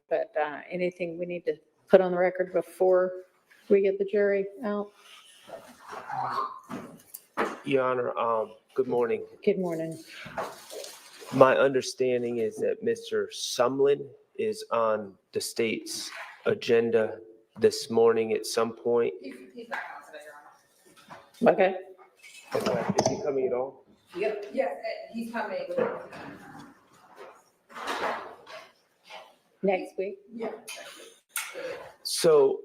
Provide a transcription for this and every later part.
but anything we need to put on the record before we get the jury out? Your Honor, good morning. Good morning. My understanding is that Mr. Sumlin is on the state's agenda this morning at some point. He's not on today, Your Honor. Okay. Okay, is he coming at all? Yep, yes, he's coming with it. Next week? Yeah. So,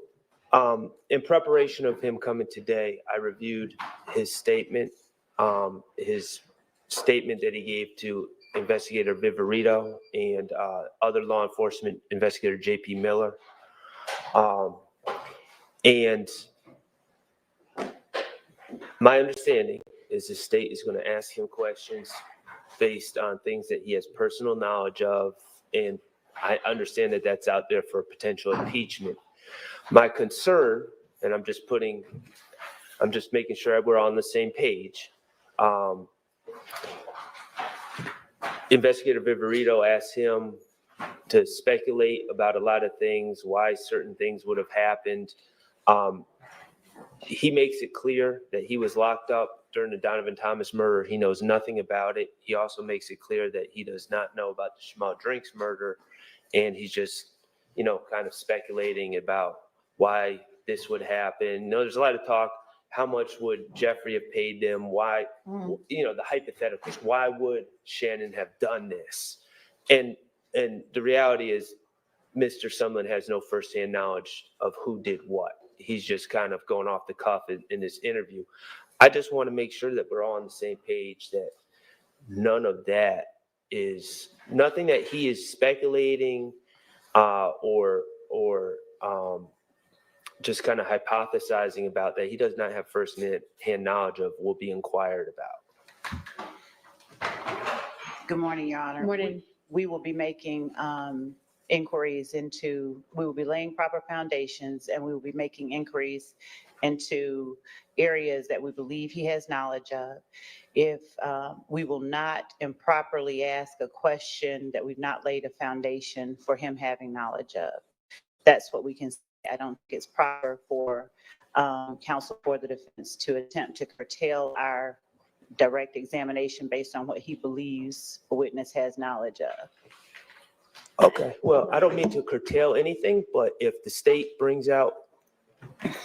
in preparation of him coming today, I reviewed his statement that he gave to Investigator Viverito and other law enforcement investigator J.P. Miller. And my understanding is the state is going to ask him questions based on things that he has personal knowledge of, and I understand that that's out there for potential impeachment. My concern, and I'm just making sure we're on the same page. Investigator Viverito asked him to speculate about a lot of things, why certain things would have happened. He makes it clear that he was locked up during the Donovan Thomas murder. He knows nothing about it. He also makes it clear that he does not know about the Shymel Drinks murder. And he's just, kind of speculating about why this would happen. There's a lot of talk. How much would Jeffrey have paid them? Why, the hypotheticals, why would Shannon have done this? And the reality is Mr. Sumlin has no firsthand knowledge of who did what. He's just kind of going off the cuff in this interview. I just want to make sure that we're all on the same page, that none of that is nothing that he is speculating or just kind of hypothesizing about, that he does not have first-hand knowledge of, will be inquired about. Good morning, Your Honor. Morning. We will be making inquiries we will be laying proper foundations, and we will be making inquiries into areas that we believe he has knowledge of. If we will not improperly ask a question that we've not laid a foundation for him having knowledge of. That's what we can say. I don't think it's proper for counsel for the defense to attempt to curtail our direct examination based on what he believes a witness has knowledge of. Okay, well, I don't mean to curtail anything, but if the state brings out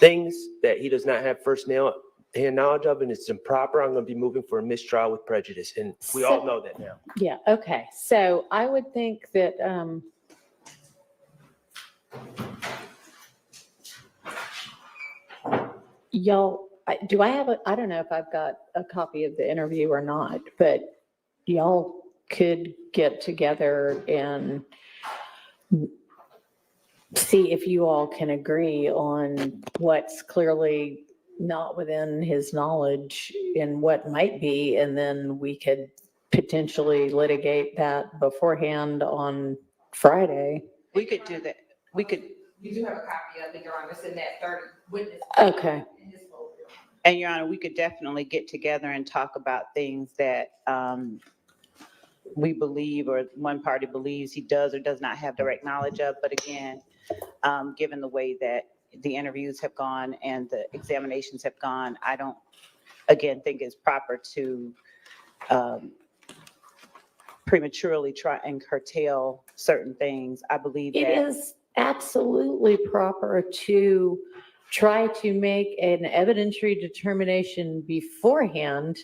things that he does not have first-hand knowledge of and it's improper, I'm going to be moving for a mistrial with prejudice, and we all know that now. Yeah, okay. So I would think that y'all, I don't know if I've got a copy of the interview or not, but y'all could get together and see if you all can agree on what's clearly not within his knowledge and what might be, and then we could potentially litigate that beforehand on Friday. We could do that. You do have a copy of it, Your Honor. It's in that 30 witness. Okay. In his folder. And Your Honor, we could definitely get together and talk about things that we believe, or one party believes he does or does not have direct knowledge of. But again, given the way that the interviews have gone and the examinations have gone, I don't, again, think it's proper to prematurely try and curtail certain things. I believe that It is absolutely proper to try to make an evidentiary determination beforehand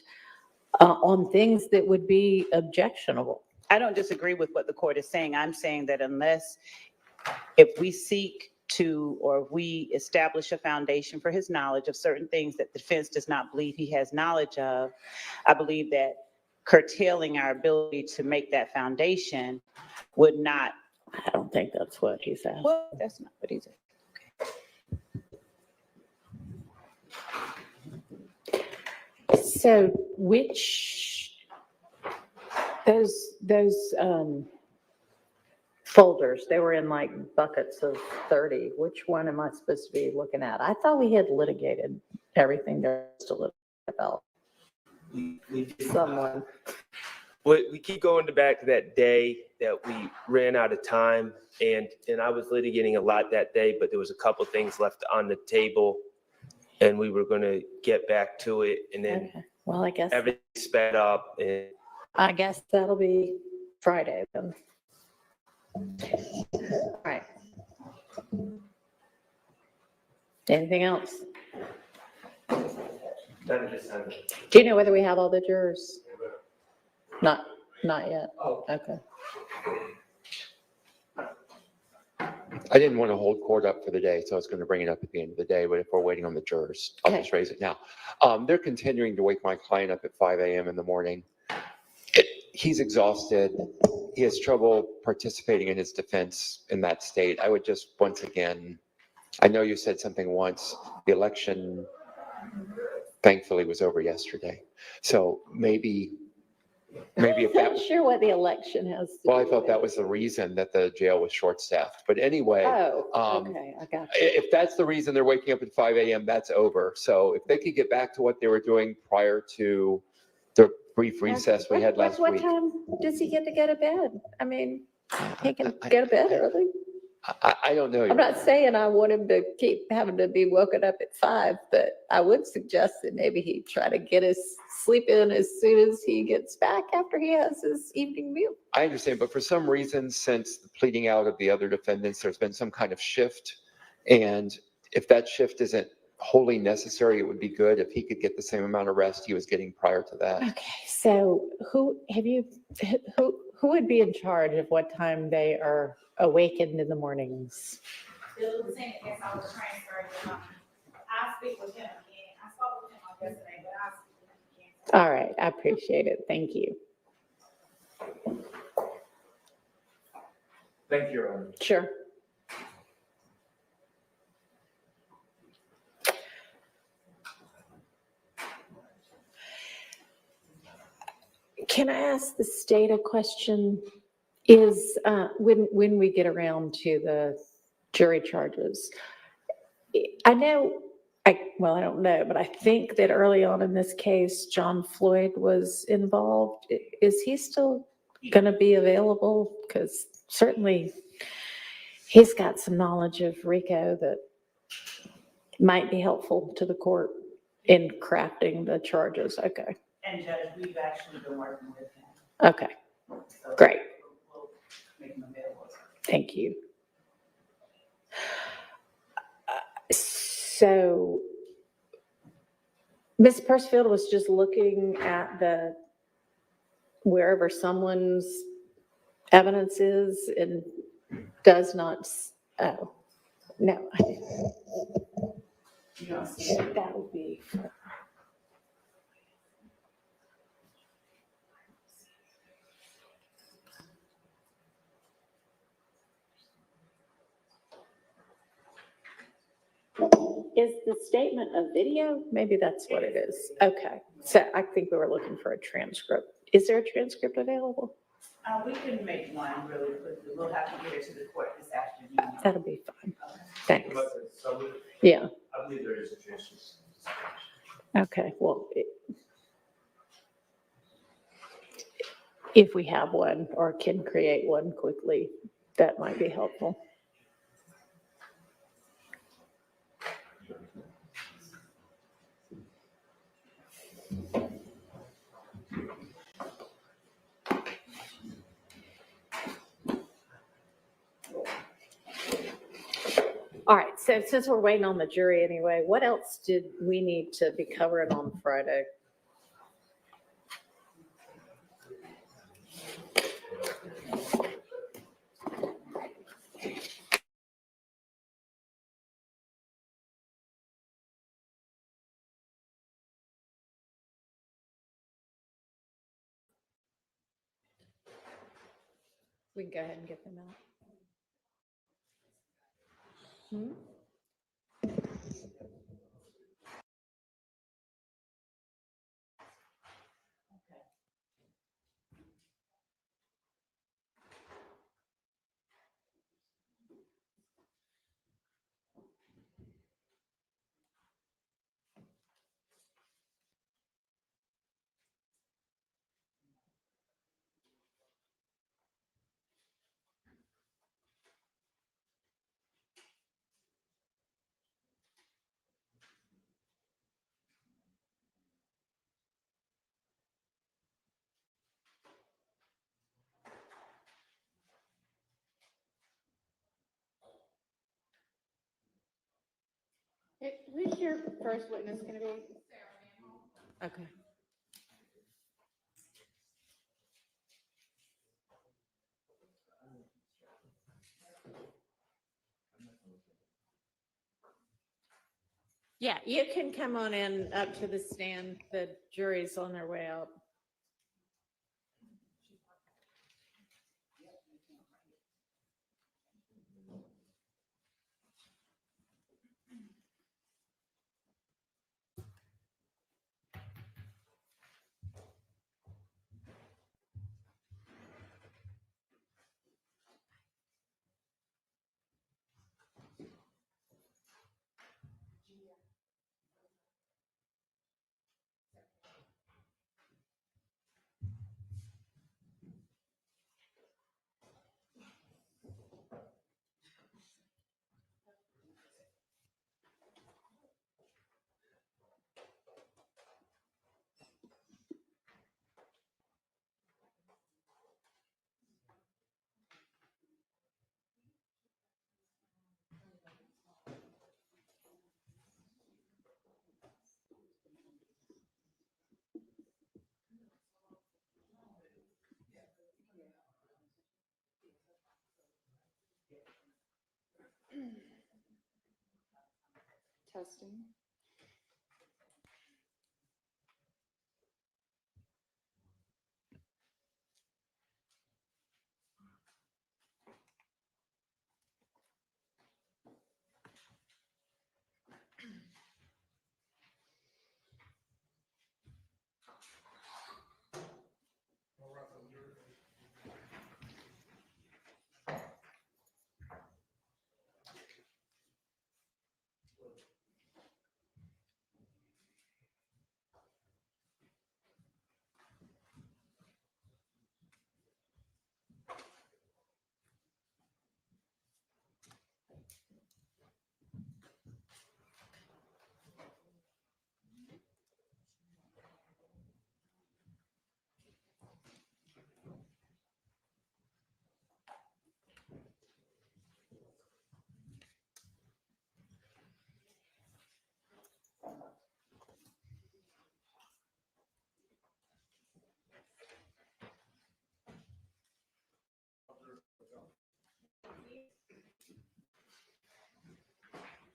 on things that would be objectionable. I don't disagree with what the court is saying. I'm saying that if we seek to, or if we establish a foundation for his knowledge of certain things that the defense does not believe he has knowledge of, I believe that curtailing our ability to make that foundation would not. I don't think that's what he said. Well, that's not what he said. So those folders, they were in like buckets of 30. Which one am I supposed to be looking at? I thought we had litigated everything there was to litigate about. We did. Someone. we keep going back to that day that we ran out of time, and I was litigating a lot that day, but there was a couple things left on the table, and we were going to get back to it, and then Okay. Well, everything sped up, and I guess that'll be Friday then. All right. Anything else? none of this time. Do you know whether we have all the jurors? Not yet. Oh. Okay. I didn't want to hold court up for the day, so I was going to bring it up at the end of the day, but if we're waiting on the jurors, I'll just raise it now. They're continuing to wake my client up at 5 a.m. in the morning. He's exhausted. He has trouble participating in his defense in that state. I would just, once again, I know you said something once, the election thankfully was over yesterday. So maybe if that I'm not sure what the election has to do. well, I thought with that it. was the reason that the jail was short-staffed. But anyway, Oh, um, okay, I got you. if that's the reason they're waking up at 5 a.m., that's over. So if they could get back to what they were doing prior to the brief recess we had last What week. time does he get to go to bed? I mean, he can I- go to bed I- early. I don't know. I'm not saying I want him to keep having to be woken up at 5, but I would suggest that maybe he try to get his sleep in as soon as he gets back after he has his evening meal. I understand, but for some reason, since the pleading out of the other defendants, there's been some kind of shift. And if that shift isn't wholly necessary, it would be good if he could get the same amount of rest he was getting prior to that. Okay, so who would be in charge of what time they are awakened in the mornings? The lieutenant gets all the transfer. I speak with him again. I spoke with him on yesterday, but I'll speak with him again. All right, I appreciate it. Thank you. Thank you, Your Honor. Sure. Can I ask the state a question? Is, when we get around to the jury charges, I know, I don't know, but I think that early on in this case, John Floyd was involved. Is he still going to be available? Because certainly he's got some knowledge of RICO that might be helpful to the court in crafting the charges. Okay, And Judge, we've actually been working with him. okay, So great. We'll make him available. Thank you. So Ms. Persfield was just looking at the, wherever someone's evidence is and does not, oh, no. I didn't. You don't see it? That would be. Is the statement a video? Maybe that's what it is. Okay, so I think we were looking for a transcript. Is there a transcript available? We can make one really quickly. We'll have to get it to the court this afternoon. That'll be fine. Thanks. So, Yeah, I believe there is a transcript. okay, well, if we have one or can create one quickly, that might be helpful. All right, so since we're waiting on the jury anyway, what else did we need to be covering on Friday? We can go ahead and get them out. Hmm? Who's your first witness gonna be? Okay. Yeah, you can come on in up to the stand. The jury's on their way out. Testing.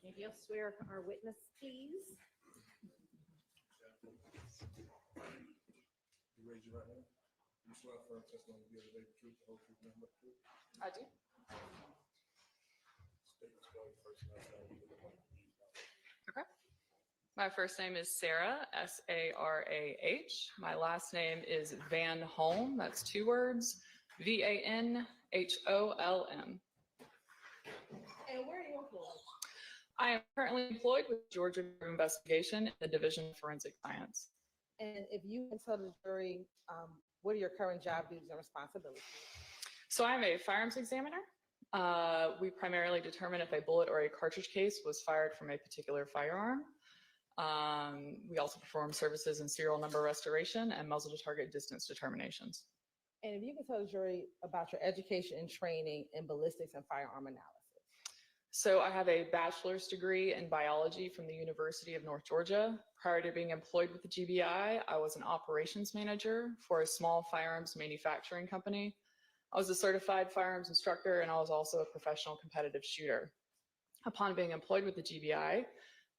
If you'll swear our witness, please. You raise your right hand. You swear firm testimony to be able to the truth, the whole truth, nothing but the truth. I do. State and spell your first and last name. Either one. Okay. My first name is Sarah, Sarah. My last name is Van Holm. That's 2 words. VANHOLM. And where are you employed? I am currently employed with Georgia Bureau of Investigation in the Division of Forensic Science. And if you can tell the jury, what are your current job duties and responsibilities? So I'm a firearms examiner. We primarily determine if a bullet or a cartridge case was fired from a particular firearm. We also perform services in serial number restoration and muzzle to target distance determinations. And if you can tell the jury about your education and training in ballistics and firearm analysis. So I have a bachelor's degree in biology from the University of North Georgia. Prior to being employed with the GBI, I was an operations manager for a small firearms manufacturing company. I was a certified firearms instructor, and I was also a professional competitive shooter. Upon being employed with the GBI,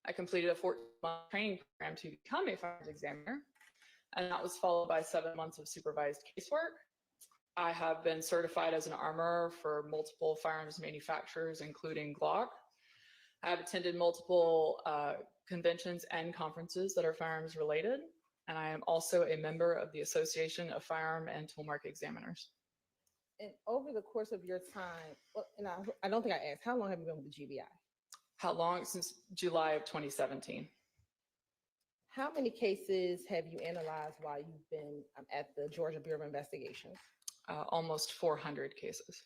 I completed a 14-month training program to become a firearms examiner, and that was followed by 7 months of supervised casework. I have been certified as an armorer for multiple firearms manufacturers, including Glock. I have attended multiple conventions and conferences that are firearms related, and I am also a member of the Association of Firearm and Toolmark Examiners. And over the course of your time, well, and I don't think I asked, how long have you been with the GBI? How long? Since July of 2017. How many cases have you analyzed while you've been at the Georgia Bureau of Investigation? Almost 400 cases.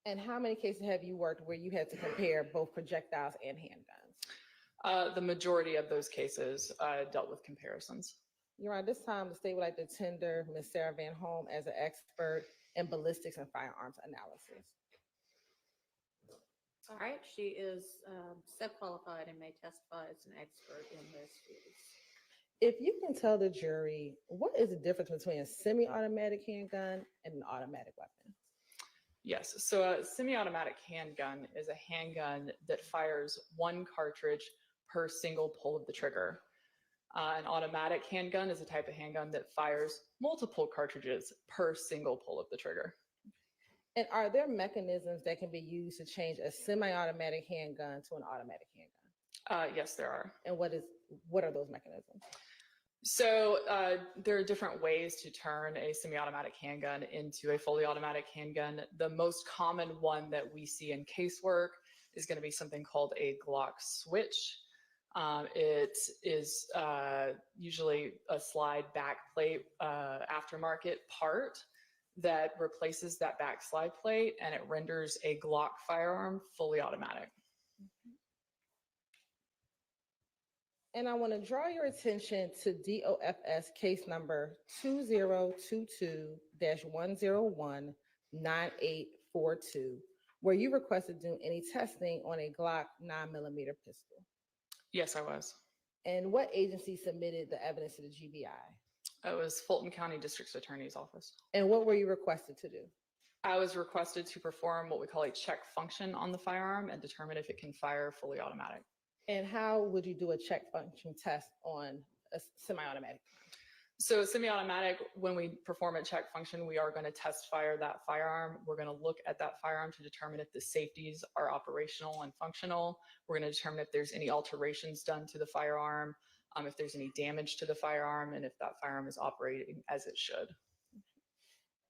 And how many cases have you worked where you had to compare both projectiles and handguns? The majority of those cases dealt with comparisons. You're right. This time, the state would like to tender Ms. Sarah Van Holm as an expert in ballistics and firearms analysis. All right, she is qualified and may testify as an expert in this field. If you can tell the jury, what is the difference between a semi-automatic handgun and an automatic weapon? Yes, so a semi-automatic handgun is a handgun that fires one cartridge per single pull of the trigger. An automatic handgun is a type of handgun that fires multiple cartridges per single pull of the trigger. And are there mechanisms that can be used to change a semi-automatic handgun to an automatic handgun? Yes, there are. And what are those mechanisms? So there are different ways to turn a semi-automatic handgun into a fully automatic handgun. The most common one that we see in casework is going to be something called a Glock switch. It is usually a slide backplate aftermarket part that replaces that back slide plate, and it renders a Glock firearm fully automatic. And I want to draw your attention to DOFS case number 2022-101-9842, where you requested to do any testing on a Glock 9mm pistol. Yes, I was. And what agency submitted the evidence to the GBI? It was Fulton County District Attorney's Office. And what were you requested to do? I was requested to perform what we call a check function on the firearm and determine if it can fire fully automatic. And how would you do a check function test on a semi-automatic? So semi-automatic, when we perform a check function, we are going to test fire that firearm. We're going to look at that firearm to determine if the safeties are operational and functional. We're going to determine if there's any alterations done to the firearm, if there's any damage to the firearm, and if that firearm is operating as it should.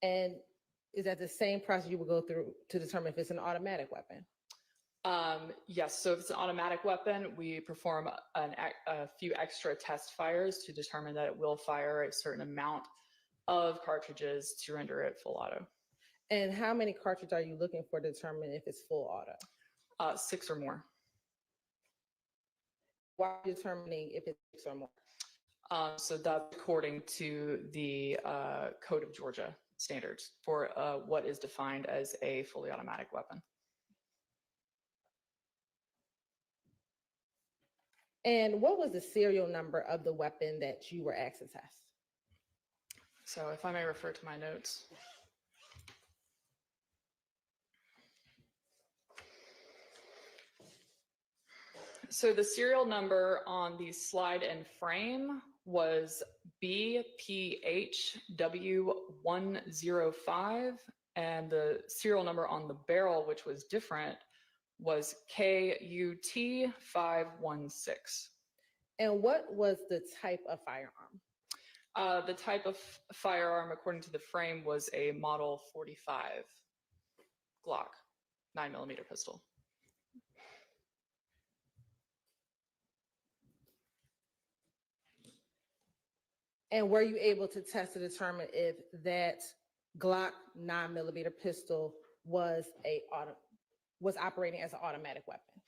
And is that the same process you would go through to determine if it's an automatic weapon? Yes, so if it's an automatic weapon, we perform a few extra test fires to determine that it will fire a certain amount of cartridges to render it full auto. And how many cartridges are you looking for to determine if it's full auto? 6 or more. Why are you determining if it's 6 or more? So that's according to the Code of Georgia standards for what is defined as a fully automatic weapon. And what was the serial number of the weapon that you were asked to test? So if I may refer to my notes. So the serial number on the slide and frame was BPHW105, and the serial number on the barrel, which was different, was KUT516. And what was the type of firearm? The type of firearm, according to the frame, was a Model 45 Glock 9mm pistol. And were you able to test to determine if that Glock 9mm pistol was operating as an automatic weapon?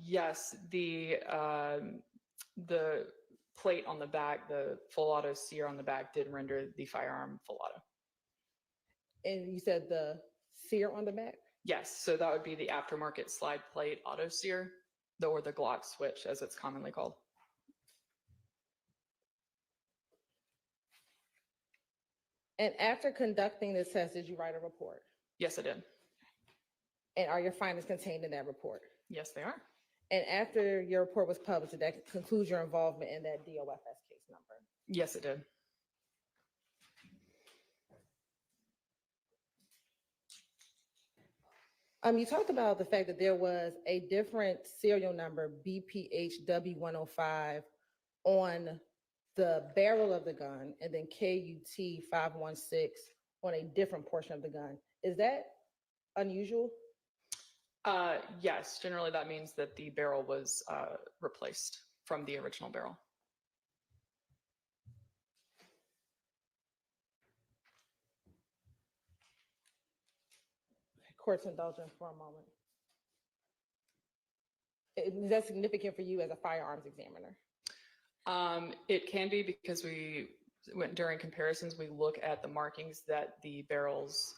Yes, the plate on the back, the full auto sear on the back, did render the firearm full auto. And you said the sear on the back? Yes, so that would be the aftermarket slide plate auto sear, or the Glock switch, as it's commonly called. And after conducting this test, did you write a report? Yes, I did. And are your findings contained in that report? Yes, they are. And after your report was published, did that conclude your involvement in that DOFS case number? Yes, it did. You talked about the fact that there was a different serial number, BPHW105, on the barrel of the gun, and then KUT516 on a different portion of the gun. Is that unusual? Yes, generally that means that the barrel was replaced from the original barrel. Court's indulgence for a moment. Is that significant for you as a firearms examiner? It can be, because during comparisons, we look at the markings that the barrels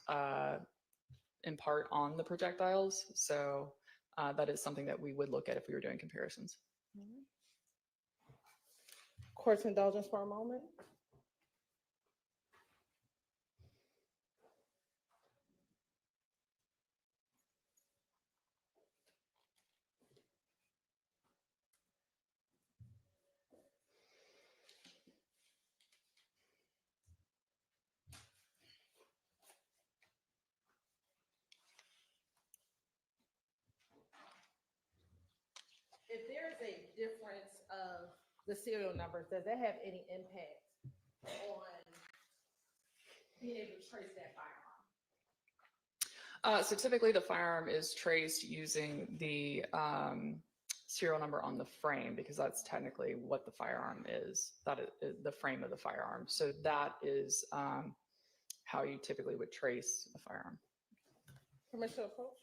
in part on the projectiles. So that is something that we would look at if we were doing comparisons. Court's indulgence for a moment. If there is a difference of the serial numbers, does that have any impact on being able to trace that firearm? So typically the firearm is traced using the serial number on the frame, because that's technically what the firearm is. That is the frame of the firearm. So that is how you typically would trace a firearm. Permission to approach?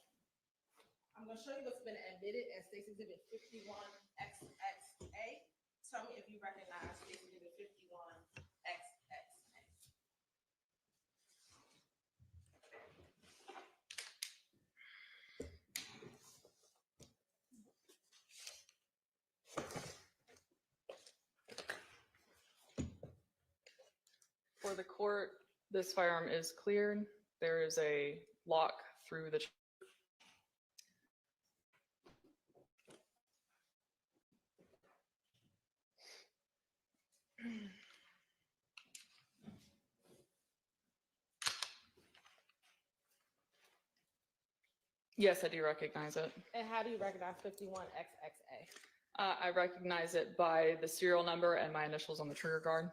I'm going to show you what's been admitted as State's Exhibit 51XXA. Tell me if you recognize State's Exhibit 51XXA. For the court, this firearm is cleared. There is a lock through the Yes, I do recognize it. And how do you recognize 51XXA? I recognize it by the serial number and my initials on the trigger guard.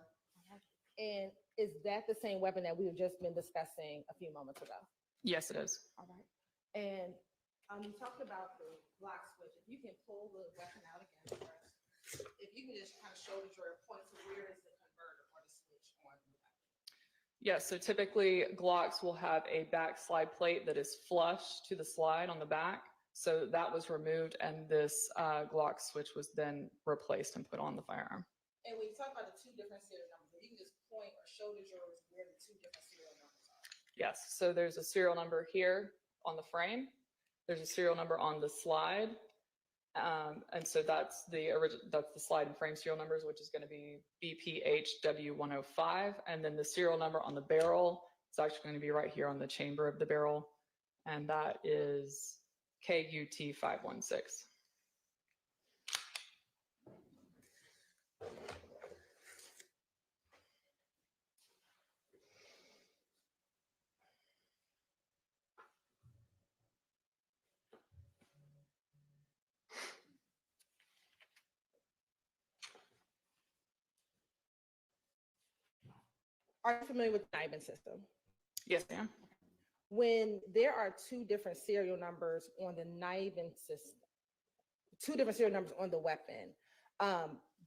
And is that the same weapon that we've just been discussing a few moments ago? Yes, it is. All right. And you talked about the lock switch. If you can pull the weapon out again for us, if you can just kind of show the jury, point to where is the converter or the switch on the weapon. Yes, so typically Glocks will have a back slide plate that is flush to the slide on the back. So that was removed, and this Glock switch was then replaced and put on the firearm. And when you talk about the two different serial numbers, you can just point or show the jurors where the two different serial numbers are. Yes, so there's a serial number here on the frame. There's a serial number on the slide. And so that's the slide and frame serial numbers, which is going to be BPHW105. And then the serial number on the barrel is actually going to be right here on the chamber of the barrel. And that is KUT516. Are you familiar with the NIBIN system? Yes, ma'am. When there are two different serial numbers on the NIBIN system, two different serial numbers on the weapon,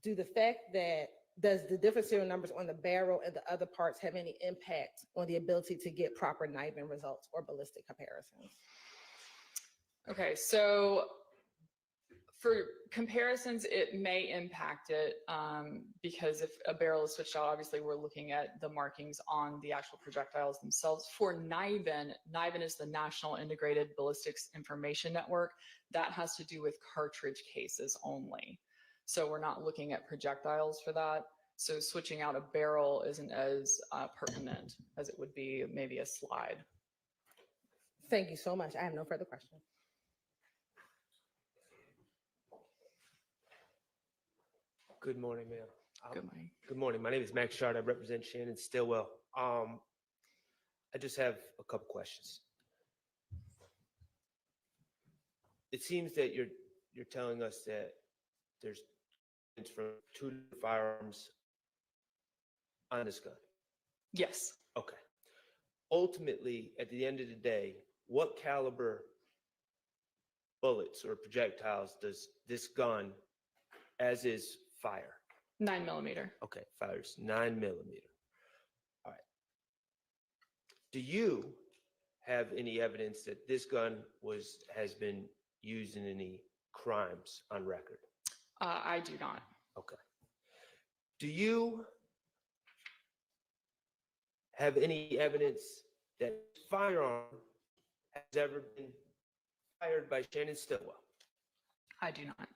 does the different serial numbers on the barrel and the other parts have any impact on the ability to get proper NIBIN results or ballistic comparisons? Okay, so for comparisons, it may impact it because if a barrel is switched out, obviously we're looking at the markings on the actual projectiles themselves. For NIBIN, NIBIN is the National Integrated Ballistics Information Network. That has to do with cartridge cases only. So we're not looking at projectiles for that. So switching out a barrel isn't as pertinent as it would be maybe a slide. Thank you so much. I have no further questions. Good morning, ma'am. Good morning. Good morning. My name is Max Shard. I represent Shannon Stillwell. I just have a couple questions. It seems that you're telling us that there's from two firearms on this gun. Yes. Okay. Ultimately, at the end of the day, what caliber bullets or projectiles does this gun, as is, fire? 9mm. Okay, fires 9mm. All right. Do you have any evidence that this gun has been used in any crimes on record? I do not. Okay. Do you have any evidence that firearm has ever been fired by Shannon Stillwell? I do not.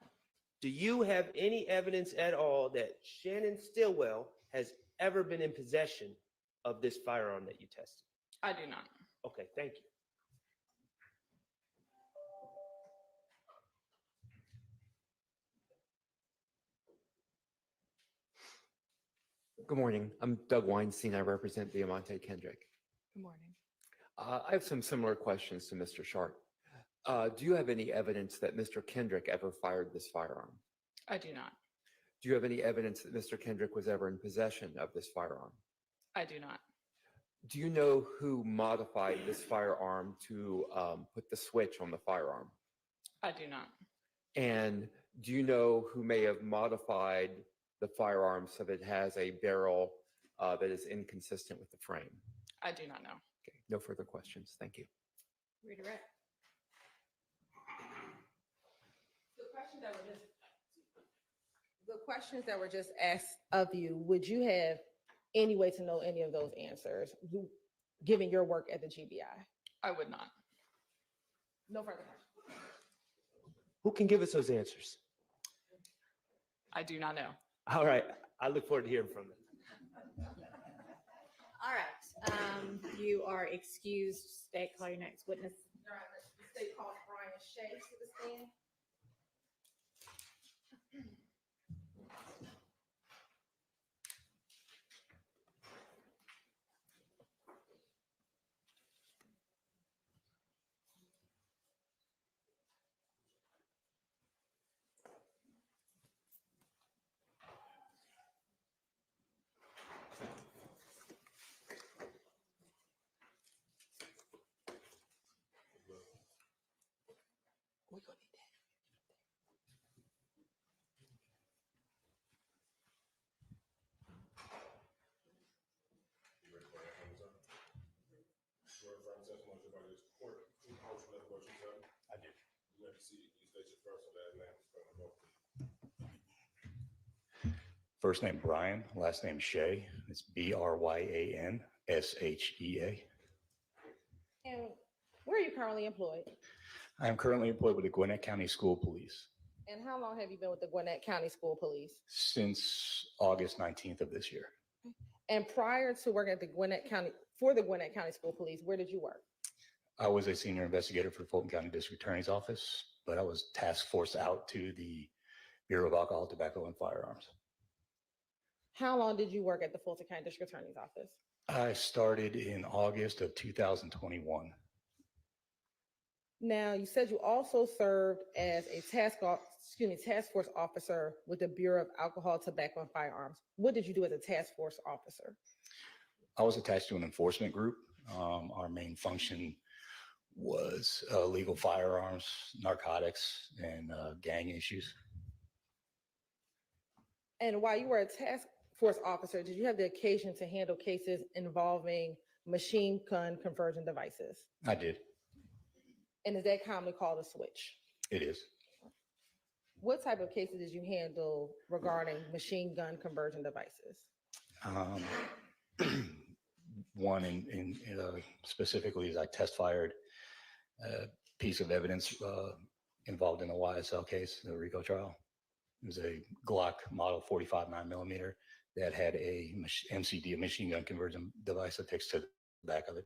Do you have any evidence at all that Shannon Stillwell has ever been in possession of this firearm that you tested? I do not. Okay, thank you. Good morning. I'm Doug Weinstein. I represent Deamonte Kendrick. Good morning. I have some similar questions to Mr. Sharp. Do you have any evidence that Mr. Kendrick ever fired this firearm? I do not. Do you have any evidence that Mr. Kendrick was ever in possession of this firearm? I do not. Do you know who modified this firearm to put the switch on the firearm? I do not. And do you know who may have modified the firearm so that it has a barrel that is inconsistent with the frame? I do not know. Okay, no further questions. Thank you. Redirect. The questions that were just asked of you, would you have any way to know any of those answers, given your work at the GBI? I would not. No further questions. Who can give us those answers? I do not know. All right, I look forward to hearing from them. All right, you are excused. State, call your next witness. Your Honor, the state calls Brian Shea to the stand. Swear to affirm testimony about this court, true portion of what you said. I do. You have to see, you state your first and last name, spell them both. First name Brian, last name Shea. It's BRYANSHEA. And where are you currently employed? I am currently employed with the Gwinnett County School Police And how long have you been with the Gwinnett County School Police? since August 19th of this year. And prior to working at the Gwinnett County, for the Gwinnett County School Police, where did you work? I was a senior investigator for Fulton County District Attorney's Office, but I was task forced out to the Bureau of Alcohol, Tobacco, and Firearms. How long did you work at the Fulton County District Attorney's Office? I started in August of 2021. Now, you said you also served as a task force officer with the Bureau of Alcohol, Tobacco, and Firearms. What did you do as a task force officer? I was attached to an enforcement group. Our main function was illegal firearms, narcotics, and gang issues. And while you were a task force officer, did you have the occasion to handle cases involving machine gun conversion devices? I did. And is that commonly called a switch? It is. What type of cases did you handle regarding machine gun conversion devices? One in specifically is I test fired a piece of evidence involved in a YSL case, the RICO trial. It was a Glock model 45 9mm that had a MCD, a machine gun conversion device affixed to the back of it.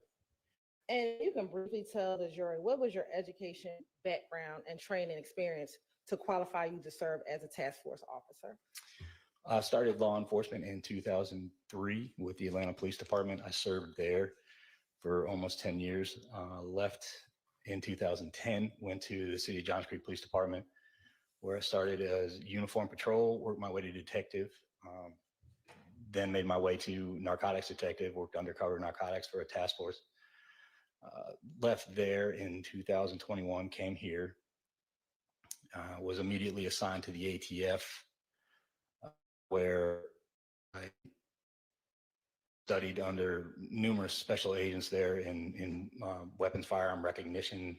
And you can briefly tell the jury, what was your education, background, and training experience to qualify you to serve as a task force officer? I started law enforcement in 2003 with the Atlanta Police Department. I served there for almost 10 years. Left in 2010, went to the City of Johns Creek Police Department, where I started as uniform patrol, worked my way to detective, then made my way to narcotics detective, worked undercover narcotics for a task force. Left there in 2021, came here, was immediately assigned to the ATF, where I studied under numerous special agents there in weapons, firearm recognition,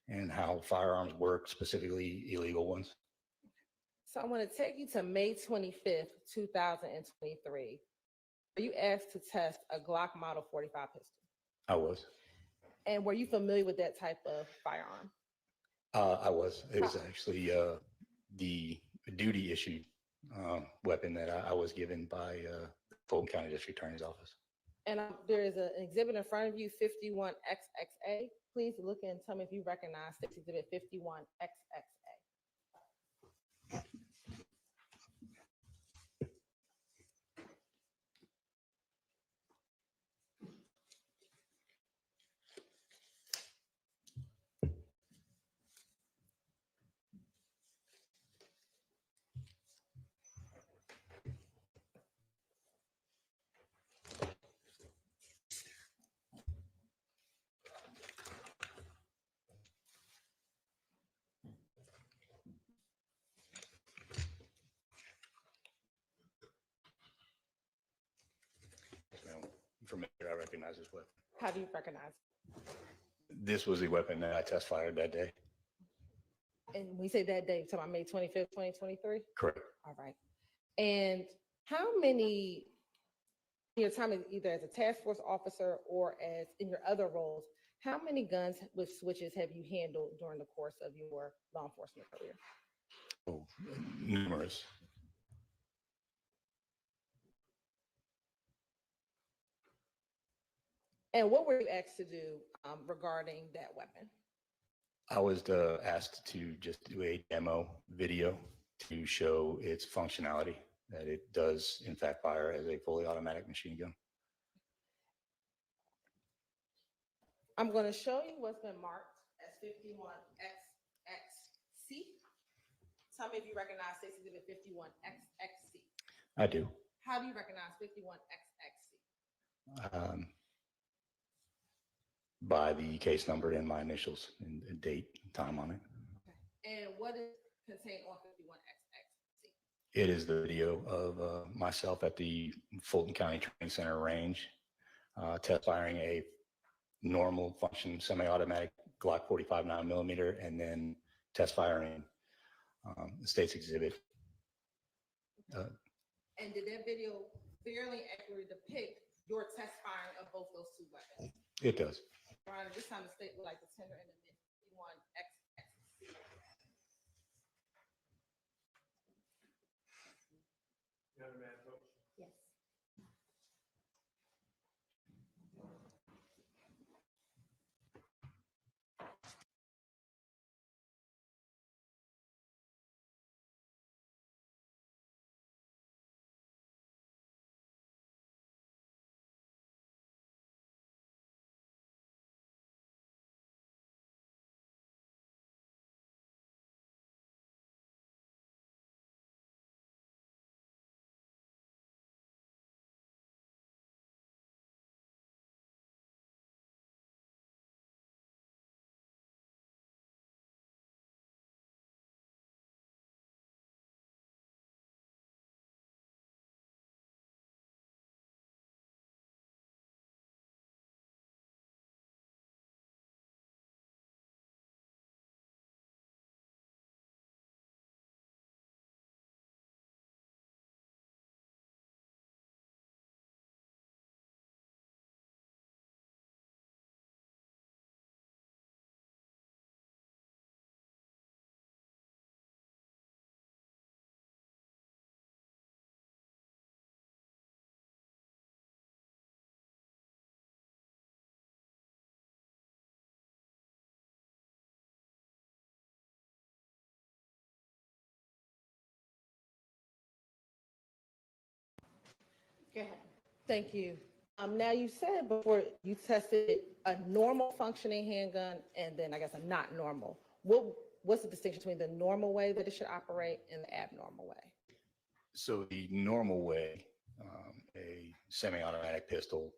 and how firearms work, specifically illegal ones. So I want to take you to May 25th, 2023. Were you asked to test a Glock Model 45 pistol? I was. And were you familiar with that type of firearm? I was. It was actually the duty issued weapon that I was given by Fulton County District Attorney's Office. And there is an exhibit in front of you, 51XXA. Please look and tell me if you recognize this exhibit 51XXA. From there, I recognize this weapon. How do you recognize? This was the weapon that I test fired that day. And we say that day, so on May 25th, 2023? Correct. All right. And how many, in your time either as a task force officer or as in your other roles, how many guns with switches have you handled during the course of your law enforcement career? Oh, numerous. And what were you asked to do regarding that weapon? I was asked to just do a demo video to show its functionality, that it does in fact fire as a fully automatic machine gun. I'm going to show you what's been marked as 51XXC. Tell me if you recognize this exhibit 51XXC. I do. How do you recognize 51XXC? By the case number and my initials and date and time on it. And what is contained on 51XXC? It is the video of myself at the Fulton County Training Center range, test firing a normal function semi-automatic Glock 45 9mm, and then test firing the state's exhibit. And did that video fairly accurately depict your test firing of both those two weapons? It does. Brian, this time the state would like the tender and the mid 51XXC. Yes. Go ahead. Thank you. Now you said before you tested a normal functioning handgun and then I guess a not normal. What's the distinction between the normal way that it should operate and the abnormal way? So the normal way, a semi-automatic pistol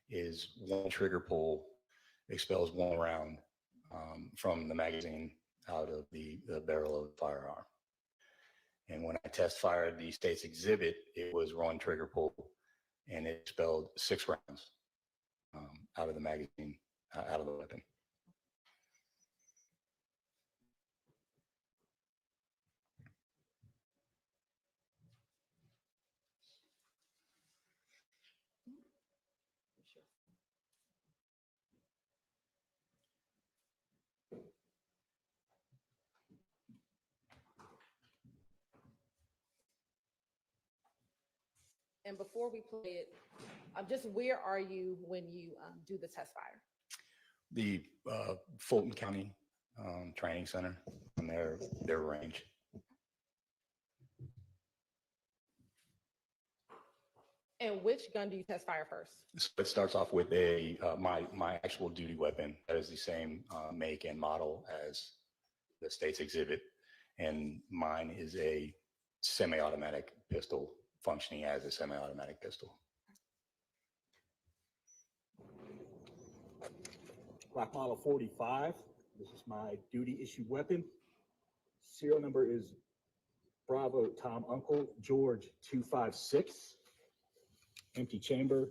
is one trigger pull expels one round from the magazine out of the barrel of the firearm. And when I test fired the state's exhibit, it was one trigger pull and it expelled 6 rounds out of the magazine, out of the weapon. And before we play it, just where are you when you do the test fire? The Fulton County Training Center on their range. And which gun do you test fire first? So it starts off with my actual duty weapon. That is the same make and model as the state's exhibit. And mine is a semi-automatic pistol functioning as a semi-automatic pistol. Glock model 45. This is my duty issued weapon. Serial number is Bravo Tom Uncle George 256. Empty chamber.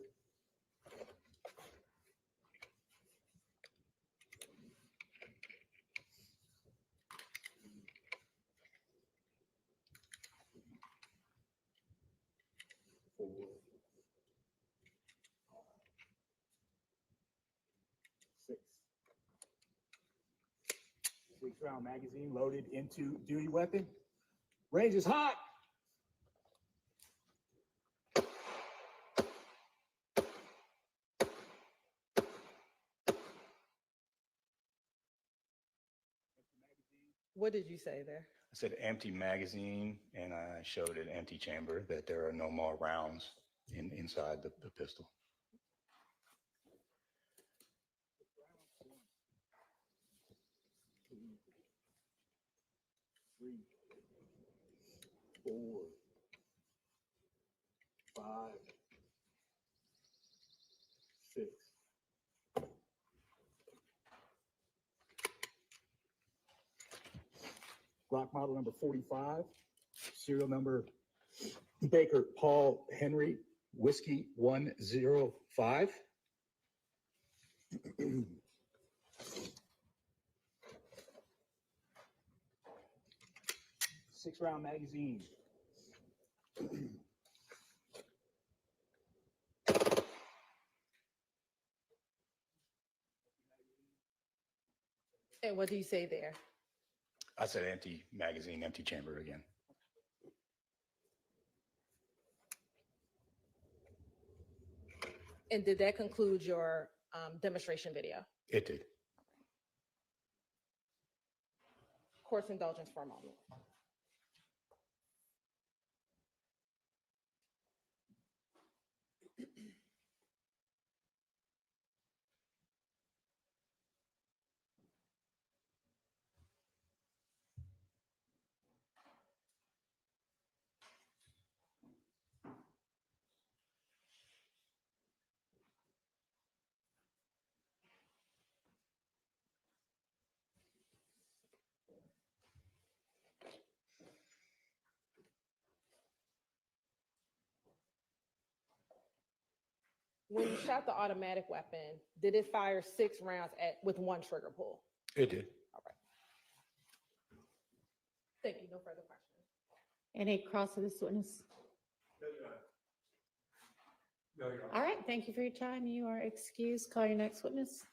Six-round magazine loaded into duty weapon. Range is hot. What did you say there? I said empty magazine, and I showed an empty chamber, that there are no more rounds inside the pistol. Three, 4, 5, 6. Glock model number 45, serial number Baker Paul Henry Whiskey 105. Six-round magazine. And what do you say there? I said empty magazine, empty chamber again. And did that conclude your demonstration video? It did. Court's indulgence for a moment. When you shot the automatic weapon, did it fire 6 rounds with one trigger pull? It did. All right. Thank you. No further questions. Any cross of this witness? All right, thank you for your time. You are excused. Call your next witness.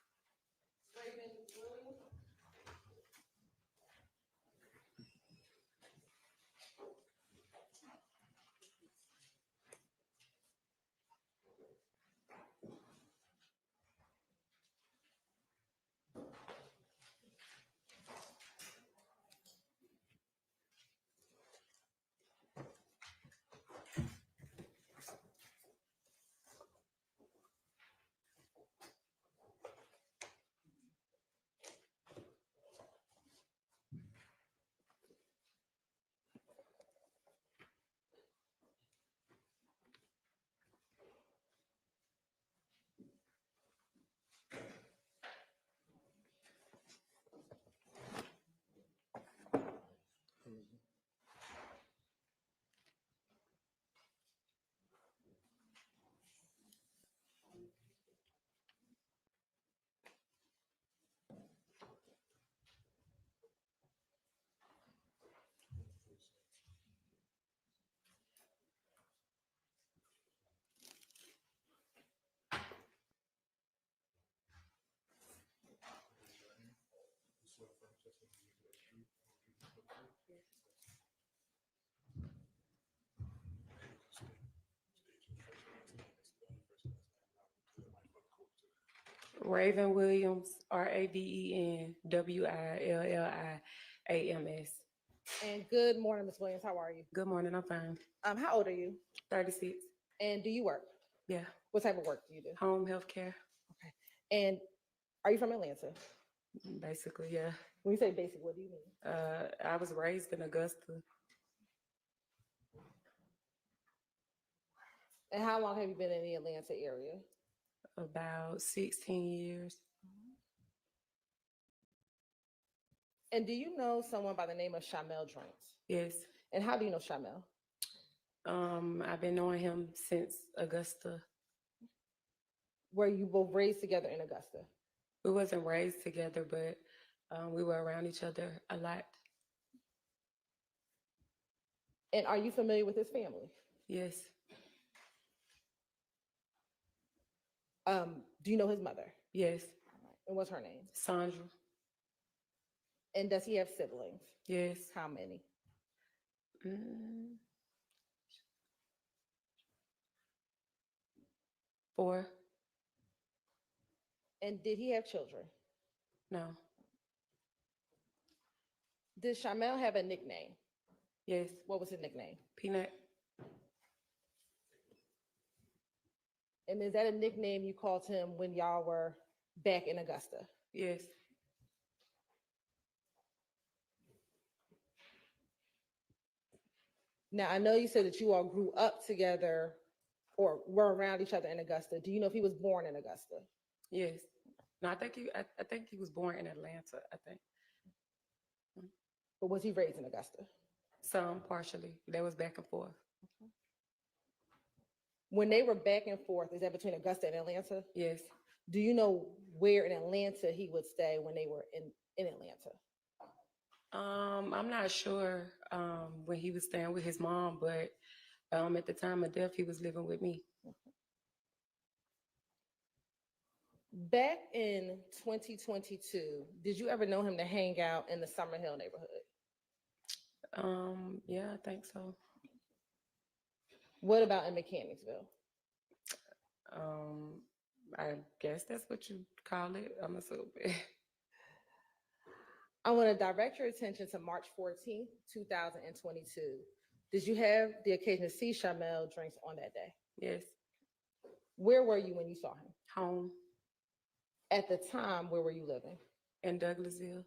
Raven Williams, RAVEN WILLIAMS. And good morning, Ms. Williams. How are you? Good morning, I'm fine. How old are you? 36. And do you work? Yeah, What type of work do you do? home health care, And are you from Atlanta? basically, yeah. When you say basic, what do you mean? I was raised in Augusta. And how long have you been in the Atlanta area? About 16 years. And do you know someone by the name of Shymel Drinks? Yes. And how do you know Shymel? I've been knowing him since Augusta. Were you both raised together in Augusta? We wasn't raised together, but we were around each other a lot. And are you familiar with his family? Yes. Do you know his mother? Yes. And what's her name? Sandra. And does he have siblings? Yes. How many? 4. And did he have children? No. Did Shymel have a nickname? Yes. What was his nickname? Peanut. And is that a nickname you called him when y'all were back in Augusta? Yes. Now, I know you said that you all grew up together or were around each other in Augusta. Do you know if he was born in Augusta? Yes. No, I think he was born in Atlanta, I think. But was he raised in Augusta? Some partially. They was back and forth. When they were back and forth, is that between Augusta and Atlanta? Yes. Do you know where in Atlanta he would stay when they were in Atlanta? I'm not sure when he was staying with his mom, but at the time of death, he was living with me. Back in 2022, did you ever know him to hang out in the Summer Hill neighborhood? Yeah, I think so. What about in Mechanicsville? I guess that's what you call it. I'm assuming. I want to direct your attention to March 14th, 2022. Did you have the occasion to see Shymel Drinks on that day? Yes. Where were you when you saw him? Home. At the time, where were you living? In Douglasville.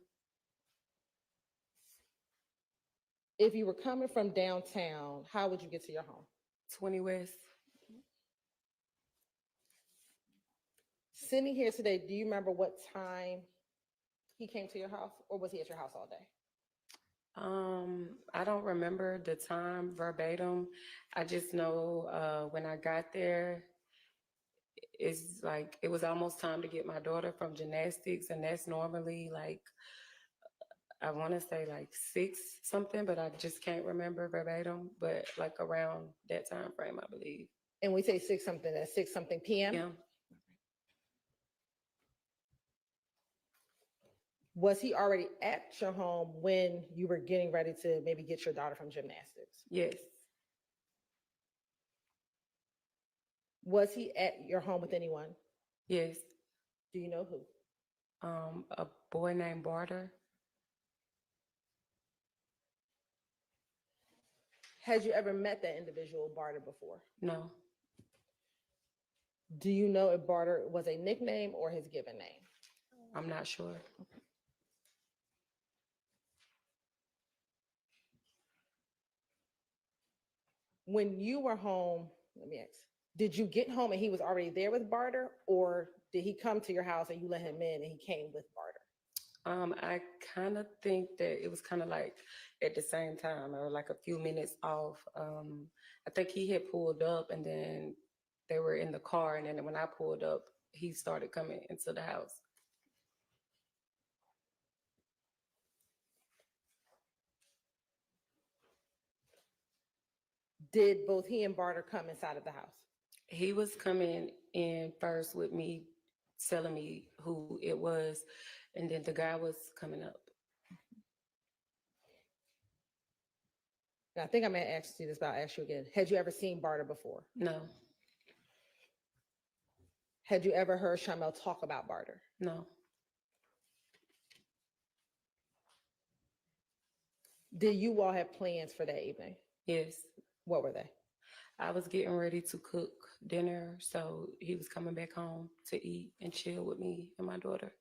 If you were coming from downtown, how would you get to your home? 20 West. Sitting here today, do you remember what time he came to your house, or was he at your house all day? I don't remember the time verbatim. I just know when I got there, it's like it was almost time to get my daughter from gymnastics, and that's normally like I want to say like 6 something, but I just can't remember verbatim. But like around that time frame, I believe. And we say 6 something, that's 6 something p.m. Yeah. Was he already at your home when you were getting ready to maybe get your daughter from gymnastics? Yes. Was he at your home with anyone? Yes. Do you know who? A boy named Barter. Had you ever met that individual, Barter, before? No. Do you know if Barter was a nickname or his given name? I'm not sure. When you were home, let me ask, did you get home and he was already there with Barter, or did he come to your house and you let him in and he came with Barter? I kind of think that it was kind of like at the same time or like a few minutes off. I think he had pulled up and then they were in the car. And then when I pulled up, he started coming into the house. Did both he and Barter come inside of the house? He was coming in first with me, telling me who it was. And then the guy was coming up. Now, I think I may have asked you this, but I'll ask you again. Had you ever seen Barter before? No. Had you ever heard Shymel talk about barter? No. Did you all have plans for that evening? Yes. What were they? I was getting ready to cook dinner, so he was coming back home to eat and chill with me and my daughter.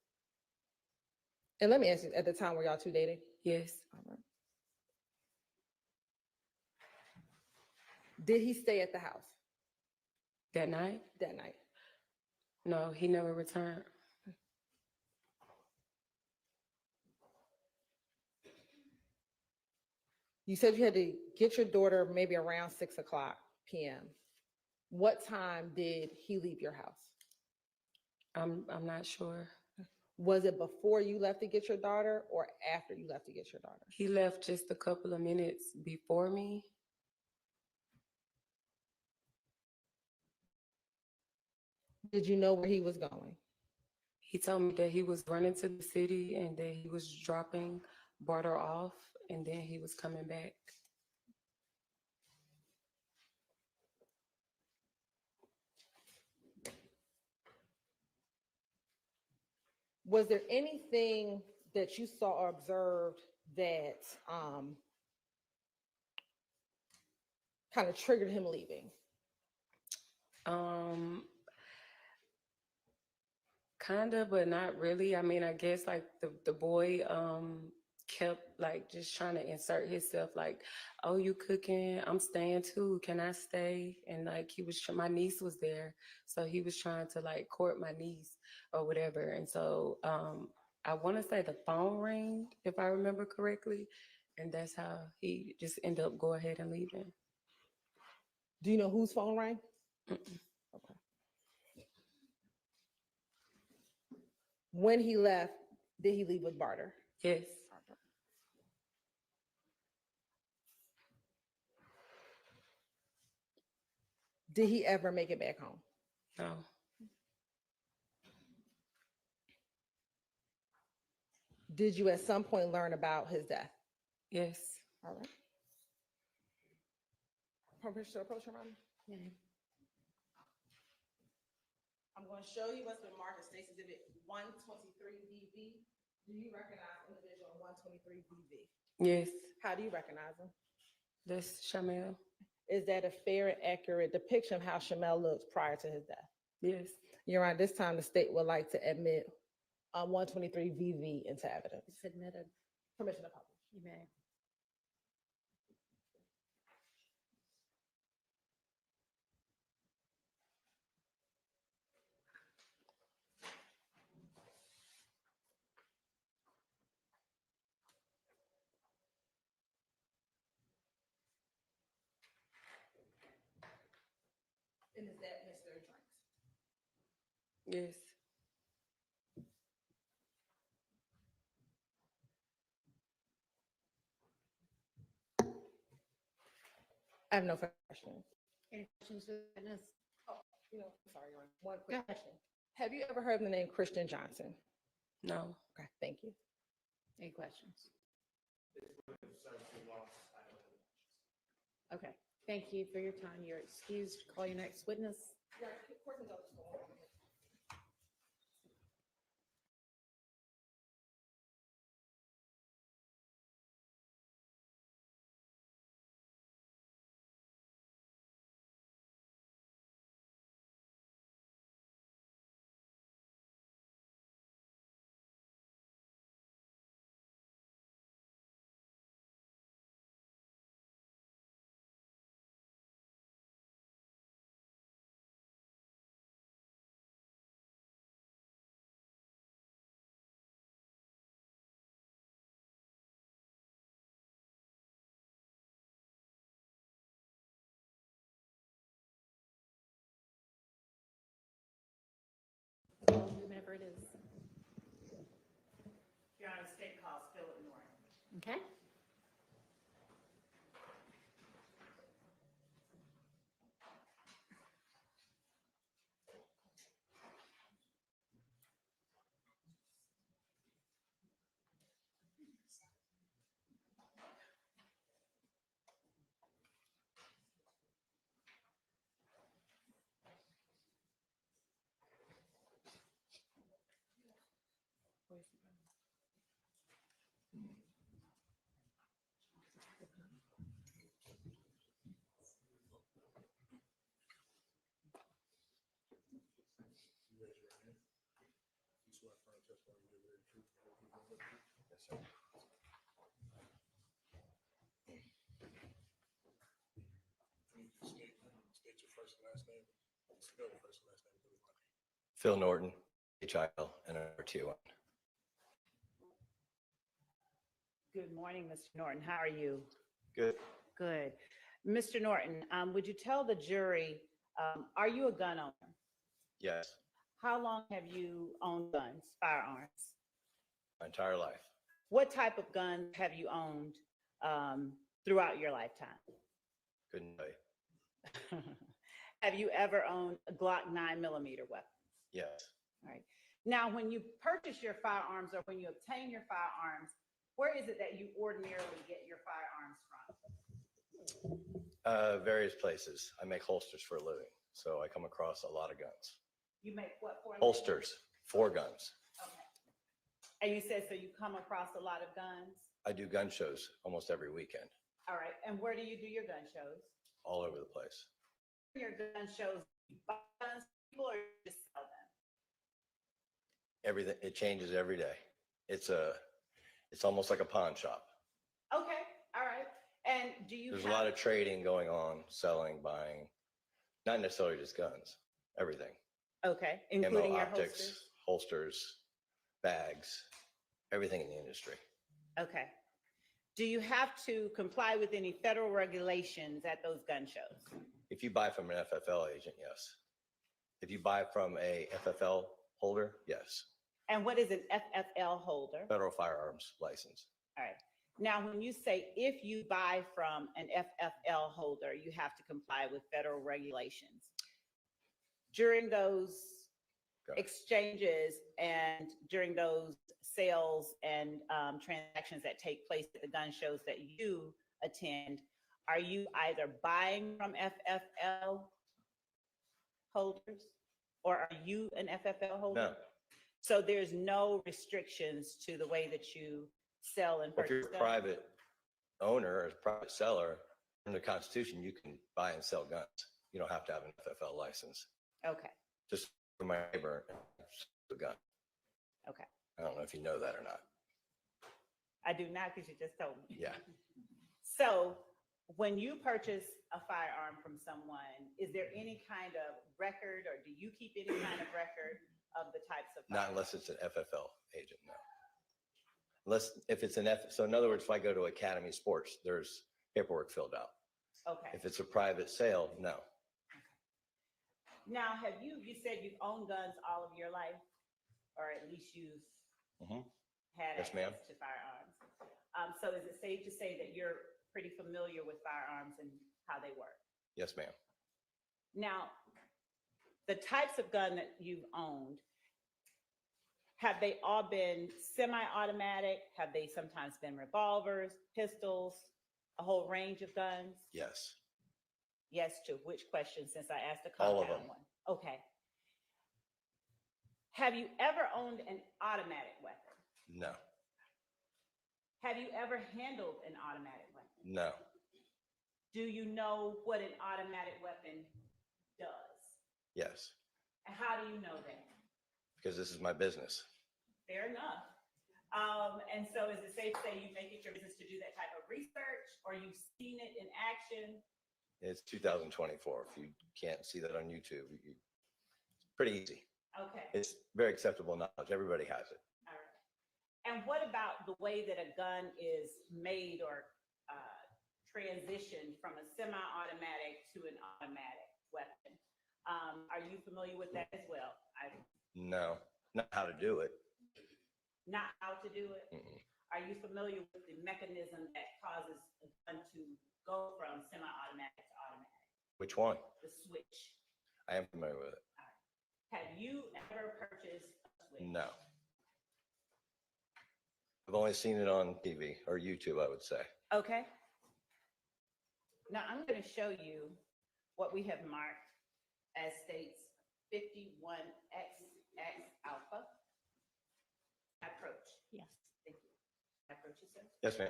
And let me ask you, at the time, were y'all two dating? Yes. All right. Did he stay at the house That night? that night? No, he never returned. You said you had to get your daughter maybe around 6:00 p.m. What time did he leave your house? I'm not sure. Was it before you left to get your daughter or after you left to get your daughter? He left just a couple of minutes before me. Did you know where he was going? He told me that he was running to the city and that he was dropping barter off and then he was coming back. Was there anything that you saw or observed that kind of triggered him leaving? Kind of, but not really. I mean, I guess like the boy kept like just trying to insert himself like, oh, you cooking? I'm staying too. Can I stay? And like he was, my niece was there. So he was trying to like court my niece or whatever. And so I want to say the phone rang, if I remember correctly. And that's how he just ended up go ahead and leaving. Do you know whose phone rang? Mm-mm. Okay. When he left, did he leave with barter? Yes. Did he ever make it back home? No. Did you at some point learn about his death? Yes. All right. Permission to approach your mom? Yeah. I'm going to show you what's been marked as State's Exhibit 123VV. Do you recognize individual 123VV? Yes. How do you recognize him? That's Shymel. Is that a fair and accurate depiction of how Shymel looks prior to his death? Yes. Your Honor, this time the state would like to admit 123VV into evidence. It's admitted. Permission to publish. You may. And is that Mr. Drinks? Yes. I have no further questions. Any questions for the witness? Sorry, Your Honor. One quick question. Have you ever heard of the name Christian Johnson? No. Okay, thank you. Any questions? Okay, thank you for your time. You're excused. Call your next witness. Whenever it is. Your Honor, the state calls Fulton. Okay. testify you give the truth, the whole truth, and nothing but the truth? Yes, sir. Can you just state your first and last name? Spell your first and last name for the record. Phil Norton, HIL, and RTON. Good morning, Mr. Norton. How are you? Good. Good. Mr. Norton, would you tell the jury, are you a gun owner? Yes, How long have you owned guns, firearms? my entire life. What type of guns have you owned throughout your lifetime? Couldn't tell you. Have you ever owned a Glock 9mm weapon? Yes. All right. Now, when you purchase your firearms or when you obtain your firearms, where is it that you ordinarily get your firearms from? Various places. I make holsters for a living, so I come across a lot of guns. You make what for? a living? Holsters for guns. Okay. And you said, so you come across a lot of guns? I do gun shows almost every weekend, All right. And where do you do your gun shows? all over the place. Your gun shows, you buy guns from people or you just sell them? Everything, it changes every day. It's almost like a pawn shop. Okay. All right. And do you There's a have- lot of trading going on, selling, buying, not necessarily just guns, everything. Okay. Including Ammo, your optics, holsters, bags, everything in the industry. Okay. Do you have to comply with any federal regulations at those gun shows? If you buy from an FFL agent, yes. If you buy from a FFL holder, yes. And what is an FFL holder? Federal firearms license. All right. Now, when you say if you buy from an FFL holder, you have to comply with federal regulations. During those exchanges and during those sales and transactions that take place at the gun shows that you attend, are you either buying from FFL holders or are you an FFL holder? No. So there's no restrictions to the way that you sell and If purchase you're a guns? private owner or a private seller, under the Constitution, you can buy and sell guns. You don't have to have an FFL license. Okay, Just for my neighbor, the gun. okay. I don't know if you know that or not. I do not, because you just told me. Yeah. So when you purchase a firearm from someone, is there any kind of record or do you keep any kind of record of the types of Not firearms? unless it's an FFL agent, no. Unless, if it's an so in other words, if I go to Academy Sports, there's paperwork filled out. Okay. If it's a private sale, no. Now, you said you've owned guns all of your life, or at least you've Mhm. had Yes, ma'am. access to firearms. So is it safe to say that you're pretty familiar with firearms and how they work? Yes, ma'am. Now, the types of gun that you've owned, have they all been semi-automatic? Have they sometimes been revolvers, pistols, a whole range of guns? Yes. Yes to which question, since I asked a All of compound them. one? Okay. Have you ever owned an automatic weapon? No. Have you ever handled an automatic weapon? No. Do you know what an automatic weapon does? Yes. And how do you know that? Because this is my business. Fair enough. And so is it safe to say you make it your business to do that type of research, or you've seen it in action? It's 2024. If you can't see that on YouTube, it's pretty easy. Okay. It's very acceptable knowledge. Everybody has it. All right. And what about the way that a gun is made or transitioned from a semi-automatic to an automatic weapon? Are you familiar with that as well? No, not how to do it. Not how to do it? Mm-mm. Are you familiar with the mechanism that causes a gun to go from semi-automatic to automatic? Which one? The switch. I am familiar with it. Have you ever purchased a switch? No. I've only seen it on TV or YouTube, I would say. Okay. Now I'm going to show you what we have marked as states 51XX alpha. Approach. Yes. Thank you. Approach, you, sir. Yes, ma'am.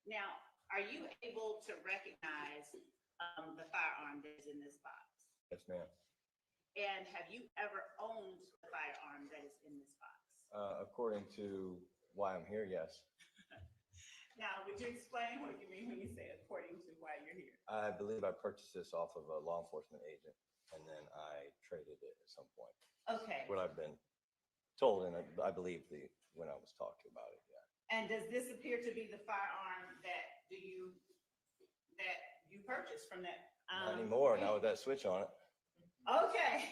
Now, are you able to recognize the firearm that is in this box? Yes, ma'am. And have you ever owned the firearm that is in this box? According to why I'm here, yes. Now, would you explain what you mean when you say according to why you're here? I believe I purchased this off of a law enforcement agent, and then I traded it at some point. Okay. What I've been told, and I believe when I was talking about it, yeah. And does this appear to be the firearm that you purchased from that? Not anymore, not with that switch on it. Okay.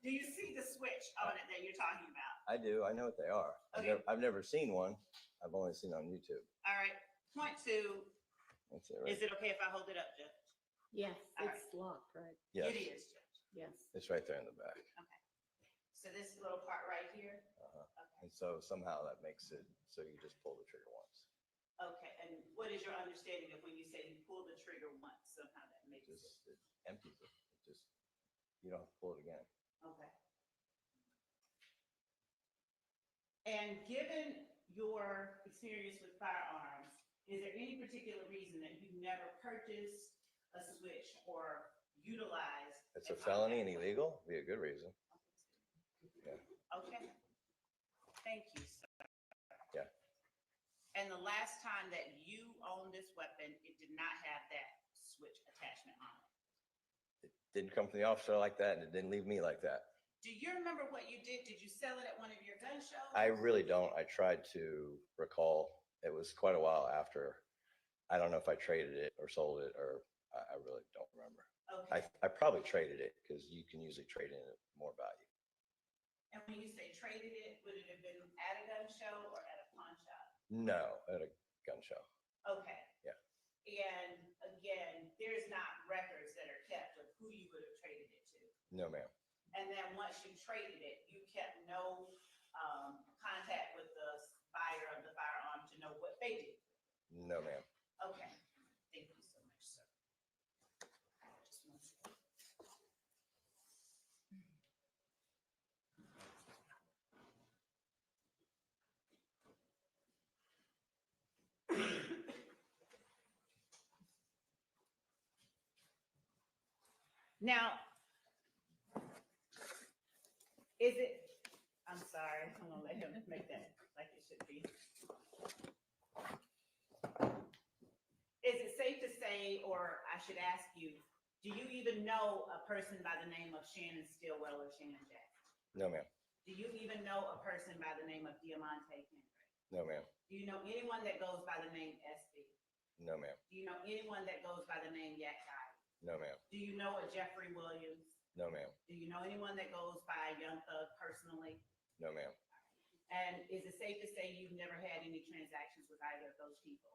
Do you see the switch on it that you're talking about? I do, I know what they are. Okay. I've never seen one. I've only seen it on YouTube. All right, point two. That's it, right? Is it okay if I hold it up, Judge? Yes, All it's locked, right? Yes, It is, Judge. Yes. it's right there in the back. Okay. So this little part right here? Uh-huh. Okay. And so somehow that makes it so you just pull the trigger once. Okay, and what is your understanding of when you say you pull the trigger once, somehow that makes it? It empties it. You don't have to pull it again. Okay. And given your experience with firearms, is there any particular reason that you never purchased a switch or utilized? It's a felony and illegal, be a good reason. Yeah. Okay. Thank you, sir. Yeah. And the last time that you owned this weapon, it did not have that switch attachment on it. It didn't come from the officer like that, and it didn't leave me like that. Do you remember what you did? Did you sell it at one of your gun shows? I really don't. I tried to recall. It was quite a while after. I don't know if I traded it or sold it, or I really don't remember. Okay. I probably traded it because you can usually trade in it more value. And when you say traded it, would it have been at a gun show or at a pawn shop? No, at a gun show. Okay. Yeah. And again, there's not records that are kept of who you would have traded it to. No, ma'am. And then once you traded it, you kept no contact with the buyer of the firearm to know what they did. No, ma'am. Okay. Thank you so much, sir. Just one second. Now, is it, I'm sorry, I'm gonna let him make that like it should be. Is it safe to say, or I should ask you, do you even know a person by the name of Shannon Stillwell or Shannon Jackson? No, ma'am. Do you even know a person by the name of Deamonte Kendrick? No, ma'am. Do you know anyone that goes by the name SB? No, ma'am. Do you know anyone that goes by the name Yak Gotti? No, ma'am. Do you know a Jeffrey Williams? No, ma'am. Do you know anyone that goes by Young Thug personally? No, ma'am. And is it safe to say you've never had any transactions with either of those people?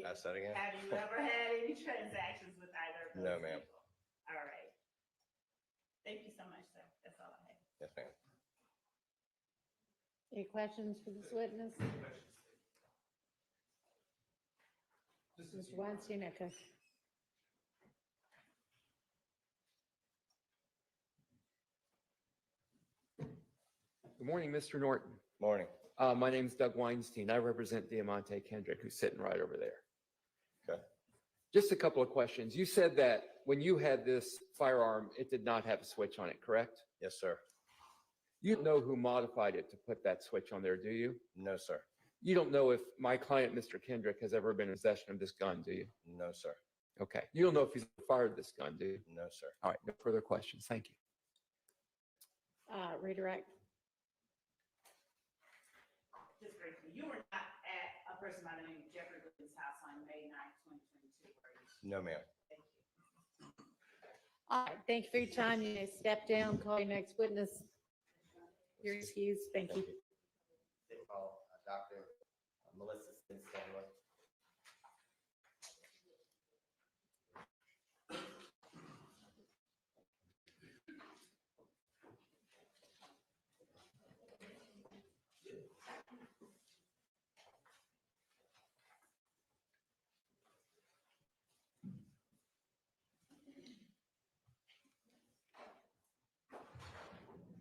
Ask that again? Have you ever had any transactions with either of those No, ma'am. people? All right. Thank you so much, sir. That's all I have. Yes, ma'am. Any questions for this witness? Mr. Weinstein, okay. Good morning, Mr. Norton. Morning. My name's Doug Weinstein. I represent Deamonte Kendrick, who's sitting right over there. Okay. Just a couple of questions. You said that when you had this firearm, it did not have a switch on it, correct? Yes, sir. You know who modified it to put that switch on there, do you? No, sir. You don't know if my client, Mr. Kendrick, has ever been in possession of this gun, do you? No, sir. Okay. You don't know if he's fired this gun, do you? No, sir. All right. No further questions. Thank you. Redirect. Just briefly, you were not at a person by the name of Jeffrey Williams' house on May 9th, 2022, were you? No, ma'am. Thank you. All right, thank you for your time. You may step down, call your next witness. You're excused. Thank you. Dr. Melissa Stillwell.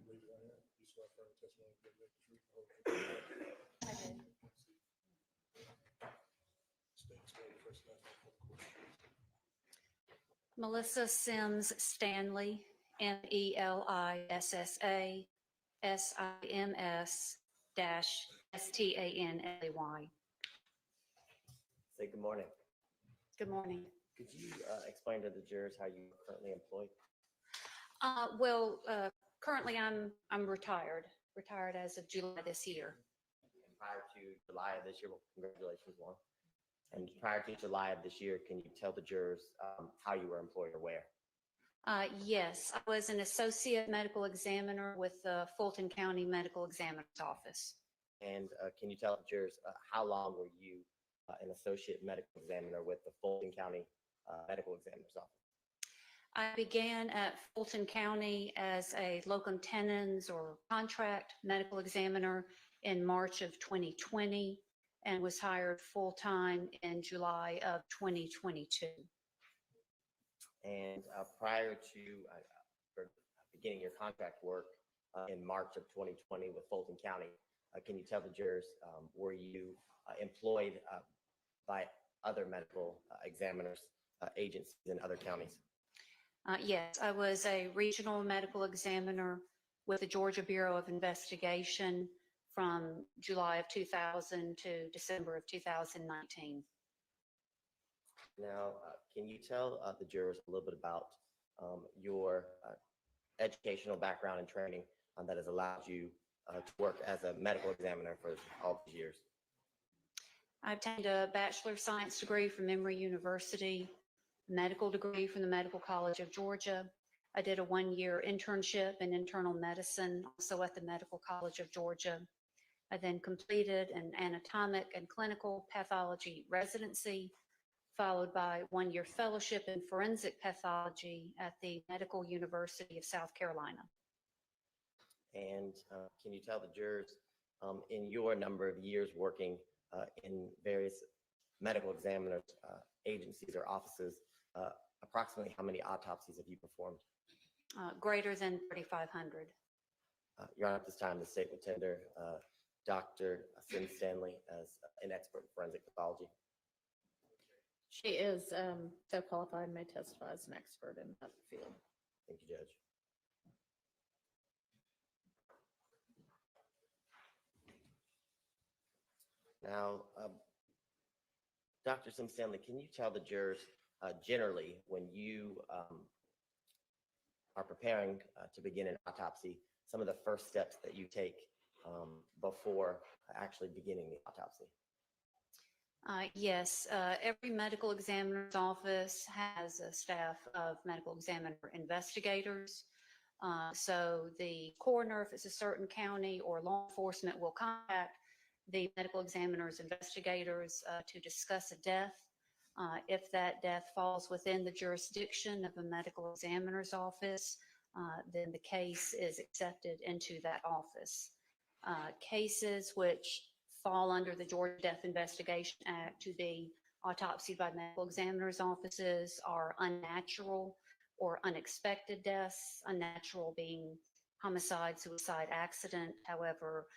Raise your right hand. You swear affirm the testimony you give the truth, the whole truth. I did. State and swear the first and last name for the court. Melissa Sims Stanley, Melissa Sims Stanley. Say good morning. Good morning. Could you explain to the jurors how you are currently employed? Currently I'm retired as of July this year. Prior to July of this year, well, congratulations, one. And prior to July of this year, can you tell the jurors how you were employed or where? Yes, I was an associate medical examiner with the Fulton County Medical Examiner's Office. And can you tell the jurors how long were you an associate medical examiner with the Fulton County Medical Examiner's Office? I began at Fulton County as a locum tenens or contract medical examiner in March of 2020 and was hired full-time in July of 2022. And prior to beginning your contract work in March of 2020 with Fulton County, can you tell the jurors, were you employed by other medical examiners, agencies in other counties? Yes, I was a regional medical examiner with the Georgia Bureau of Investigation from July of 2000 to December of 2019. Now, can you tell the jurors a little bit about your educational background and training that has allowed you to work as a medical examiner for all these years? I obtained a Bachelor of Science degree from Emory University, medical degree from the Medical College of Georgia. I did a one-year internship in internal medicine, also at the Medical College of Georgia. I then completed an anatomic and clinical pathology residency, followed by one-year fellowship in forensic pathology at the Medical University of South Carolina. And can you tell the jurors, in your number of years working in various medical examiners, agencies or offices, approximately how many autopsies have you performed? Greater than 3,500. Your Honor, at this time, the state would tender Dr. Sims Stanley as an expert in forensic pathology. She is so qualified and may testify as an expert in that field. Thank you, Judge. Now, Dr. Sims Stanley, can you tell the jurors generally when you are preparing to begin an autopsy, some of the first steps that you take before actually beginning the autopsy? Yes, every medical examiner's office has a staff of medical examiner investigators. So the coroner, if it's a certain county, or law enforcement will contact the medical examiner's investigators to discuss a death. If that death falls within the jurisdiction of a medical examiner's office, then the case is accepted into that office. Cases which fall under the Georgia Death Investigation Act to be autopsied by medical examiner's offices are unnatural or unexpected deaths, unnatural being homicide, suicide, accident. However,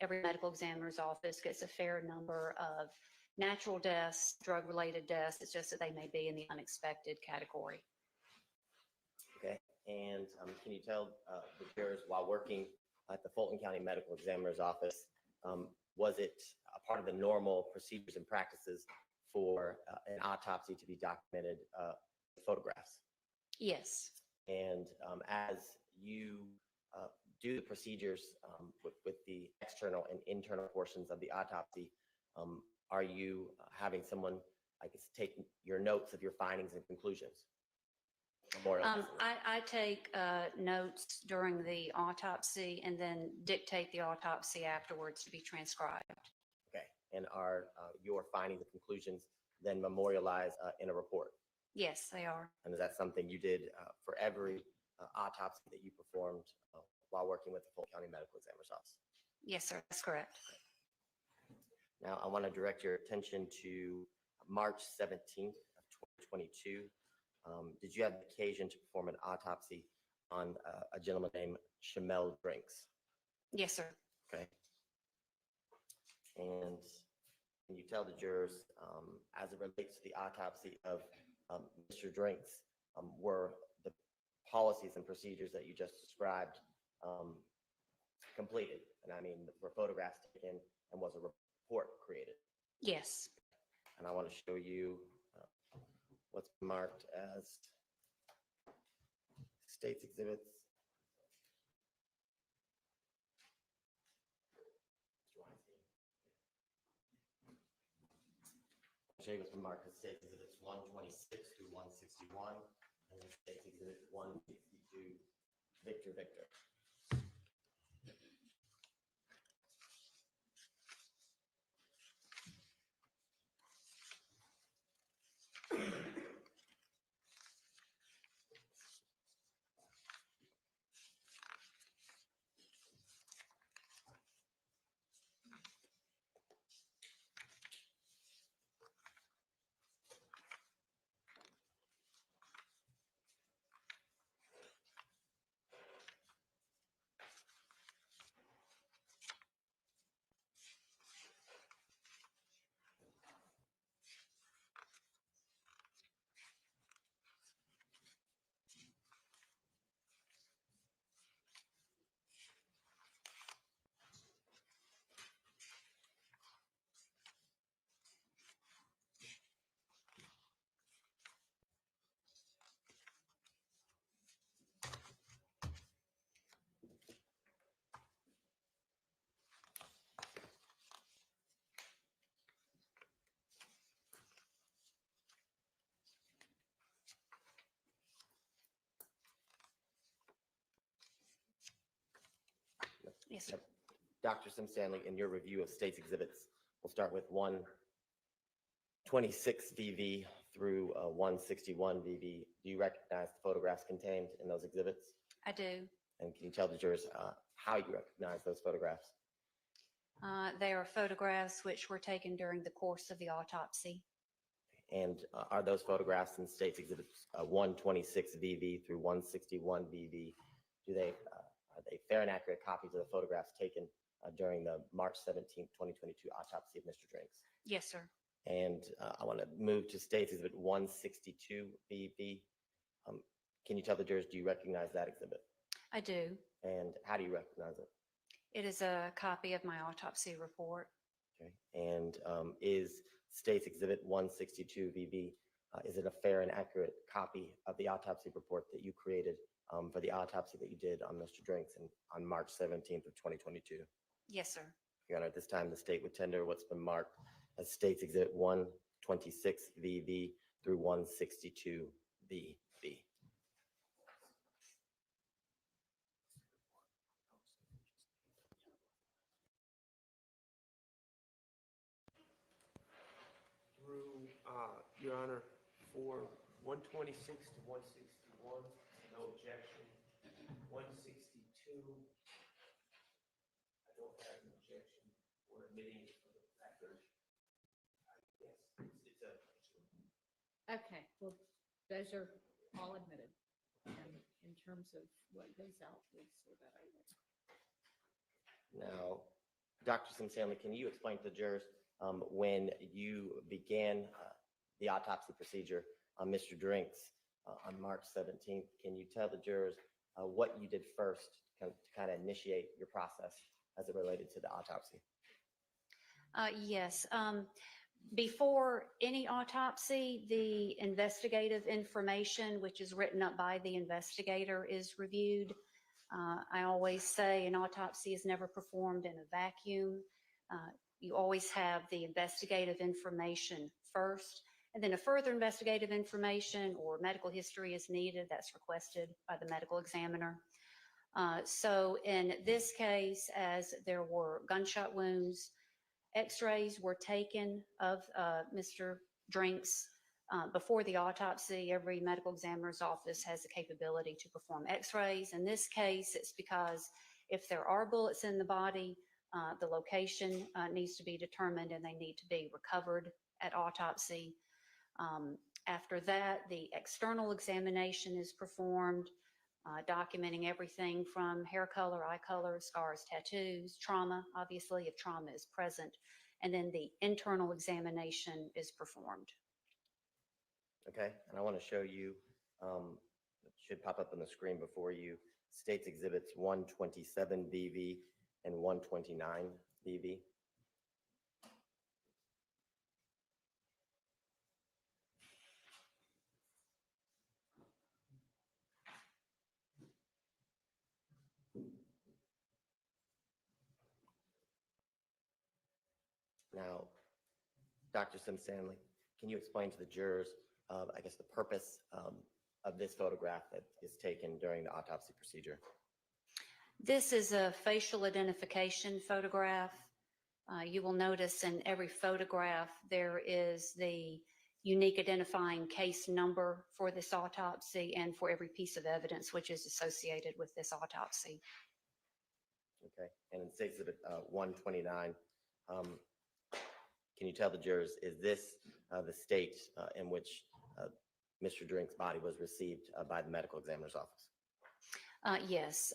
every medical examiner's office gets a fair number of natural deaths, drug-related deaths. It's just that they may be in the unexpected category. Okay, and can you tell the jurors, while working at the Fulton County Medical Examiner's Office, was it a part of the normal procedures and practices for an autopsy to be documented with photographs? Yes. And as you do the procedures with the external and internal portions of the autopsy, are you having someone, I guess, take your notes of your findings and conclusions? I take notes during the autopsy and then dictate the autopsy afterwards to be transcribed. Okay, and are your findings and conclusions then memorialized in a report? Yes, they are. And is that something you did for every autopsy that you performed while working with the Fulton County Medical Examiner's Office? Yes, sir, that's correct. Now, I want to direct your attention to March 17th of 2022. Did you have the occasion to perform an autopsy on a gentleman named Shymel Drinks? Yes, sir. Okay. And can you tell the jurors, as it relates to the autopsy of Mr. Drinks, were the policies and procedures that you just described completed? And I mean, were photographs taken and was a report created? Yes. And I want to show you what's marked as state's exhibits. I'll show you what's been marked as state's exhibits 126 through 161, and then state's exhibit 162, Victor Victor. Yes, sir. Dr. Sim Stanley, in your review of state's exhibits, we'll start with 126 VV through 161 VV. Do you recognize the photographs contained in those exhibits? I do. And can you tell the jurors how you recognize those photographs? They are photographs which were taken during the course of the autopsy. And are those photographs in state's exhibits 126 VV through 161 VV? Are they fair and accurate copies of the photographs taken during the March 17th, 2022 autopsy of Mr. Drinks? Yes, sir. And I want to move to state's exhibit 162 VV. Can you tell the jurors, do you recognize that exhibit? I do. And how do you recognize it? It is a copy of my autopsy report. Okay. And is state's exhibit 162 VV, is it a fair and accurate copy of the autopsy report that you created for the autopsy that you did on Mr. Drinks on March 17th of 2022? Yes, sir. Your Honor, at this time, the state would tender what's been marked as state's exhibit 126 VV through 162 VV. Through, Your Honor, for 126 to 161, no objection. 162, I don't have an objection for admitting it for the record. Yes, it's a. Okay, well, those are all admitted. And in terms of what goes out, we'll sort that out later. Now, Dr. Sim Stanley, can you explain to the jurors when you began the autopsy procedure on Mr. Drinks on March 17th, can you tell the jurors what you did first to kind of initiate your process as it related to the autopsy? Yes. Before any autopsy, the investigative information, which is written up by the investigator, is reviewed. I always say an autopsy is never performed in a vacuum. You always have the investigative information first, and then a further investigative information or medical history is needed. That's requested by the medical examiner. So in this case, as there were gunshot wounds, x-rays were taken of Mr. Drinks before the autopsy. Every medical examiner's office has the capability to perform x-rays. In this case, it's because if there are bullets in the body, the location needs to be determined and they need to be recovered at autopsy. After that, the external examination is performed, documenting everything from hair color, eye color, scars, tattoos, trauma, obviously, if trauma is present, and then the internal examination is performed. Okay, and I want to show you, it should pop up on the screen before you, States Exhibits 127 BV and 129 BV. Now, Dr. Sim-Stanley, can you explain to the jurors, I guess, the purpose of this photograph that is taken during the autopsy procedure? This is a facial identification photograph. You will notice in every photograph there is the unique identifying case number for this autopsy and for every piece of evidence which is associated with this autopsy. Okay, and in State Exhibit 129, can you tell the jurors, is this the state in which Mr. Drinks' body was received by the medical examiner's office? Yes,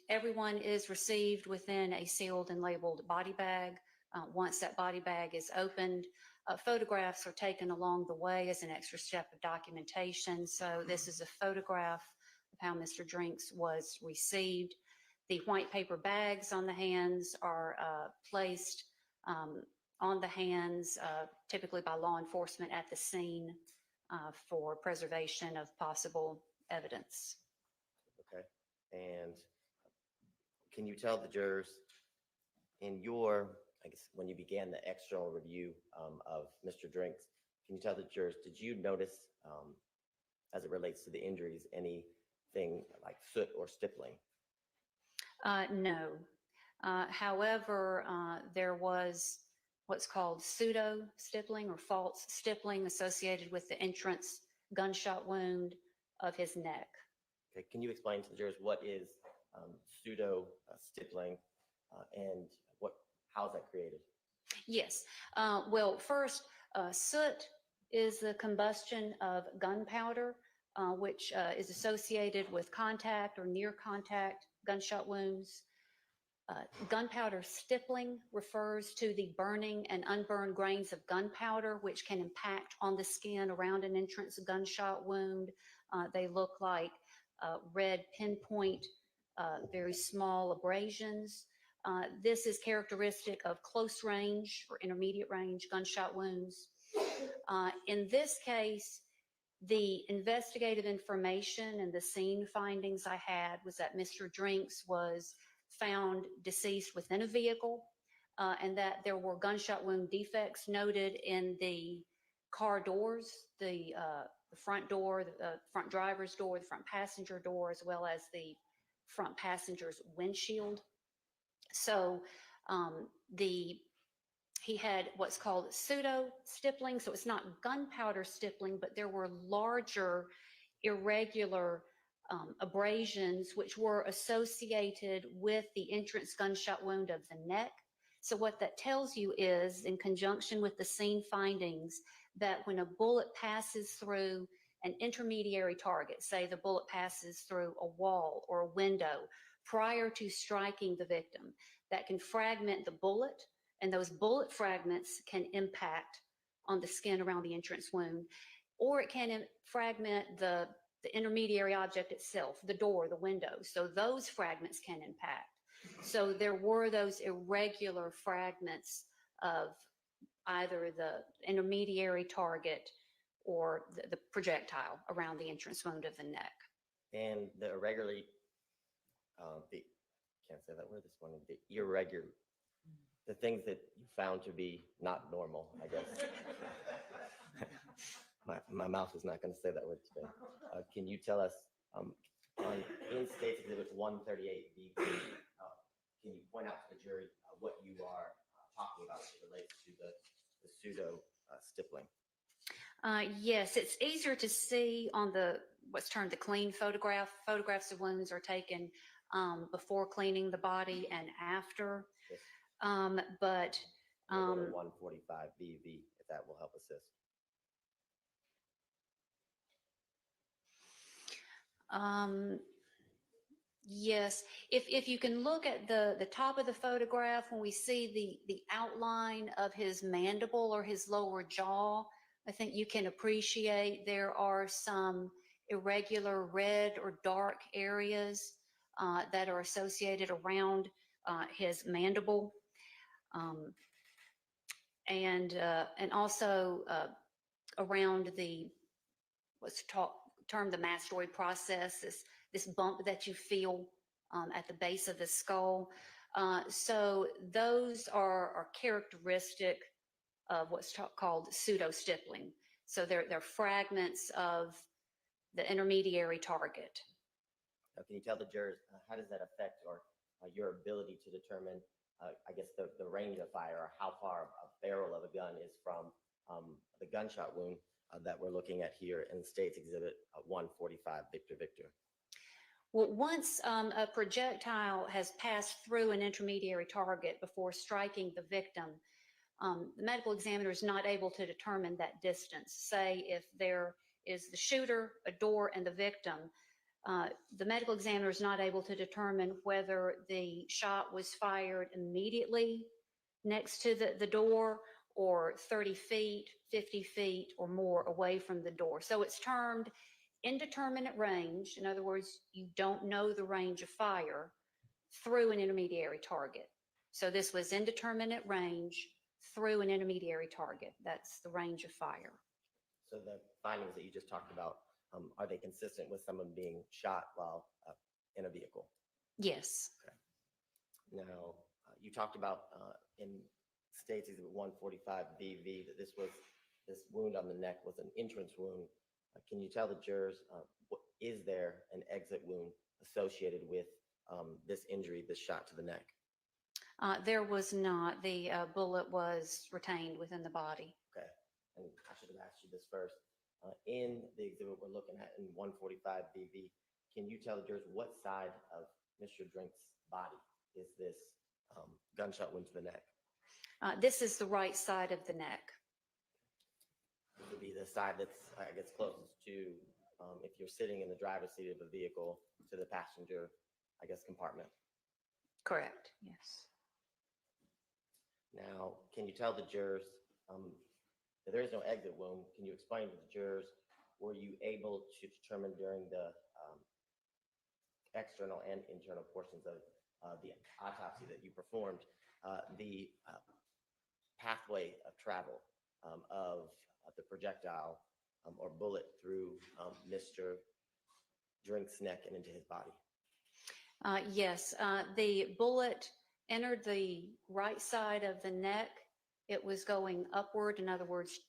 everyone is received within a sealed and labeled body bag. Once that body bag is opened, photographs are taken along the way as an extra step of documentation. So this is a photograph of how Mr. Drinks was received. The white paper bags on the hands are placed on the hands, typically by law enforcement at the scene for preservation of possible evidence. Okay, and can you tell the jurors, in your, I guess, when you began the external review of Mr. Drinks, can you tell the jurors, did you notice, as it relates to the injuries, anything like soot or stippling? No. However, there was what's called pseudo stippling or false stippling associated with the entrance gunshot wound of his neck. Okay, can you explain to the jurors what is pseudo stippling and how is that created? Yes. Well, first, soot is the combustion of gunpowder, which is associated with contact or near contact gunshot wounds. Gunpowder stippling refers to the burning and unburned grains of gunpowder, which can impact on the skin around an entrance gunshot wound. They look like red pinpoint, very small abrasions. This is characteristic of close range or intermediate range gunshot wounds. In this case, the investigative information and the scene findings I had was that Mr. Drinks was found deceased within a vehicle and that there were gunshot wound defects noted in the car doors, the front door, the front driver's door, the front passenger door, as well as the front passenger's windshield. So he had what's called pseudo stippling. So it's not gunpowder stippling, but there were larger irregular abrasions which were associated with the entrance gunshot wound of the neck. So what that tells you is, in conjunction with the scene findings, that when a bullet passes through an intermediary target, say the bullet passes through a wall or a window prior to striking the victim, that can fragment the bullet, and those bullet fragments can impact on the skin around the entrance wound, or it can fragment the intermediary object itself, the door, the window. So those fragments can impact. So there were those irregular fragments of either the intermediary target or the projectile around the entrance wound of the neck. And the irregularly, can't say that word this morning, the irregular, the things that you found to be not normal, I guess. My mouth is not going to say that word today. Can you tell us, in States Exhibit 138, can you point out to the jury what you are talking about as it relates to the pseudo stippling? Yes, it's easier to see on what's termed the clean photograph. Photographs of wounds are taken before cleaning the body and after. Yes. But 145 BV, if that will help assist. Yes, if you can look at the top of the photograph, when we see the outline of his mandible or his lower jaw, I think you can appreciate there are some irregular red or dark areas that are associated around his mandible. And also around the, termed the mastoid process, this bump that you feel at the base of the skull. So those are characteristic of what's called pseudo-stippling. So they're fragments of the intermediary target. Now, can you tell the jurors, how does that affect or your ability to determine, I guess, the range of fire, or how far a barrel of a gun is from the gunshot wound that we're looking at here in State's Exhibit 145, Victor Victor? Well, once a projectile has passed through an intermediary target before striking the victim, the medical examiner is not able to determine that distance. Say if there is the shooter, a door, and the victim, the medical examiner is not able to determine whether the shot was fired immediately next to the door or 30 feet, 50 feet, or more away from the door. So it's termed indeterminate range. In other words, you don't know the range of fire through an intermediary target. So this was indeterminate range through an intermediary target. That's the range of fire. So the findings that you just talked about, are they consistent with someone being shot while in a vehicle? Yes. Okay. Now, you talked about in State's Exhibit 145 BV that this wound on the neck was an entrance wound. Can you tell the jurors, is there an exit wound associated with this injury, this shot to the neck? There was not. The bullet was retained within the body. Okay. And I should have asked you this first. In the exhibit we're looking at in 145 BV, can you tell the jurors what side of Mr. Drinks' body is this gunshot wound to the neck? This is the right side of the neck. It would be the side that's, I guess, closest to, if you're sitting in the driver's seat of a vehicle, to the passenger, I guess, compartment. Correct, yes. Now, can you tell the jurors, if there is no exit wound, can you explain to the jurors, were you able to determine during the external and internal portions of the autopsy that you performed, the pathway of travel of the projectile or bullet through Mr. Drinks' neck and into his body? Yes, the bullet entered the right side of the neck. It was going upward, in other words,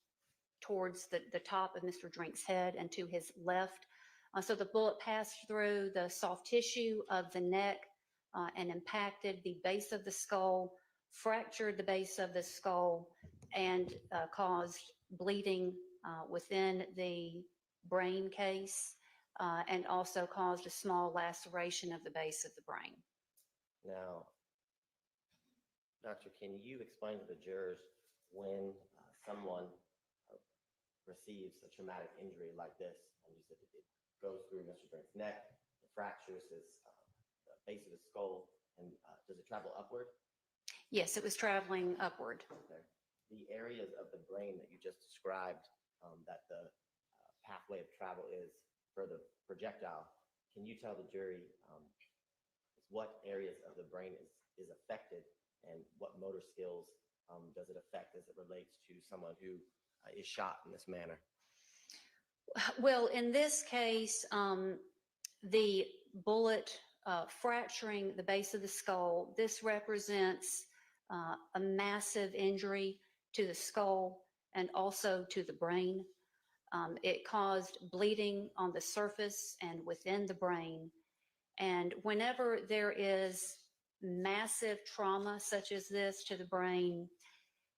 towards the top of Mr. Drinks' head and to his left. So the bullet passed through the soft tissue of the neck and impacted the base of the skull, fractured the base of the skull, and caused bleeding within the brain case, and also caused a small laceration of the base of the brain. Now, Doctor, can you explain to the jurors when someone receives a traumatic injury like this, and you said it goes through Mr. Drinks' neck, it fractures his the base of his skull, and does it travel upward? Yes, it was traveling upward. Okay. The areas of the brain that you just described, that the pathway of travel is for the projectile, can you tell the jury what areas of the brain is affected and what motor skills does it affect as it relates to someone who is shot in this manner? Well, in this case, the bullet fracturing the base of the skull, this represents a massive injury to the skull and also to the brain. It caused bleeding on the surface and within the brain. And whenever there is massive trauma such as this to the brain,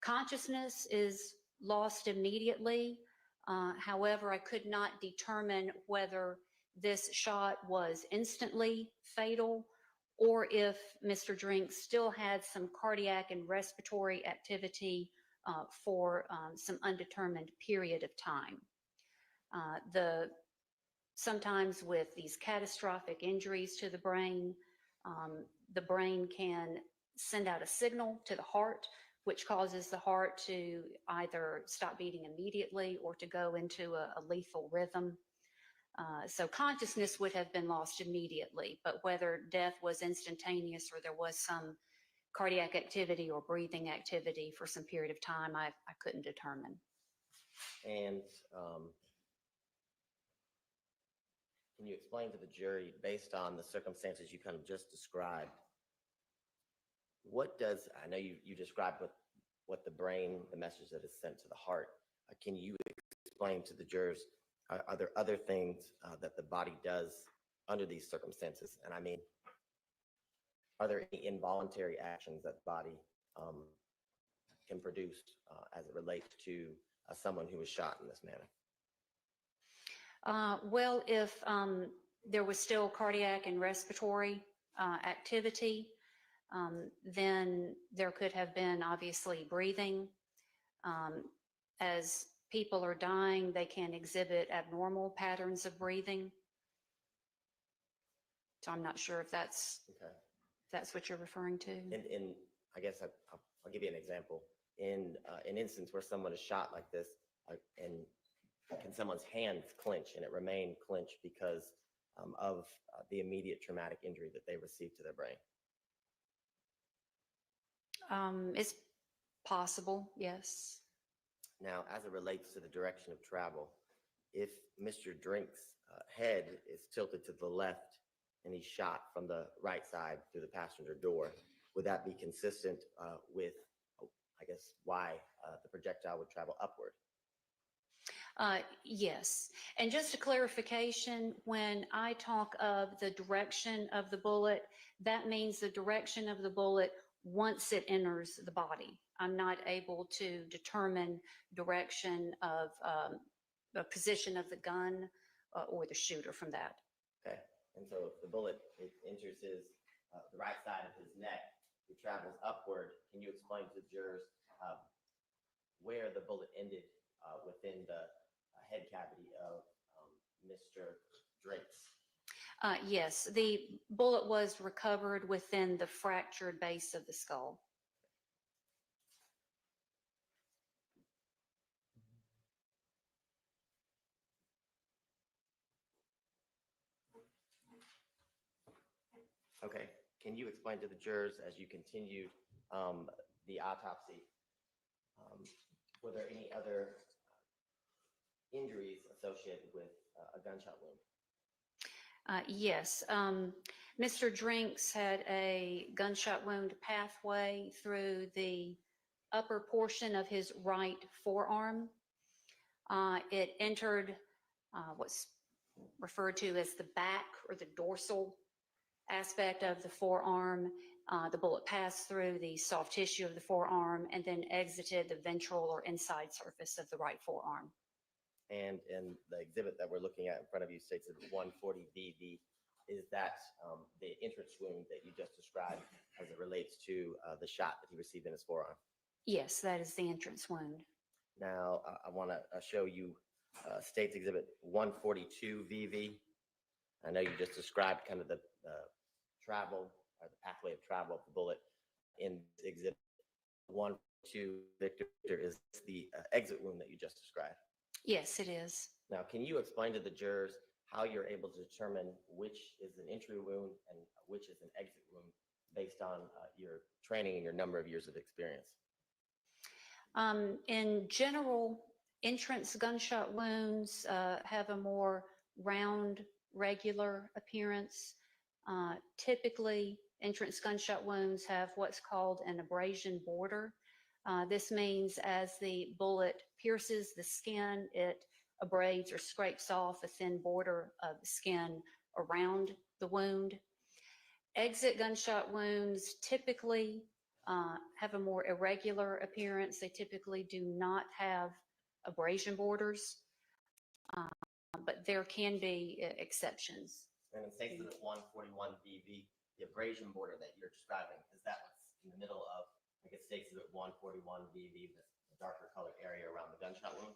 consciousness is lost immediately. However, I could not determine whether this shot was instantly fatal or if Mr. Drinks still had some cardiac and respiratory activity for some undetermined period of time. Sometimes with these catastrophic injuries to the brain can send out a signal to the heart, which causes the heart to either stop beating immediately or to go into a lethal rhythm. So consciousness would have been lost immediately, but whether death was instantaneous or there was some cardiac activity or breathing activity for some period of time, I couldn't determine. And can you explain to the jury, based on the circumstances you kind of just described, what does, I know you described what the brain, the message that is sent to the heart. Can you explain to the jurors, are there other things that the body does under these circumstances? And I mean, are there any involuntary actions that the body can produce as it relates to someone who was shot in this manner? Well, if there was still cardiac and respiratory activity, then there could have been obviously breathing. As people are dying, they can exhibit abnormal patterns of breathing. So I'm not sure if that's what you're referring to. In I guess I'll give you an example. In an instance where someone is shot like this, and can someone's hands clench and it remain clenched because of the immediate traumatic injury that they received to their brain? It's possible, yes. Now, as it relates to the direction of travel, if Mr. Drinks' head is tilted to the left and he's shot from the right side through the passenger door, would that be consistent with, I guess, why the projectile would travel upward? Yes. And just a clarification, when I talk of the direction of the bullet, that means the direction of the bullet once it enters the body. I'm not able to determine direction of the position of the gun or the shooter from that. Okay. And so if the bullet enters the right side of his neck, it travels upward. Can you explain to the jurors where the bullet ended within the head cavity of Mr. Drinks? Yes, the bullet was recovered within the fractured base of the skull. Okay. Can you explain to the jurors, as you continued the autopsy, were there any other injuries associated with a gunshot wound? Yes. Mr. Drinks had a gunshot wound pathway through the upper portion of his right forearm. It entered what's referred to as the back or the dorsal aspect of the forearm. The bullet passed through the soft tissue of the forearm and then exited the ventral or inside surface of the right forearm. And in the exhibit that we're looking at in front of you states that 140 VV. Is that the entrance wound that you just described as it relates to the shot that he received in his forearm? Yes, that is the entrance wound. Now, I want to show you State's Exhibit 142 VV. I know you just described kind of the travel or the pathway of travel of the bullet. In Exhibit 142, Victor, is the exit wound that you just described. Yes, it is. Now, can you explain to the jurors how you're able to determine which is an entry wound and which is an exit wound based on your training and your number of years of experience? In general, entrance gunshot wounds have a more round, regular appearance. Typically, entrance gunshot wounds have what's called an abrasion border. This means as the bullet pierces the skin, it abrades or scrapes off a thin border of the skin around the wound. Exit gunshot wounds typically have a more irregular appearance. They typically do not have abrasion borders, but there can be exceptions. And in State's Exhibit 141 VV, the abrasion border that you're describing, is that what's in the middle of, I guess, State's Exhibit 141 VV, the darker colored area around the gunshot wound?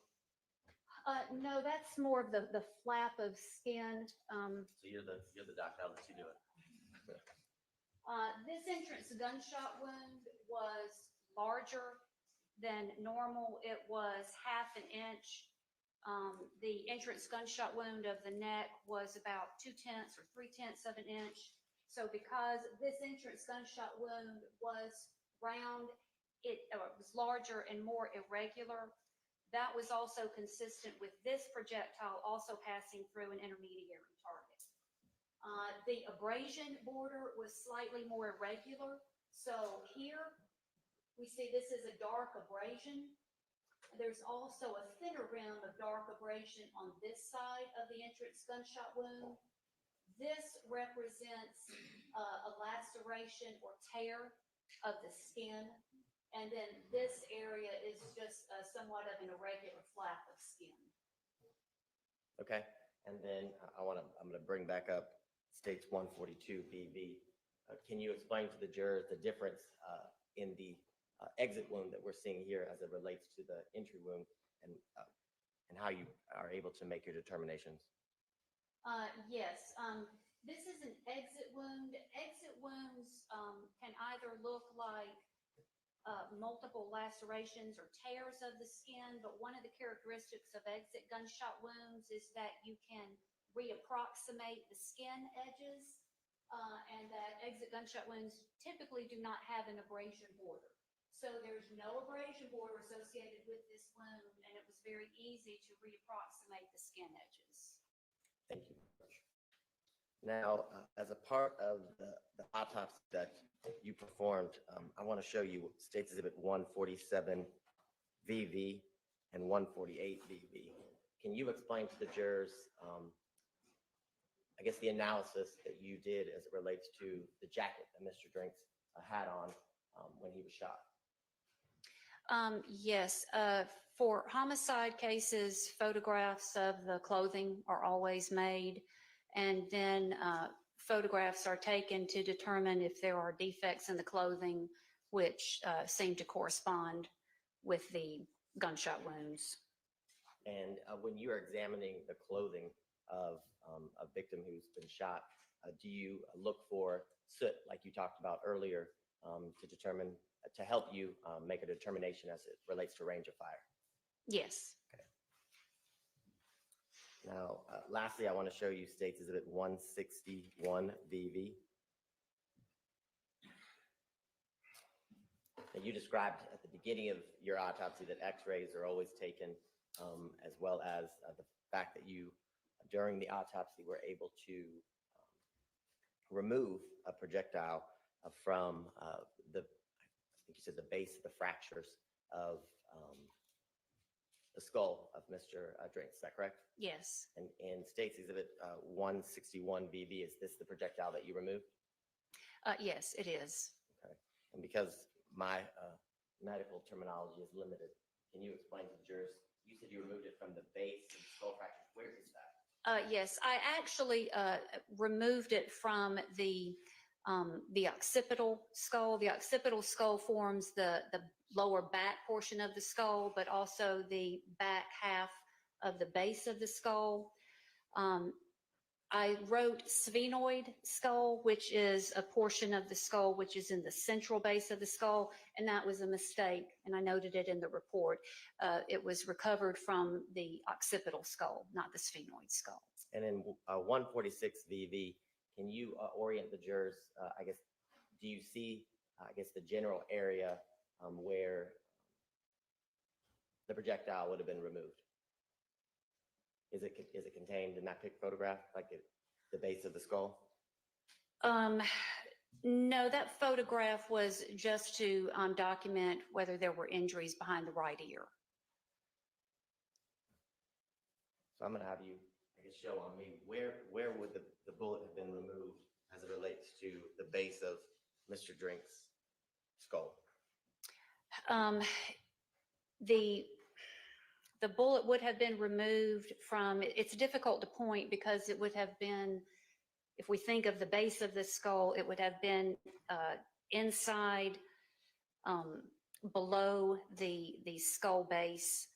No, that's more of the flap of skin. So you're the doctor, I'll let you do it. This entrance gunshot wound was larger than normal. It was 1/2 inch. The entrance gunshot wound of the neck was about 2/10 or 3/10 of an inch. So because this entrance gunshot wound was round, it was larger and more irregular. That was also consistent with this projectile also passing through an intermediary target. The abrasion border was slightly more irregular. So here we see this is a dark abrasion. There's also a thinner rim of dark abrasion on this side of the entrance gunshot wound. This represents a laceration or tear of the skin. And then this area is just somewhat of an irregular flap of skin. Okay, and then I'm going to bring back up States 142 BV. Can you explain to the jurors the difference in the exit wound that we're seeing here as it relates to the entry wound, and how you are able to make your determinations? Yes, this is an exit wound. Exit wounds can either look like multiple lacerations or tears of the skin, but one of the characteristics of exit gunshot wounds is that you can reapproximate the skin edges, and that exit gunshot wounds typically do not have an abrasion border. So there's no abrasion border associated with this wound, and it was very easy to reapproximate the skin edges. Thank you. Now, as a part of the autopsy that you performed, I want to show you States Exhibit 147 VV and 148 VV. Can you explain to the jurors, I guess, the analysis that you did as it relates to the jacket that Mr. Drinks had on when he was shot? Yes, for homicide cases, photographs of the clothing are always made, and then photographs are taken to determine if there are defects in the clothing which seem to correspond with the gunshot wounds. And when you're examining the clothing of a victim who's been shot, do you look for soot, like you talked about earlier, to help you make a determination as it relates to range of fire? Yes. Okay. Now, lastly, I want to show you States Exhibit 161 VV. And you described at the beginning of your autopsy that x-rays are always taken, as well as the fact that you, during the autopsy, were able to remove a projectile from I think you said the base of the fractures of the skull of Mr. Drinks. Is that correct? Yes. And in States Exhibit 161 VV, is this the projectile that you removed? Yes, it is. Okay. And because my medical terminology is limited, can you explain to the jurors? You said you removed it from the base of the skull fractures. Where is that? Yes, I actually removed it from the occipital skull. The occipital skull forms the lower back portion of the skull, but also the back half of the base of the skull. I wrote sphenoid skull, which is a portion of the skull which is in the central base of the skull, and that was a mistake, and I noted it in the report. It was recovered from the occipital skull, not the sphenoid skull. And in 146 VV, can you orient the jurors? I guess, do you see, I guess, the general area where the projectile would have been removed? Is it contained in that photograph, like the base of the skull? No, that photograph was just to document whether there were injuries behind the right ear. So I'm going to have you, I guess, show on me where would the bullet have been removed as it relates to the base of Mr. Drinks' skull? The bullet would have been removed from, it's difficult to point because it would have been, if we think of the base of the skull, it would have been inside, below the skull base,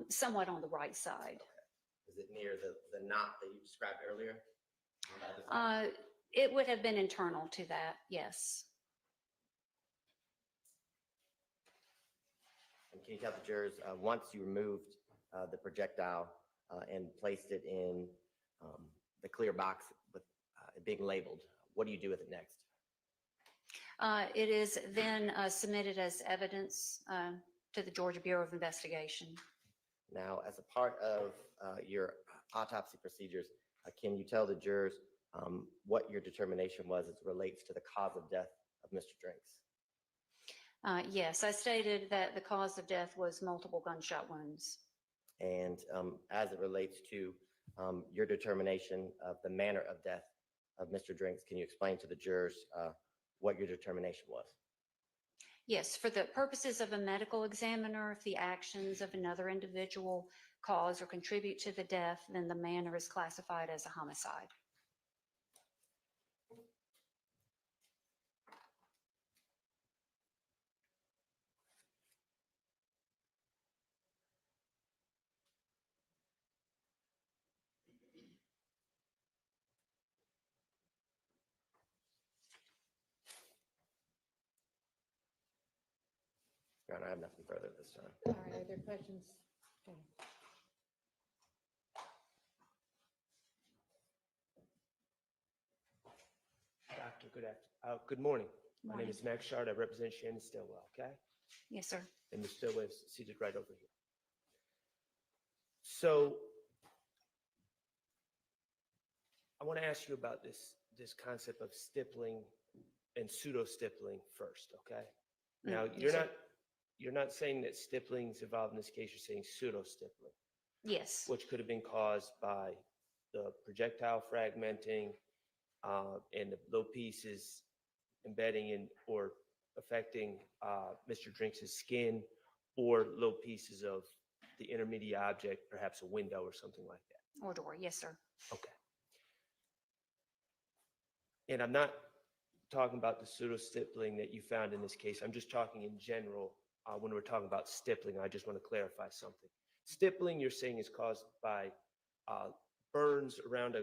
somewhat on the right side. Is it near the knot that you described earlier? It would have been internal to that, yes. And can you tell the jurors, once you removed the projectile and placed it in the clear box with it being labeled, what do you do with it next? It is then submitted as evidence to the Georgia Bureau of Investigation. Now, as a part of your autopsy procedures, can you tell the jurors what your determination was as it relates to the cause of death of Mr. Drinks? Yes, I stated that the cause of death was multiple gunshot wounds. And as it relates to your determination of the manner of death of Mr. Drinks, can you explain to the jurors what your determination was? Yes, for the purposes of a medical examiner, if the actions of another individual cause or contribute to the death, then the manner is classified as a homicide. Your Honor, I have nothing further at this time. All right, are there questions? Okay. Doctor, good morning. My name Morning. is Max Shard. I represent Shannon Stillwell, okay? Yes, sir. And Ms. Stillwell is seated right over here. So I want to ask you about this concept of stippling and pseudo-stippling first, okay? Now, yes, sir. you're not saying that stippling is involved in this case, you're saying pseudo-stippling, Yes. which could have been caused by the projectile fragmenting and the little pieces embedding in or affecting Mr. Drinks' skin, or little pieces of the intermediate object, perhaps a window or something like that. Or door, yes, sir. Okay. And I'm not talking about the pseudo-stippling that you found in this case. I'm just talking in general. When we're talking about stippling, I just want to clarify something. Stippling, you're saying, is caused by burns around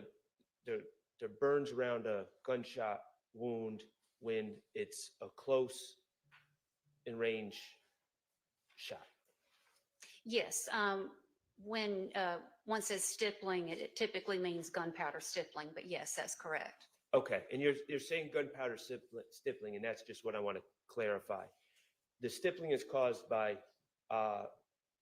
the burns around a gunshot wound when it's a close and range shot. Yes. When one says stippling, it typically means gunpowder stippling, but yes, that's correct. Okay, and you're saying gunpowder stippling, and that's just what I want to clarify. The stippling is caused by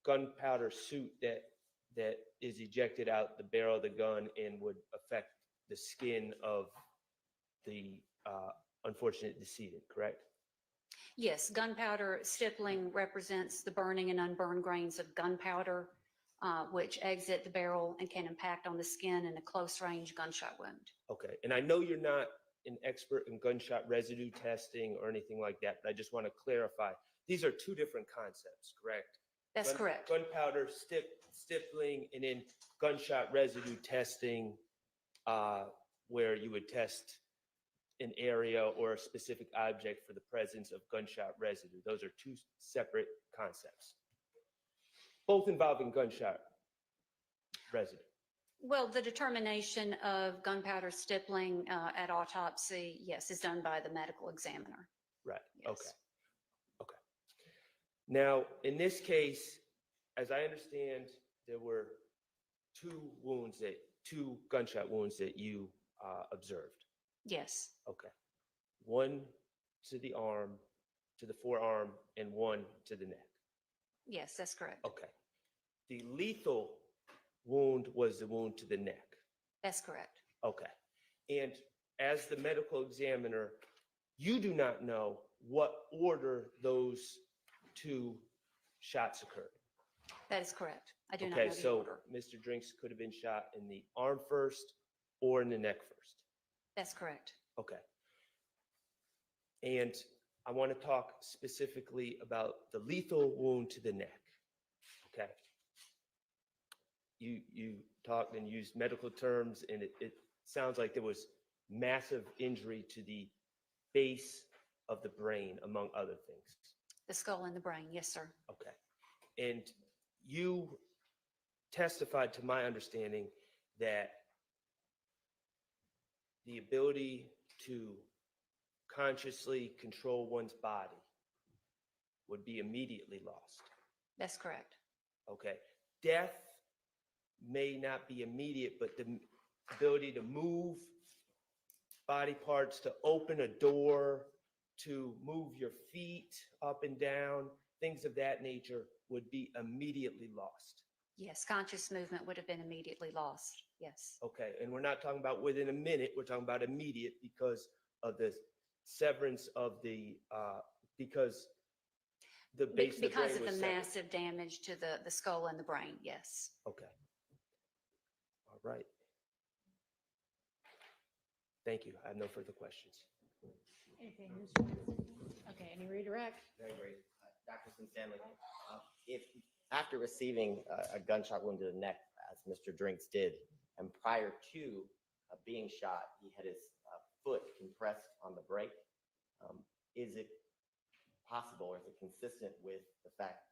gunpowder soot that is ejected out the barrel of the gun and would affect the skin of the unfortunate decedent, correct? Yes, gunpowder stippling represents the burning and unburned grains of gunpowder, which exit the barrel and can impact on the skin in a close range gunshot wound. Okay, and I know you're not an expert in gunshot residue testing or anything like that, but I just want to clarify. These are two different concepts, correct? That's correct. Gunpowder stippling and then gunshot residue testing, where you would test an area or a specific object for the presence of gunshot residue. Those are two separate concepts, both involving gunshot residue. Well, the determination of gunpowder stippling at autopsy, yes, is done by the medical examiner. Right, Yes. okay. Okay. Now, in this case, as I understand, there were two gunshot wounds that you observed. Yes. Okay. One to the arm, to the forearm, and one to the neck. Yes, that's correct. Okay. The lethal wound was the wound to the neck. That's correct. Okay. And as the medical examiner, you do not know what order those two shots occurred. That is correct. I do not know Okay, the so order. Mr. Drinks could have been shot in the arm first or in the neck first. That's correct. Okay. And I want to talk specifically about the lethal wound to the neck. Okay. You talked and used medical terms, and it sounds like there was massive injury to the base of the brain, among other things. The skull and the brain, yes, sir. Okay. And you testified, to my understanding, that the ability to consciously control one's body would be immediately lost. That's correct. Okay. Death may not be immediate, but the ability to move body parts, to open a door, to move your feet up and down, things of that nature would be immediately lost. Yes, conscious movement would have been immediately lost. Yes. Okay, and we're not talking about within a minute, we're talking about immediate because of the severance of the, because the base of the brain Because of was the severed. massive damage to the skull and the brain, yes. Okay. All right. Thank you. I have no further questions. Anything, Mr. Johnson? Okay, any redirect? Very great. Dr. Stanley, if after receiving a gunshot wound to the neck, as Mr. Drinks did, and prior to being shot, he had his foot compressed on the brake, is it possible, or is it consistent with the fact,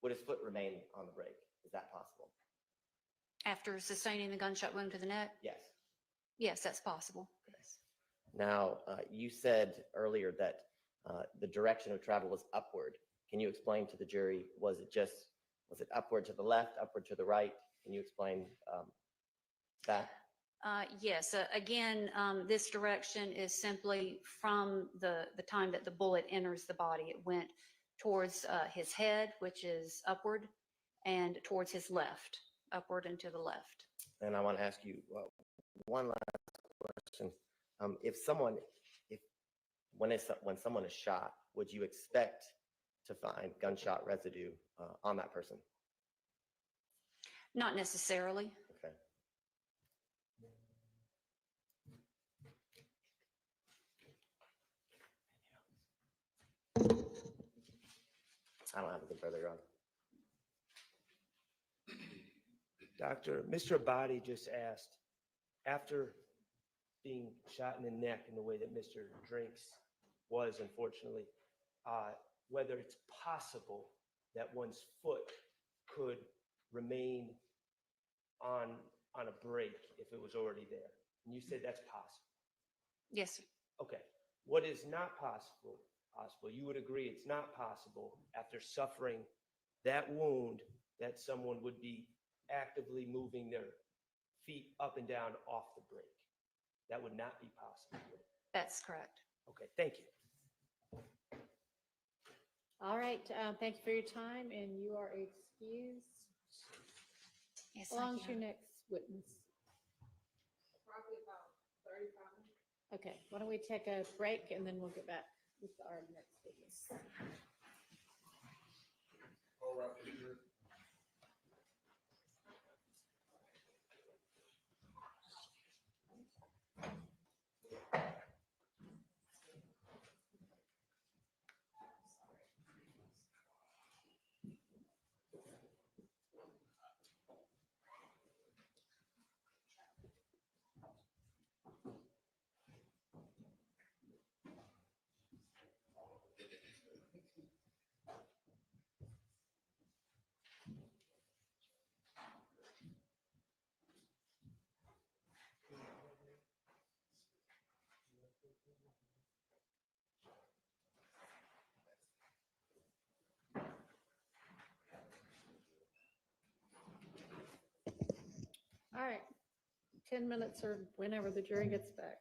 would his foot remain on the brake? Is that possible? After sustaining the gunshot wound to the neck? Yes. Yes, that's possible. Yes. Now, you said earlier that the direction of travel was upward. Can you explain to the jury, was it upward to the left, upward to the right? Can you explain that? Yes, again, this direction is simply from the time that the bullet enters the body. It went towards his head, which is upward, and towards his left, upward and to the left. And I want to ask you one last question. When someone is shot, would you expect to find gunshot residue on that person? Not necessarily. Okay. I don't have anything further, Your Honor. Mr. Abadi just asked, after being shot in the neck in the way that Mr. Drinks was, unfortunately, whether it's possible that one's foot could remain on a brake if it was already there. And you said that's possible. Yes, sir. Okay. What is not possible, you would agree it's not possible after suffering that wound that someone would be actively moving their feet up and down off the brake. That would not be possible. That's correct. Okay, thank you. All right, thank you for your time, and you are excused. Yes, How long thank is you. your next witness? Probably about 35 minutes. Okay, why don't we take a break, and then we'll get back with our next witness. All right, here. All right, 10 minutes or whenever the jury gets back.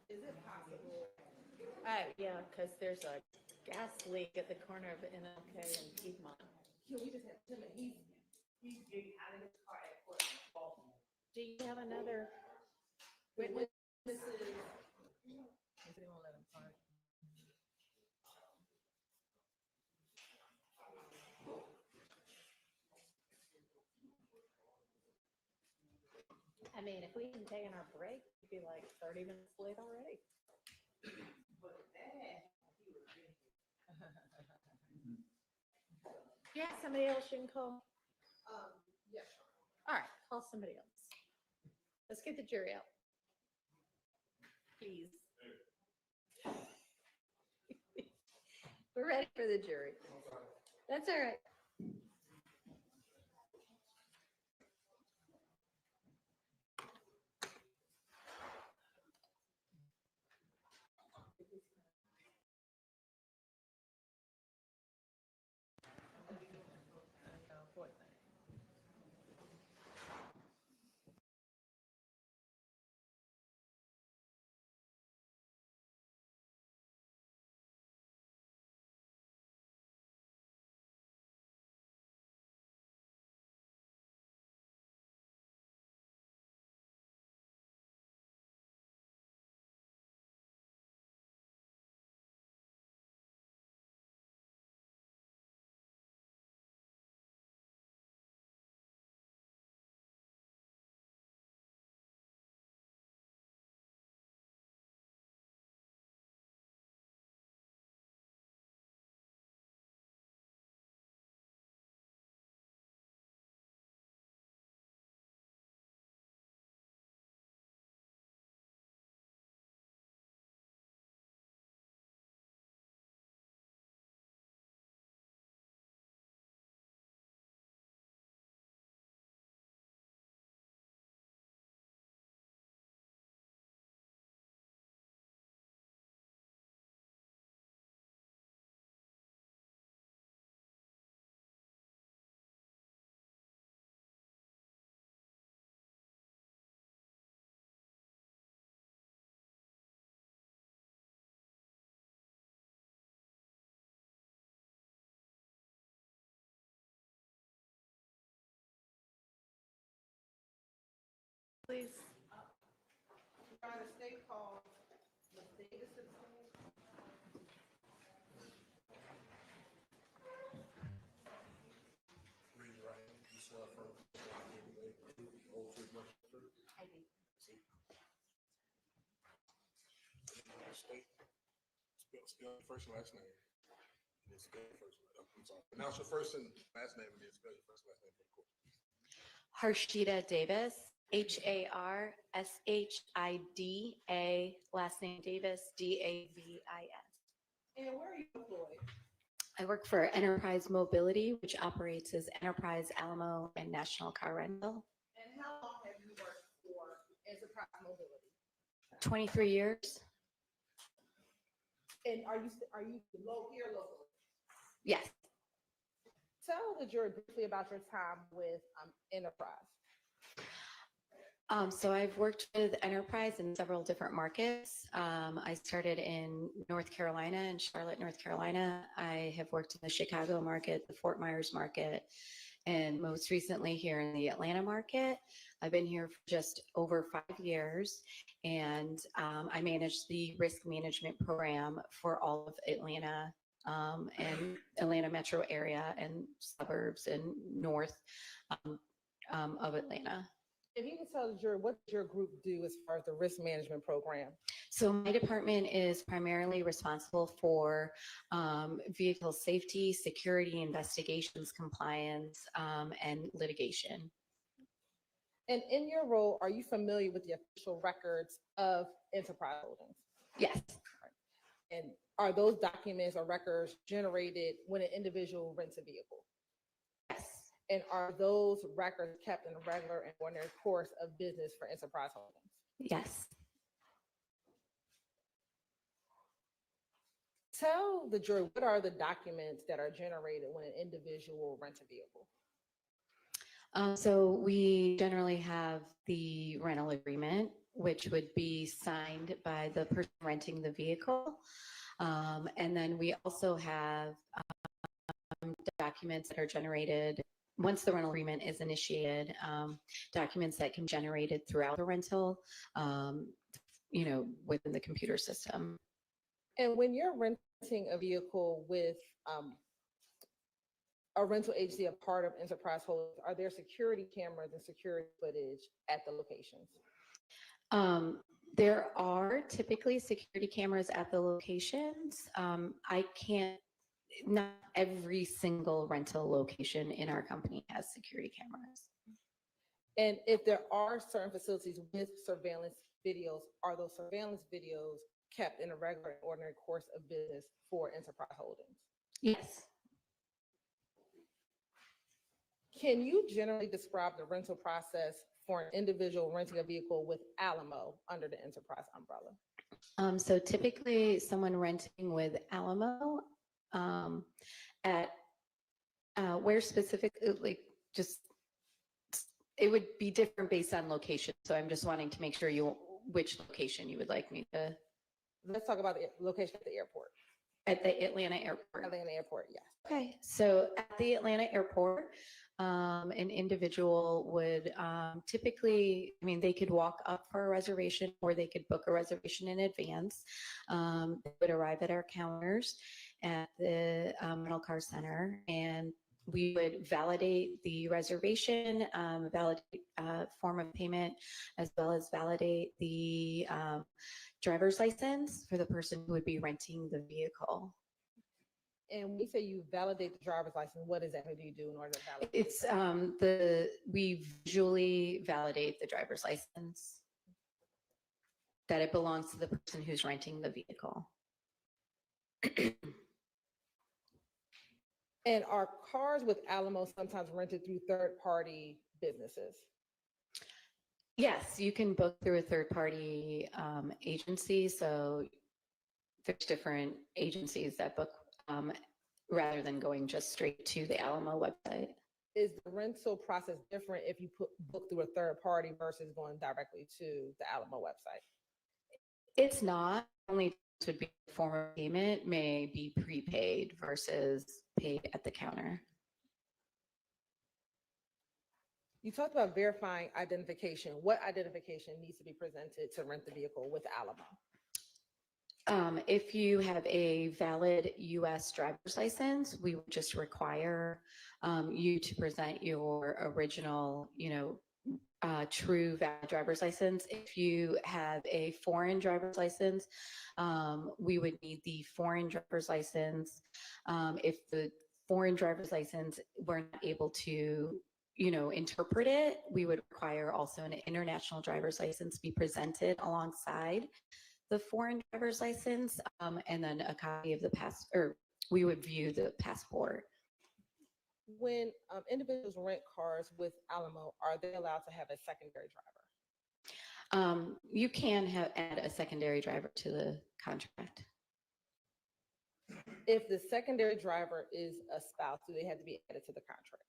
Is it possible? Yeah, because there's a gas leak at the corner of MLK and Piedmont. Can we just have Tim and he's getting out of his car at Fulton. Do you have another Witness witness? is. If they won't let him park. I mean, if we hadn't taken our break, it'd be like 30 minutes late already. Yeah, somebody else you can call. Yes. All right, call somebody else. Let's get the jury out. Please. We're ready for the jury. That's all right. Please. Trying to stay calm. Ms. Davidson. Raise your right hand. You swear affirm to the oath to the I do. state. Spell your first and last name. And then spell your first. I'm sorry. Pronounce your first and last name and then spell your first and last name for the court. Harshita Davis, Harshida, last name Davis, Davis. And where are you employed? I work for Enterprise Mobility, which operates as Enterprise Alamo and National Car Rental. And how long have you worked for Enterprise Mobility? 23 years. And are you here locally? Yes. Tell the jury briefly about your time with Enterprise. So I've worked with Enterprise in several different markets. I started in North Carolina, in Charlotte, North Carolina. I have worked in the Chicago market, the Fort Myers market, and most recently here in the Atlanta market. I've been here for just over 5 years, and I manage the risk management program for all of Atlanta and Atlanta metro area and suburbs and north of Atlanta. If you can tell the jury, what does your group do as far as the risk management program? So my department is primarily responsible for vehicle safety, security, investigations, compliance, and litigation. And in your role, are you familiar with the official records of Enterprise Holdings? Yes. And are those documents or records generated when an individual rents a vehicle? Yes. And are those records kept in a regular and ordinary course of business for Enterprise Holdings? Yes. Tell the jury, what are the documents that are generated when an individual rents a vehicle? So we generally have the rental agreement, which would be signed by the person renting the vehicle. And then we also have documents that are generated once the rental agreement is initiated, documents that can be generated throughout the rental, within the computer system. And when you're renting a vehicle with a rental agency, a part of Enterprise Holdings, are there security cameras and security footage at the locations? There are typically security cameras at the locations. Not every single rental location in our company has security cameras. And if there are certain facilities with surveillance videos, are those surveillance videos kept in a regular and ordinary course of business for Enterprise Holdings? Yes. Can you generally describe the rental process for an individual renting a vehicle with Alamo under the Enterprise umbrella? So typically someone renting with Alamo at where specifically, it would be different based on location. So I'm just wanting to make sure which location you would like me to. Let's talk about the location at the airport. At the Atlanta airport. Atlanta airport, yes. Okay, so at the Atlanta airport, an individual would typically, they could walk up for a reservation or they could book a reservation in advance. They would arrive at our counters at the rental car center, and we would validate the reservation, validate form of payment, as well as validate the driver's license for the person who would be renting the vehicle. And when you say you validate the driver's license, what exactly do you do in order to validate? It's we visually validate the driver's license, that it belongs to the person who's renting the vehicle. And are cars with Alamo sometimes rented through third-party businesses? Yes, you can book through a third-party agency. So there's different agencies that book rather than going just straight to the Alamo website. Is the rental process different if you book through a third party versus going directly to the Alamo website? It's not. Only would be form of payment may be prepaid versus paid at the counter. You talked about verifying identification. What identification needs to be presented to rent the vehicle with Alamo? If you have a valid U.S. driver's license, we would just require you to present your original, true valid driver's license. If you have a foreign driver's license, we would need the foreign driver's license. If the foreign driver's license we're not able to, interpret it, we would require also an international driver's license be presented alongside the foreign driver's license, and then a copy of we would view the passport. When individuals rent cars with Alamo, are they allowed to have a secondary driver? You can add a secondary driver to the contract. If the secondary driver is a spouse, do they have to be added to the contract?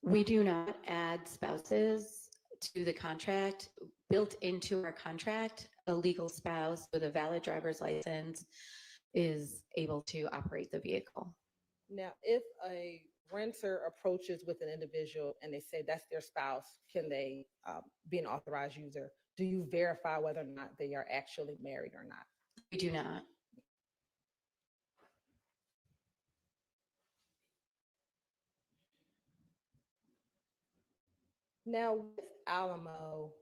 We do not add spouses to the contract. Built into our contract, a legal spouse with a valid driver's license is able to operate the vehicle. Now, if a renter approaches with an individual and they say that's their spouse, can they be an authorized user? Do you verify whether or not they are actually married or not? We do not. Now, with Alamo,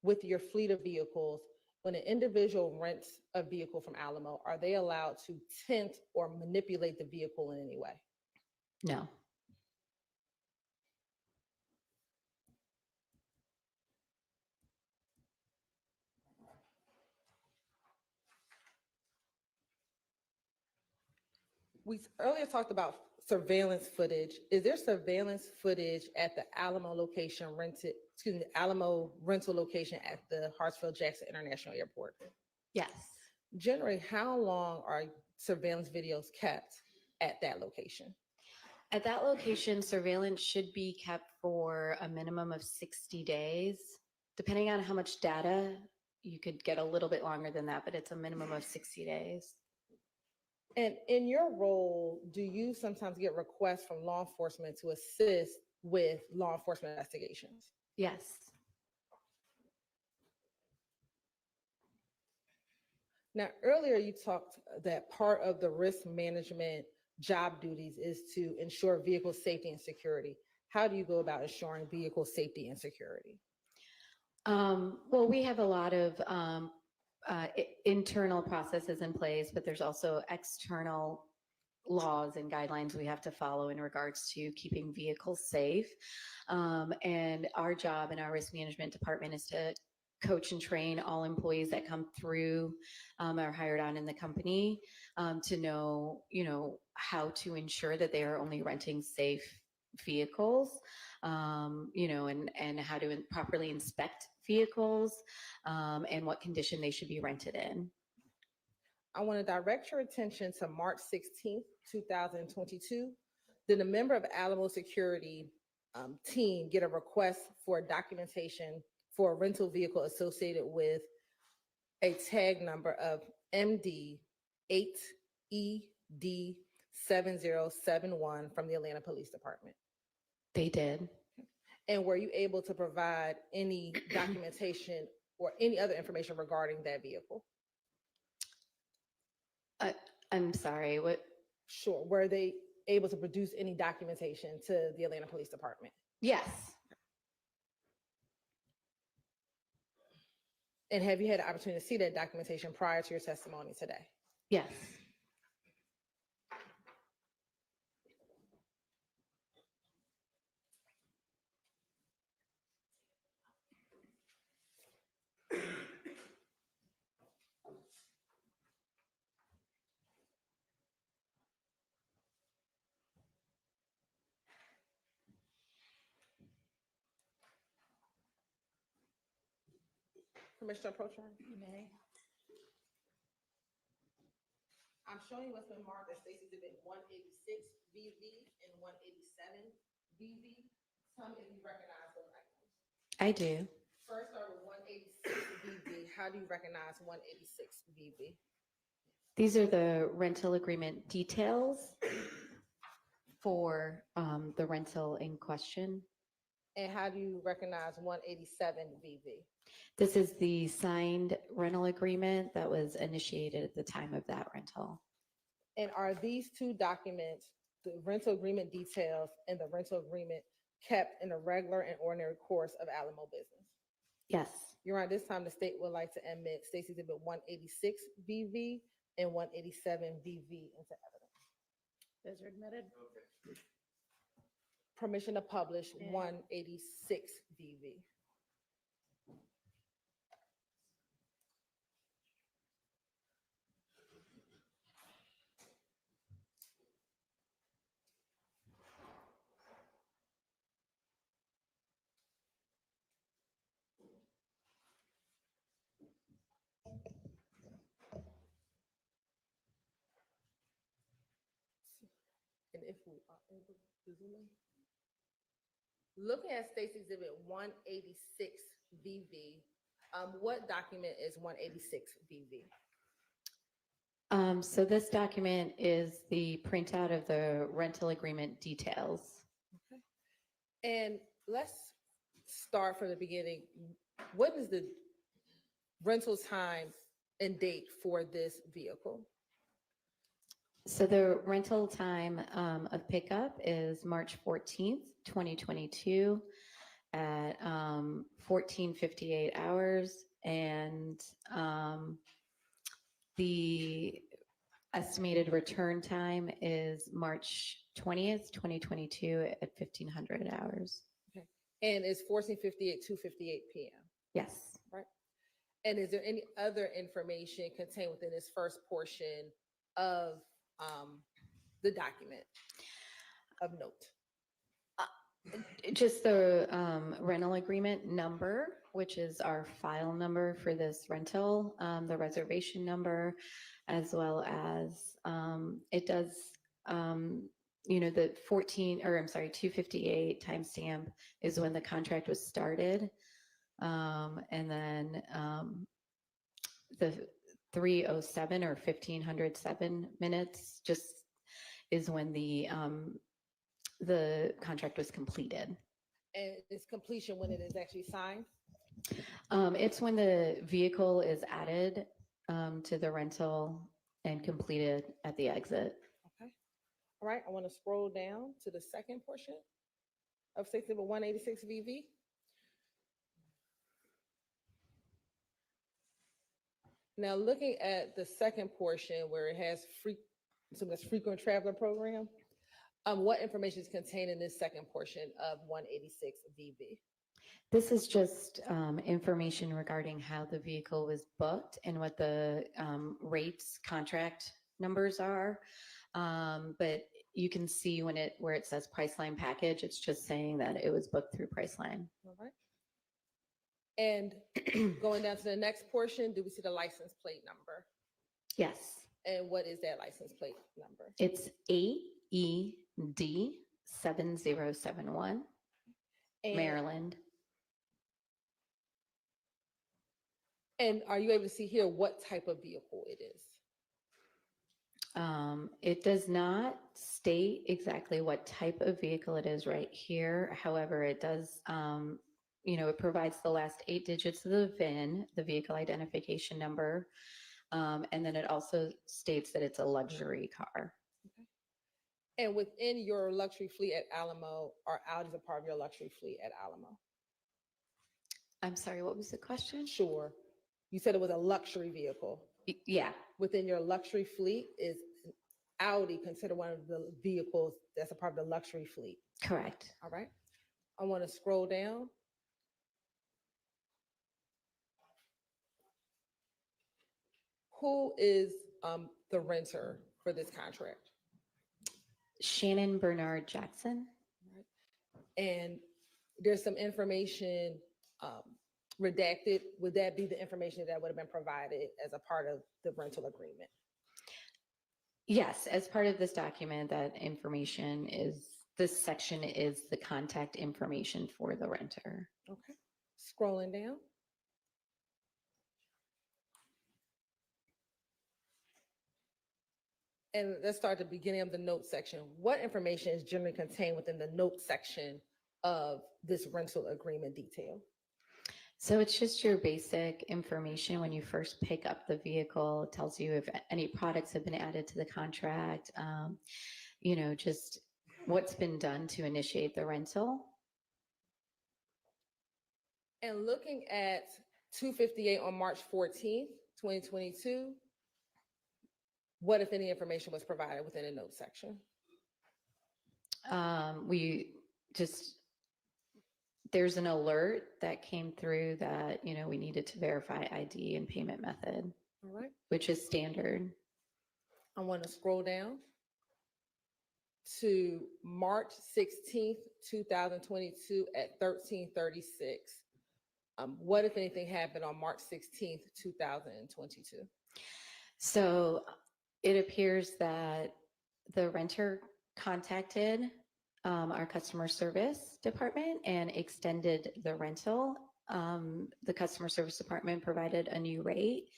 with your fleet of vehicles, when an individual rents a vehicle from Alamo, are they allowed to tint or manipulate the vehicle in any way? No. We earlier talked about surveillance footage. Is there surveillance footage at the Alamo Alamo rental location at the Hartsfield-Jackson International Airport? Yes. Generally, how long are surveillance videos kept at that location? At that location, surveillance should be kept for a minimum of 60 days. Depending on how much data, you could get a little bit longer than that, but it's a minimum of 60 days. And in your role, do you sometimes get requests from law enforcement to assist with law enforcement investigations? Yes. Now, earlier you talked that part of the risk management job duties is to ensure vehicle safety and security. How do you go about ensuring vehicle safety and security? Well, we have a lot of internal processes in place, but there's also external laws and guidelines we have to follow in regards to keeping vehicles safe. And our job in our risk management department is to coach and train all employees that come through are hired on in the company to know, how to ensure that they are only renting safe vehicles, and how to properly inspect vehicles and what condition they should be rented in. I want to direct your attention to March 16th, 2022. Did a member of Alamo Security team get a request for documentation for a rental vehicle associated with a tag number of MD8ED7071 from the Atlanta Police Department? They did. And were you able to provide any documentation or any other information regarding that vehicle? I'm sorry, what? Sure. Were they able to produce any documentation to the Atlanta Police Department? Yes. And have you had the opportunity to see that documentation prior to your testimony today? Yes. Commissioner Prochon? You may. I'm showing what's been marked as Stacy Exhibit 186 VV and 187 VV. Tell me if you recognize those items. I do. First, start with 186 VV. How do you recognize 186 VV? These are the rental agreement details for the rental in question. And how do you recognize 187 VV? This is the signed rental agreement that was initiated at the time of that rental. And are these two documents, the rental agreement details and the rental agreement, kept in a regular and ordinary course of Alamo business? Yes. Your Honor, this time the state would like to admit Stacy Exhibit 186 VV and 187 VV into evidence. Those are admitted. Permission to publish And- 186 VV. And if we are able to zoom in. Looking at Stacy Exhibit 186 VV, what document is 186 VV? So this document is the printout of the rental agreement details. Okay. And let's start from the beginning. What is the rental time and date for this vehicle? So the rental time of pickup is March 14th, 2022 at 14:58 hours. And the estimated return time is March 20th, 2022 at 1500 hours. Okay. And it's 14:58, 2:58 PM. Yes. Right. And is there any other information contained within this first portion of the document of note? Just the rental agreement number, which is our file number for this rental, the reservation number, as well as it does, the 258 timestamp is when the contract was started. And then the 3:07 or 1507 minutes just is when the contract was completed. And is completion when it is actually signed? It's when the vehicle is added to the rental and completed at the exit. Okay. All right, I want to scroll down to the second portion of 186 VV. Now, looking at the second portion where it has frequent traveler program, what information is contained in this second portion of 186 VV? This is just information regarding how the vehicle was booked and what the rates contract numbers are. But you can see where it says Priceline package, it's just saying that it was booked through Priceline. All right. And going down to the next portion, do we see the license plate number? Yes, And what is that license plate number? it's AED 7071, And- Maryland. And are you able to see here what type of vehicle it is? It does not state exactly what type of vehicle it is right here. However, it does, it provides the last 8 digits of the VIN, the vehicle identification number. And then it also states that it's a luxury car. And within your luxury fleet at Alamo, are Audis a part of your luxury fleet at Alamo? I'm sorry, what was the question? Sure. You said it was a luxury vehicle. Yeah. Within your luxury fleet, is Audi considered one of the vehicles that's a part of the luxury fleet? Correct. All right. I want to scroll down. Who is the renter for this contract? Shannon Bernard Jackson. And there's some information redacted. Would that be the information that would have been provided as a part of the rental agreement? Yes, as part of this document, that information this section is the contact information for the renter. Okay. Scrolling down. And let's start at the beginning of the note section. What information is generally contained within the note section of this rental agreement detail? So it's just your basic information when you first pick up the vehicle. It tells you if any products have been added to the contract, just what's been done to initiate the rental. And looking at 258 on March 14th, 2022, what, if any, information was provided within the note section? There's an alert that came through that, we needed to verify ID and payment method. All right. Which is standard. I want to scroll down to March 16th, 2022 at 13:36. What, if anything, happened on March 16th, 2022? So it appears that the renter contacted our customer service department and extended the rental. The customer service department provided a new rate,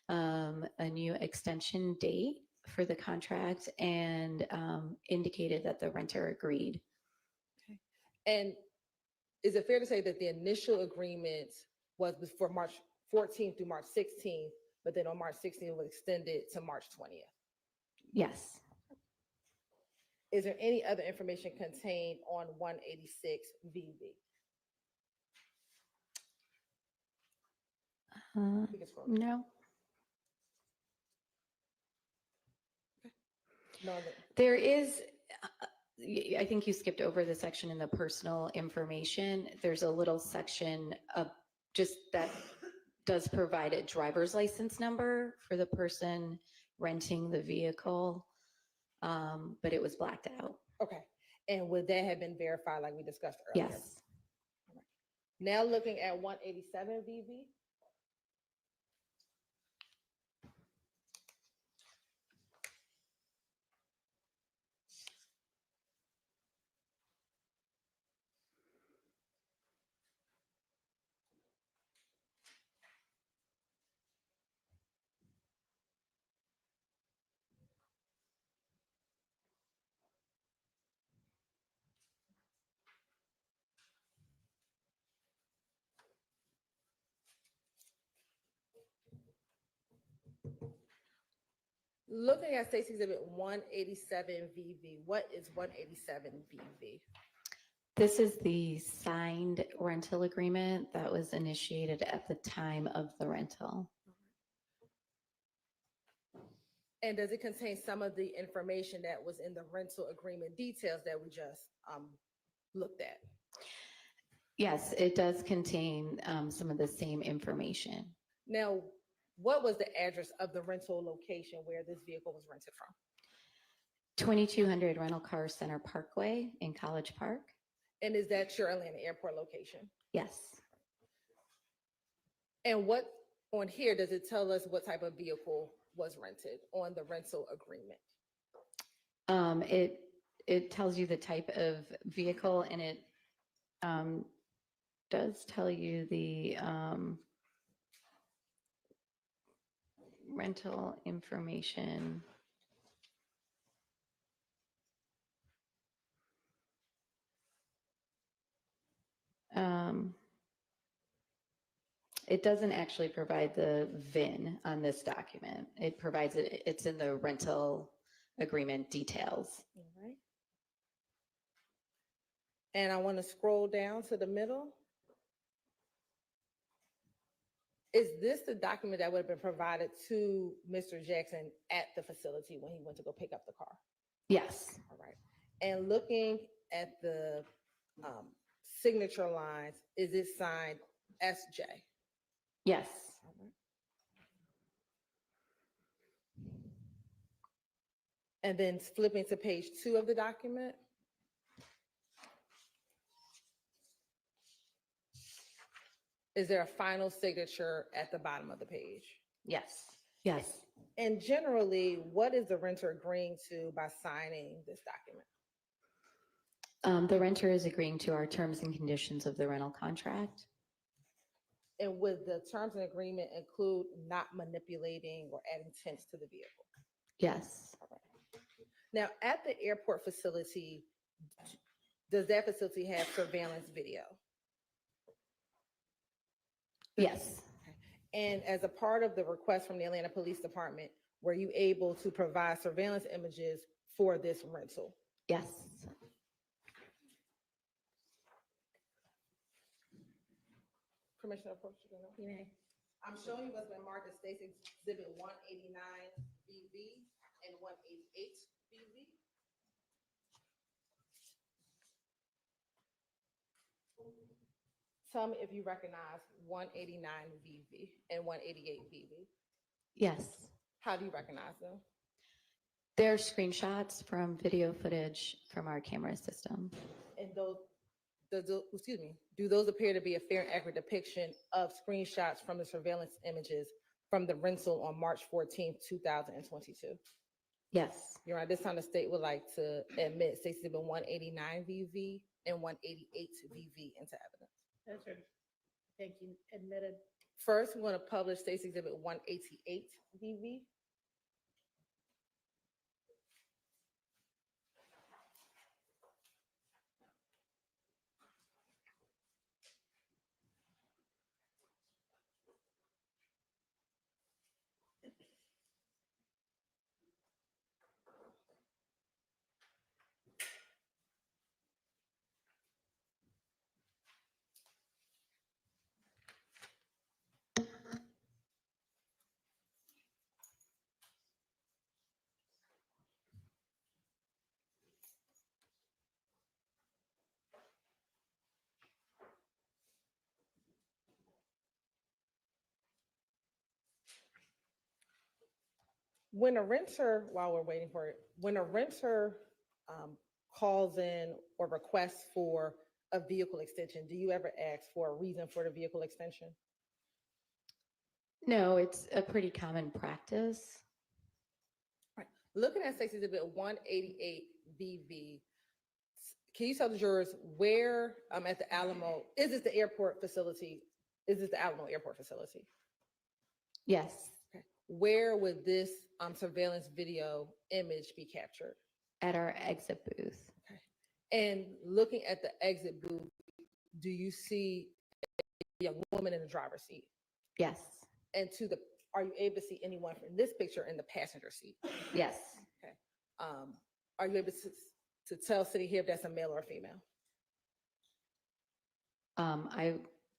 a new extension date for the contract, and indicated that the renter agreed. Okay. And is it fair to say that the initial agreement was for March 14th through March 16th, but then on March 16th it was extended to March 20th? Yes. Is there any other information contained on 186 VV? No. No. There is, I think you skipped over the section in the personal information. There's a little section of just that does provide a driver's license number for the person renting the vehicle, but it was blacked out. Okay. And would that have been verified like we discussed earlier? Yes. All right. Now looking at 187 VV. Looking at State's Exhibit 187 VV, what is 187 VV? This is the signed rental agreement that was initiated at the time of the rental. And does it contain some of the information that was in the rental agreement details that we just looked at? Yes, it does contain some of the same information. Now, what was the address of the rental location where this vehicle was rented from? 2200 Rental Car Center Parkway in College Park. And is that your Atlanta Airport location? Yes. And what on here does it tell us what type of vehicle was rented on the rental agreement? It tells you the type of vehicle, and it does tell you the rental information. It doesn't actually provide the VIN on this document. It provides it, it's in the rental agreement details. All right. And I want to scroll down to the middle. Is this the document that would have been provided to Mr. Jackson at the facility when he went to go pick up the car? Yes. All right. And looking at the signature lines, is it signed SJ? Yes. All right. And then flipping to page 2 of the document. Is there a final signature at the bottom of the page? Yes. Yes. And generally, what is the renter agreeing to by signing this document? The renter is agreeing to our terms and conditions of the rental contract. And would the terms and agreement include not manipulating or adding tents to the vehicle? Yes. All right. Now, at the airport facility, does that facility have surveillance video? Yes. And as a part of the request from the Atlanta Police Department, were you able to provide surveillance images for this rental? Yes. Commissioner Approach, you may. I'm showing you what's been marked as State's Exhibit 189 BV and 188 BV. Tell me if you recognize 189 VV and 188 VV. Yes. How do you recognize them? They're screenshots from video footage from our camera system. And do those appear to be a fair and accurate depiction of screenshots from the surveillance images from the rental on March 14th, 2022? Yes. Your Honor, this time the state would like to admit State's Exhibit 189 VV and 188 VV into evidence. Those are, thank you, admitted. First, we want to publish State's Exhibit 188 VV. When a renter, while we're waiting for it, when a renter calls in or requests for a vehicle extension, do you ever ask for a reason for the vehicle extension? No, it's a pretty common practice. Right. Looking at State's Exhibit 188 VV, can you tell the jurors where at the Alamo, is this the airport facility? Is this the Alamo Airport facility? Yes. Okay. Where would this surveillance video image be captured? At our exit booth. Okay. And looking at the exit booth, do you see a young woman in the driver's seat? Yes. And are you able to see anyone from this picture in the passenger seat? Yes. Okay. Are you able to tell City here if that's a male or a female? I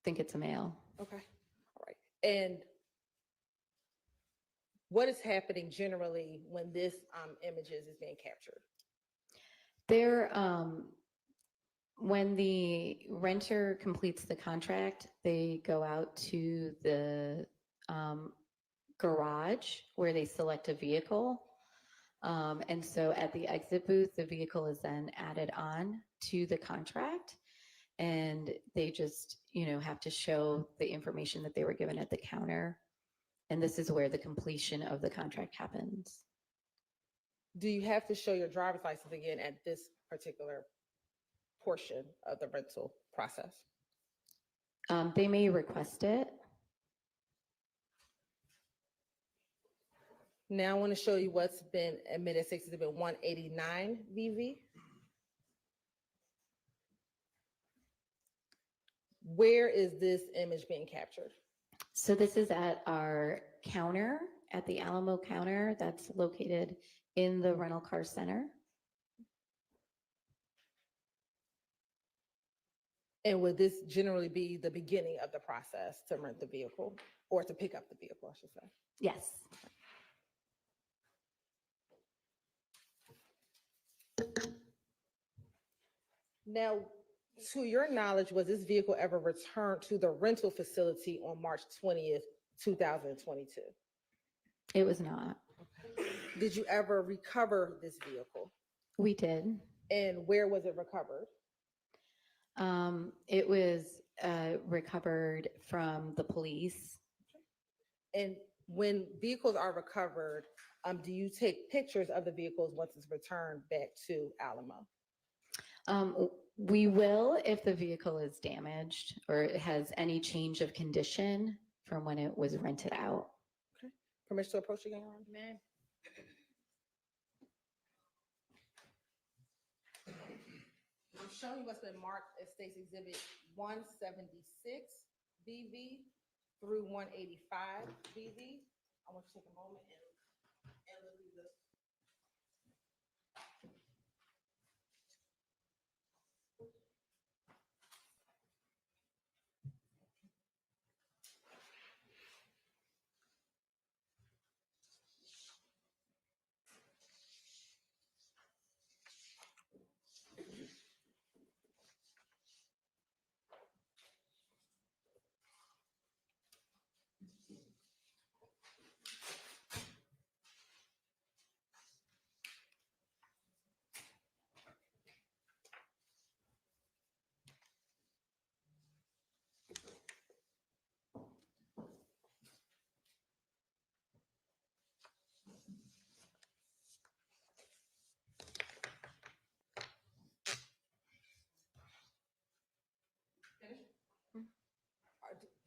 think it's a male. Okay, all right. And what is happening generally when this images is being captured? There, when the renter completes the contract, they go out to the garage where they select a vehicle. And so at the exit booth, the vehicle is then added on to the contract. And they just, have to show the information that they were given at the counter. And this is where the completion of the contract happens. Do you have to show your driver's license again at this particular portion of the rental process? They may request it. Now I want to show you what's been admitted, Exhibit 189 VV. Where is this image being captured? So this is at our counter, at the Alamo counter that's located in the rental car center. And would this generally be the beginning of the process to rent the vehicle or to pick up the vehicle, I should say? Yes. Now, to your knowledge, was this vehicle ever returned to the rental facility on March 20th, 2022? It was not. Did you ever recover this vehicle? We did. And where was it recovered? It was recovered from the police. And when vehicles are recovered, do you take pictures of the vehicles once it's returned back to Alamo? We will if the vehicle is damaged or it has any change of condition from when it was rented out. Okay. Permission to approach again, Your Honor? Amen. I'm showing you what's been marked as State's Exhibit 176 BV through 185 BV. I want you to take a moment and look at this.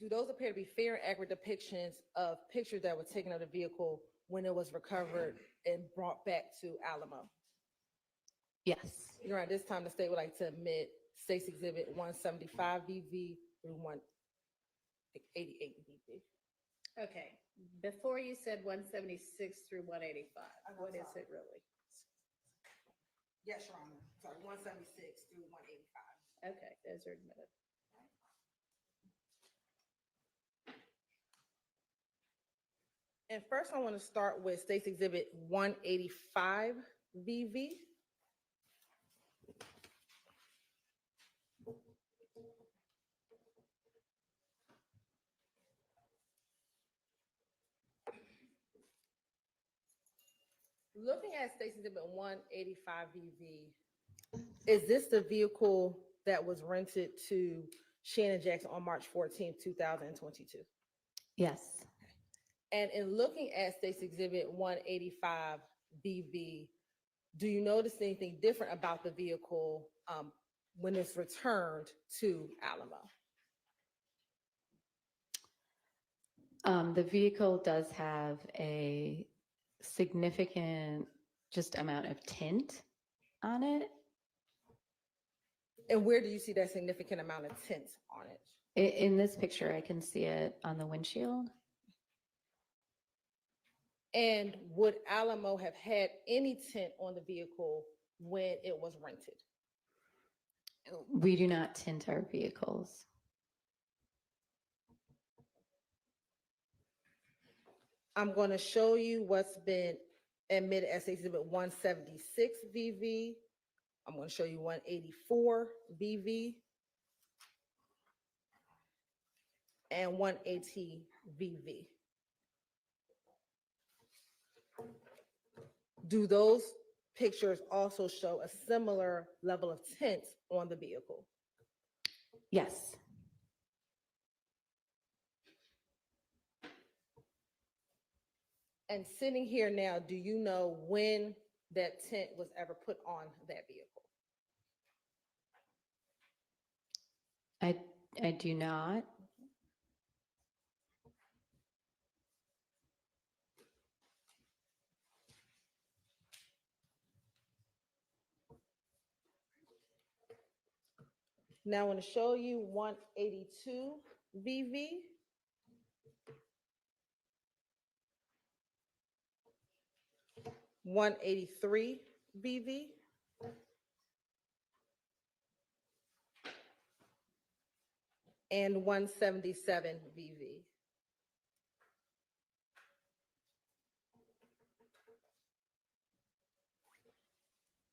Do those appear to be fair and accurate depictions of pictures that were taken of the vehicle when it was recovered and brought back to Alamo? Yes. Your Honor, this time the state would like to admit State's Exhibit 175 VV through 188 VV. Okay, before you said 176 through 185, what is it really? Yes, Your Honor. Sorry, 176 through 185. Okay, those are admitted. And first I want to start with State's Exhibit 185 VV. Looking at State's Exhibit 185 VV, is this the vehicle that was rented to Shannon Jackson on March 14th, 2022? Yes. And in looking at State's Exhibit 185 BV, do you notice anything different about the vehicle when it's returned to Alamo? The vehicle does have a significant just amount of tint on it. And where do you see that significant amount of tint on it? In this picture, I can see it on the windshield. And would Alamo have had any tint on the vehicle when it was rented? We do not tint our vehicles. I'm going to show you what's been admitted as Exhibit 176 VV. I'm going to show you 184 VV and 180 VV. Do those pictures also show a similar level of tint on the vehicle? Yes. And sitting here now, do you know when that tint was ever put on that vehicle? I do not. Now I want to show you 182 VV. $183 VV. And 177 VV.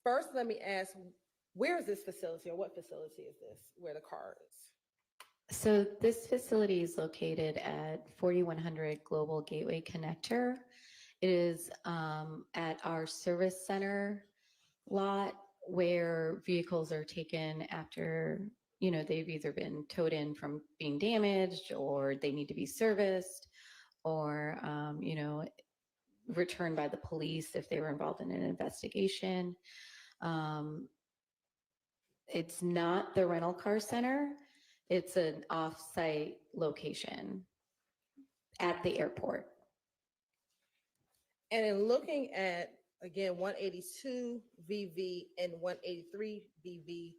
First, let me ask, where is this facility, or what facility is this, where the car is? So this facility is located at 4100 Global Gateway Connector. It is at our service center lot where vehicles are taken after, you know, they've either been towed in from being damaged, or they need to be serviced, or, you know, returned by the police if they were involved in an investigation. It's not the rental car center. It's an off-site location at the airport. And in looking at, again, 182 VV and 183 VV,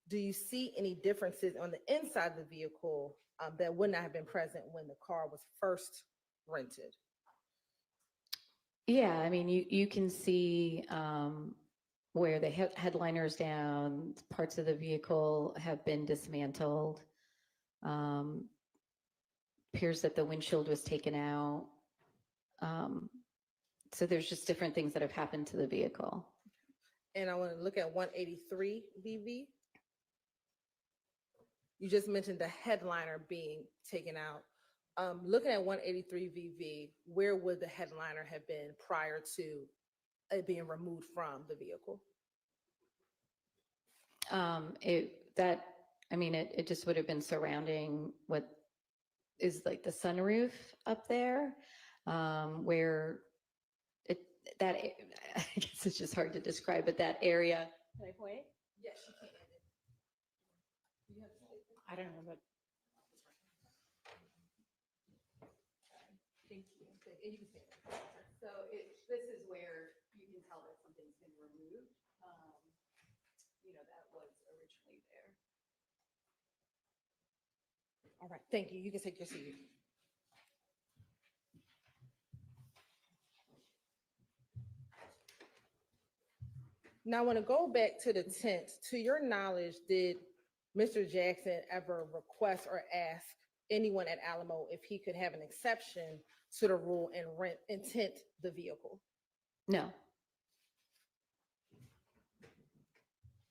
do you see any differences on the inside of the vehicle that would not have been present when the car was first rented? Yeah, I mean, you can see where the headliner's down, parts of the vehicle have been dismantled. Appears that the windshield was taken out. So there's just different things that have happened to the vehicle. And I want to look at 183 VV. You just mentioned the headliner being taken out. Looking at 183 VV, where would the headliner have been prior to it being removed from the vehicle? It just would have been surrounding what is like the sunroof up there, where I guess it's just hard to describe, but that area. Can I point? Yes, you can. I don't know, but. Thank you. You can say it. So this is where you can tell that something's been removed. You know, that was originally there. All right, thank you. You can take your seat. Now I want to go back to the tent. To your knowledge, did Mr. Jackson ever request or ask anyone at Alamo if he could have an exception to the rule and rent and tint the vehicle? No.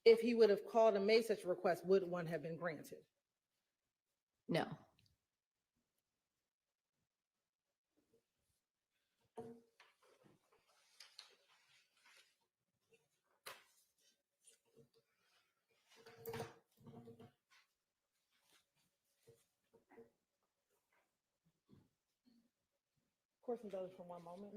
If he would have called and made such a request, would one have been granted? No. Of course, indulge for one moment.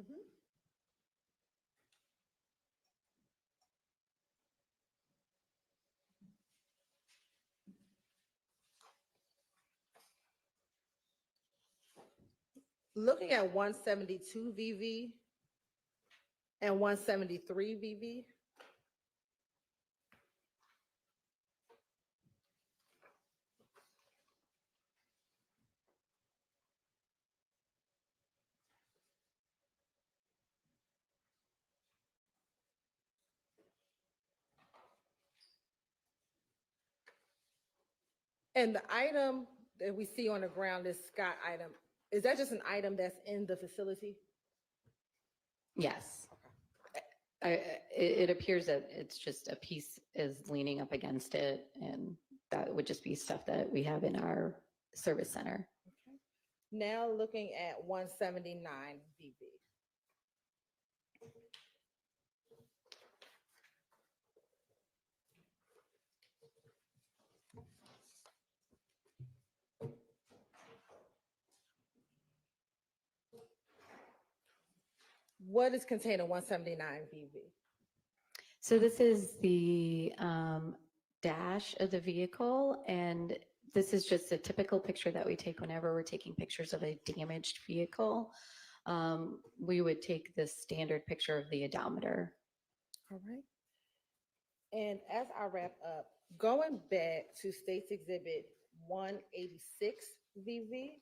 Looking at 172 VV and 173 VV. And the item that we see on the ground, this Scott item, is that just an item that's in the facility? Yes. It appears that it's just a piece is leaning up against it, and that would just be stuff that we have in our service center. Now looking at 179 VV. What is contained in 179 VV? So this is the dash of the vehicle, and this is just a typical picture that we take whenever we're taking pictures of a damaged vehicle. We would take the standard picture of the odometer. All right. And as I wrap up, going back to State's Exhibit 186 VV.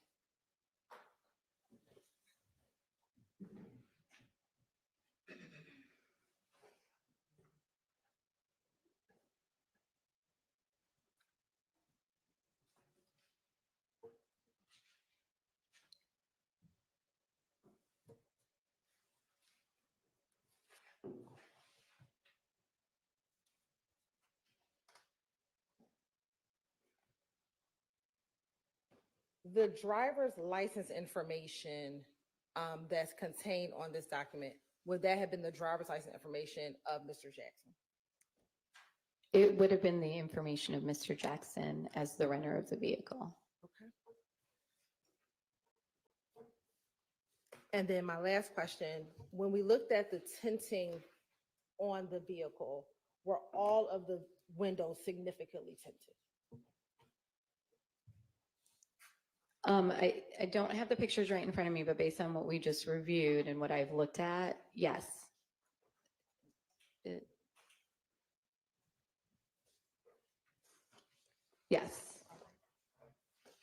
The driver's license information that's contained on this document, would that have been the driver's license information of Mr. Jackson? It would have been the information of Mr. Jackson as the renter of the vehicle. Okay. And then my last question, when we looked at the tinting on the vehicle, were all of the windows significantly tinted? I don't have the pictures right in front of me, but based on what we just reviewed and what I've looked at, yes. Yes.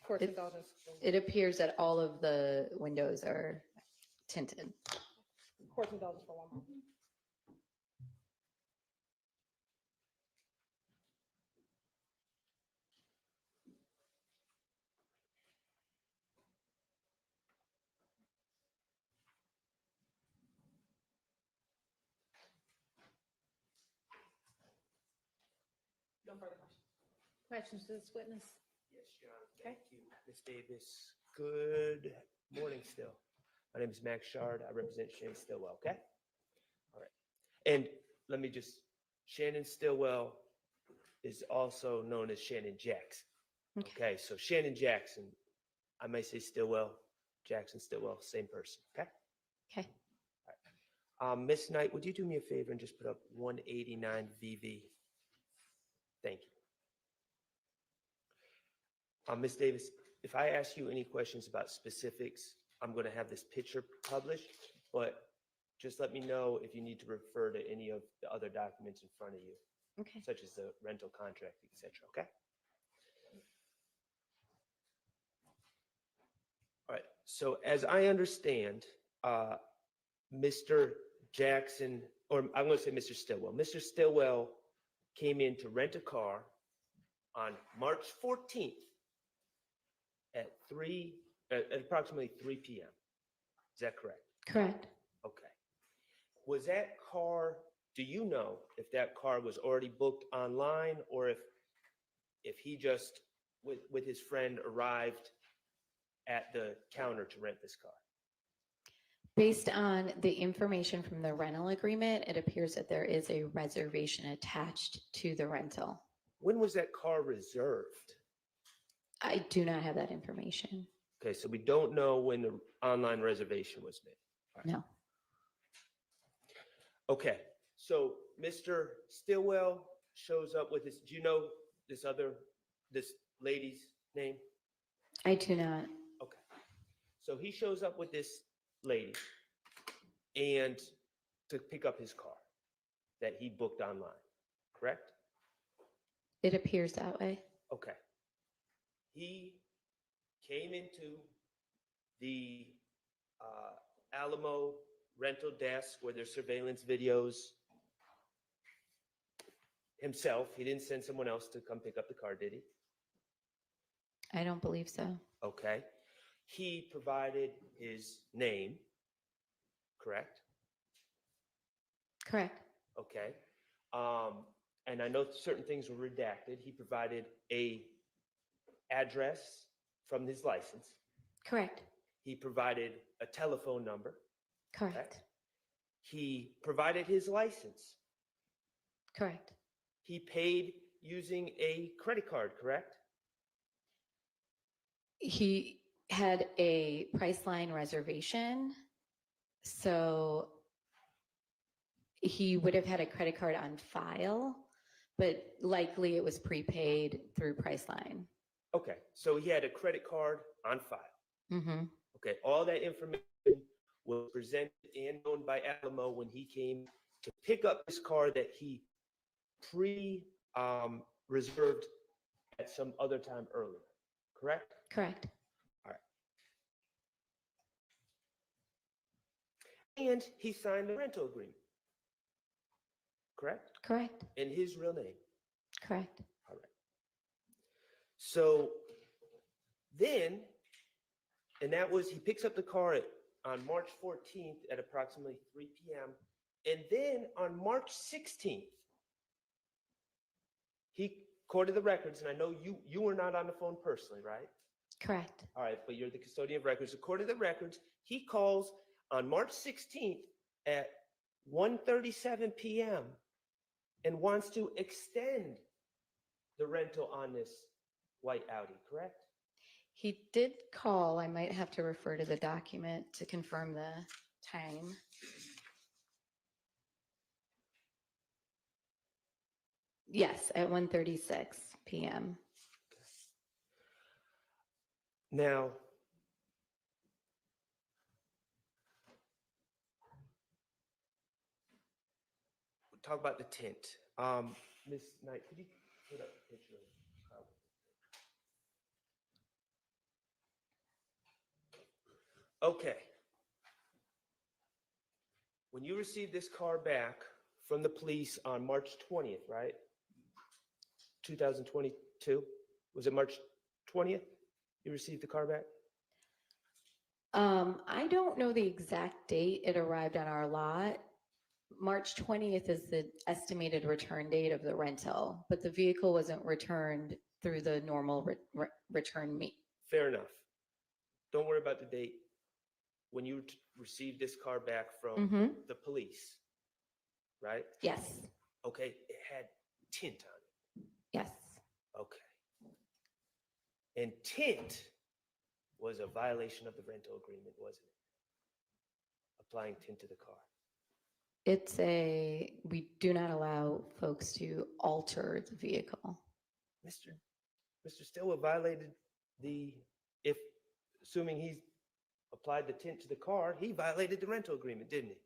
Court's It- indulgence. It appears that all of the windows are tinted. Court's indulgence for one moment. No further questions. Questions to this witness? Yes, Your Honor. Thank you. Ms. Davis, good morning still. My name is Max Shard. I represent Shannon Stillwell, okay? All right. And let me just, Shannon Stillwell is also known as Shannon Jackson. Okay, so Shannon Jackson, I may say Stillwell, Jackson Stillwell, same person, okay? Okay. Ms. Knight, would you do me a favor and just put up 189 VV? Thank you. Ms. Davis, if I ask you any questions about specifics, I'm going to have this picture published, but just let me know if you need to refer to any of the other documents in front of you, Okay. such as the rental contract, et cetera, okay? All right, so as I understand, Mr. Jackson, or I'm going to say Mr. Stillwell. Mr. Stillwell came in to rent a car on March 14th at approximately 3 p.m. Is that correct? Correct. Okay. Was that car, do you know if that car was already booked online or if he just, with his friend, arrived at the counter to rent this car? Based on the information from the rental agreement, it appears that there is a reservation attached to the rental. When was that car reserved? I do not have that information. Okay, so we don't know when the online reservation was made. All right. No. Okay, so Mr. Stillwell shows up with this, do you know this lady's name? I do not. Okay, so he shows up with this lady and to pick up his car that he booked online, correct? It appears that way. Okay. He came into the Alamo rental desk where there's surveillance videos himself. He didn't send someone else to come pick up the car, did he? I don't believe so. Okay. He provided his name, correct? Correct. Okay. And I know certain things were redacted. He provided a address from his license. Correct. He provided a telephone number. Correct. He provided his license. Correct. He paid using a credit card, correct? He had a Priceline reservation, so he would have had a credit card on file, but likely it was prepaid through Priceline. Okay, so he had a credit card on file. Mm-hmm. Okay, all that information was presented and known by Alamo when he came to pick up his car that he reserved at some other time earlier, correct? Correct. All right. And he signed the rental agreement, correct? Correct. In his real name. Correct. All right. So then, and that was, he picks up the car on March 14th at approximately 3 p.m. And then on March 16th, he recorded the records, and I know you were not on the phone personally, right? Correct. All right, but you're the custodian of records. According to the records, he calls on March 16th at 1:37 p.m. and wants to extend the rental on this white Audi, correct? He did call. I might have to refer to the document to confirm the time. Yes, at 1:36 p.m. Now, we'll talk about the tint. Ms. Knight, could you put up a picture of Okay. When you received this car back from the police on March 20th, right? 2022? Was it March 20th you received the car back? I don't know the exact date it arrived on our lot. March 20th is the estimated return date of the rental, but the vehicle wasn't returned through the normal return meet. Fair enough. Don't worry about the date. When you received this car back from the police, right? Yes. Okay, it had tint on it. Yes. Okay. And tint was a violation of the rental agreement, wasn't it? Applying tint to the car. We do not allow folks to alter the vehicle. Mr. Stillwell violated assuming he's applied the tint to the car, he violated the rental agreement, didn't he?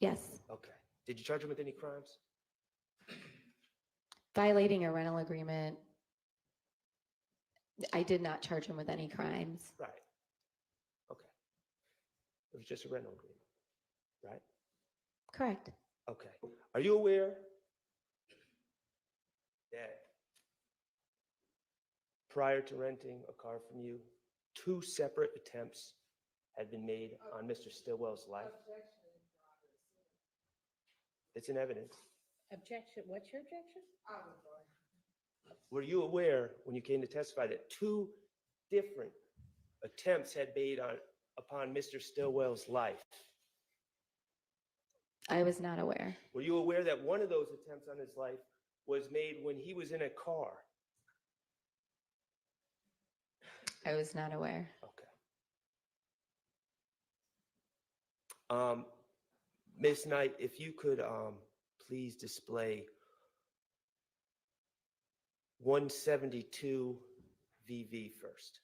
Yes. Okay. Did you charge him with any crimes? Violating a rental agreement, I did not charge him with any crimes. Right. Okay. It was just a rental agreement, right? Correct. Okay. Are you aware that prior to renting a car from you, 2 separate attempts had been made on Mr. Stillwell's life? It's in evidence. Objection, what's your objection? Were you aware when you came to testify that 2 different attempts had made upon Mr. Stillwell's life? I was not aware. Were you aware that one of those attempts on his life was made when he was in a car? I was not aware. Okay. Ms. Knight, if you could please display 172 VV first.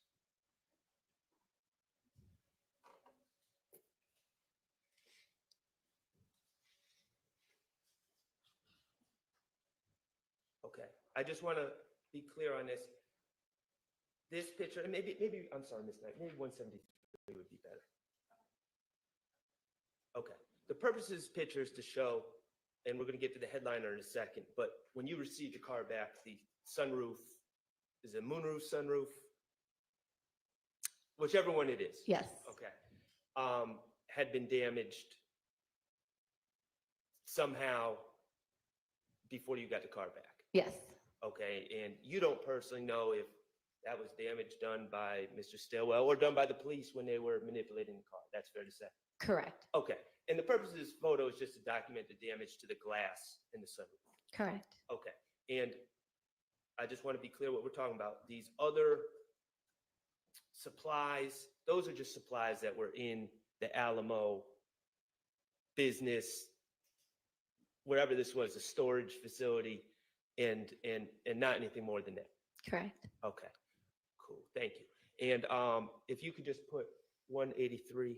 Okay, I just want to be clear on this. This picture, and maybe, I'm sorry, Ms. Knight, maybe 173 would be better. Okay, the purpose of this picture is to show, and we're going to get to the headliner in a second, but when you received your car back, the sunroof is it moonroof, sunroof? Whichever one it is. Yes. Okay. Had been damaged somehow before you got the car back. Yes. Okay, and you don't personally know if that was damage done by Mr. Stillwell or done by the police when they were manipulating the car. That's fair to say. Correct. Okay, and the purpose of this photo is just to document the damage to the glass in the sunroof. Correct. Okay, and I just want to be clear what we're talking about. These other supplies, those are just supplies that were in the Alamo business, wherever this was, a storage facility, and not anything more than that. Correct. Okay, cool, thank you. And if you could just put 183.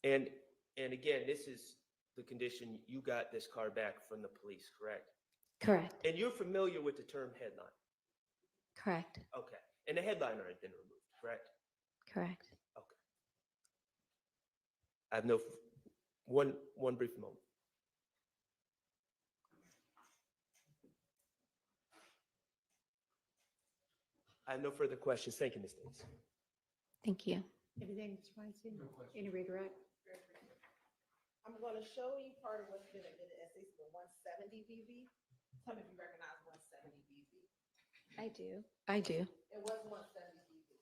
And again, this is the condition you got this car back from the police, correct? Correct. And you're familiar with the term headline? Correct. Okay, and the headliner had been removed, correct? Correct. Okay. I have one brief moment. I have no further questions. Thank you, Ms. Davis. Thank you. Anything, Mr. Weinstein? Any redirect? I'm going to show you part of what's been admitted as this the 170 BV. Tell me if you recognize 170 BV. I do. I do. It was 170 BV.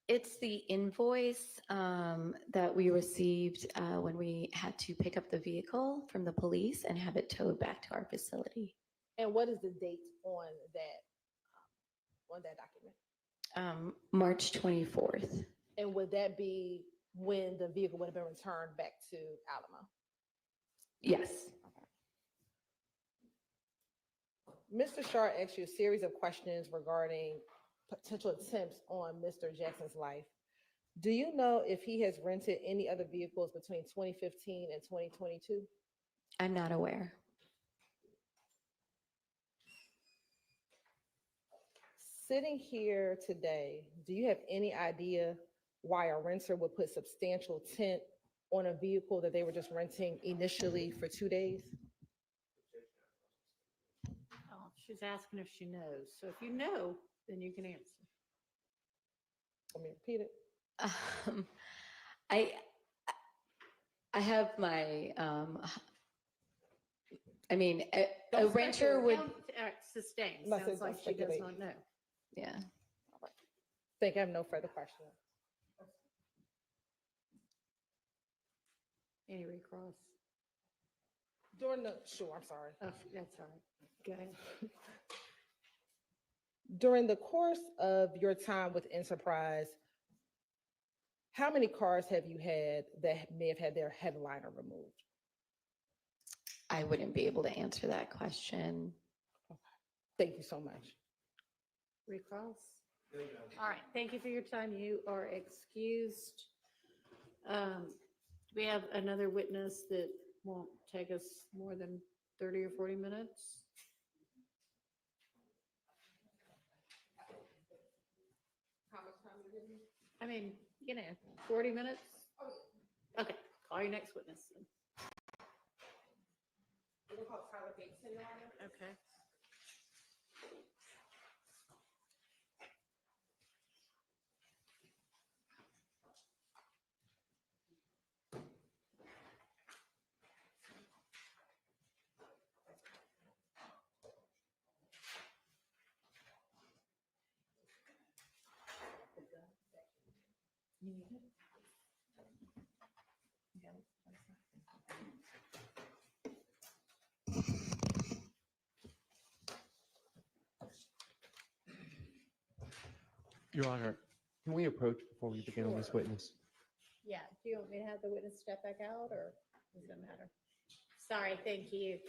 It's the invoice that we received when we had to pick up the vehicle from the police and have it towed back to our facility. And what is the date on that document? March 24th. And would that be when the vehicle would have been returned back to Alamo? Yes. Mr. Shar asked you a series of questions regarding potential attempts on Mr. Jackson's life. Do you know if he has rented any other vehicles between 2015 and 2022? I'm not aware. Sitting here today, do you have any idea why a renter would put substantial tint on a vehicle that they were just renting initially for 2 days? Oh, she's asking if she knows. So if you know, then you can answer. Let me repeat it. I have my, I mean, a Don't renter would, sustain. No, so Sounds don't like she does speculate. not know. yeah. Think I have no further questions. Any recross? Sure, I'm sorry. Oh, that's all right. Go ahead. During the course of your time with Enterprise, how many cars have you had that may have had their headliner removed? I wouldn't be able to answer that question. Thank you so much. Recross? All right, thank you for your time. You are excused. We have another witness that won't take us more than 30 or 40 minutes. How much time do you give me? I mean, 40 minutes? Okay, call your next witness. We'll call Tyler Bates, Your Honor. Okay. You need it? Your Honor, can we approach before we begin on this Sure. witness? Yeah, do you want me to have the witness step back out or does it matter? Sorry, thank you.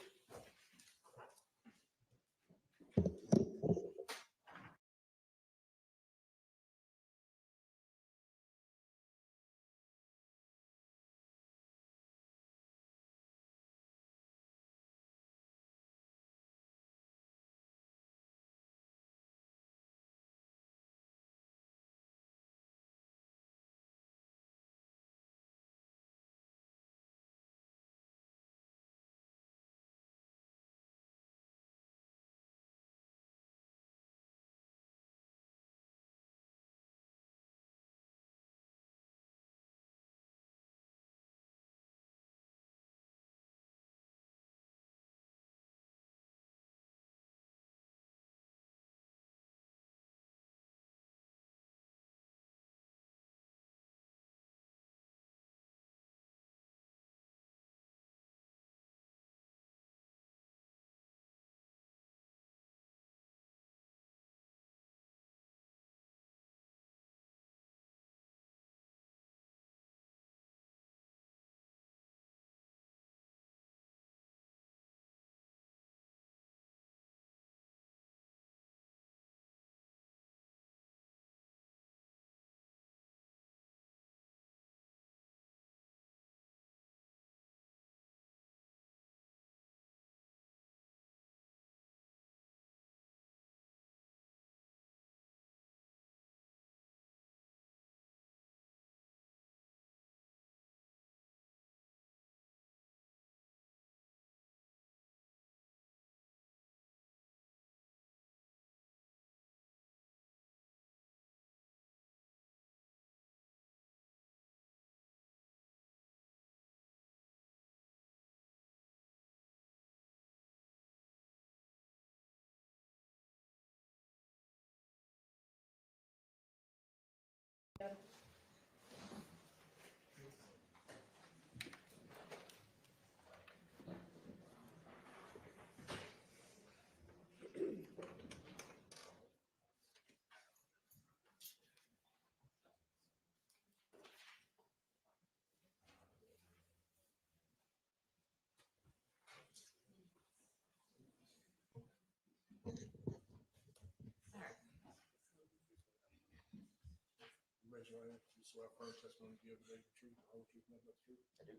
Raise your hand. You swear firm testimony to give the truth, the whole truth, nothing but the truth. I do.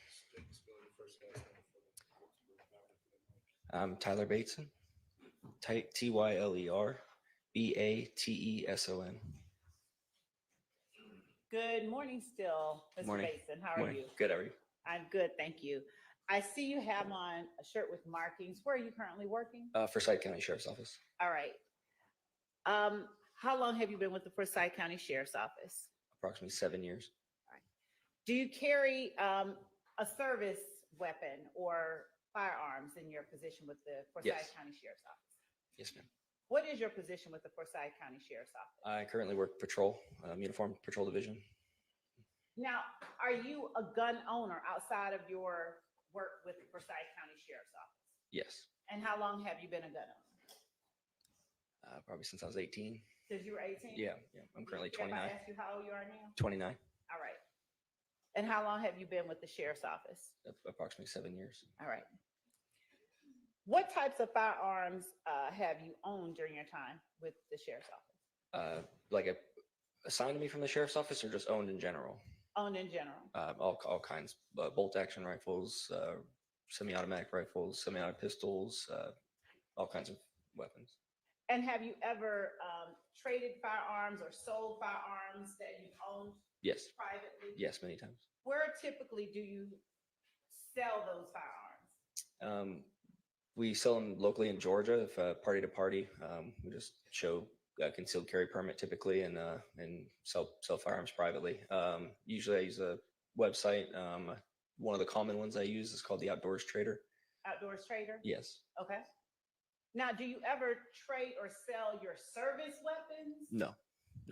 State, spell your first last name for the. I'm Tyler Bateson. TYLER BATESON. Good morning still, Mr. Morning. Bateson. How are Morning. you? Good, how are you? I'm good, thank you. I see you have on a shirt with markings. Where are you currently working? Forsyth County Sheriff's Office. All right. How long have you been with the Forsyth County Sheriff's Office? Approximately 7 years. Do you carry a service weapon or firearms in your position with the Forsyth Yes. County Sheriff's Office? Yes, ma'am. What is your position with the Forsyth County Sheriff's Office? I currently work patrol, uniform patrol division. Now, are you a gun owner outside of your work with the Forsyth County Sheriff's Office? Yes. And how long have you been a gun owner? Probably since I was 18. Since you were 18? Yeah. I'm currently If I 29. ask you how old you are now? 29. All right. And how long have you been with the Sheriff's Office? Approximately 7 years. All right. What types of firearms have you owned during your time with the Sheriff's Office? Assigned to me from the Sheriff's Office or just owned in general? Owned in general. All kinds. Bolt action rifles, semi-automatic rifles, semi-automatic pistols, all kinds of weapons. And have you ever traded firearms or sold firearms that you owned Yes. privately? Yes, many times. Where typically do you sell those firearms? We sell them locally in Georgia, if party to party. We just show a concealed carry permit typically and sell firearms privately. Usually I use a website. One of the common ones I use is called the Outdoors Trader. Outdoors Trader? Yes. Okay. Now, do you ever trade or sell your service weapons? No.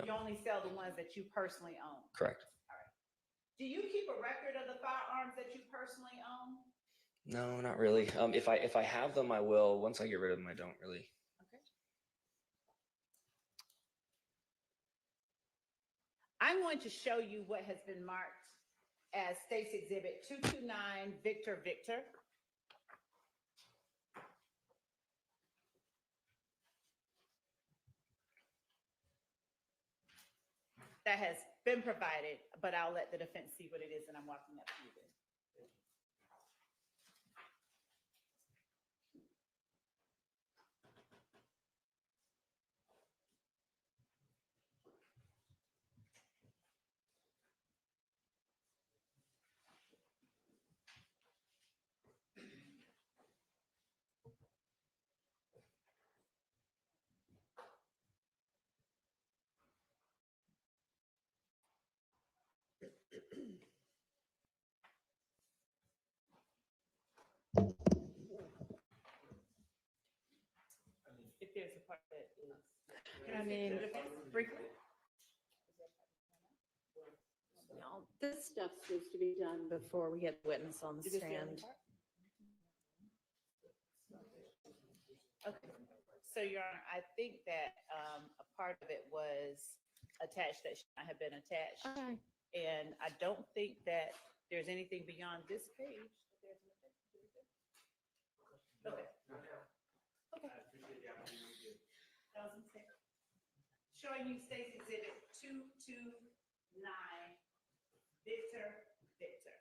You only sell the ones that you personally own? Correct. Do you keep a record of the firearms that you personally own? No, not really. If I have them, I will. Once I get rid of them, I don't really. Okay. I'm going to show you what has been marked as State's Exhibit 229 Victor Victor. That has been provided, but I'll let the defense see what it is and I'm walking up to you with. If there's a part that is. Can I speak to the defense briefly? No, this stuff needs to be done before we get the witness on the Is this the only stand. part? Okay, so Your Honor, I think that a part of it was attached that should not have been attached. Okay. And I don't think that there's anything beyond this page. Okay. Okay. Showing you State's Exhibit 229, Victor, Victor.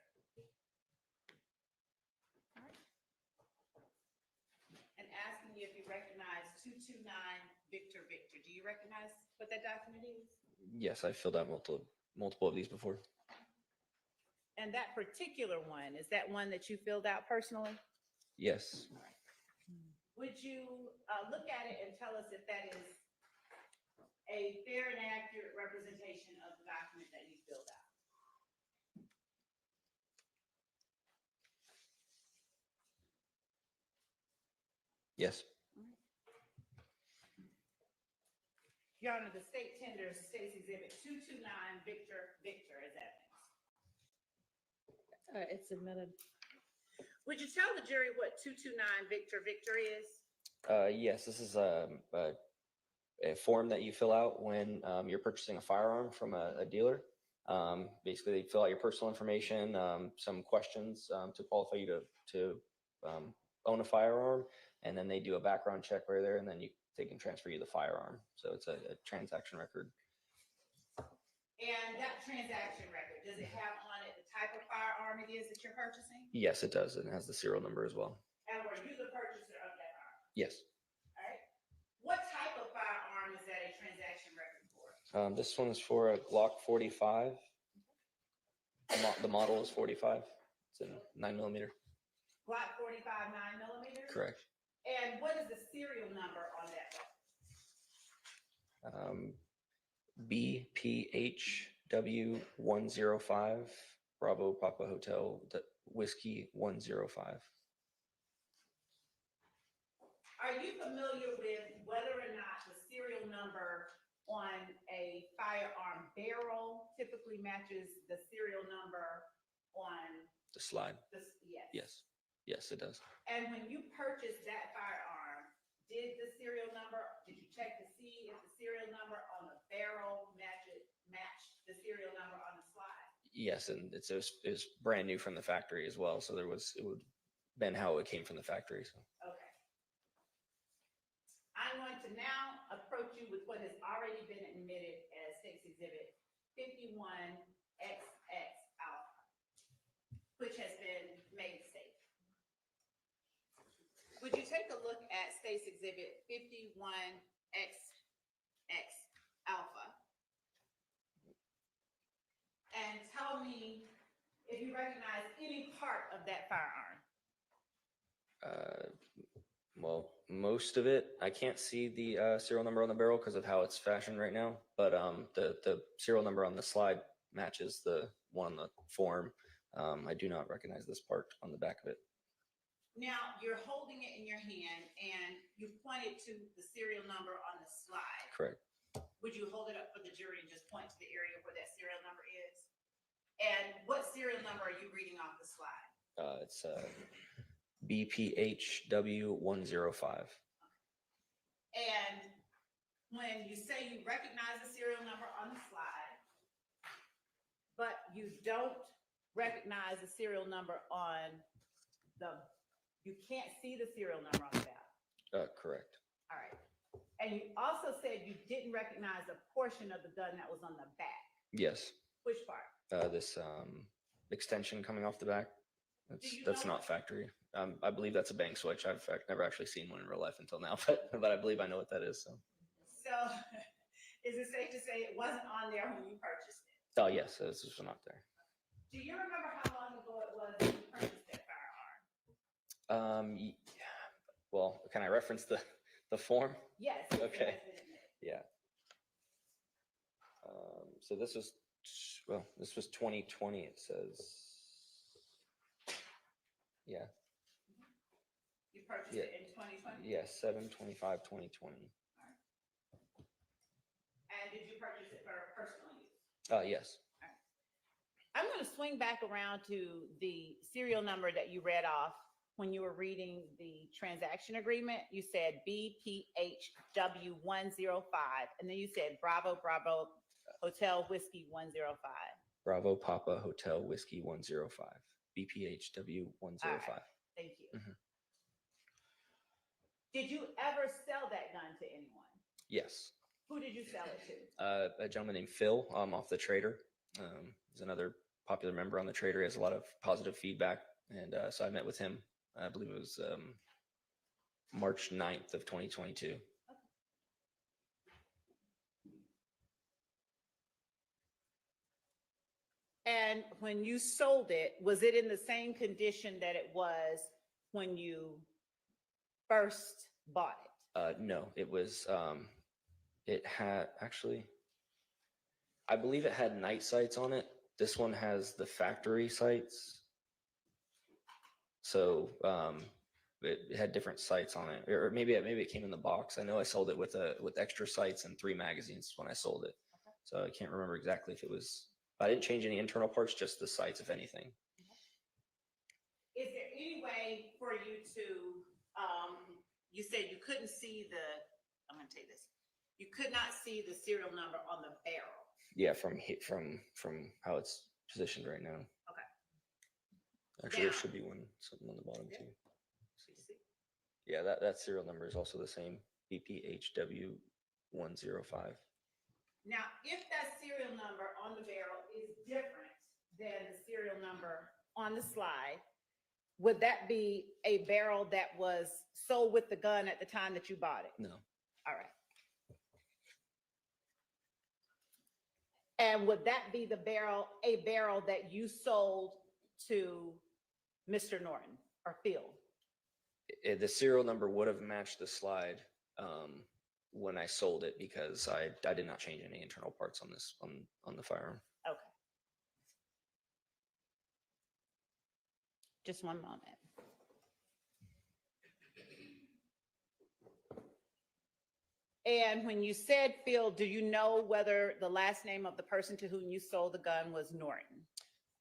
All right. And asking you if you recognize 229, Victor, Victor. Do you recognize what that document is? Yes, I've filled out multiple of these before. And that particular one, is that one that you filled out personally? Yes. Would you look at it and tell us if that is a fair and accurate representation of the document that you filled out? Yes. Your Honor, the state tenders State's Exhibit 229, Victor as evidence. It's admitted. Would you tell the jury what 229 Victor is? Yes, this is a form that you fill out when you're purchasing a firearm from a dealer. Basically, they fill out your personal information, some questions to qualify you to own a firearm, and then they do a background check right there, and then they can transfer you the firearm. So it's a transaction record. And that transaction record, does it have on it the type of firearm it is that you're purchasing? Yes, it does. It has the serial number as well. And were you the purchaser of that firearm? Yes. All right. What type of firearm is that a transaction record for? This one is for a Glock 45. The model is 45. It's a 9mm. Glock 45 9mm? Correct. And what is the serial number on that weapon? BPHW105, Bravo Papa Hotel Whiskey 105. Are you familiar with whether or not the serial number on a firearm barrel typically matches the serial number on The slide. this? Yes. Yes. Yes, it does. And when you purchased that firearm, did the serial number, did you check to see if the serial number on the barrel matched the serial number on the slide? Yes, and it was brand new from the factory as well. So it would been how it came from the factory. So. Okay. I'm going to now approach you with what has already been admitted as State's Exhibit 51XX Alpha, which has been made safe. Would you take a look at State's Exhibit 51XX Alpha and tell me if you recognize any part of that firearm? Well, most of it, I can't see the serial number on the barrel because of how it's fashioned right now. But the serial number on the slide matches the one on the form. I do not recognize this part on the back of it. Now, you're holding it in your hand and you pointed to the serial number on the slide. Correct. Would you hold it up for the jury and just point to the area where that serial number is? And what serial number are you reading off the slide? It's BPHW105. And when you say you recognize the serial number on the slide, but you don't recognize the serial number on you can't see the serial number on the back. Correct. All right. And you also said you didn't recognize a portion of the gun that was on the back. Yes. Which part? This extension coming off the back. That's know not factory. I believe that's a bang switch. I've never actually seen one in real life until now, but I believe I know what that is. So is it safe to say it wasn't on there when you purchased it? Oh yes, this was not there. Do you remember how long ago it was when you purchased that firearm? Well, can I reference the form? Yes. Okay. Yeah. So this was 2020. It says. Yeah. You purchased it in 2020? Yes, 7/25/2020. And did you purchase it for personal use? Yes. I'm going to swing back around to the serial number that you read off when you were reading the transaction agreement. You said BPHW105, and then you said Bravo Hotel Whiskey 105. Bravo Papa Hotel Whiskey 105. BPHW105. Right. Thank you. Mm-hmm. Did you ever sell that gun to anyone? Yes. Who did you sell it to? A gentleman named Phil off the Trader. He's another popular member on the Trader. He has a lot of positive feedback. And so I met with him, I believe it was March 9th of 2022. Okay. And when you sold it, was it in the same condition that it was when you first bought it? No, it was, it had actually, I believe it had night sights on it. This one has the factory sights. So It had different sights on it, or maybe it came in the box. I know I sold it with extra sights and 3 magazines when I sold it. So I can't remember exactly if it was. I didn't change any internal parts, just the sights, if anything. Is there any way for you to, you said you couldn't see I'm gonna take this. You could not see the serial number on the barrel. Yeah, from how it's positioned right now. Okay. Actually, there should be something on the bottom too. Yeah, that serial number is also the same, BPHW 105. Now, if that serial number on the barrel is different than the serial number on the slide, would that be a barrel that was sold with the gun at the time that you bought it? No. All right. And would that be a barrel that you sold to Mr. Norton or Phil? The serial number would have matched the slide when I sold it, because I did not change any internal parts on this on the firearm. Okay. Just one moment. And when you said Phil, do you know whether the last name of the person to whom you sold the gun was Norton?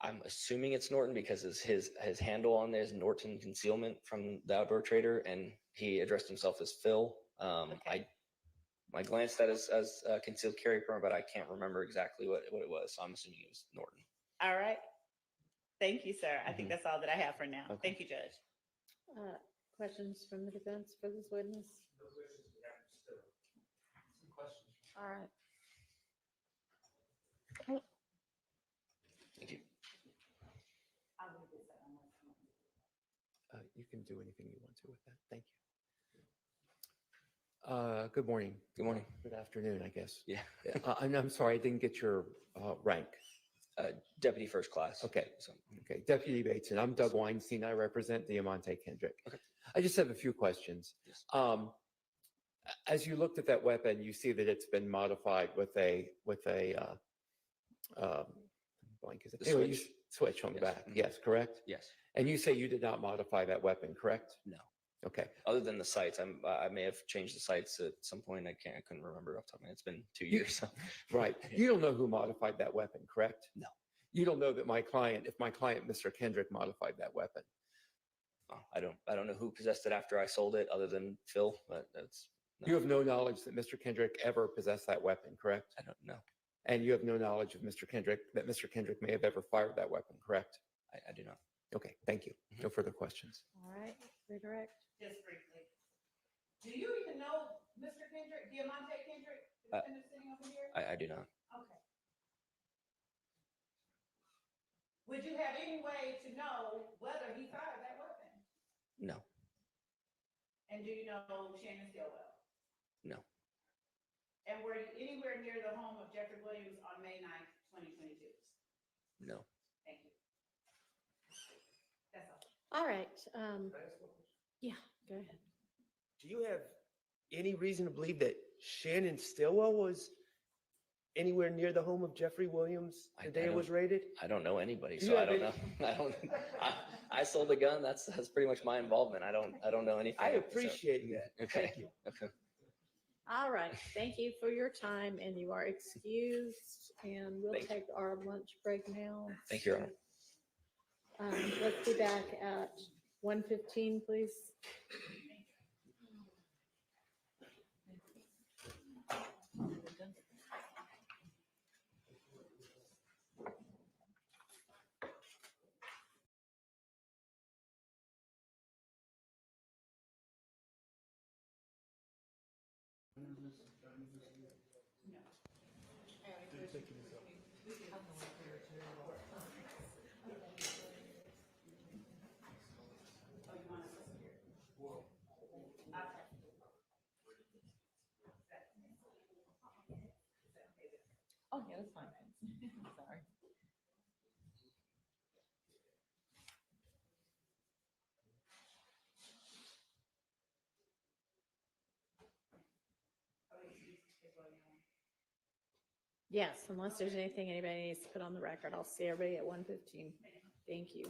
I'm assuming it's Norton because his handle on there is Norton Concealment from the Outdoor Trader, and he addressed himself as Phil. I glanced at as concealed carry permit, but I can't remember exactly what it was. So I'm assuming it was Norton. All right. Thank you, sir. I think that's all that I have for now. Okay. Thank you, Judge. Questions from the defense for this witness? All right. Thank you. You can do anything you want to with that. Thank you. Good morning. Good morning. Good afternoon, I guess. Yeah. I'm sorry, I didn't get your rank. Deputy first class. Okay. Okay. Deputy Bateson. I'm Doug Weinstein. I represent Deamonte Kendrick. Okay. I just have a few questions. Yes. As you looked at that weapon, you see that it's been modified with a blank is it? The Anyway, switch. Switch on the Yes. back. Yes, correct? Yes. And you say you did not modify that weapon, correct? No. Okay. Other than the sights, I may have changed the sights at some point. I couldn't remember off the top of my head. It's been 2 years. So. Right. You don't know who modified that weapon, correct? No. You don't know that if my client, Mr. Kendrick, modified that weapon. Oh, I don't know who possessed it after I sold it, other than Phil. But that's. No. You have no knowledge that Mr. Kendrick ever possessed that weapon, correct? I don't know. And you have no knowledge of Mr. Kendrick may have ever fired that weapon, correct? I do not. Okay, thank you. No further questions. All right, redirect. Just briefly. Do you even know Mr. Kendrick, Deamonte Kendrick, the defendant sitting over here? I do not. Okay. Would you have any way to know whether he fired that weapon? No. And do you know Shannon Stillwell? No. And were you anywhere near the home of Jeffrey Williams on May 9th, 2022? No. Thank you. That's all. All right. Yeah, go ahead. Do you have any reason to believe that Shannon Stillwell was anywhere near the home of Jeffrey Williams the day it was raided? I don't know anybody, Do you so I have don't know. I sold a gun. That's pretty much my involvement. I don't know anything. I appreciate that. Okay. Thank you. Okay. All right, thank you for your time, and you are excused, and we'll Thank you. take our lunch break now. Thank you, Your Honor. Let's be back at 1:15, please. Oh, yeah, that's fine. Sorry. Yes, unless there's anything anybody needs to put on the record, I'll see everybody at 1:15. Thank you.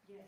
Yes.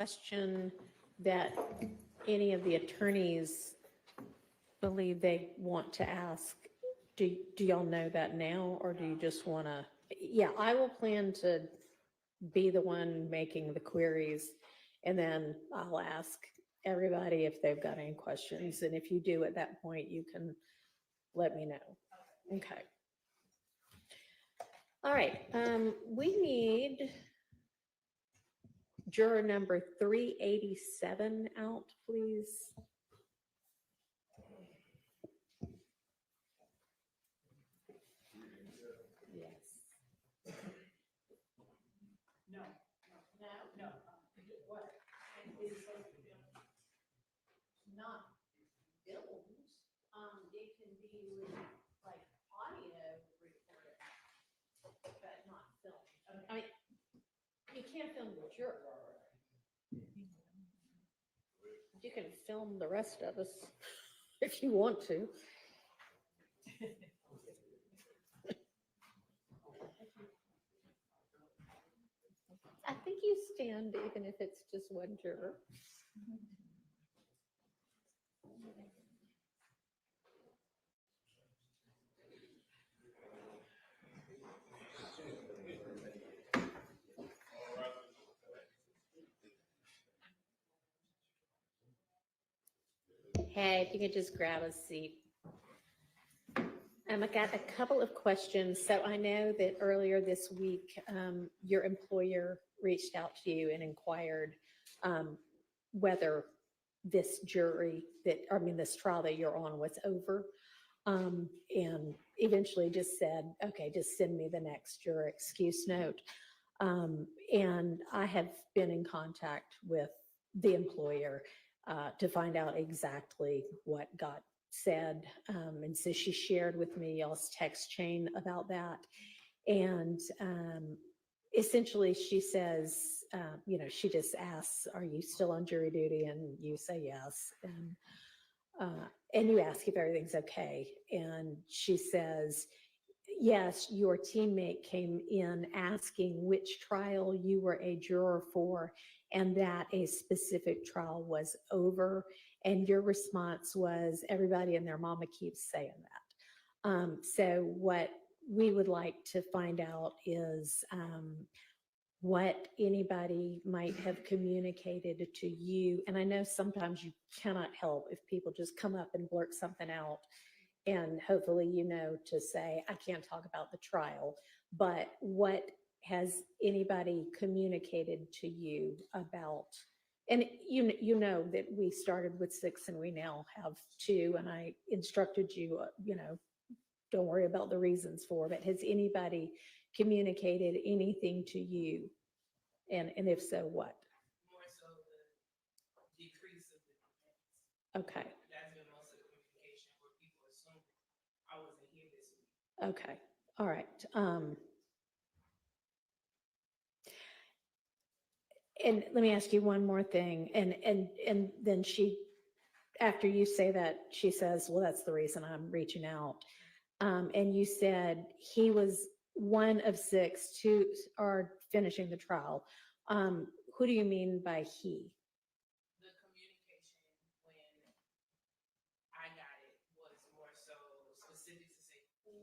question that any of the attorneys believe they want to ask? Do y'all know that now, or do you just want to? Yeah, I will plan to be the one making the queries, and then I'll ask everybody if they've got any questions. And if you do at that point, you can let me know. Okay. All right, we need juror number 387 out, please. Yes. No. What? Not filmed. It can be like audio recorded, but not filmed. I mean, you can't film the juror. You can film the rest of us if you want to. I think you stand even if it's just one juror. Hey, if you could just grab a seat. I got a couple of questions. So I know that earlier this week, your employer reached out to you and inquired whether this this trial that you're on was over, and eventually just said, okay, just send me the next juror excuse note. And I have been in contact with the employer to find out exactly what got said. And so she shared with me y'all's text chain about that. And essentially she says, she just asks, are you still on jury duty? And you say yes. And you ask if everything's okay. And she says, yes, your teammate came in asking which trial you were a juror for and that a specific trial was over. And your response was, everybody and their mama keeps saying that. So what we would like to find out is what anybody might have communicated to you. And I know sometimes you cannot help if people just come up and blurt something out. And hopefully, to say, I can't talk about the trial, but what has anybody communicated to you about? And you know that we started with 6 and we now have 2, and I instructed you, don't worry about the reasons for it. Has anybody communicated anything to you? And if so, what? More so the decrease of the defense. Okay. That's been most of the communication where people assume I wasn't here this week. Okay. All right. And let me ask you one more thing. And then she, after you say that, she says, well, that's the reason I'm reaching out. And you said he was one of 6 who are finishing the trial. Who do you mean by he? The communication when I got it was more so specific to say who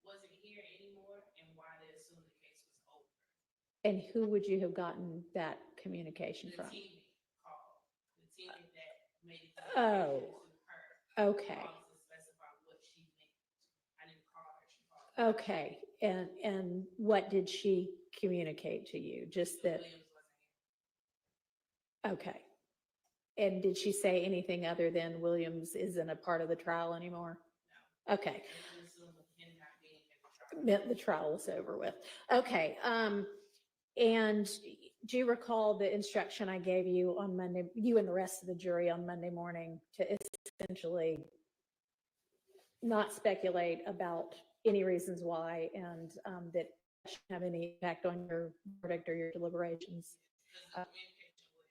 wasn't here anymore and why they assumed the case was over. And who would you have gotten that communication The from? teammate called. The teammate that made it Oh, to her. okay. Called to specify what she meant. I didn't call her. She called. Okay. And what did she communicate to you? Just that. Williams wasn't here. Okay. And did she say anything other than Williams isn't a part of the trial anymore? No. Okay. They assumed him not being in the trial. Meant the trial was over with. Okay. And do you recall the instruction I gave you on Monday, you and the rest of the jury on Monday morning, to essentially not speculate about any reasons why, and that shouldn't have any impact on your verdict or your deliberations? Because the communication with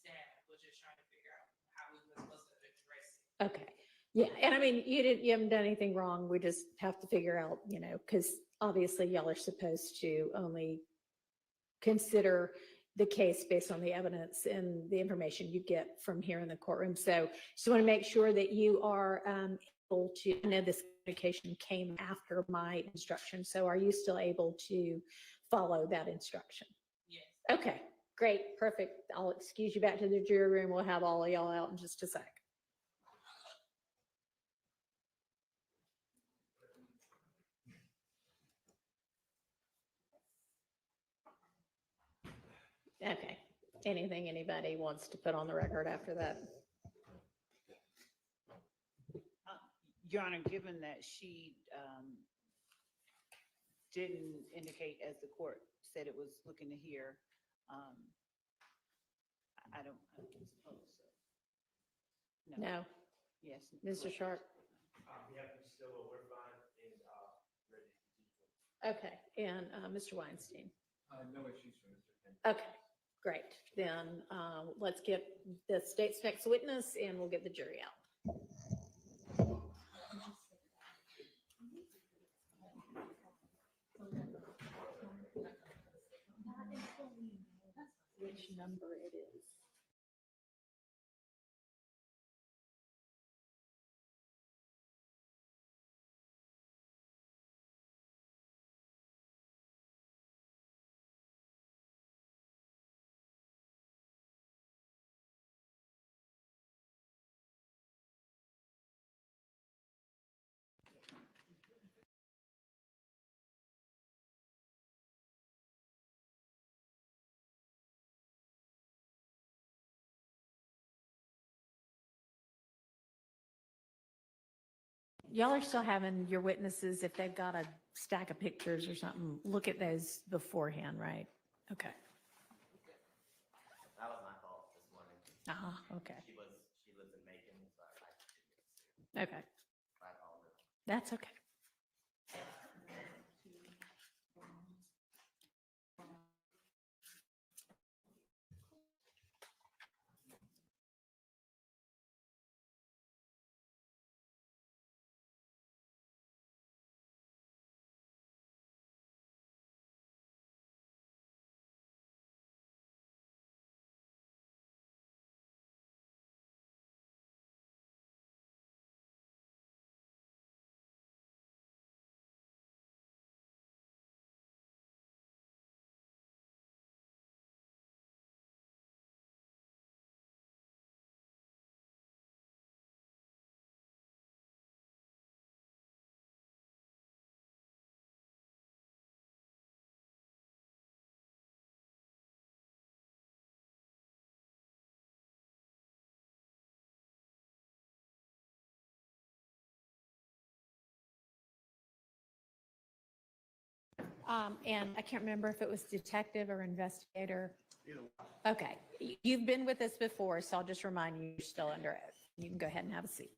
staff was just trying to figure out how we were supposed to address it. Okay. Yeah. And I mean, you haven't done anything wrong. We just have to figure out, because obviously y'all are supposed to only consider the case based on the evidence and the information you get from here in the courtroom. So just want to make sure that you are able to, I know this communication came after my instruction, so are you still able to follow that instruction? Yes. Okay, great, perfect. I'll excuse you back to the jury room. We'll have all of y'all out in just a sec. Okay, anything anybody wants to put on the record after that? Your Honor, given that she didn't indicate, as the court said it was looking to hear, I don't suppose so. No. Yes. Mr. Sharp? Yeah, still, we're fine and ready. Okay, and Mr. Weinstein? No issues for Mr. Kendrick. Okay, great. Then let's get the state's next witness and we'll get the jury out. Which number it is. Y'all are still having your witnesses, if they've got a stack of pictures or something, look at those beforehand, right? Okay. That was my fault this morning. Okay. She lives in Macon, so I Okay. apologize. That's okay. And I can't remember if it was detective or investigator. Okay, you've been with us before, so I'll just remind you, you're still under oath. You can go ahead and have a seat.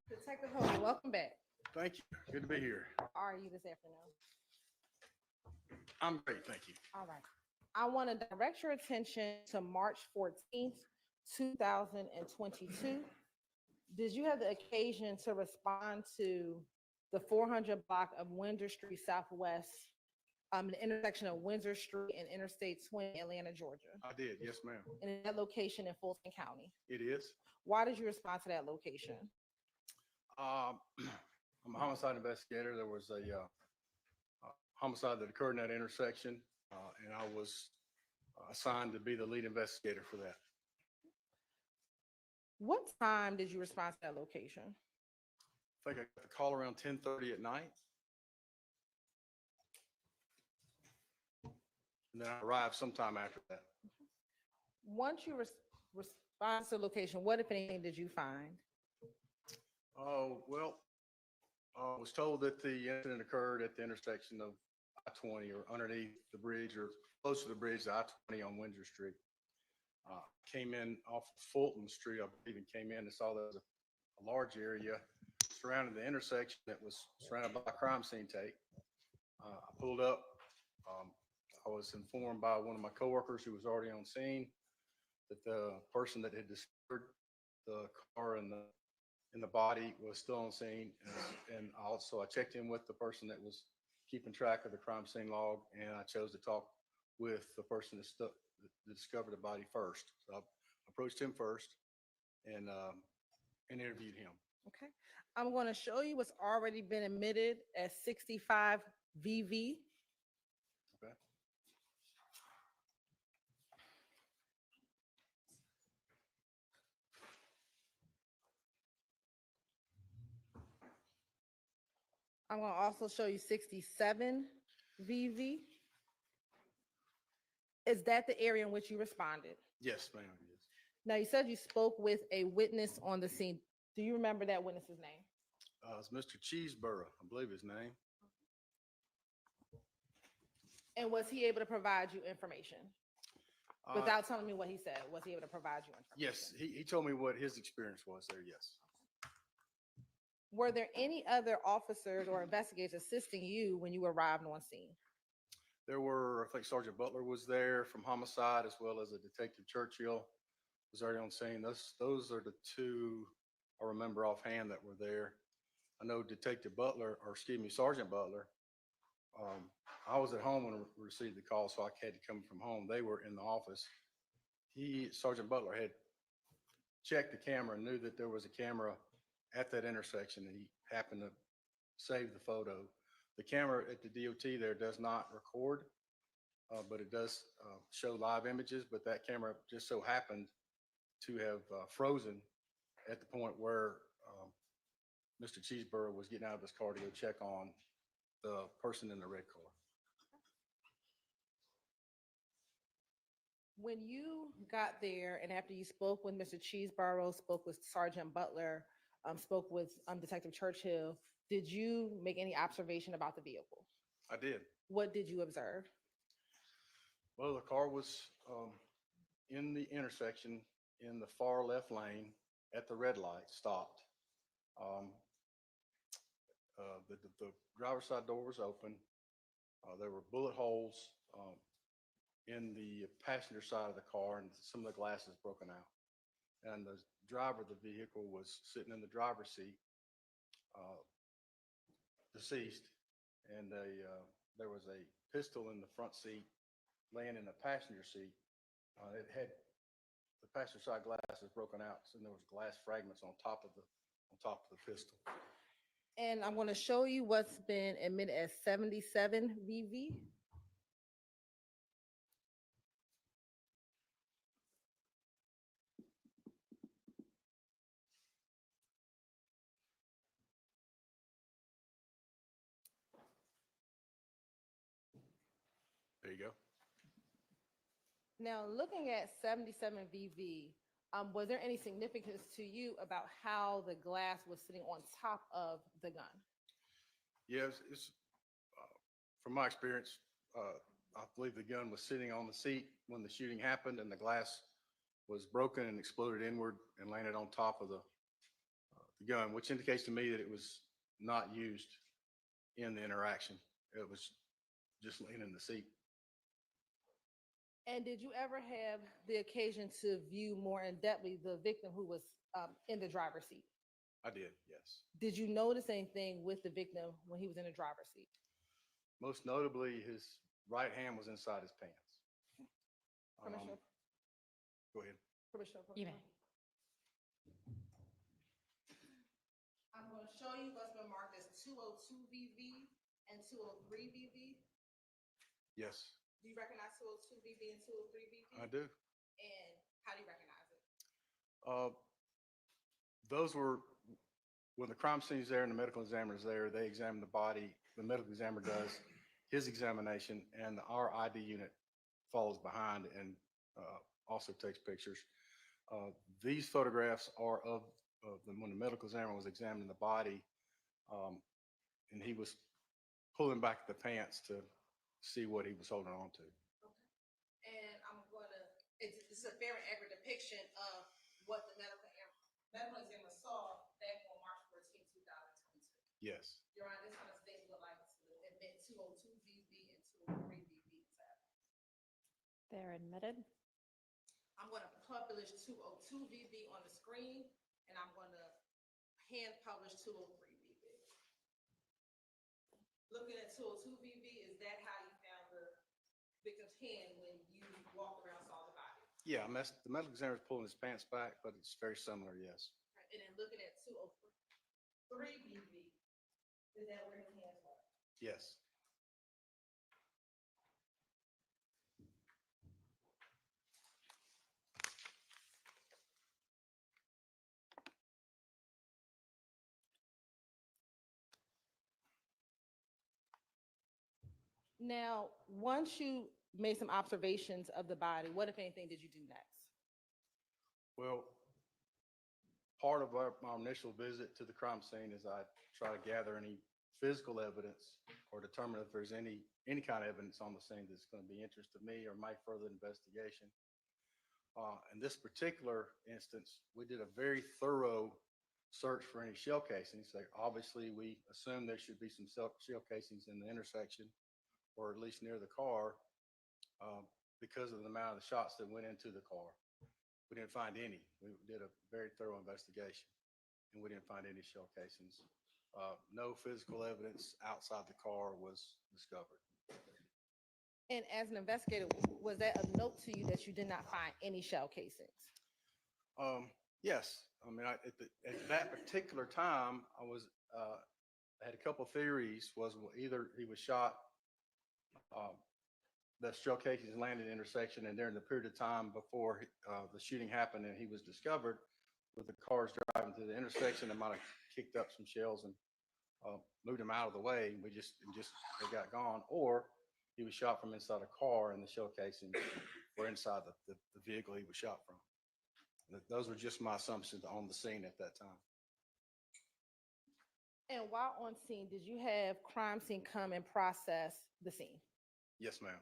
Detective Hogan, welcome back. Thank you. Good to be here. How are you this afternoon? I'm great, thank you. All right. I want to direct your attention to March 14th, 2022. Did you have the occasion to respond to the 400 block of Windsor Street Southwest, the intersection of Windsor Street and Interstate 20, Atlanta, Georgia? I did, yes, ma'am. And that location in Fulton County. It is. Why did you respond to that location? I'm a homicide investigator. There was a homicide that occurred in that intersection, and I was assigned to be the lead investigator for that. What time did you respond to that location? I think I got the call around 10:30 at night. And then I arrived sometime after that. Once you respond to the location, what, if anything, did you find? Oh, well, I was told that the incident occurred at the intersection of I-20 or underneath the bridge or close to the bridge, I-20 on Windsor Street. Came in off of Fulton Street, I believe, and came in and saw there was a large area surrounding the intersection that was surrounded by a crime scene tape. I pulled up. I was informed by one of my coworkers who was already on scene that the person that had discovered the car and the body was still on scene. And also I checked in with the person that was keeping track of the crime scene log, and I chose to talk with the person that discovered the body first. So I approached him first and interviewed him. Okay, I'm going to show you what's already been admitted as 65 VV. Okay. I'm going to also show you 67 VV. Is that the area in which you responded? Yes, ma'am. Yes. Now, you said you spoke with a witness on the scene. Do you remember that witness's name? It's Mr. Cheeseborough, I believe his name. And was he able to provide you information? Without telling me what he said, was he able to provide you information? Yes, he told me what his experience was there, yes. Were there any other officers or investigators assisting you when you arrived on scene? There were, I think Sergeant Butler was there from homicide, as well as a Detective Churchill was already on scene. Those are the two I remember offhand that were there. I know Detective Butler, or excuse me, Sergeant Butler. I was at home when I received the call, so I had to come from home. They were in the office. Sergeant Butler had checked the camera and knew that there was a camera at that intersection, and he happened to save the photo. The camera at the DOT there does not record, but it does show live images, but that camera just so happened to have frozen at the point where Mr. Cheeseborough was getting out of his car to go check on the person in the red car. When you got there and after you spoke with Mr. Cheeseborough, spoke with Sergeant Butler, spoke with Detective Churchill, did you make any observation about the vehicle? I did. What did you observe? Well, the car was in the intersection in the far left lane at the red light, stopped. The driver's side door was open. There were bullet holes in the passenger side of the car, and some of the glass is broken out. And the driver of the vehicle was sitting in the driver's seat, deceased, and there was a pistol in the front seat laying in the passenger seat. It had the passenger side glass is broken out, so there was glass fragments on top of the pistol. And I'm going to show you what's been admitted as 77 VV. There you go. Now, looking at 77 VV, was there any significance to you about how the glass was sitting on top of the gun? Yes, from my experience, I believe the gun was sitting on the seat when the shooting happened, and the glass was broken and exploded inward and landed on top of the gun, which indicates to me that it was not used in the interaction. It was just laying in the seat. And did you ever have the occasion to view more in depthly the victim who was in the driver's seat? I did, yes. Did you notice anything with the victim when he was in the driver's seat? Most notably, his right hand was inside his pants. Commissioner? Go ahead. Commissioner? You may. I'm going to show you what's been marked as 202 VV and 203 VV. Yes, Do you recognize 202 VV and 203 VV? I do. And how do you recognize it? Those were, when the crime scene's there and the medical examiner's there, they examine the body. The medical examiner does his examination, and our ID unit follows behind and also takes pictures. These photographs are of when the medical examiner was examining the body, and he was pulling back the pants to see what he was holding on to. And I'm going to, this is a very accurate depiction of what the medical examiner saw back on March 14, 2022. Yes. Your Honor, this kind of things would like to admit 202 VV and 203 VV. They're admitted. I'm going to publish 202 VV on the screen, and I'm going to hand publish 203 VV. looking at 202 VV, is that how you found the victim's hand when you walked around, saw the body? Yeah, the medical examiner's pulling his pants back, but it's very similar, yes. And then looking at 203 VV, is that where his hands were? Yes. Now, once you made some observations of the body, what, if anything, did you do next? Well, part of my initial visit to the crime scene is I try to gather any physical evidence or determine if there's any kind of evidence on the scene that's going to be interest to me or my further investigation. In this particular instance, we did a very thorough search for any shell casings. Like, obviously, we assume there should be some shell casings in the intersection or at least near the car because of the amount of the shots that went into the car. We didn't find any. We did a very thorough investigation and we didn't find any shell casings. No physical evidence outside the car was discovered. And as an investigator, was that a note to you that you did not find any shell casings? Yes. I mean, at that particular time, I had a couple theories. Was either he was shot, the shell casings landed in the intersection, and during the period of time before the shooting happened and he was discovered, with the cars driving through the intersection, they might have kicked up some shells and moved him out of the way. They got gone, or he was shot from inside a car and the shell casings were inside the vehicle he was shot from. Those were just my assumptions on the scene at that time. And while on scene, did you have crime scene come and process the scene? Yes, ma'am.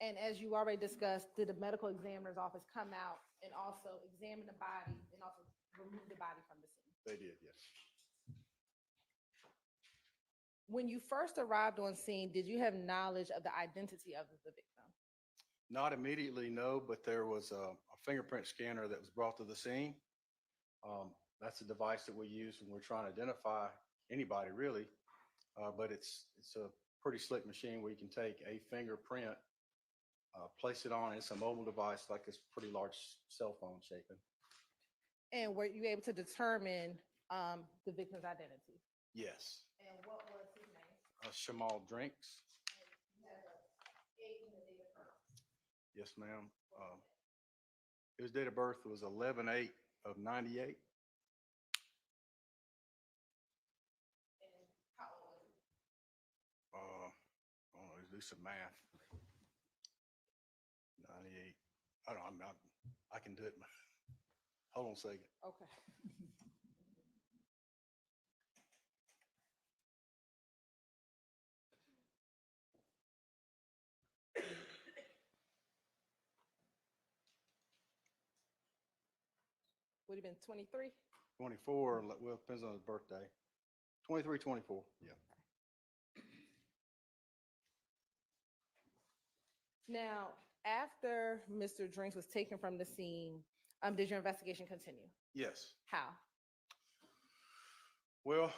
And as you already discussed, did the medical examiner's office come out and also examine the body and also remove the body from the scene? They did, yes. When you first arrived on scene, did you have knowledge of the identity of the victim? Not immediately, no, but there was a fingerprint scanner that was brought to the scene. That's a device that we use when we're trying to identify anybody, really. But it's a pretty slick machine where you can take a fingerprint, place it on. It's a mobile device, like this pretty large cell phone shaping. And were you able to determine the victim's identity? Yes. And what was his name? Shymel Drinks. You have a age and a date of birth. Yes, ma'am. His date of birth was 11/8 of 98. And how old was he? Let's do some math. 98. I can do it. Hold on a second. Okay. Would have been 23? 24, well, it depends on his birthday. 23, 24, yeah. Now, after Mr. Drinks was taken from the scene, did your investigation continue? Yes. How? Well,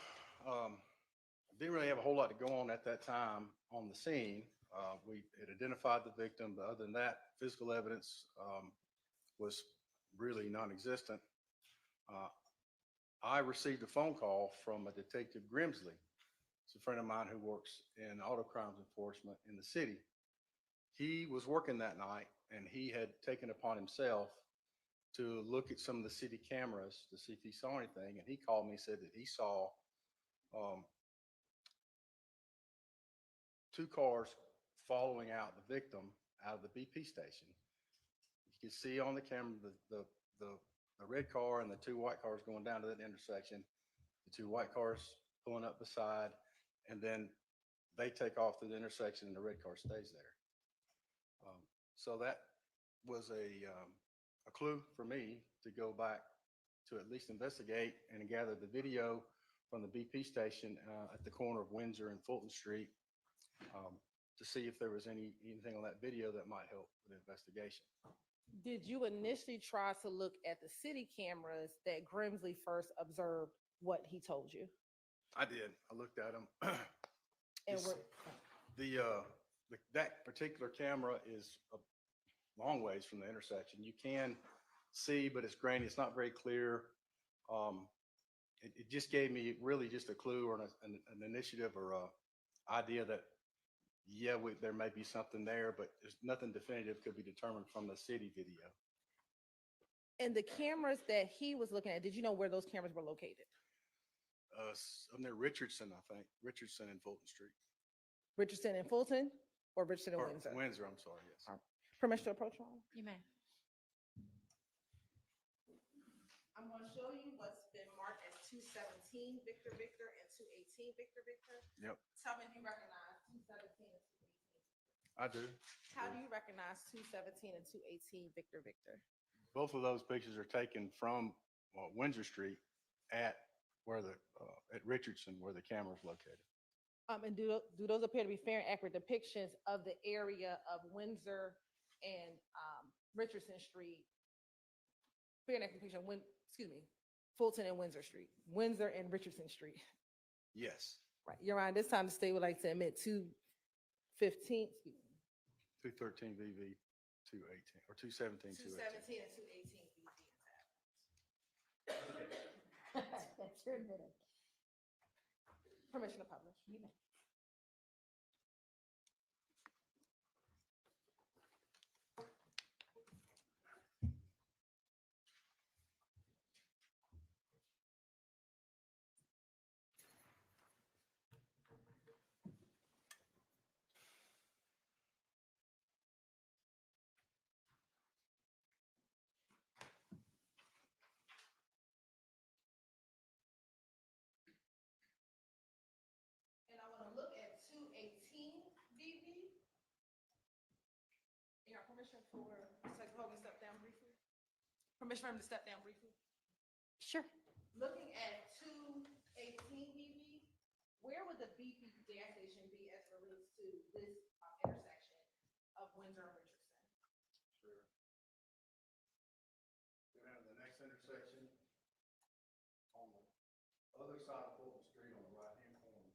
didn't really have a whole lot to go on at that time on the scene. We had identified the victim, but other than that, physical evidence was really non-existent. I received a phone call from a Detective Grimsley. It's a friend of mine who works in auto crimes enforcement in the city. He was working that night and he had taken upon himself to look at some of the city cameras to see if he saw anything. And he called me and said that he saw two cars following out the victim out of the BP station. You could see on the camera the red car and the two white cars going down to that intersection, the two white cars pulling up beside, and then they take off to the intersection and the red car stays there. So that was a clue for me to go back to at least investigate and gather the video from the BP station at the corner of Windsor and Fulton Street to see if there was anything on that video that might help with the investigation. Did you initially try to look at the city cameras that Grimsley first observed what he told you? I did. I looked at them. And It's- that particular camera is a long ways from the intersection. You can see, but it's grainy. It's not very clear. It just gave me really just a clue or an initiative or a idea that, yeah, there may be something there, but there's nothing definitive could be determined from the city video. And the cameras that he was looking at, did you know where those cameras were located? Up near Richardson, I think, Richardson and Fulton Street. Richardson and Fulton or Richardson and Or Windsor? Windsor, I'm sorry, yes. Permission to approach all? You may. I'm going to show you what's been marked as 217 Victor Victor and 218 Victor Victor. Yep, Tell me if you recognize 217 and 218. I do. How do you recognize 217 and 218 Victor Victor? Both of those pictures are taken from Windsor Street at Richardson, where the camera is located. And do those appear to be fair and accurate depictions of the area of Windsor and Richardson Street? Fair and accurate depiction, Fulton and Windsor Street, Windsor and Richardson Street. Yes, Right. Your Honor, this time the state would like to admit 215, 213 VV, 218, or 217, 218. 217 and 218 VV. That's your admitted. Permission to publish. You may. And I want to look at 218 VV. You got permission for Secretary Hogan to step down briefly? Permission for him to step down briefly? Sure. Looking at 218 VV, where would the BP gas station be as it relates to this intersection of Windsor and Richardson? Sure. Go down to the next intersection on the other side of Fulton Street on the right-hand corner.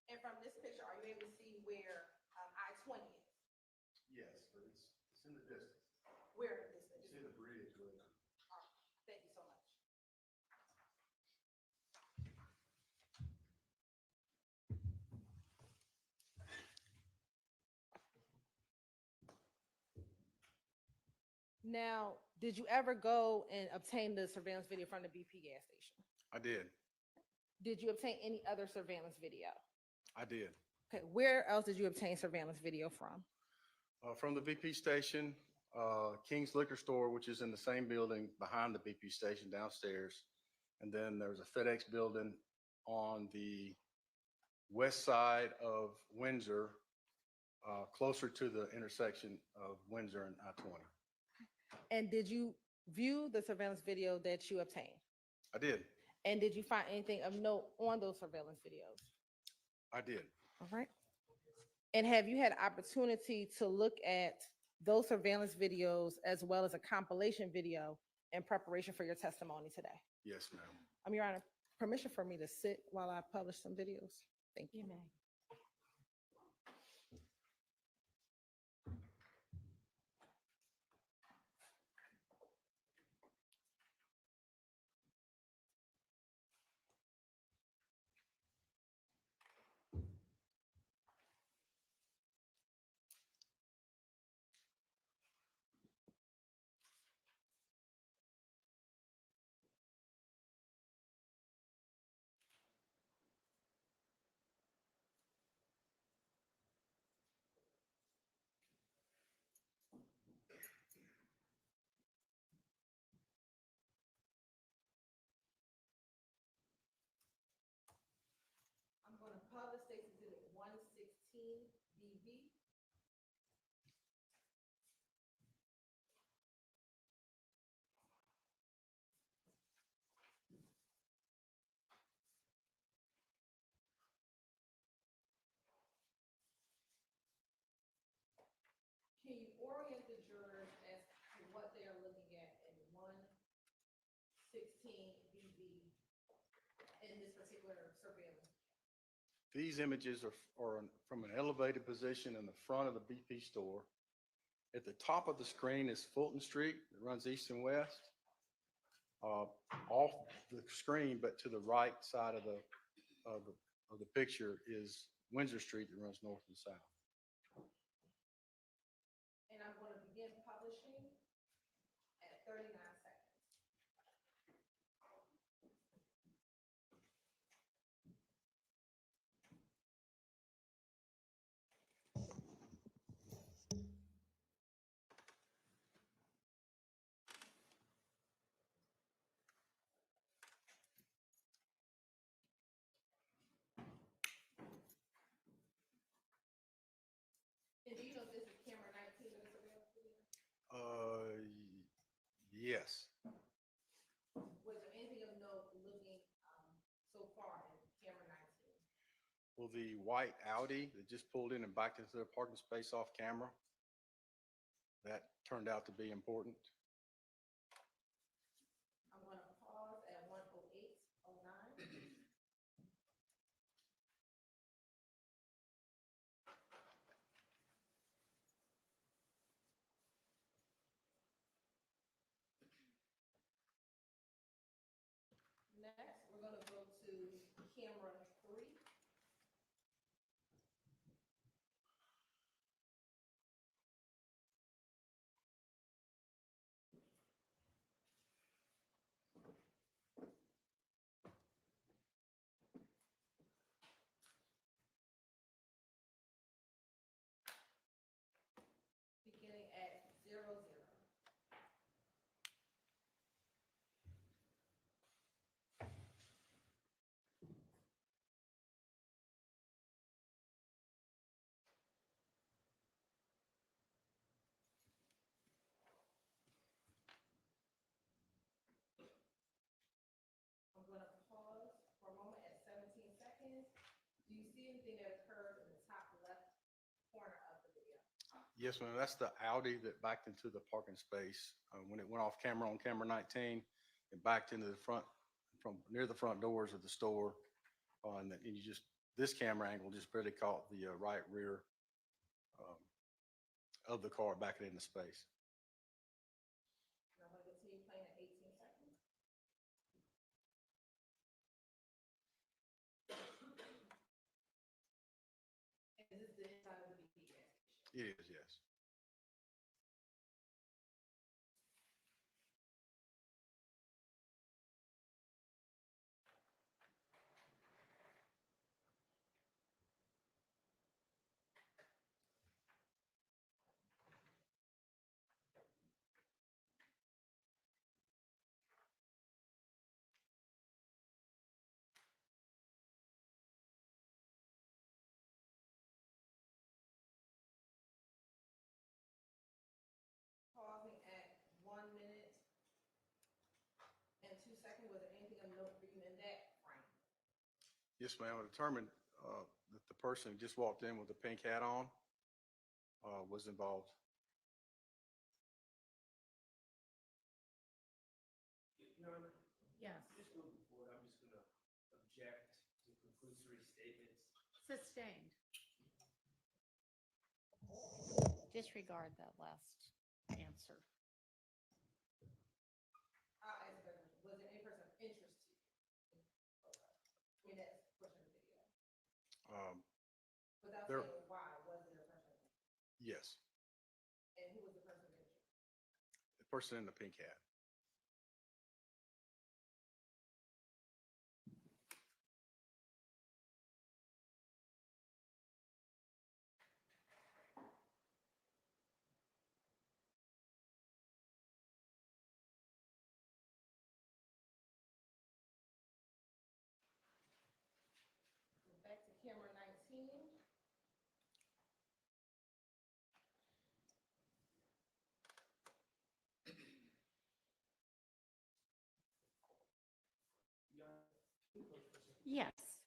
And from this picture, are you able to see where I-20 is? Yes, but it's in the distance. Where in the distance? You see the bridge with it. Thank you so much. Now, did you ever go and obtain the surveillance video from the BP gas station? I did. Did you obtain any other surveillance video? I did. Okay, where else did you obtain surveillance video from? From the BP station, King's Liquor Store, which is in the same building behind the BP station downstairs. And then there's a FedEx building on the west side of Windsor, closer to the intersection of Windsor and I-20. And did you view the surveillance video that you obtained? I did. And did you find anything of note on those surveillance videos? I did. All right. And have you had opportunity to look at those surveillance videos as well as a compilation video in preparation for your testimony today? Yes, ma'am. Your Honor, permission for me to sit while I publish some videos? Thank you. You may. I'm going to publish State's Exhibit 116 BB. Can you orient the jurors as to what they are looking at in 116 BB particular surveillance? These images are from an elevated position in the front of the BP store. At the top of the screen is Fulton Street that runs east and west. Off the screen, but to the right side of the picture is Windsor Street that runs north and south. And I'm going to begin publishing at 39 seconds. And do you know if this is camera 19 that is available? Yes. Was there anything of note looking so far at camera 19? Well, the white Audi that just pulled in and backed into their parking space off camera, that turned out to be important. I'm going to pause at 1:08:09. Next, we're going to go to camera 3. Beginning at 00. I'm going to pause for a moment at 17 seconds. Do you see anything that occurs in the top left corner of the video? Yes, ma'am. That's the Audi that backed into the parking space. When it went off camera on camera 19, it backed into the front, from near the front doors of the store. And this camera angle just barely caught the right rear of the car backing into space. And I'm going to continue playing at 18 seconds. And this is the inside of the BP gas station. It is, yes. Pausing at 1 minute and 2 seconds. Was there anything of note for you in that frame? Yes, ma'am. I determined that the person who just walked in with the pink hat on was involved. Your Honor, Yes. just moving forward, I'm just going to object to conclusory statements. Sustained. Disregard that last answer. I'll ask the question. Was there any person of interest to you? In that portion of the video? Without There- saying why, was there a person of interest? Yes, And who was the person of interest? the person in the pink hat. Back to camera 19. Yes.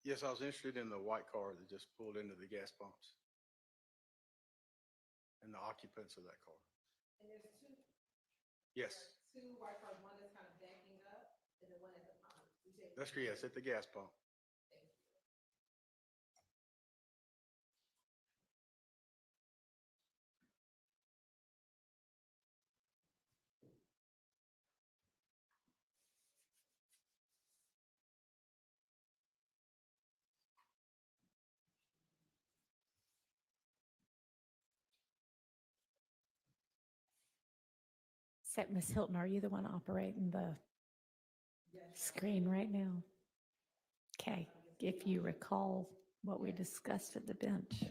Yes, I was interested in the white car that just pulled into the gas pumps and the occupants of that car. And there's two. Yes, Two white cars, one that's kind of backing up and the one at the pump. that's correct. Yes, at the gas pump. So, Ms. Hilton, are you the one operating the screen right now? Okay, if you recall what we discussed at the bench.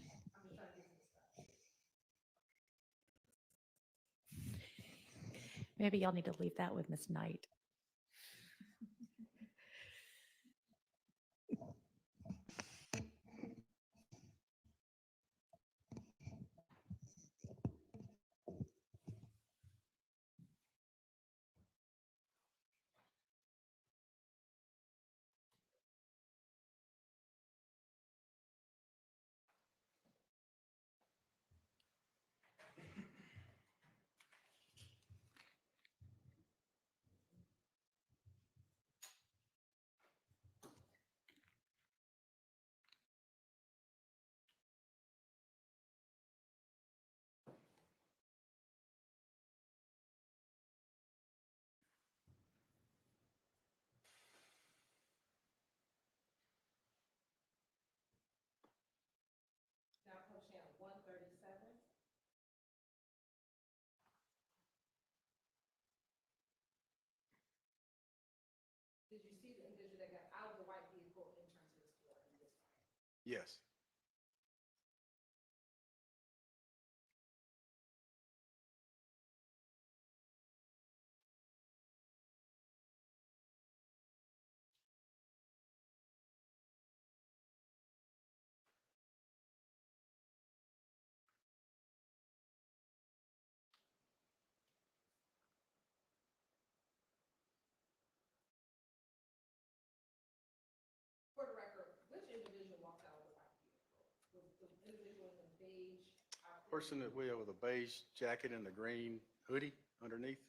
Maybe y'all need to leave that with Ms. Knight. Now approaching at 137. Did you see the individual that got out of the white vehicle and turned to the store in this way? Yes. For the record, which individual walked out of the white vehicle? Was the individual in the beige outfit? Person that we have with a beige jacket and a green hoodie underneath.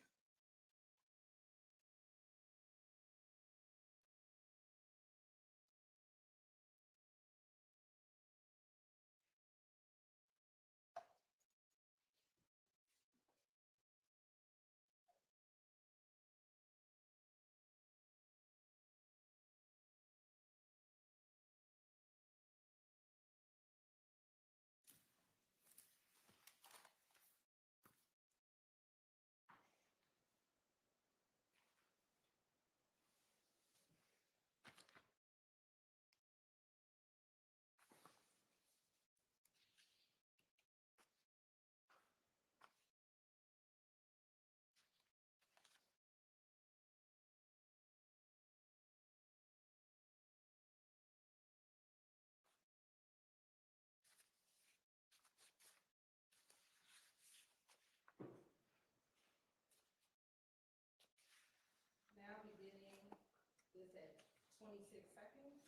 Now beginning this at 26 seconds.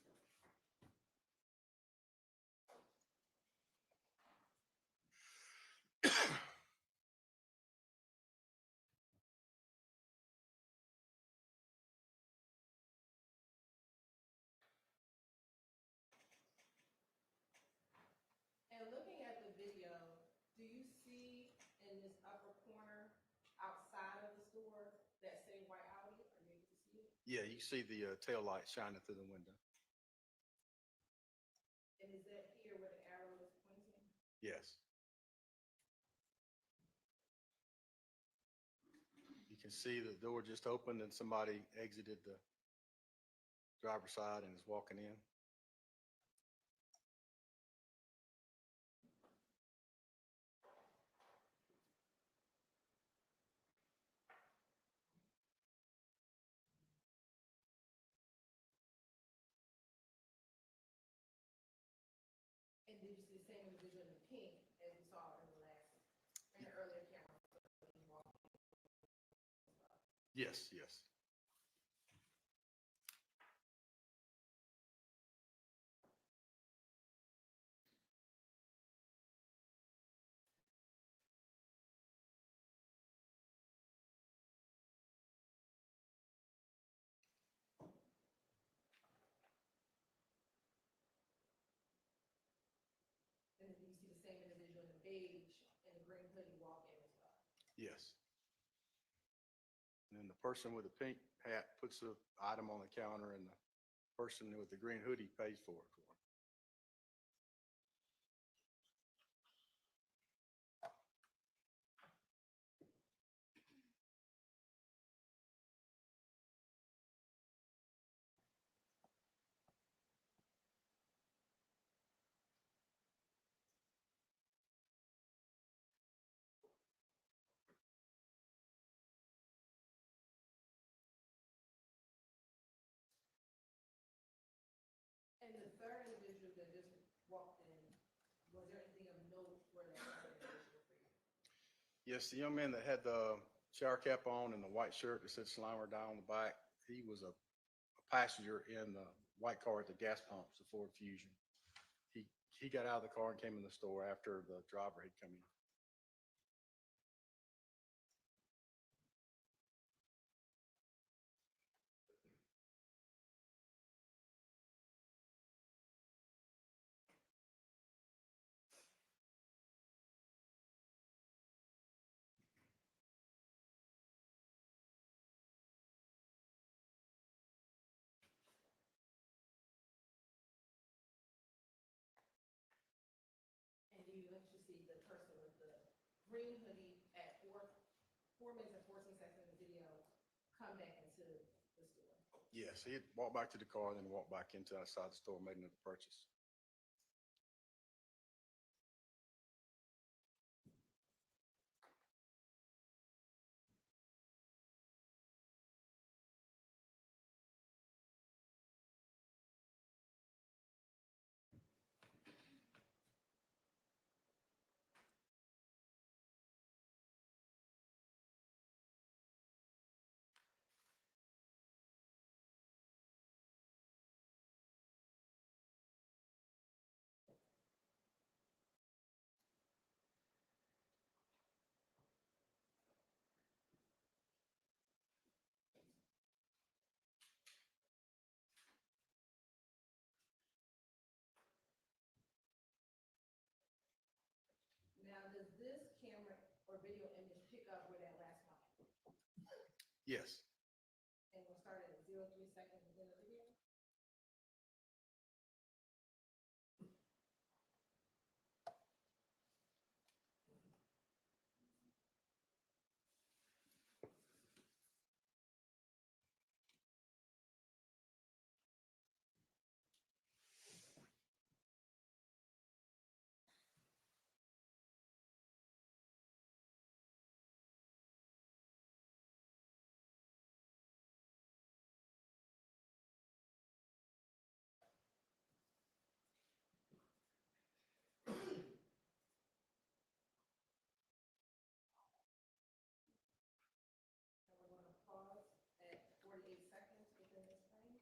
And looking at the video, do you see in this upper corner outside of the store that same white Audi? Are you able to see it? Yeah, you see the tail light shining through the window. And is that here where the arrow is pointing? Yes. You can see the door just opened and somebody exited the driver's side and is walking in. And did you see the same individual in the pink as we saw in the earlier camera? Yes, yes. Paige in the green hoodie walk in as well? Yes. And then the person with the pink hat puts the item on the counter and the person with the green hoodie pays for it for him. And the third individual that just walked in, was there anything of note for that third individual for you? Yes, the young man that had the shower cap on and the white shirt that said Slimer down on the back, he was a passenger in the white car at the gas pumps, the Ford Fusion. He got out of the car and came in the store after the driver had come in. And you actually see the person with the green hoodie at 4 minutes and 14 seconds in the video come back into the store. Yes, he had walked back to the car and then walked back into outside the store, made another purchase. Now, does this camera or video image pick up where that last one? Yes. And we'll start at 0.3 seconds within the video? And we're going to pause at 48 seconds within this frame.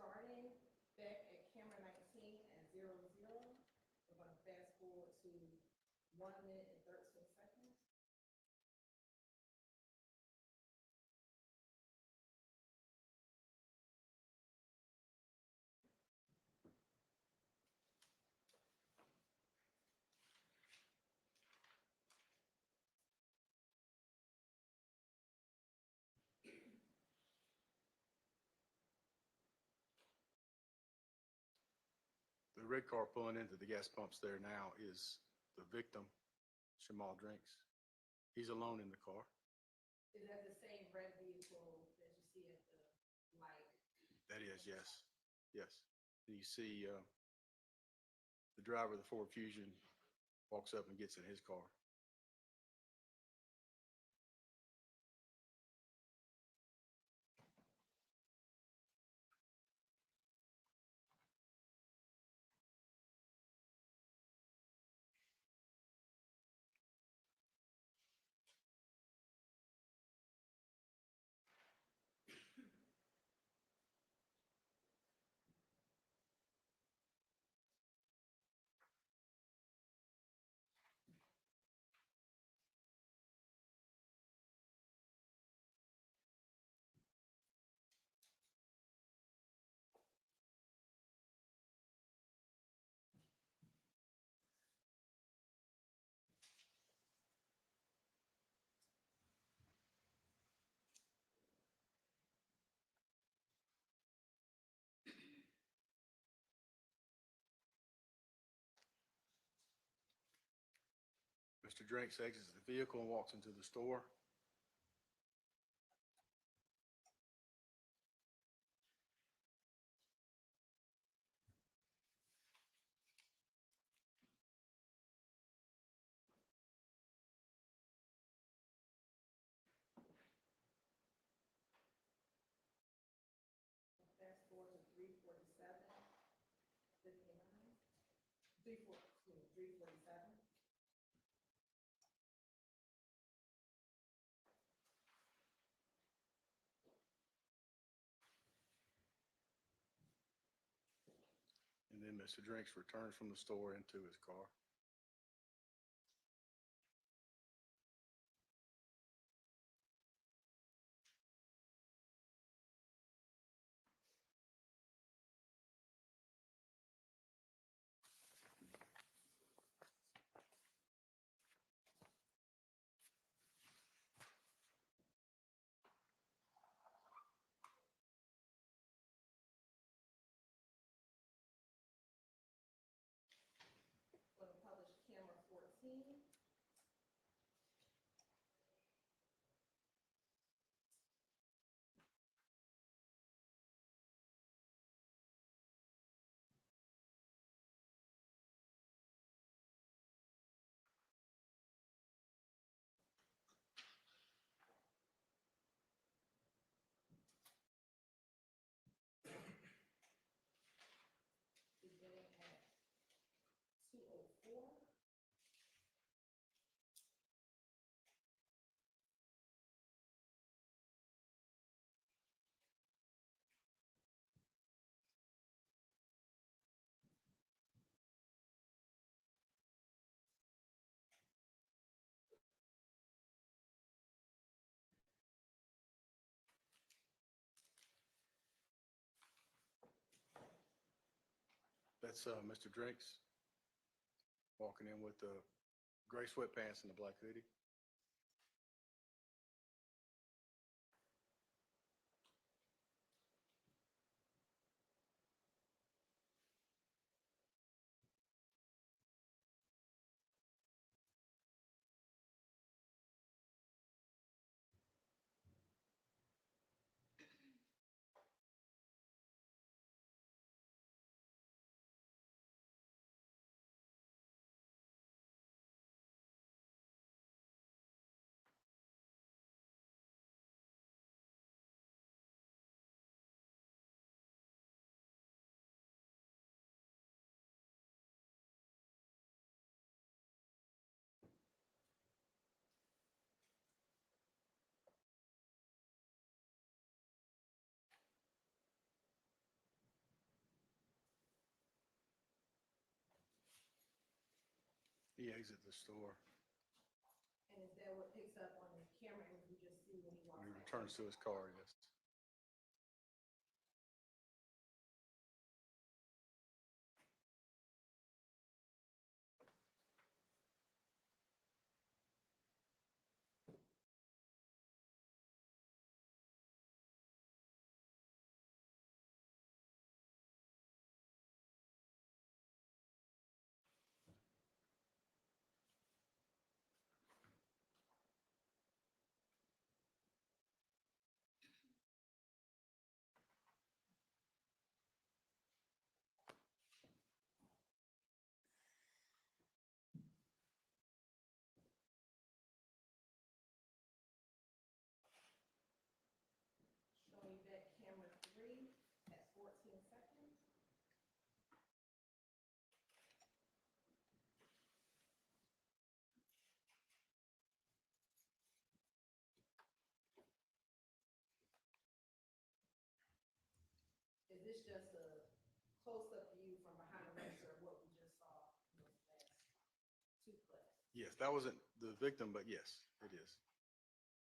Starting back at camera 19 at 0, 0, we're going to fast forward to 1 minute and 13 seconds. The red car pulling into the gas pumps there now is the victim, Shymel Drinks. He's alone in the car. Is that the same red vehicle that you see at the light? That is, yes, yes. And you see the driver of the Ford Fusion walks up and gets in his car. Mr. Drinks exits the vehicle and walks into the store. Fast forward to 3:47, 59, 3:47. And then Mr. Drinks returns from the store into his car. Going to publish camera 14. Beginning at 2:04. That's Mr. Drinks walking in with the gray sweatpants and the black hoodie. He exits the store. And is that what picks up on the camera and we just see when he walks When he back? returns to his car, yes. Showing back camera 3 at 14 seconds. Is this just a close-up view from behind the register of what we just saw in those last 2 clips? Yes, that wasn't the victim, but yes, it is.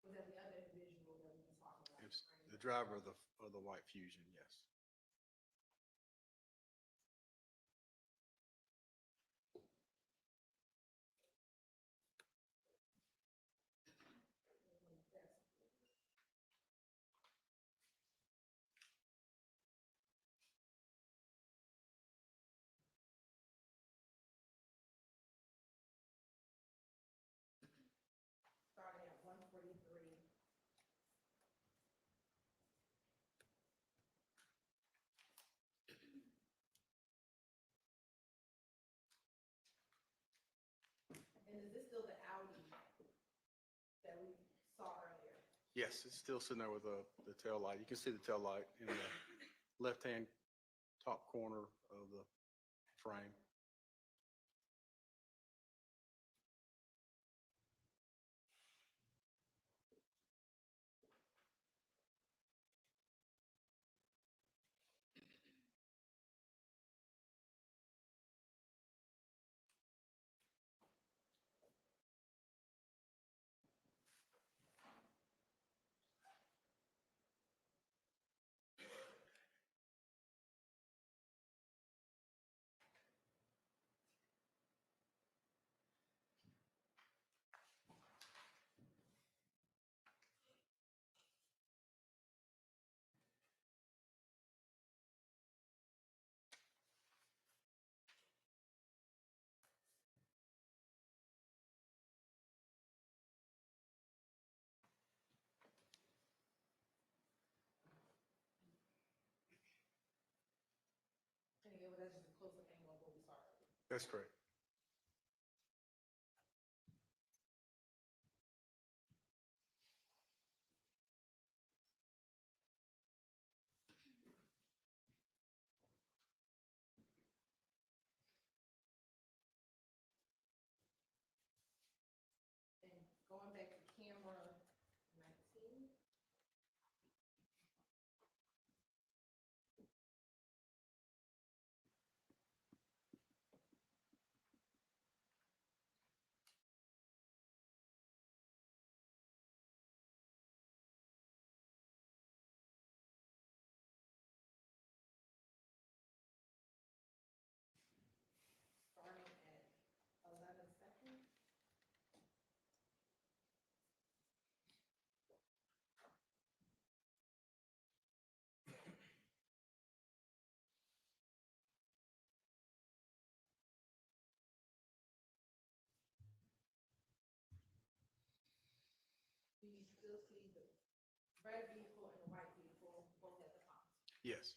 Was that the other individual that we were talking about? It's the driver of the white Fusion, yes. Yes, it's still sitting there with the tail light. You can see the tail light in the left-hand top corner of the frame. And again, that's just a closer angle of what we saw earlier. That's correct. And going back to camera 19. Starting at 11 seconds. Do you still see the red vehicle and the white vehicle both at the top? Yes.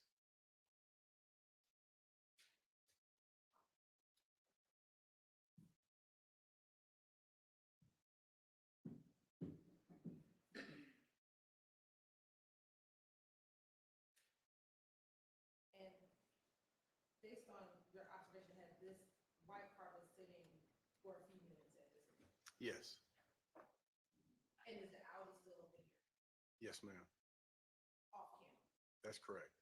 And based on your observation, has this white car been sitting for a few minutes at this point? Yes. And is the Audi still over here, Yes, ma'am. off camera? That's correct.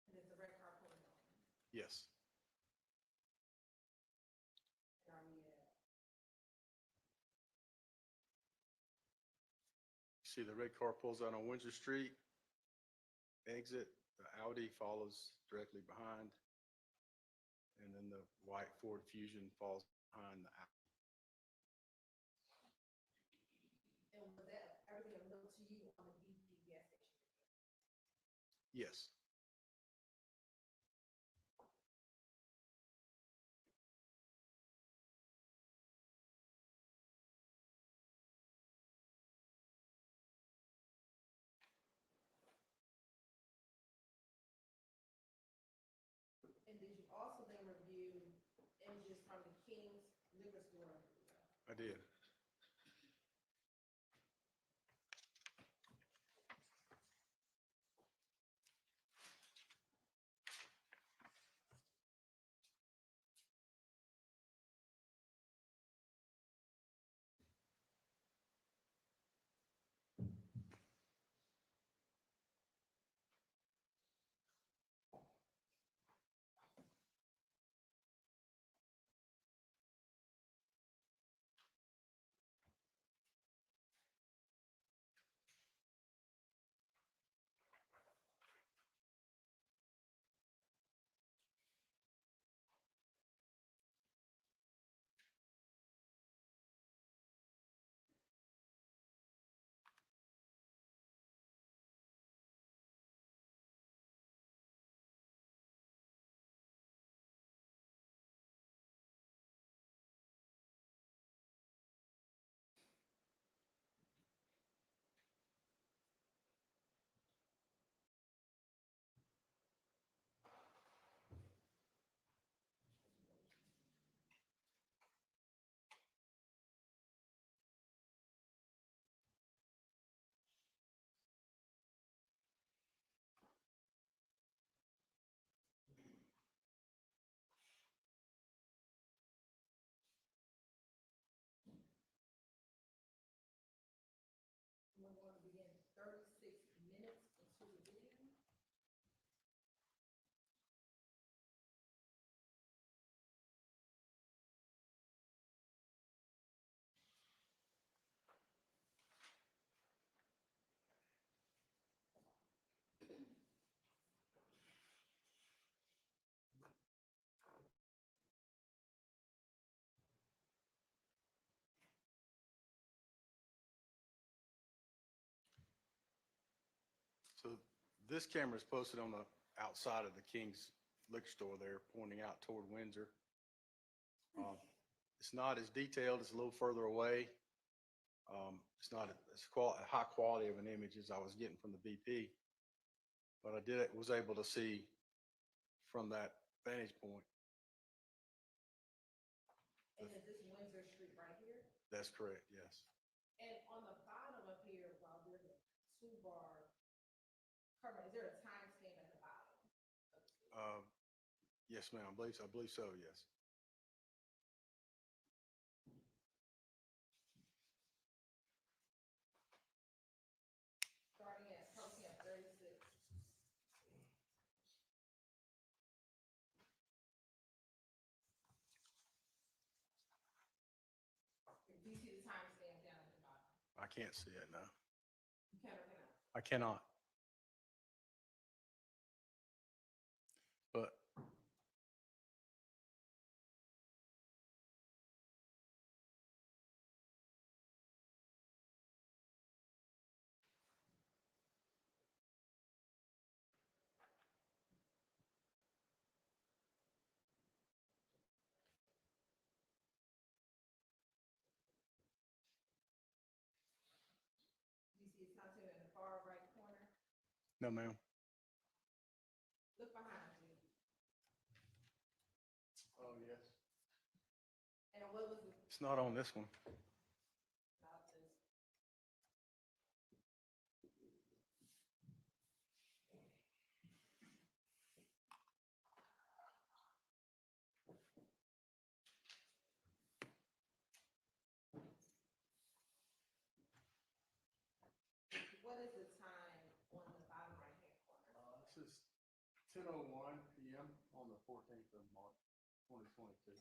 And is the red car pulling on? Yes. And are we at? See the red car pulls out on Windsor Street, exit, the Audi follows directly behind. And then the white Ford Fusion falls behind the Audi. And was that everything of note to you on the BP gas station? Yes. And did you also then review images from the King's liquor store? I did. This camera is posted on the outside of the King's liquor store there, pointing out toward Windsor. It's not as detailed, it's a little further away. It's not as high quality of an image as I was getting from the BP, but I was able to see from that vantage point. And is this Windsor Street right here? That's correct, yes. And on the bottom of here, while there's a two-bar cover, is there a timestamp at the bottom? Yes, ma'am, I believe so, yes. Starting at proceeding 36. Do you see the timestamp down at the bottom? I can't see it now. You can or cannot? I cannot. But Do you see a timestamp in the far right corner? no, ma'am. Look behind you. Oh, yes. And what was the, It's not on this one. not this? What is the time on the bottom right-hand corner? This is 10:01 p.m. on the 14th of March, 2022.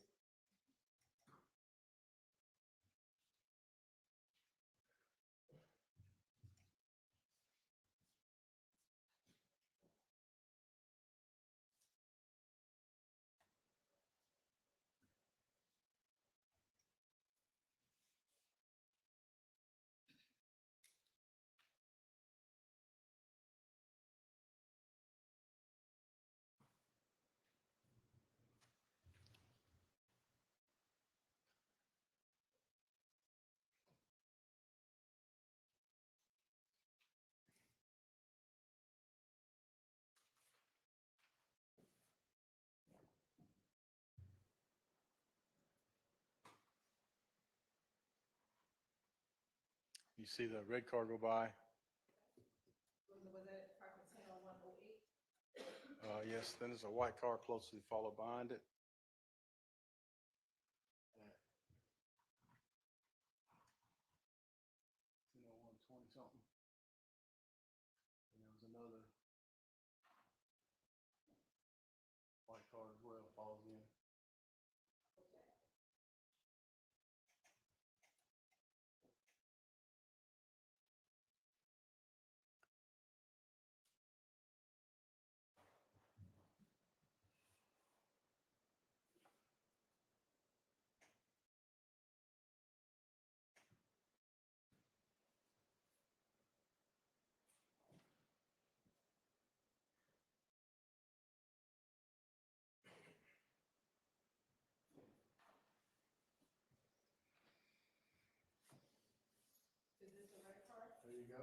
You see the red car go by? Was that approximately 10:01:08? Yes, then there's a white car closely followed behind it. At 10:01:20 something. And there was another white car as well, follows in. Is this the red car? There you go.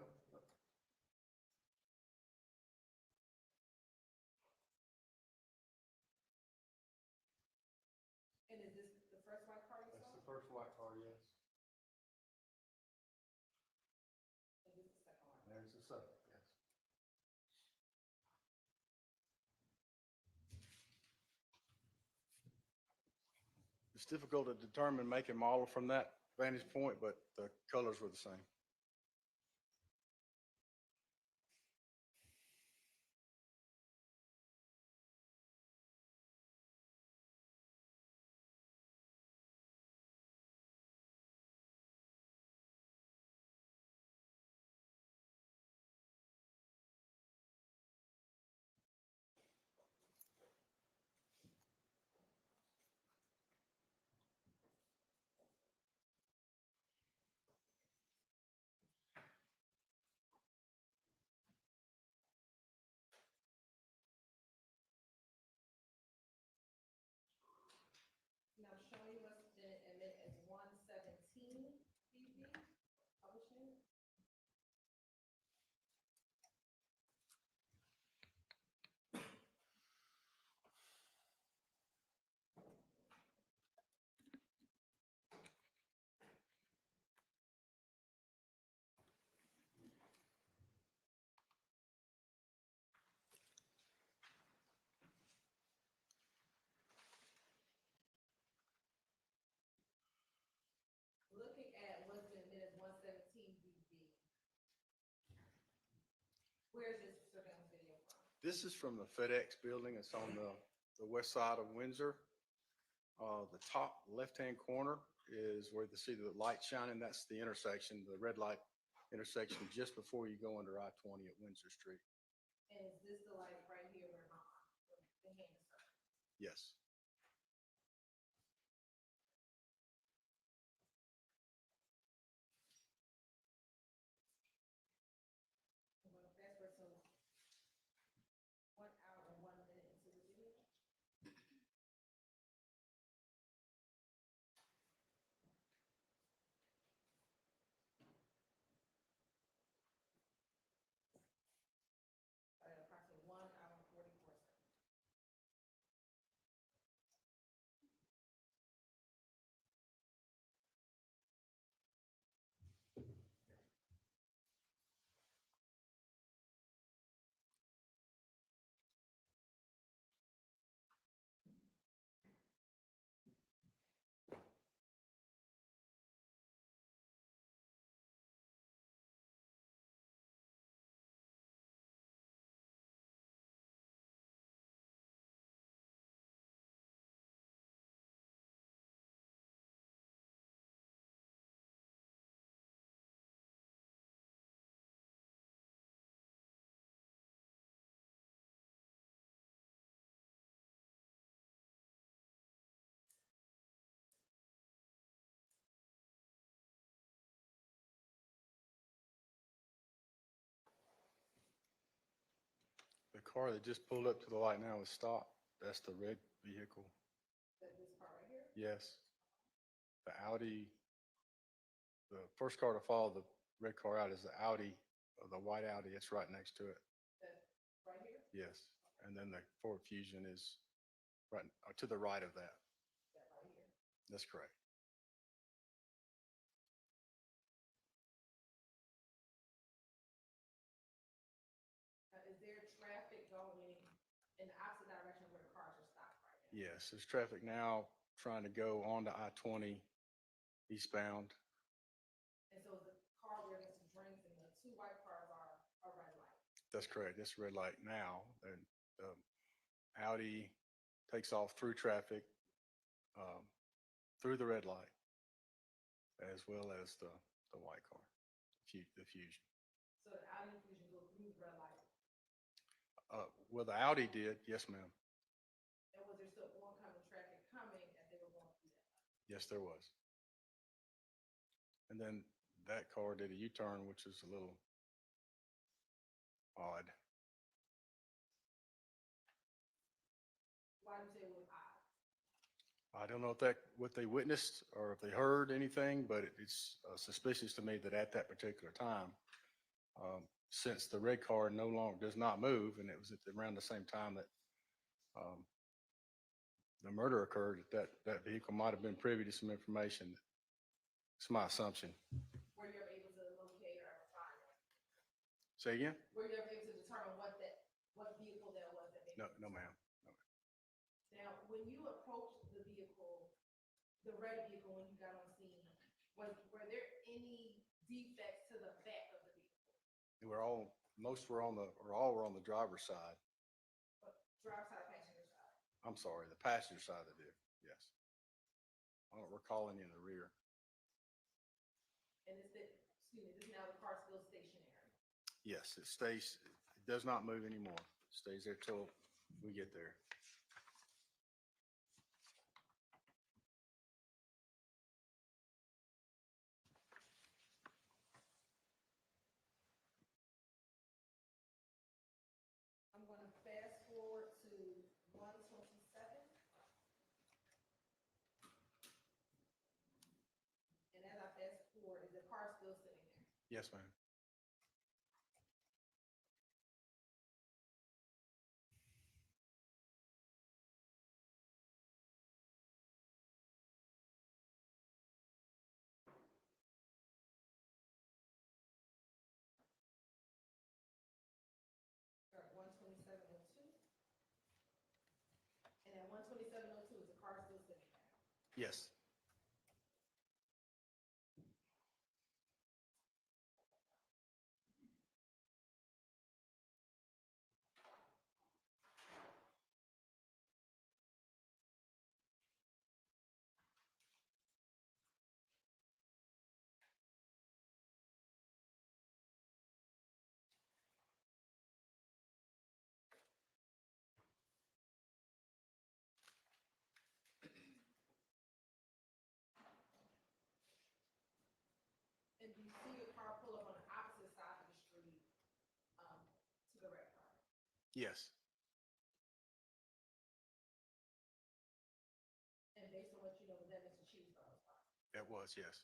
And is this the first white car you That's saw? the first white car, yes. And this is the second one? There's the second, yes. It's difficult to determine make and model from that vantage point, but the colors were the same. Where is this surveillance video from? This is from the FedEx building. It's on the west side of Windsor. The top left-hand corner is where you see the light shining. That's the intersection, the red light intersection just before you go under I-20 at Windsor Street. And is this the light right here where the hand is up? Yes. Well, that's where some 1 hour and 1 minute into the video. Approximately 1 hour and 44 seconds. The car that just pulled up to the light now is stopped. That's the red vehicle. This part right here? Yes. The Audi, the first car to follow the red car out is the Audi, or the white Audi. It's right next to it. Right here? Yes. And then the Ford Fusion is right to the right of that. That right here. That's correct. Is there traffic going in the opposite direction where the cars are stopped right now? Yes, there's traffic now trying to go onto I-20 eastbound. And so the car where there's some drinks and the two white cars are a red light. That's correct. It's red light now. And Audi takes off through traffic, through the red light, as well as the white car, the Fusion. So the Audi Fusion goes through the red light. Well, the Audi did, yes, ma'am. And was there still oncoming traffic coming as they were going through that light? Yes, there was. And then that car did a U-turn, which is a little odd. Why do you say it was odd? I don't know if what they witnessed or if they heard anything, but it's suspicious to me that at that particular time, since the red car no longer does not move, and it was around the same time that the murder occurred, that vehicle might have been privy to some information. It's my assumption. Were you ever able to locate or find it? Say again? Were you ever able to determine what vehicle that was that they? No, ma'am. Now, when you approached the vehicle, the red vehicle, when you got on scene, were there any defects to the back of the vehicle? Most were on all were on the driver's side. Driver's side, passenger side? I'm sorry, the passenger side of the vehicle, yes. I don't recall any in the rear. And this now the car's still stationary? Yes, it does not move anymore. It stays there till we get there. I'm going to fast forward to 127. And as I fast forward, is the car still sitting there? Yes, ma'am. Or at 127.02? And at 127.02, is the car still sitting there? Yes. Yes, And based on what you know, was that Mr. Cheeseboro's car? that was, yes.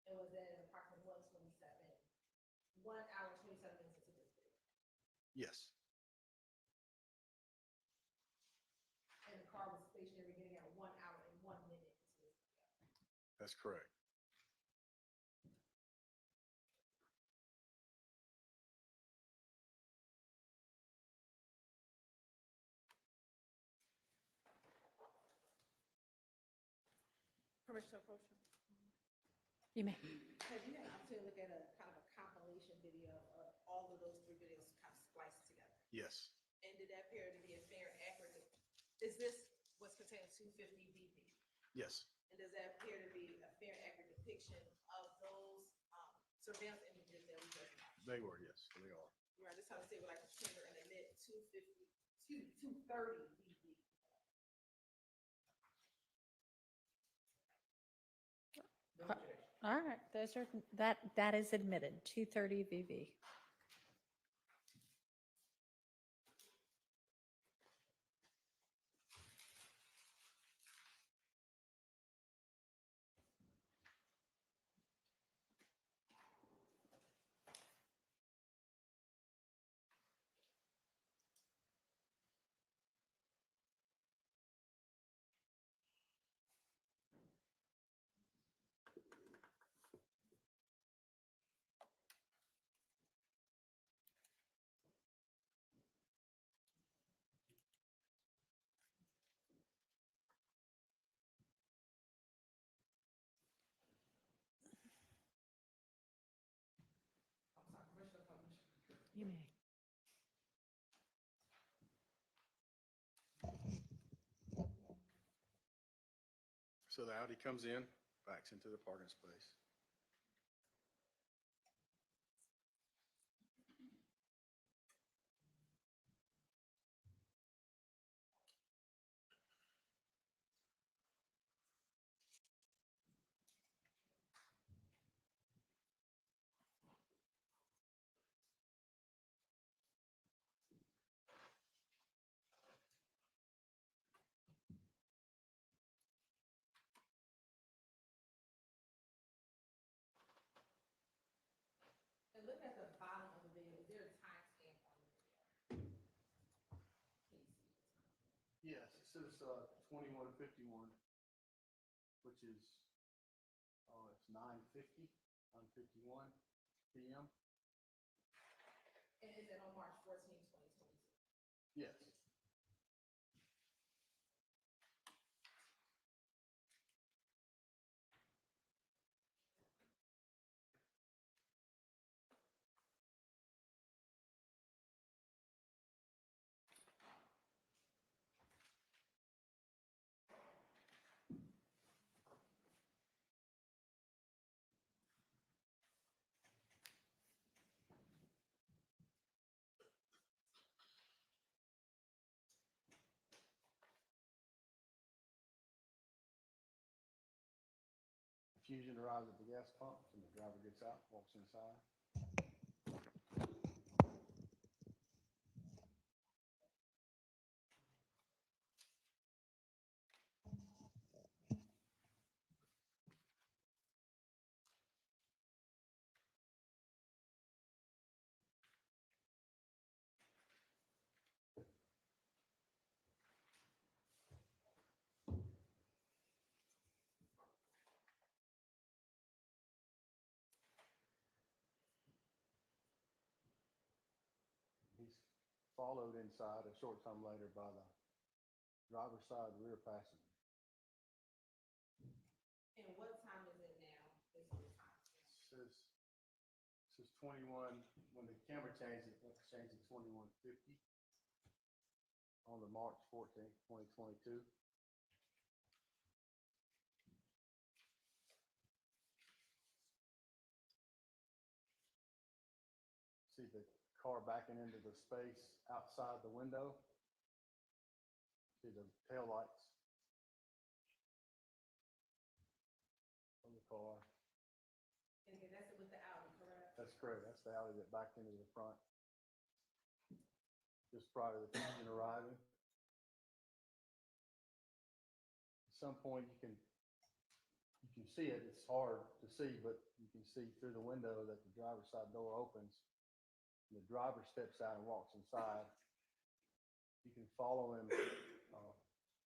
It was at approximately 1 hour, 27 minutes into this video. Yes, And the car was stationary getting out 1 hour and 1 minute into this video. that's correct. Permission to approach him? You may. Have you had an opportunity to look at a kind of a compilation video of all of those three videos kind of spliced together? Yes, And did that appear to be a fair, accurate, is this what's contained in 250 VP? yes, And does that appear to be a fair, accurate depiction of those surveillance images that we just watched? they were, yes, they are. You're just trying to say what I can trigger and admit 230 VP. All right, those are, that is admitted, 230 VV. You may. So the Audi comes in, backs into the parking space. And look at the bottom of the video, is there a timestamp on the video? Can you see the time? Yes, it says 2151, which is, it's 9:50, 9:51 PM. And is it on March 14, 2022? Yes. Fusion arrives at the gas pump, and the driver gets out, walks inside. He's followed inside a short time later by the driver's side rear passenger. And what time is it now? Is the time? Says 21, when the camera changes, it changes to 21:50 on the March 14th, 2022. See the car backing into the space outside the window. See the taillights on the car. And again, that's with the Audi, correct? That's correct. That's the alley that backed into the front. just prior to the Fusion arriving. At some point, you can see it. It's hard to see, but you can see through the window that the driver's side door opens. And the driver steps out and walks inside. You can follow him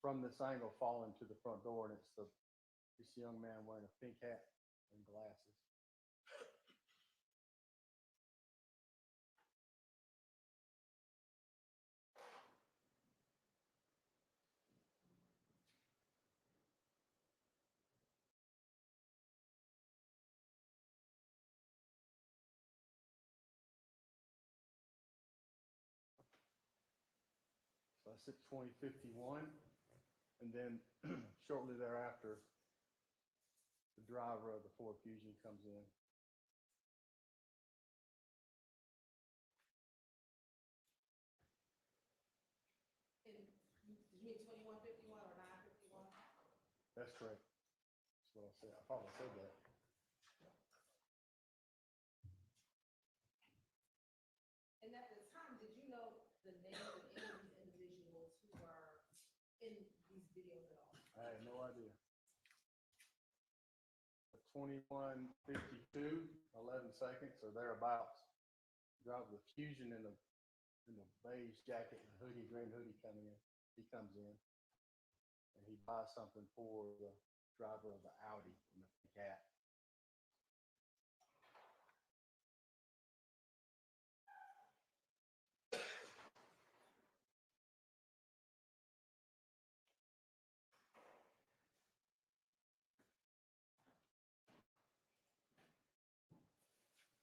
from this angle, follow him to the front door, and it's this young man wearing a pink hat and glasses. So that's at 2051, and then shortly thereafter, the driver of the Ford Fusion comes in. You mean 2151 or 951? That's correct. That's what I said. I probably said that. And at the time, did you know the names of any of these individuals who were in these videos at all? I had no idea. 21:52, 11 seconds or thereabouts. Driver the Fusion in the beige jacket and hoodie, green hoodie coming in. He comes in and he buys something for the driver of the Audi in the pink hat.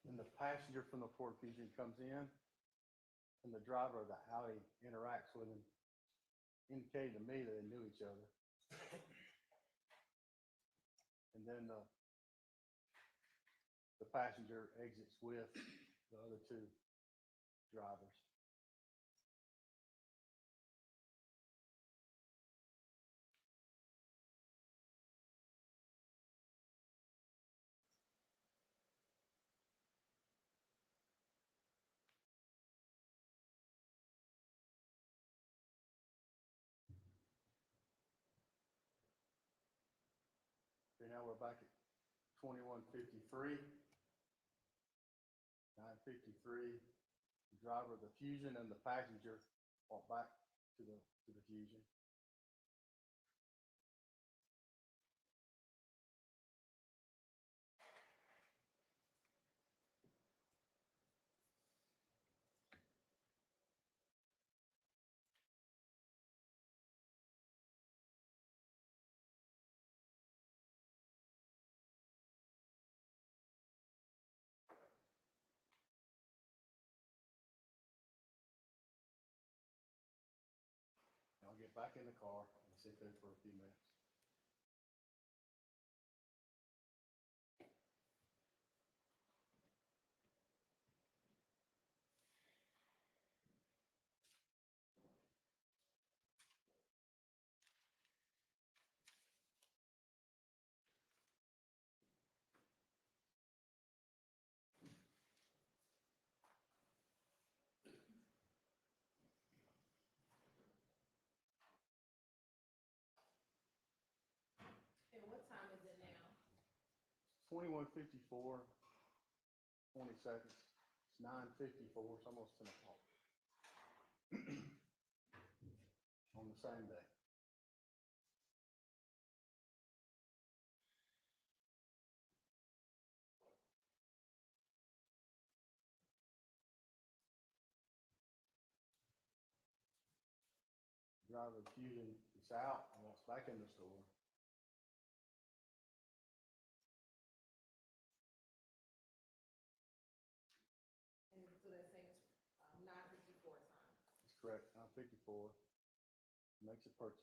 And the passenger from the Ford Fusion comes in, and the driver of the Audi interacts with him, indicating to me that they knew each other. And then the passenger exits with the other two drivers. Okay, now we're back at 21:53. 9:53. The driver of the Fusion and the passenger walk back to the Fusion. I'll get back in the car and sit there for a few minutes. And what time is it now? 21:54, 20 seconds. It's 9:54, it's almost 10 o'clock. On the same day. Driver of the Fusion is out and walks back in the store. And so that's saying it's 954 time. That's correct, 9:54. Makes a purchase.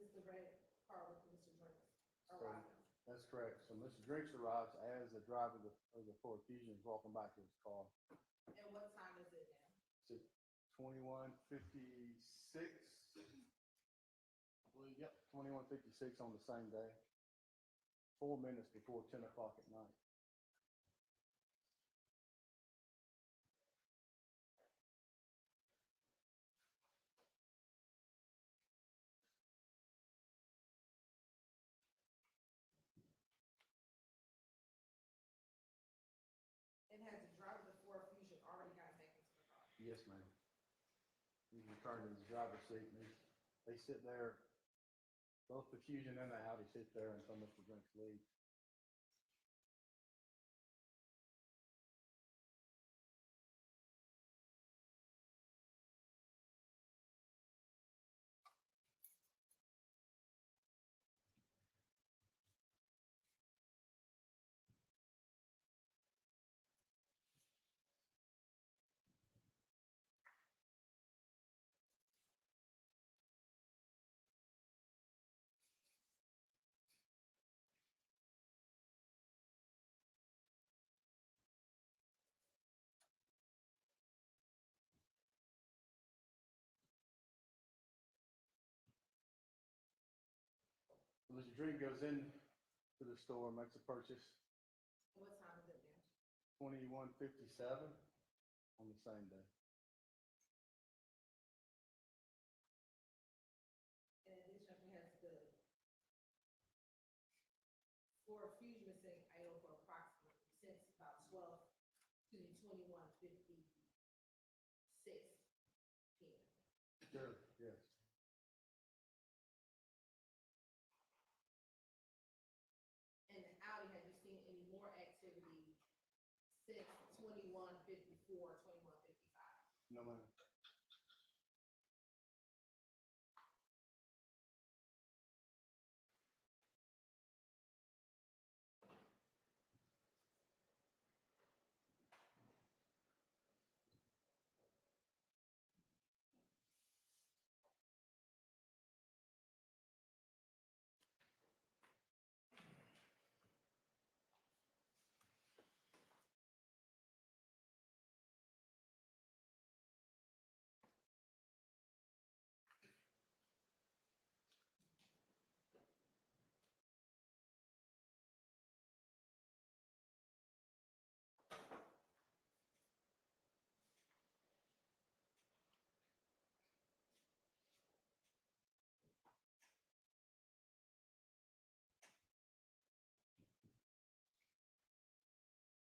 is the red car with Mr. Drinks So, arriving. that's correct. So Mr. Drinks arrives as the driver of the Ford Fusion is walking back to his car. And what time is it now? It's at 21:56. I believe, yep, 21:56 on the same day. 4 minutes before 10 o'clock at night. And has the driver of the Ford Fusion already got back into the car? Yes, ma'am. He's returned to his driver's seat and they sit there, both the Fusion and the Audi sit there until Mr. Drinks leaves. So Mr. Drink goes in to the store, makes a purchase, And what time is it now? 21:57 on the same day. In addition, he has the Ford Fusion is saying idle for approximately since about 21:56 p.m. Sure, yes. And Audi, have you seen any more activity since 21:54, 21:55? No, ma'am.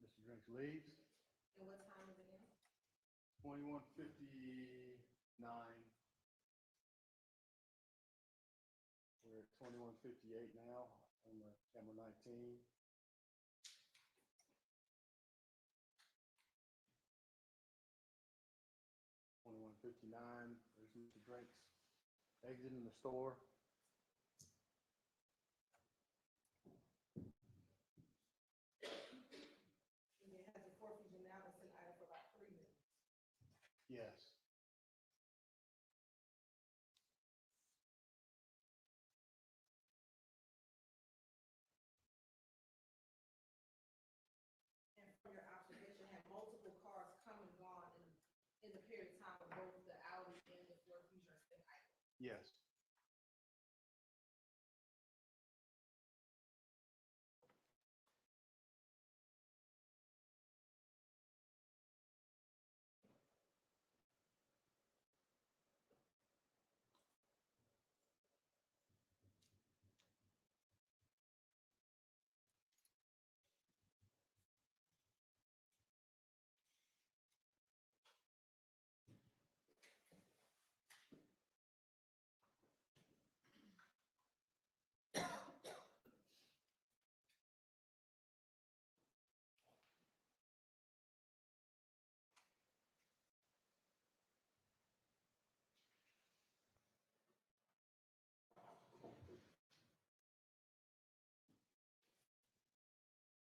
Mr. Drinks leaves, And what time is it now? 21:59. We're at 21:58 now on the camera 19. $21:59. There's Mr. Drinks exiting the store. And it has the Ford Fusion now that's in idle for about 3 minutes. Yes. And from your observation, have multiple cars come and gone in the period of time of both the Audi and the Ford Fusion has been idle? Yes.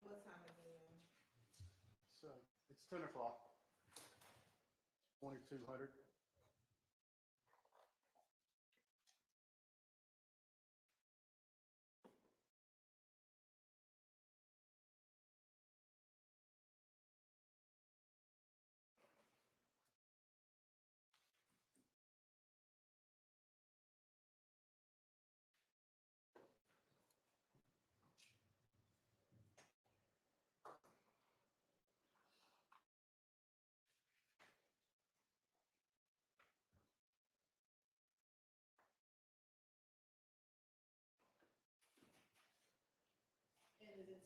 What time is it now? So it's 10 o'clock. 2200.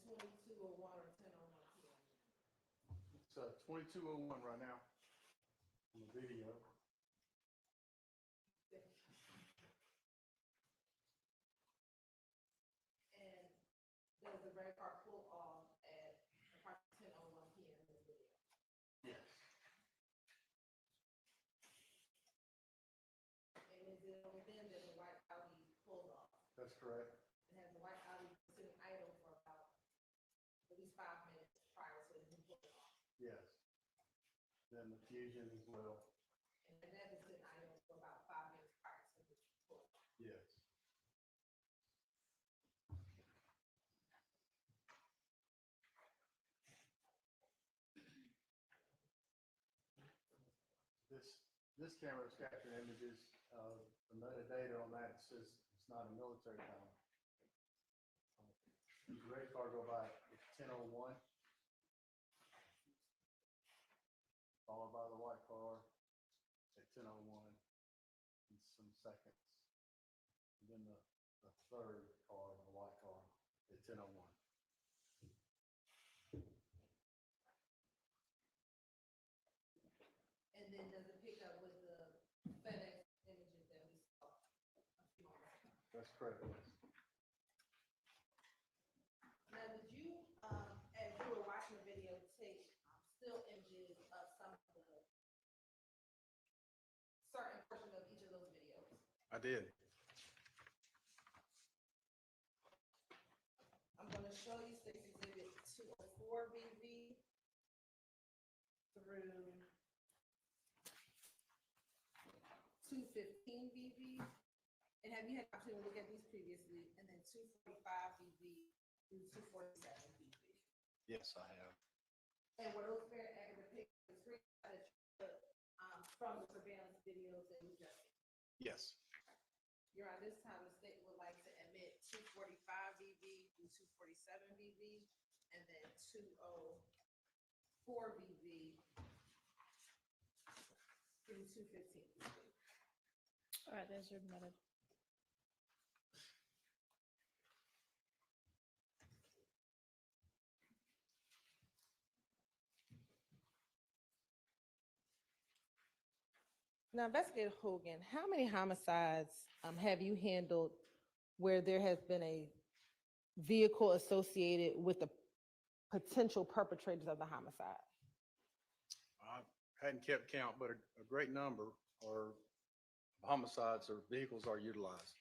22:01 or 10:01 p.m.? It's 22:01 right now on the video. And does the red car pull off at approximately 10:01 p.m. in the video? Yes. And is it only then that the white Audi pulled off? That's correct. And has the white Audi been sitting idle for about at least 5 minutes prior to him pulling off? Yes. Then the Fusion as well. And that has been idle for about 5 minutes prior to him pulling off? Yes. This camera is capturing images. The metadata on that says it's not a military phone. The red car go by at 10:01, followed by the white car at 10:01 in some seconds. And then the third car, the white car, at 10:01. And then does it pick up with the FedEx images that we saw a few minutes ago? That's correct, yes. Now, did you, as you were watching the video, take still images of some of the certain portions of each of those videos? I did. I'm gonna show you State Exhibit 204 BV through 215 BV. And have you had the opportunity to look at these previously? And then 245 BV through 247 BV. Yes, I have. And were those very accurate pictures that you took from the surveillance videos that we just seen? Yes. You're on this time, the state would like to admit 245 BV through 247 BV, and then 204 BV through 215 BV. All right, those are admitted. Now, Investigator Hogan, how many homicides have you handled where there has been a vehicle associated with the potential perpetrators of the homicide? I hadn't kept count, but a great number are homicides or vehicles are utilized.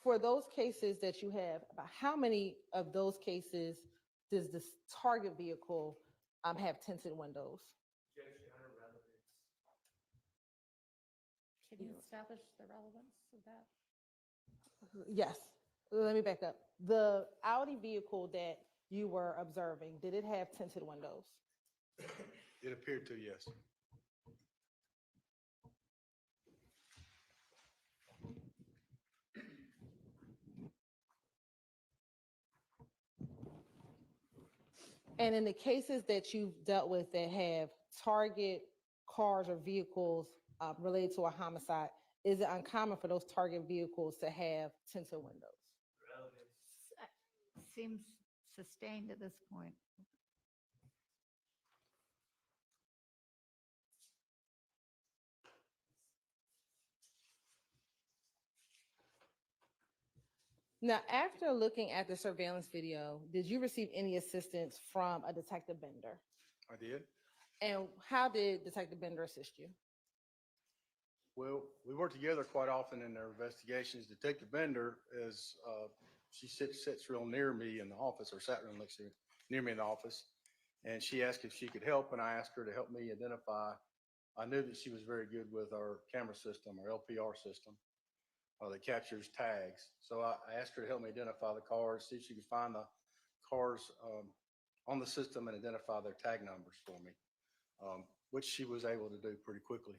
For those cases that you have, about how many of those cases does this target vehicle have tinted windows? Can you establish the relevance of that? Yes, let me back up. The Audi vehicle that you were observing, did it have tinted windows? It appeared to, yes. And in the cases that you've dealt with that have target cars or vehicles related to a homicide, is it uncommon for those target vehicles to have tinted windows? Seems sustained at this point. Now, after looking at the surveillance video, did you receive any assistance from a Detective Bender? I did. And how did Detective Bender assist you? Well, we work together quite often in our investigations. Detective Bender is, she sits real near me in the office, or sat real near me in the office. And she asked if she could help, and I asked her to help me identify. I knew that she was very good with our camera system, our LPR system, that captures tags. So I asked her to help me identify the cars, see if she could find the cars on the system and identify their tag numbers for me, which she was able to do pretty quickly.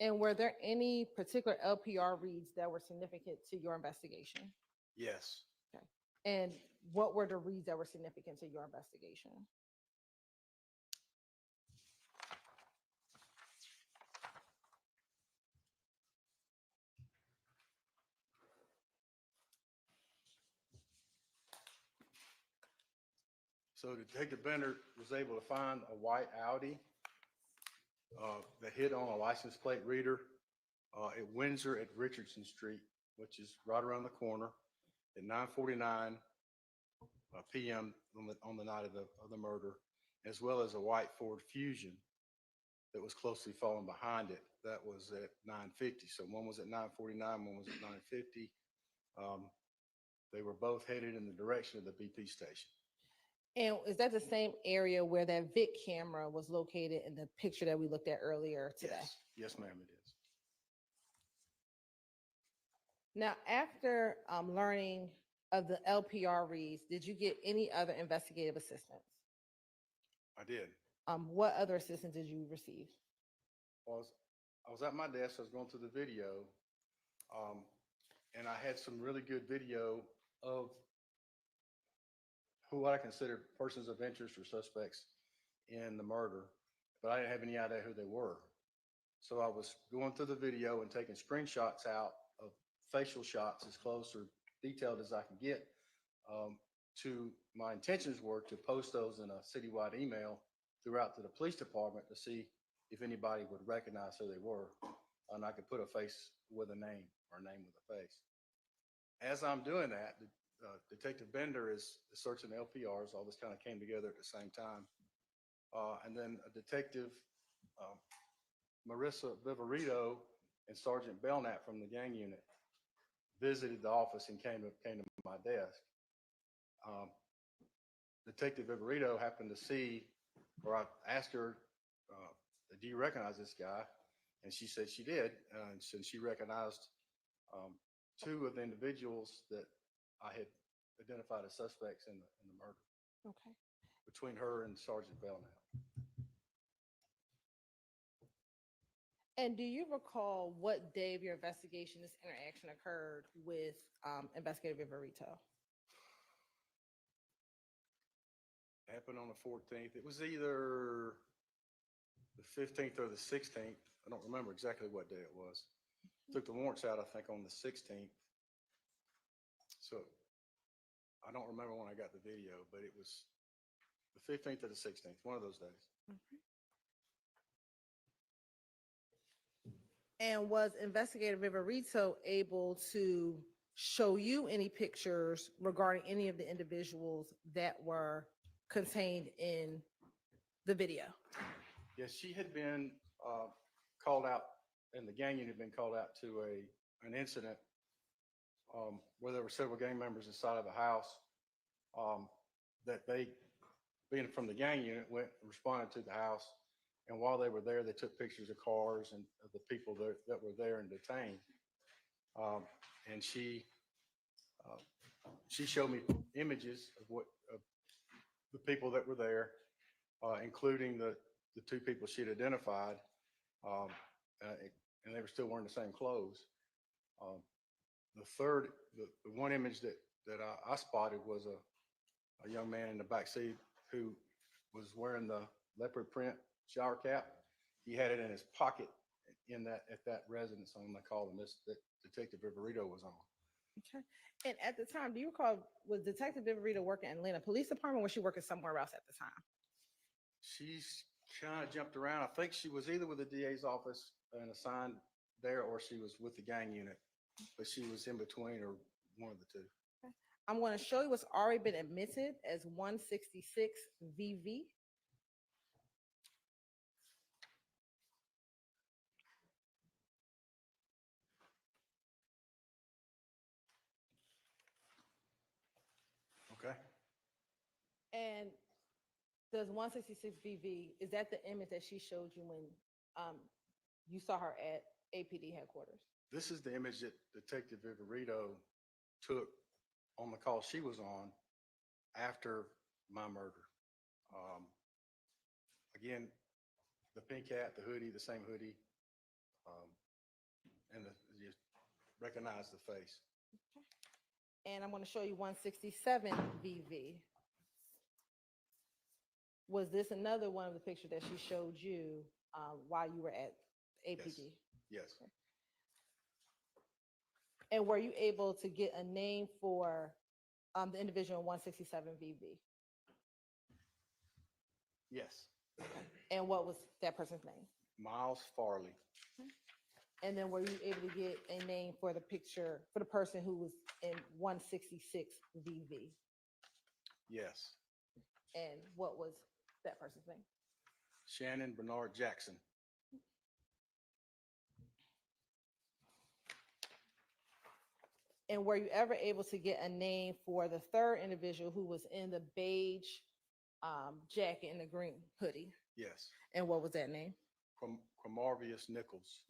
And were there any particular LPR reads that were significant to your investigation? Yes. Okay. And what were the reads that were significant to your investigation? So Detective Bender was able to find a white Audi that hit on a license plate reader at Windsor at Richardson Street, which is right around the corner at 9:49 p.m. on the night of the murder, as well as a white Ford Fusion that was closely following behind it. That was at 9:50. So one was at 9:49, one was at 9:50. They were both headed in the direction of the BP station. And is that the same area where that Vic camera was located in the picture that we looked at earlier today? Yes, yes, ma'am, it is. Now, after learning of the LPR reads, did you get any other investigative assistance? I did. What other assistance did you receive? I was at my desk, I was going through the video, and I had some really good video of who I consider persons of interest or suspects in the murder, but I didn't have any idea who they were. So I was going through the video and taking screenshots out of facial shots as close or detailed as I could get. My intentions were to post those in a citywide email throughout to the police department to see if anybody would recognize who they were, and I could put a face with a name or a name with a face. As I'm doing that, Detective Bender is searching the LPRs. All this kind of came together at the same time. And then a Detective Marissa Viverito and Sergeant Belknap from the gang unit visited the office and came to my desk. Detective Viverito happened to see, or I asked her, do you recognize this guy? And she said she did. And so she recognized two of the individuals that I had identified as suspects in the murder. Okay. Between her and Sergeant Belknap. And do you recall what day of your investigation this interaction occurred with Investigator Viverito? Happened on the 14th. It was either the 15th or the 16th. I don't remember exactly what day it was. Took the warrants out, I think, on the 16th. So I don't remember when I got the video, but it was the 15th or the 16th, one of those days. And was Investigator Viverito able to show you any pictures regarding any of the individuals that were contained in the video? Yes, she had been called out, and the gang unit had been called out to an incident where there were several gang members inside of the house that they, being from the gang unit, went and responded to the house. And while they were there, they took pictures of cars and of the people that were there and detained. And she showed me images of the people that were there, including the two people she'd identified, and they were still wearing the same clothes. The one image that I spotted was a young man in the back seat who was wearing the leopard print shower cap. He had it in his pocket at that residence on the call that Detective Viverito was on. Okay. And at the time, do you recall, was Detective Viverito working in Atlanta Police Department, or was she working somewhere else at the time? She's kind of jumped around. I think she was either with the DA's office and assigned there, or she was with the gang unit, but she was in between, or one of the two. Okay. I'm going to show you what's already been admitted as 166 VV. Okay. And does 166 VV, is that the image that she showed you when you saw her at APD headquarters? This is the image that Detective Viverito took on the call she was on after my murder. Again, the pink hat, the hoodie, the same hoodie, and you recognize the face. And I'm going to show you 167 VV. Was this another one of the pictures that she showed you while you were at APD? Yes. Okay. And were you able to get a name for the individual in 167 VV? Yes. And what was that person's name? Miles Farley. And then were you able to get a name for the picture, for the person who was in 166 VV? Yes. And what was that person's name? Shannon Bernard Jackson. And were you ever able to get a name for the third individual who was in the beige jacket and the green hoodie? Yes. And what was that name? Quamarvius Nichols.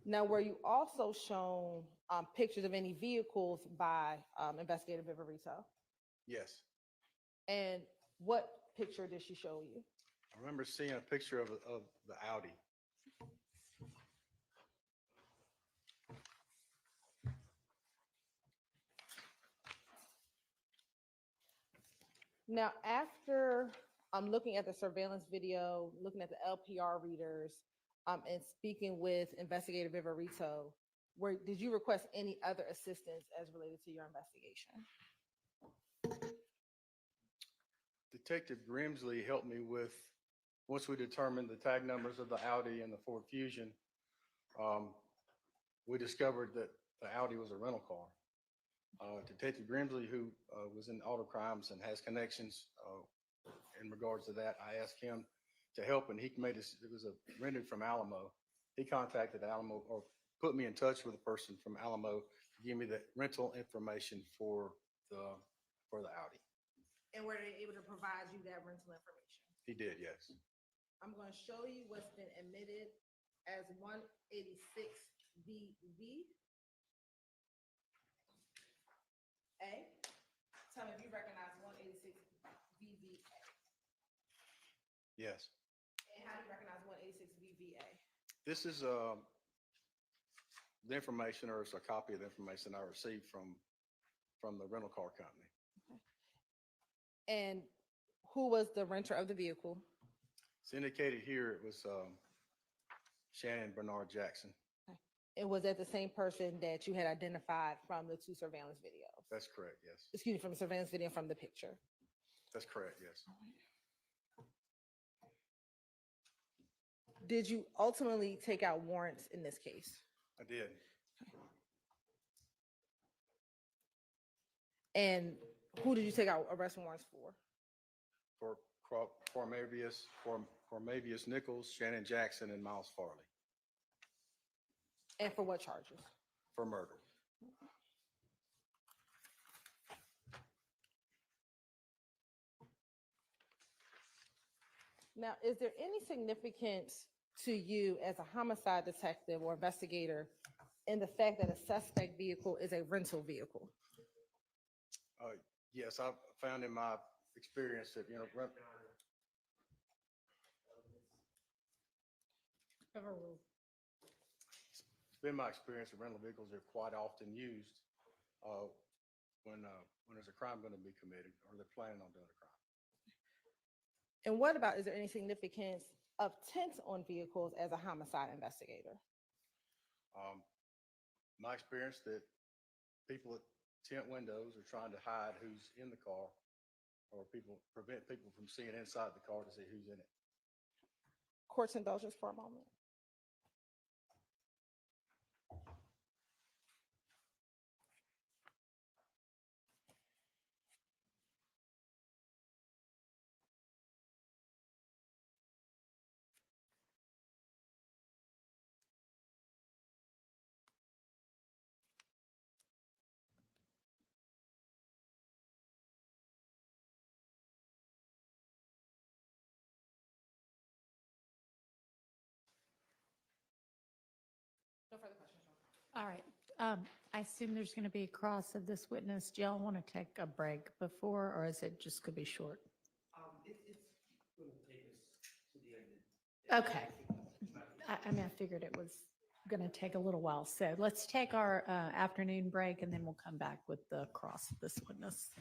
Now, were you also shown pictures of any vehicles by Investigator Viverito? Yes. And what picture did she show you? I remember seeing a picture of the Audi. Now, after looking at the surveillance video, looking at the LPR readers, and speaking with Investigator Viverito, did you request any other assistance as related to your investigation? Detective Grimsley helped me with, once we determined the tag numbers of the Audi and the Ford Fusion, we discovered that the Audi was a rental car. Detective Grimsley, who was in auto crimes and has connections in regards to that, I asked him to help, and he made us, it was rented from Alamo. He contacted Alamo or put me in touch with a person from Alamo to give me the rental information for the Audi. And were they able to provide you that rental information? He did, yes. I'm going to show you what's been admitted as 186 VV. A. Tell me if you recognize 186 VVA. Yes. And how do you recognize 186 VVA? This is the information, or it's a copy of the information I received from the rental car company. And who was the renter of the vehicle? It's indicated here, it was Shannon Bernard Jackson. It was that the same person that you had identified from the two surveillance videos? That's correct, yes. Excuse me, from the surveillance video, from the picture. That's correct, yes. Did you ultimately take out warrants in this case? I did. And who did you take out arrest warrants for? For Cormavius Nichols, Shannon Jackson, and Miles Farley. And for what charges? For murder. Now, is there any significance to you as a homicide detective or investigator in the fact that a suspect vehicle is a rental vehicle? Yes, I've found in my experience that, it's been my experience that rental vehicles are quite often used when there's a crime going to be committed or they're planning on doing a crime. And what about, is there any significance of tents on vehicles as a homicide investigator? My experience that people at tent windows are trying to hide who's in the car, or prevent people from seeing inside the car to see who's in it. Court's indulgence for a moment. No further questions. All right. I assume there's going to be a cross of this witness. Do y'all want to take a break before, or is it just going to be short? It's going to take us to the end. Okay. I mean, I figured it was going to take a little while. So let's take our afternoon break, and then we'll come back with the cross of this witness.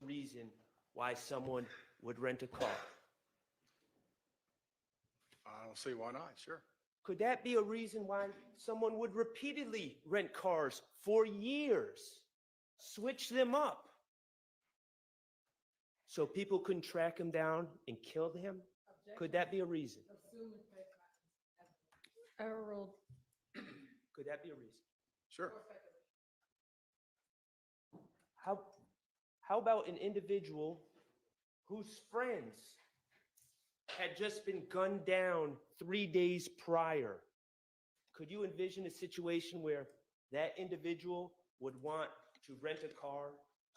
reason why someone would rent a car? I don't see why not, sure. Could that be a reason why someone would repeatedly rent cars for years, switch them up, so people couldn't track him down and kill him? Could that be a reason? Overruled. Could that be a reason? Sure. How about an individual whose friends had just been gunned down 3 days prior? Could you envision a situation where that individual would want to rent a car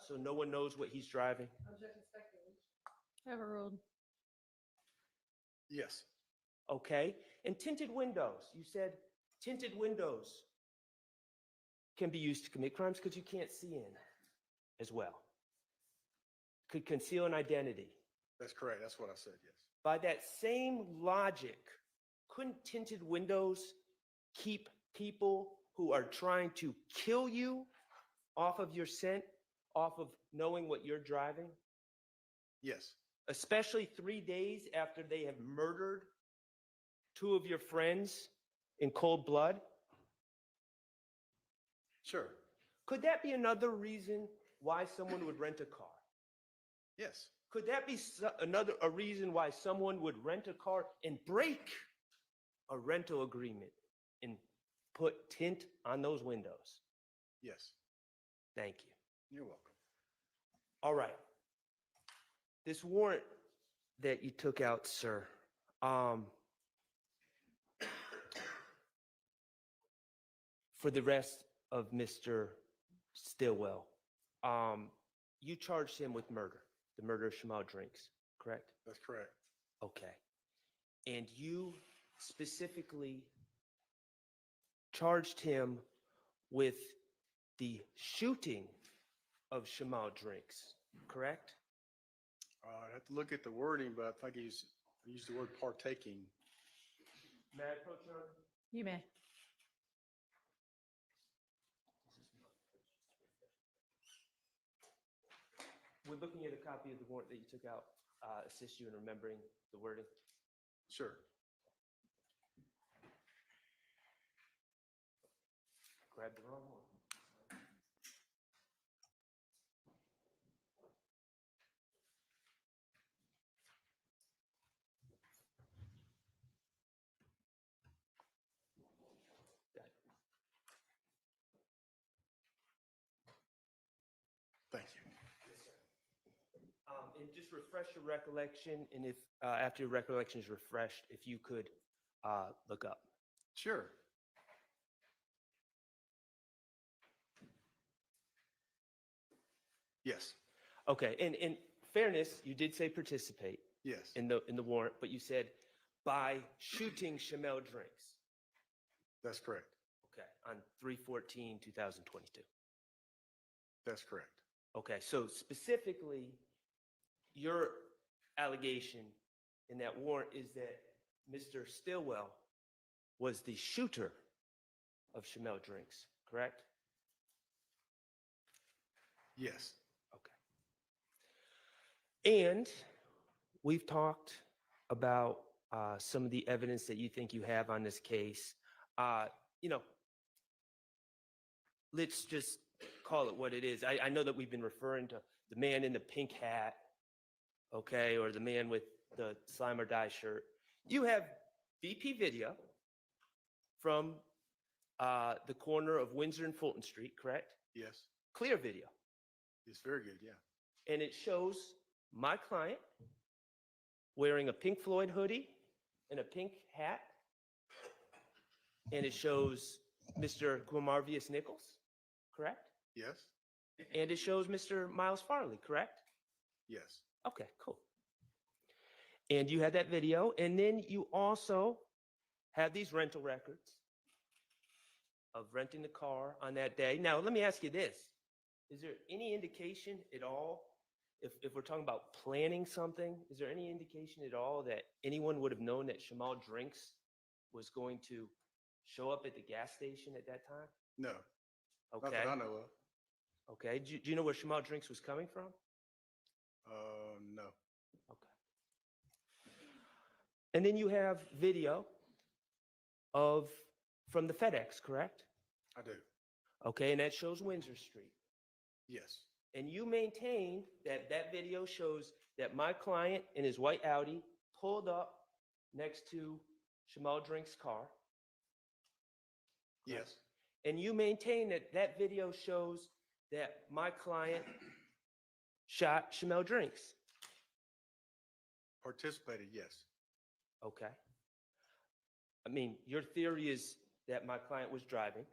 so no one knows what he's driving? Overruled. Yes. Okay. And tinted windows. You said tinted windows can be used to commit crimes because you can't see in as well. Could conceal an identity. That's correct. That's what I said, yes. By that same logic, couldn't tinted windows keep people who are trying to kill you off of your scent, off of knowing what you're driving? Yes. Especially 3 days after they have murdered 2 of your friends in cold blood? Sure. Could that be another reason why someone would rent a car? Yes. Could that be a reason why someone would rent a car and break a rental agreement and put tint on those windows? Yes. Thank you. You're welcome. All right. This warrant that you took out, sir, for the rest of Mr. Stillwell, you charged him with murder, the murder of Shymel Drinks, correct? That's correct. Okay. And you specifically charged him with the shooting of Shymel Drinks, correct? I'd have to look at the wording, but I think I used the word partaking. May I approach your Honor? You may. Would looking at a copy of the warrant that you took out assist you in remembering the wording? Sure. Grab the wrong one. Thank you. And just refresh your recollection, and if after your recollection is refreshed, if you could look up. Sure. Yes. Okay, and in fairness, you did say participate. Yes. In the warrant, but you said by shooting Shymel Drinks. That's correct. Okay, on 3/14/2022. That's correct. Okay, so specifically, your allegation in that warrant is that Mr. Stillwell was the shooter of Shymel Drinks, correct? Yes. Okay. And we've talked about some of the evidence that you think you have on this case. Let's just call it what it is. I know that we've been referring to the man in the pink hat, okay, or the man with the slime or die shirt. You have BP video from the corner of Windsor and Fulton Street, correct? Yes. Clear video. It's very good, yeah. And it shows my client wearing a Pink Floyd hoodie and a pink hat. And it shows Mr. Guamarvius Nichols, correct? Yes. And it shows Mr. Miles Farley, correct? Yes. Okay, cool. And you had that video, and then you also have these rental records of renting the car on that day. Now, let me ask you this. Is there any indication at all, if we're talking about planning something, is there any indication at all that anyone would have known that Shymel Drinks was going to show up at the gas station at that time? No. Okay. Not that I know of. Okay. Do you know where Shymel Drinks was coming from? No. Okay. And then you have video from the FedEx, correct? I do. Okay, and that shows Windsor Street. Yes. And you maintain that that video shows that my client in his white Audi pulled up next to Shymel Drinks' car. Yes. And you maintain that that video shows that my client shot Shymel Drinks. Participated, yes. Okay. I mean, your theory is that my client was driving.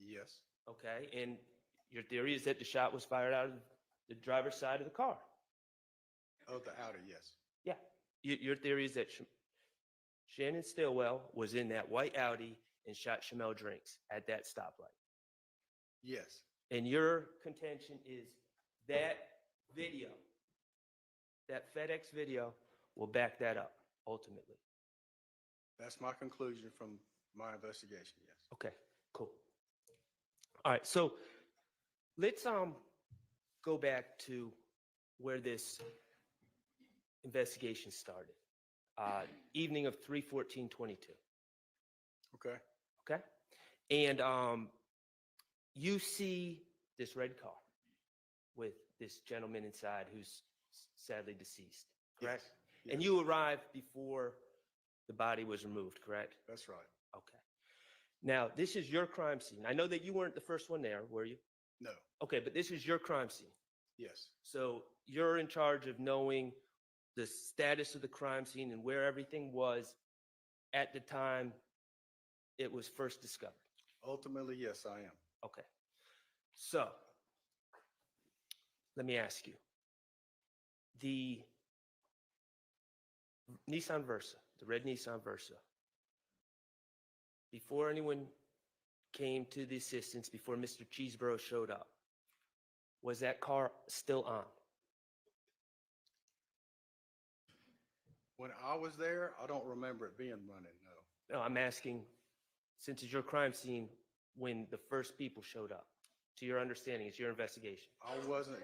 Yes. Okay. And your theory is that the shot was fired out of the driver's side of the car. Oh, the Audi, yes. Yeah. Your theory is that Shannon Stillwell was in that white Audi and shot Shymel Drinks at that stoplight. Yes. And your contention is that video, that FedEx video, will back that up ultimately. That's my conclusion from my investigation, yes. Okay, cool. All right, so let's go back to where this investigation started. Evening of 3/14/22. Okay. Okay. And you see this red car with this gentleman inside who's sadly deceased, correct? Yes. And you arrived before the body was removed, correct? That's right. Okay. Now, this is your crime scene. I know that you weren't the first one there, were you? No. Okay, but this is your crime scene. Yes. So you're in charge of knowing the status of the crime scene and where everything was at the time it was first discovered. Ultimately, yes, I am. Okay. So let me ask you. The Nissan Versa, the red Nissan Versa, before anyone came to the assistance, before Mr. Cheeseborough showed up, was that car still on? When I was there, I don't remember it being running, no. No, I'm asking, since it's your crime scene, when the first people showed up, to your understanding, it's your investigation. I wasn't,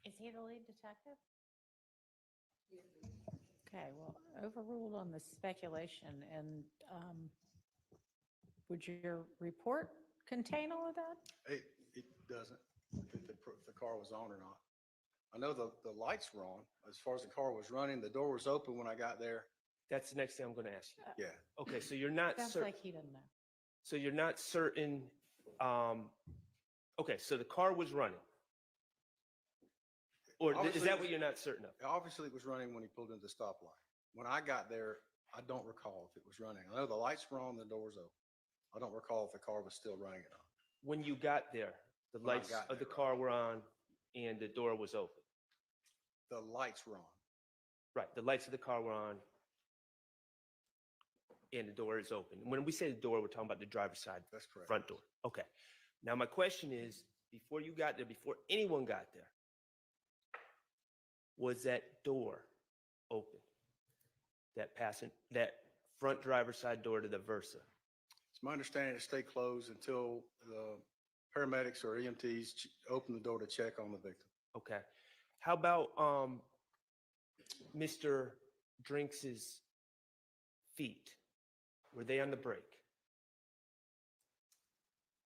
Is he the lead detective? Okay, well, overruled on the speculation, and would your report contain all of that? it doesn't, if the car was on or not. I know the lights were on. As far as the car was running, the door was open when I got there. That's the next thing I'm going to ask you. Yeah. Okay, so you're not Sounds certain. like he doesn't know. So you're not certain. Okay, so the car was running. Or is Obviously, that what you're not certain of? Obviously, it was running when he pulled into the stoplight. When I got there, I don't recall if it was running. I know the lights were on, the doors open. I don't recall if the car was still running or not. When you got there, the When I lights got of the there, car were on and the door was open. The lights were on. Right, the lights of the car were on and the door is open. When we say the door, we're talking about the driver's side. That's correct. Front door. Okay. Now my question is, before you got there, before anyone got there, was that door open? That front driver's side door to the Versa? It's my understanding it stayed closed until the paramedics or EMTs opened the door to check on the victim. Okay. How about Mr. Drinks's feet? Were they on the brake?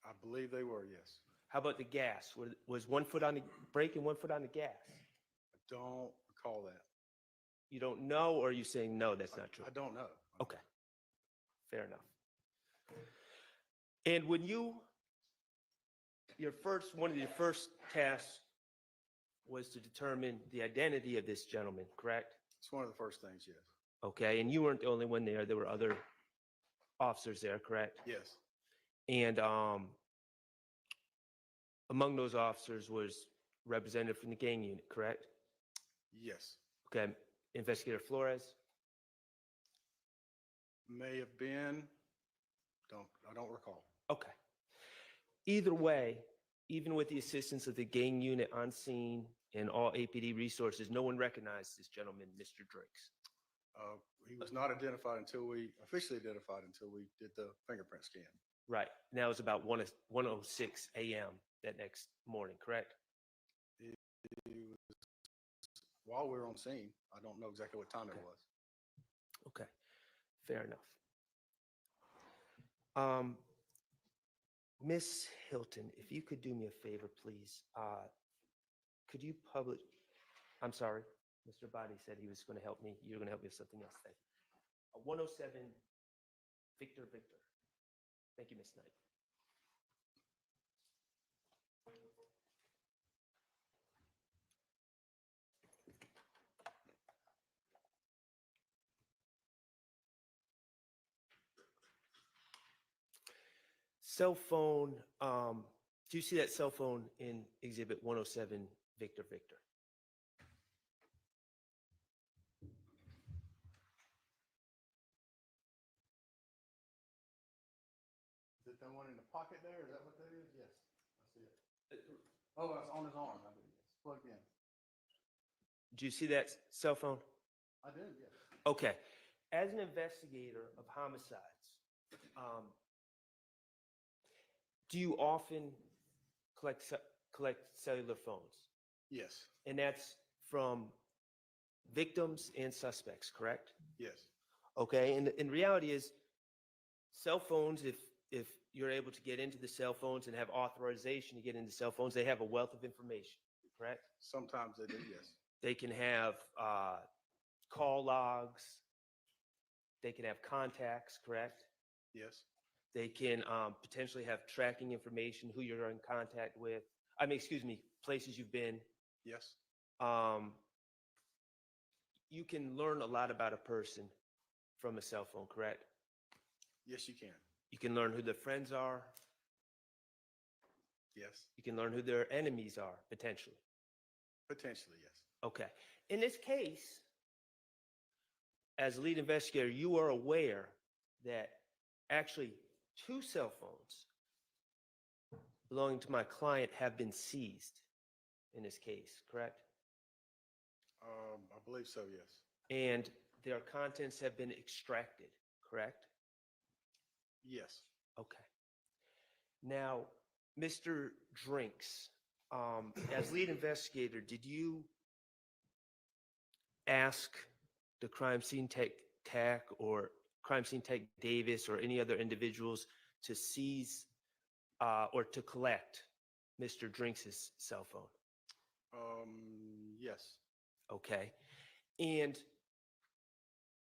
I believe they were, yes. How about the gas? Was 1 foot on the brake and 1 foot on the gas? I don't recall that. You don't know, or are you saying no, that's not true? I don't know. Okay. Fair enough. And when one of your first tasks was to determine the identity of this gentleman, correct? It's one of the first things, yes. Okay, and you weren't the only one there. There were other officers there, correct? Yes. And among those officers was representative from the gang unit, correct? Yes. Okay, Investigator Flores? May have been. I don't recall. Okay. Either way, even with the assistance of the gang unit on scene and all APD resources, no one recognized this gentleman, Mr. Drinks. He was not identified officially identified until we did the fingerprint scan. Right. Now it's about 1:06 a.m. that next morning, correct? It was while we were on scene. I don't know exactly what time it was. Okay, fair enough. Miss Hilton, if you could do me a favor, please, could you publish, I'm sorry, Mr. Body said he was going to help me. You're going to help me with something else. Thank you. 107 Victor. Thank you, Miss Knight. Cell phone, do you see that cell phone in Exhibit 107 Victor? Is it the one in the pocket there? Is that what that is? Yes, I see it. Oh, it's on his arm. I believe it's plugged in. Do you see that cell phone? I do, yes. Okay. As an investigator of homicides, do you often collect cellular phones? Yes, And that's from victims and suspects, correct? yes, Okay, and reality is cell phones, if you're able to get into the cell phones and have authorization to get into cell phones, they have a wealth of information, correct? sometimes they do, yes. They can have call logs. They can have contacts, correct? Yes, They can potentially have tracking information, who you're in contact with. Places you've been. yes, You can learn a lot about a person from a cell phone, correct? yes, you can. You can learn who their friends are. Yes, You can learn who their enemies are, potentially. potentially, yes. Okay. In this case, as lead investigator, you are aware that actually 2 cell phones belonging to my client have been seized in this case, correct? I believe so, yes. And their contents have been extracted, correct? Yes. Okay. Now, Mr. Drinks, as lead investigator, did you ask the crime scene tech or crime scene tech Davis or any other individuals to seize or to collect Mr. Drinks's cell phone? Yes. Okay. And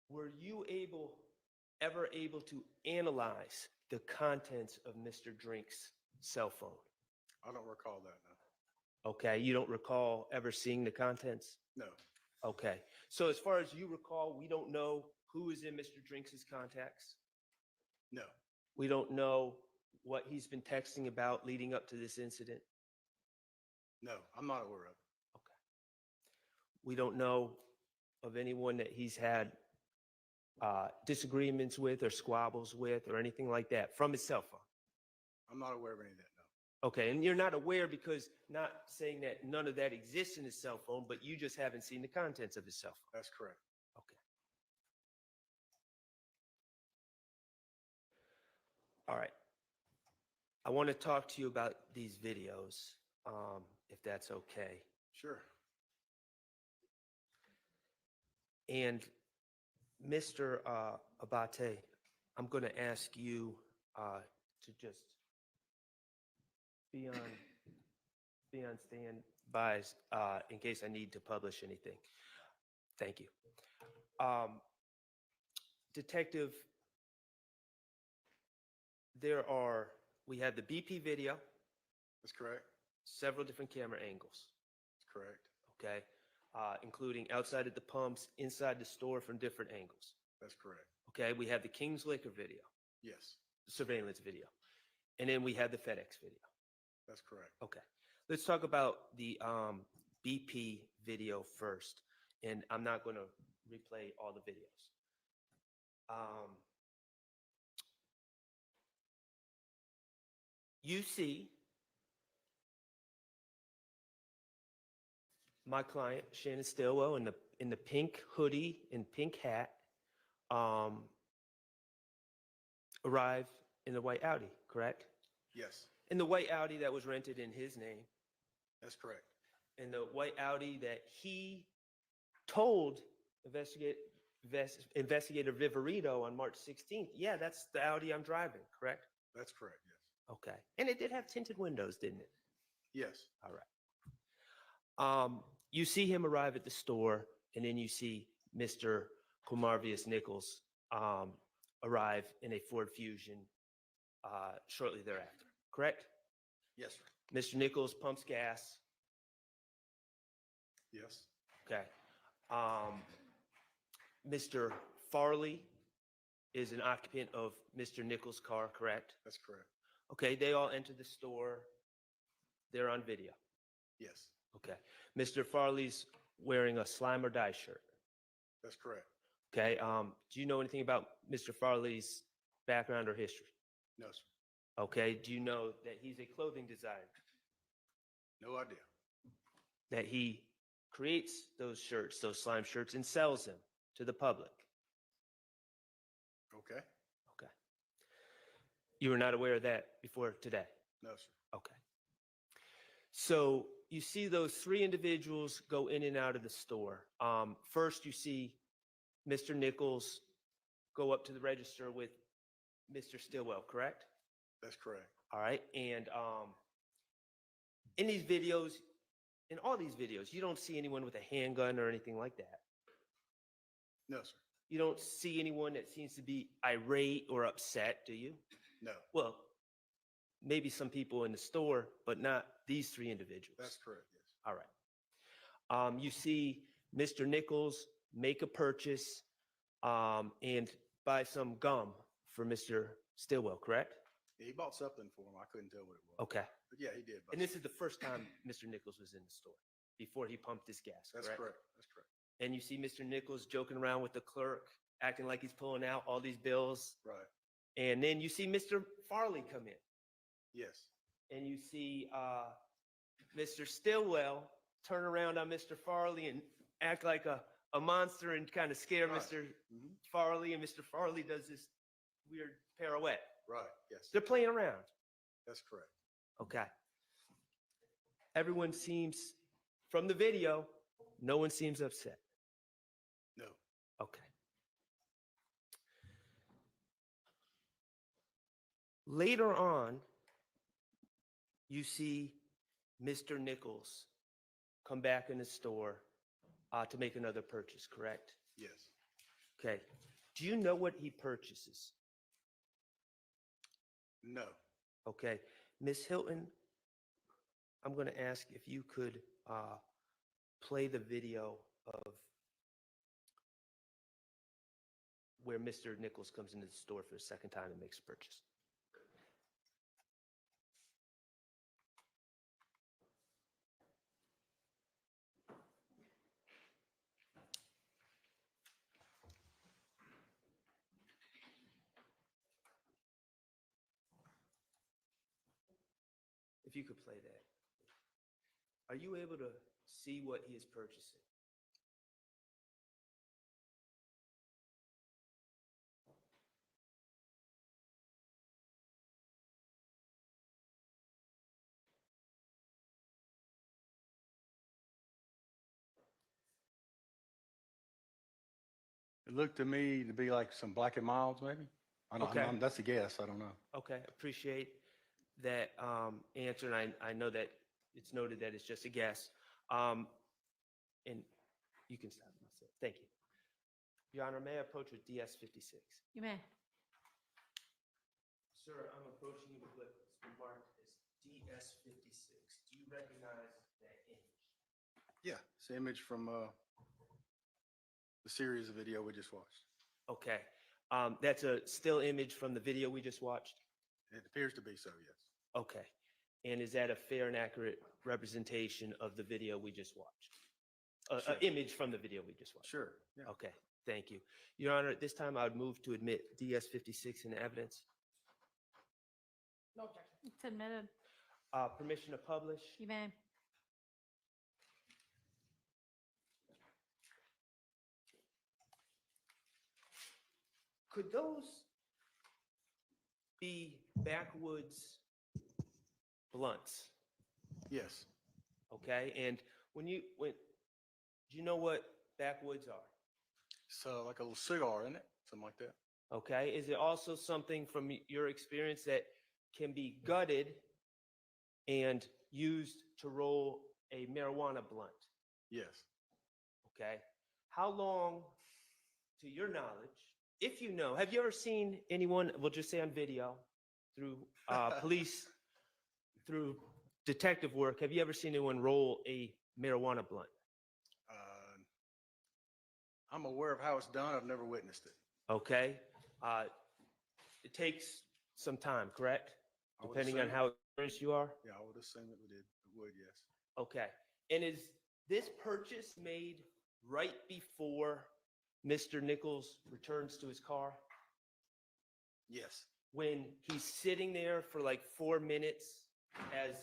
were you ever able to analyze the contents of Mr. Drinks' cell phone? I don't recall that, no. Okay. You don't recall ever seeing the contents? No. Okay. So as far as you recall, we don't know who is in Mr. Drinks' contacts? No. We don't know what he's been texting about leading up to this incident? No, I'm not aware of it. Okay. We don't know of anyone that he's had disagreements with or squabbles with or anything like that from his cell phone? I'm not aware of any of that, no. Okay, and you're not aware because not saying that none of that exists in his cell phone, but you just haven't seen the contents of his cell phone. That's correct. Okay. All right. I want to talk to you about these videos, if that's okay. Sure. And Mr. Abate, I'm going to ask you to just be on standby in case I need to publish anything. Thank you. Detective, we had the BP video. That's correct. Several different camera angles. That's correct. Okay. Including outside at the pumps, inside the store from different angles. That's correct. Okay. We had the King's Liquor video, Yes, the surveillance video. And then we had the FedEx video. that's correct. Okay. Let's talk about the BP video first. And I'm not going to replay all the videos. You see my client, Shannon Stillwell, in the pink hoodie and pink hat, arrive in the white Audi, correct? Yes, And the white Audi that was rented in his name, That's correct. and the white Audi that he told investigator Viverito on March 16th, yeah, that's the Audi I'm driving, correct? That's correct, yes. Okay. And it did have tinted windows, didn't it? Yes. All right. You see him arrive at the store, and then you see Mr. Quamarvius Nichols arrive in a Ford Fusion shortly thereafter, correct? Yes, sir. Mr. Nichols pumps gas. Yes. Okay. Mr. Farley is an occupant of Mr. Nichols' car, correct? That's correct. Okay, they all enter the store. They're on video. Yes. Okay. Mr. Farley's wearing a slime or die shirt. That's correct. Okay. Do you know anything about Mr. Farley's background or history? No, sir. Okay. Do you know that he's a clothing designer? No idea. That he creates those shirts, those slime shirts, and sells them to the public? Okay. Okay. You were not aware of that before today? No, sir. Okay. So you see those three individuals go in and out of the store. First, you see Mr. Nichols go up to the register with Mr. Stillwell, correct? That's correct. All right. And in these videos, in all these videos, you don't see anyone with a handgun or anything like that. No, sir. You don't see anyone that seems to be irate or upset, do you? No. Well, maybe some people in the store, but not these three individuals. That's correct, yes. All right. You see Mr. Nichols make a purchase and buy some gum for Mr. Stillwell, correct? Yeah, he bought something for him. I couldn't tell what it was. Okay. But yeah, he did. buy And this is the first time Mr. Nichols was in the store before he pumped his gas, That's correct? correct. That's correct. And you see Mr. Nichols joking around with the clerk, acting like he's pulling out all these bills. Right. And then you see Mr. Farley come in. Yes. And you see Mr. Stillwell turn around on Mr. Farley and act like a monster and kind of scare Right. Mr. Mhm. Farley. And Mr. Farley does this weird pirouette. Right. Yes. They're playing around. That's correct. Okay. Everyone seems, from the video, no one seems upset. No. Okay. Later on, you see Mr. Nichols come back in the store to make another purchase, correct? Yes. Okay. Do you know what he purchases? No. Okay. Miss Hilton, I'm going to ask if you could play the video of where Mr. Nichols comes into the store for the second time and makes a purchase. If you could play that. Are you able to see what he is purchasing? It looked to me to be like some Black and Milds, maybe. I don't, Okay. that's a guess. I don't know. Okay, appreciate that answer, and I know that it's noted that it's just a guess. And you can stop. Thank you. Your Honor, may I approach with DS 56? You may. Sir, I'm approaching you with what's been marked as DS 56. Do you recognize that image? Yeah, it's an image from the series of video we just watched. Okay. That's a still image from the video we just watched? It appears to be so, yes. Okay. And is that a fair and accurate representation of the video we just watched? Sure. Image from the video we just watched? Sure. Yeah. Okay, thank you. Your Honor, at this time, I would move to admit DS 56 into evidence. No objection. It's admitted. Permission to publish? You may. Could those be backwoods blunts, Yes. okay? And do you know what backwoods are? So like a little cigar, isn't it? Something like that. Okay, is it also something from your experience that can be gutted and used to roll a marijuana blunt? Yes. Okay, how long, to your knowledge, if you know, have you ever seen anyone, we'll just say on video, through police, through detective work, have you ever seen anyone roll a marijuana blunt? I'm aware of how it's done. I've never witnessed it. Okay, it takes some time, correct? I would Depending on assume- how experienced you are? Yeah, I would assume it would, yes. Okay, and is this purchase made right before Mr. Nichols returns to his car? Yes. When he's sitting there for like 4 minutes as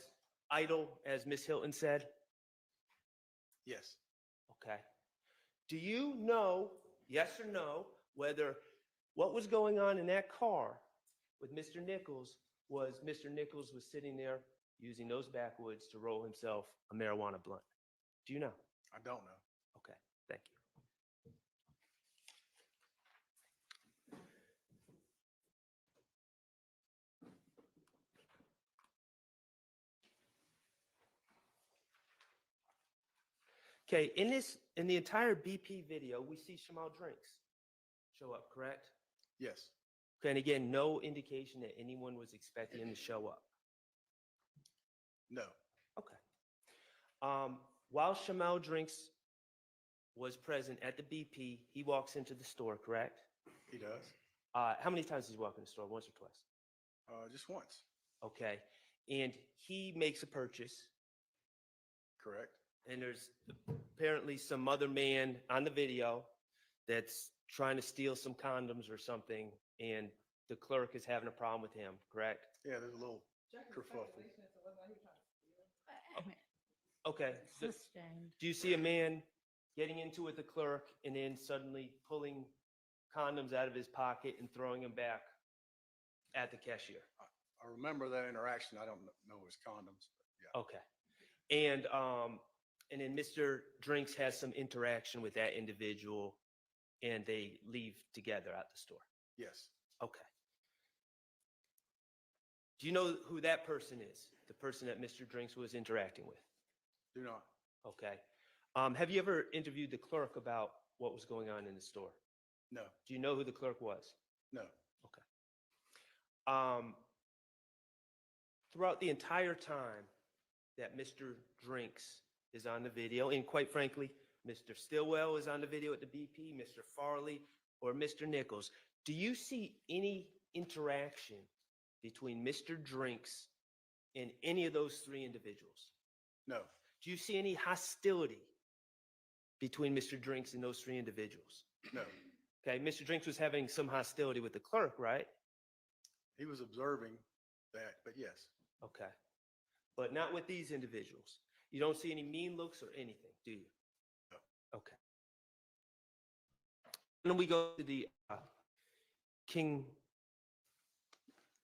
idle, as Miss Hilton said? Yes. Okay. Do you know, yes or no, whether what was going on in that car with Mr. Nichols was Mr. Nichols was sitting there using those backwoods to roll himself a marijuana blunt? Do you know? I don't know. Okay, thank you. Okay, in the entire BP video, we see Shymel Drinks show up, correct? Yes. Okay, and again, no indication that anyone was expecting him to show up. No. Okay. While Shymel Drinks was present at the BP, he walks into the store, correct? He does. How many times does he walk in the store? Once or twice? Just once. Okay. And he makes a purchase. Correct. And there's apparently some other man on the video that's trying to steal some condoms or something, and the clerk is having a problem with him, correct? Yeah, there's a little kerfuffle. Okay. so Sustained. do you see a man getting into it with the clerk and then suddenly pulling condoms out of his pocket and throwing them back at the cashier? I remember that interaction. I don't know his condoms, but yeah. Okay. And then Mr. Drinks has some interaction with that individual and they leave together out the store. Yes. Okay. Do you know who that person is? The person that Mr. Drinks was interacting with? Do not. Okay. Have you ever interviewed the clerk about what was going on in the store? No. Do you know who the clerk was? No. Okay. Throughout the entire time that Mr. Drinks is on the video, and quite frankly, Mr. Stillwell is on the video at the BP, Mr. Farley, or Mr. Nichols, do you see any interaction between Mr. Drinks and any of those three individuals? No. Do you see any hostility between Mr. Drinks and those three individuals? No. Okay, Mr. Drinks was having some hostility with the clerk, right? He was observing that, but yes. Okay. But not with these individuals. You don't see any mean looks or anything, do you? No. Okay. And then we go to the King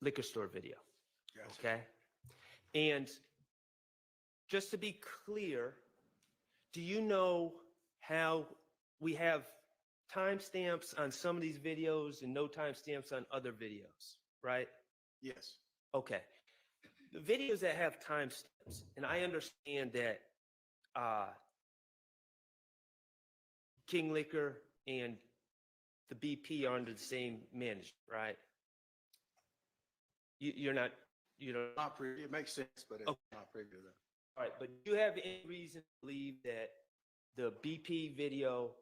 liquor store video. Gotcha. Okay. And just to be clear, do you know how we have timestamps on some of these videos and no timestamps on other videos, right? Yes. Okay. The videos that have timestamps, and I understand that King Liquor and the BP are under the same management, right? You're not, you know. Not privy. It makes sense, but it's Okay. not privy to that. All right, but do you have any reason to believe that the BP video,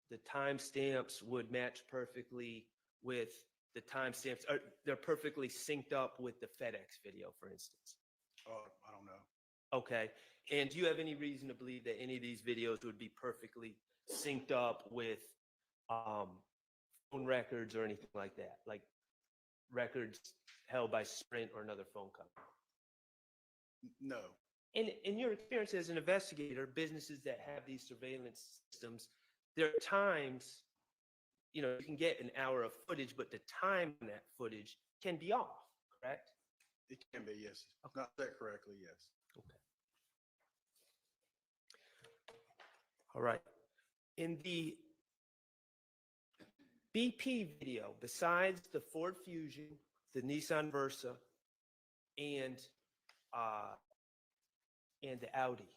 the timestamps would match perfectly with the timestamps, or they're perfectly synced up with the FedEx video, for instance? I don't know. Okay, and do you have any reason to believe that any of these videos would be perfectly synced up with phone records or anything like that, like records held by Sprint or another phone company? No. In your experience as an investigator, businesses that have these surveillance systems, there are times, you know, you can get an hour of footage, but the time on that footage can be off, correct? It can be, yes. Not set correctly, yes. All right. In the BP video, besides the Ford Fusion, the Nissan Versa, and the Audi,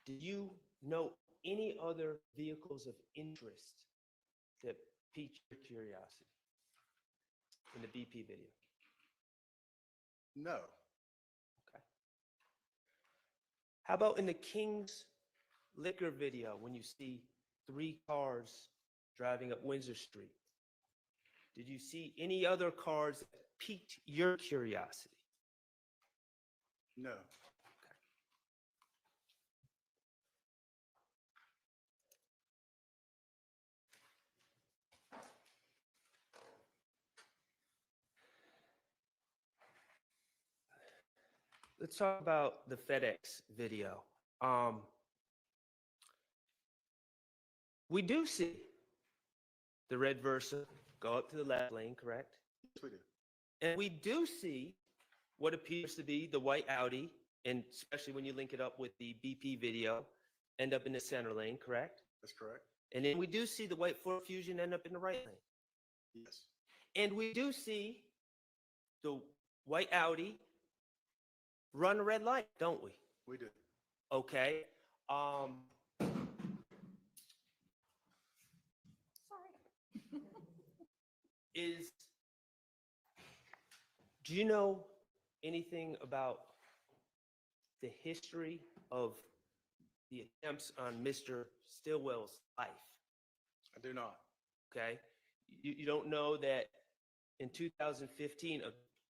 do you know any other vehicles of interest that piqued your curiosity in the BP video? No. Okay. How about in the King's Liquor video when you see 3 cars driving up Windsor Street? Did you see any other cars that piqued your curiosity? No. Let's talk about the FedEx video. We do see the red Versa go up to the left lane, correct? Yes, we do. And we do see what appears to be the white Audi, and especially when you link it up with the BP video, end up in the center lane, correct? That's correct. And then we do see the white Ford Fusion end up in the right lane. Yes. And we do see the white Audi run a red light, don't we? We do. Okay. Do you know anything about the history of the attempts on Mr. Stillwell's life? I do not. Okay. You don't know that in 2015,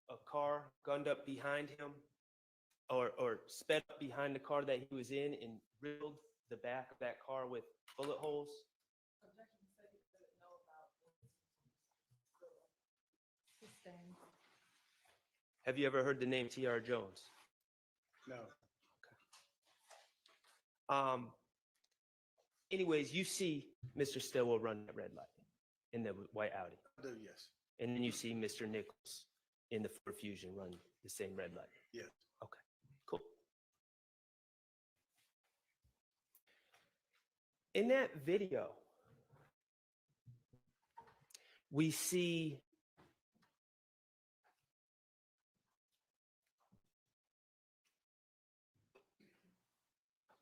a car gunned up behind him or sped up behind the car that he was in and riddled the back of that car with bullet holes? Have you ever heard the name T.R. Jones? No. Anyways, you see Mr. Stillwell run that red light in the white Audi. I do, yes. And then you see Mr. Nichols in the Ford Fusion run the same red light. Yes. Okay, cool. In that video, we see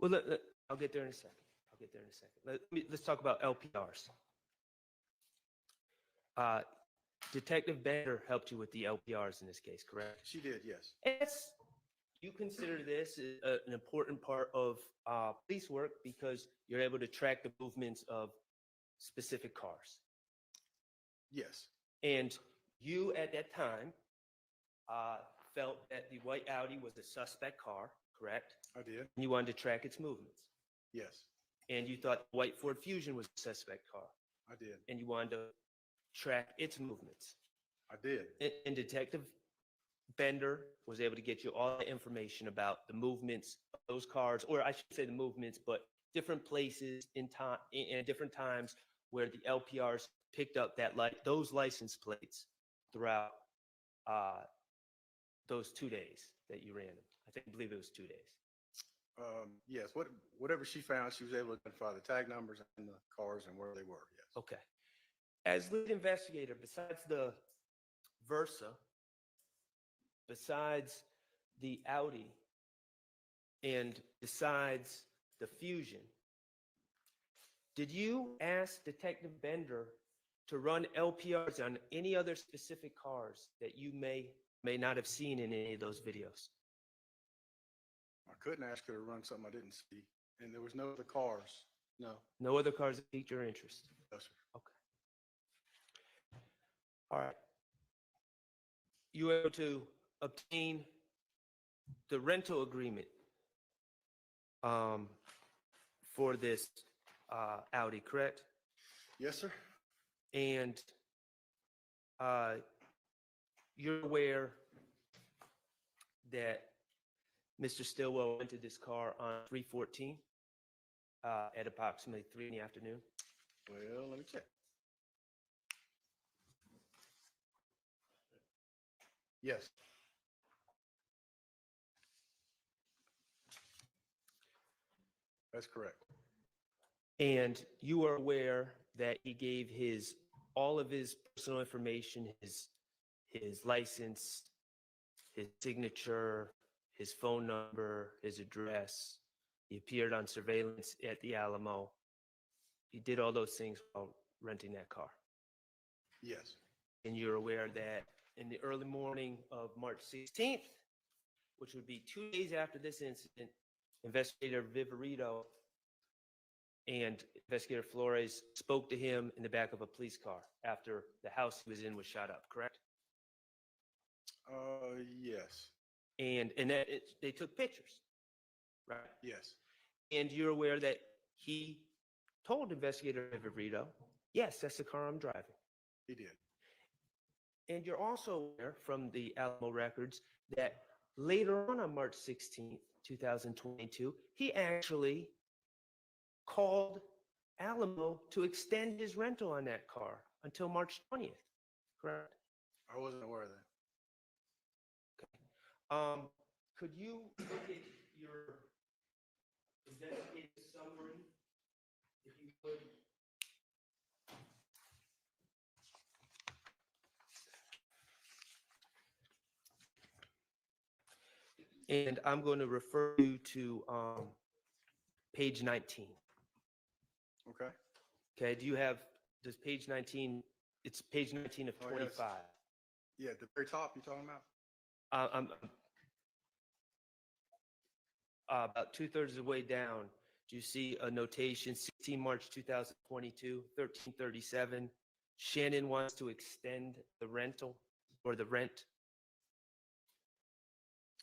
I'll get there in a second. Let's talk about LPRs. Detective Bender helped you with the LPRs in this case, correct? She did, yes. Yes. You consider this an important part of police work because you're able to track the movements of specific cars. Yes. And you, at that time, felt that the white Audi was a suspect car, correct? I did. And you wanted to track its movements. Yes. And you thought the white Ford Fusion was a suspect car. I did. And you wanted to track its movements. I did. And Detective Bender was able to get you all the information about the movements of those cars, or I should say the movements, but different places in time and different times where the LPRs picked up those license plates throughout those 2 days that you ran them. I believe it was 2 days. Yes. Whatever she found, she was able to identify the tag numbers and the cars and where they were. Yes. Okay. As lead investigator, besides the Versa, besides the Audi, and besides the Fusion, did you ask Detective Bender to run LPRs on any other specific cars that you may not have seen in any of those videos? I couldn't ask her to run something I didn't see, and there was no other cars. No. No other cars that piqued your interest? No, sir. Okay. All right. You were able to obtain the rental agreement for this Audi, correct? Yes, sir. And you're aware that Mr. Stillwell rented this car on 3/14 at approximately 3 in the afternoon? Well, let me check. Yes. That's correct. And you are aware that he gave all of his personal information, his license, his signature, his phone number, his address. He appeared on surveillance at the Alamo. He did all those things while renting that car. Yes. And you're aware that in the early morning of March 16th, which would be 2 days after this incident, Investigator Viverito and Investigator Flores spoke to him in the back of a police car after the house he was in was shot up, correct? Yes. And they took pictures, right? Yes. And you're aware that he told Investigator Viverito, yes, that's the car I'm driving. He did. And you're also aware from the Alamo records that later on March 16th, 2022, he actually called Alamo to extend his rental on that car until March 20th, correct? I wasn't aware of that. Could you look at your investigative summary, if you could? And I'm going to refer you to page 19. Okay. Okay, does page 19, it's page 19 of 25. Yeah, at the very top you're talking about? I'm about 2/3 of the way down. Do you see a notation, 16 March 2022, 1337? Shannon wants to extend the rental or the rent.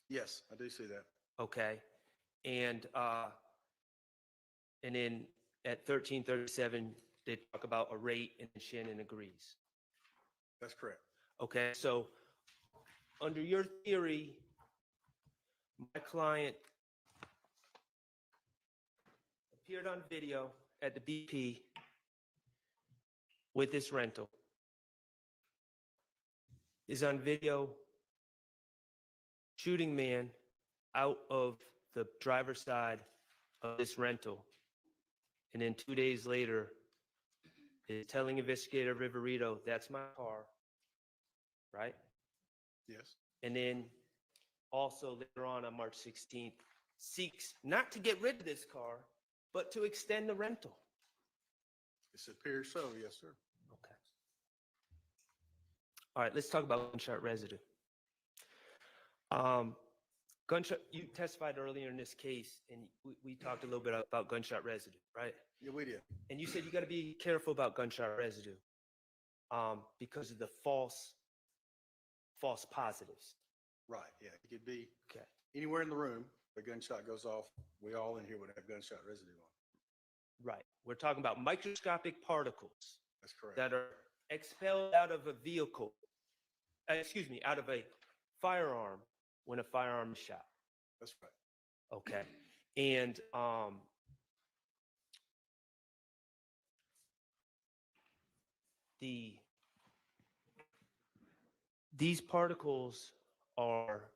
Yes, I do see that. Okay. And then at 1337, they talk about a rate and Shannon agrees. That's correct. Okay, so under your theory, my client appeared on video at the BP with this rental, is on video shooting man out of the driver's side of this rental. And then 2 days later, is telling Investigator Viverito, that's my car, right? Yes. And then also later on March 16th, seeks not to get rid of this car, but to extend the rental. It appears so, yes, sir. Okay. All right, let's talk about gunshot residue. Gunshot, you testified earlier in this case, and we talked a little bit about gunshot residue, right? Yeah, we did. And you said you got to be careful about gunshot residue because of the false positives. Right, yeah. It could be Okay. anywhere in the room, the gunshot goes off, we all in here would have gunshot residue on. Right. We're talking about microscopic particles That's correct. that are expelled out of a vehicle, out of a firearm when a firearm is shot. That's right. Okay. And these particles are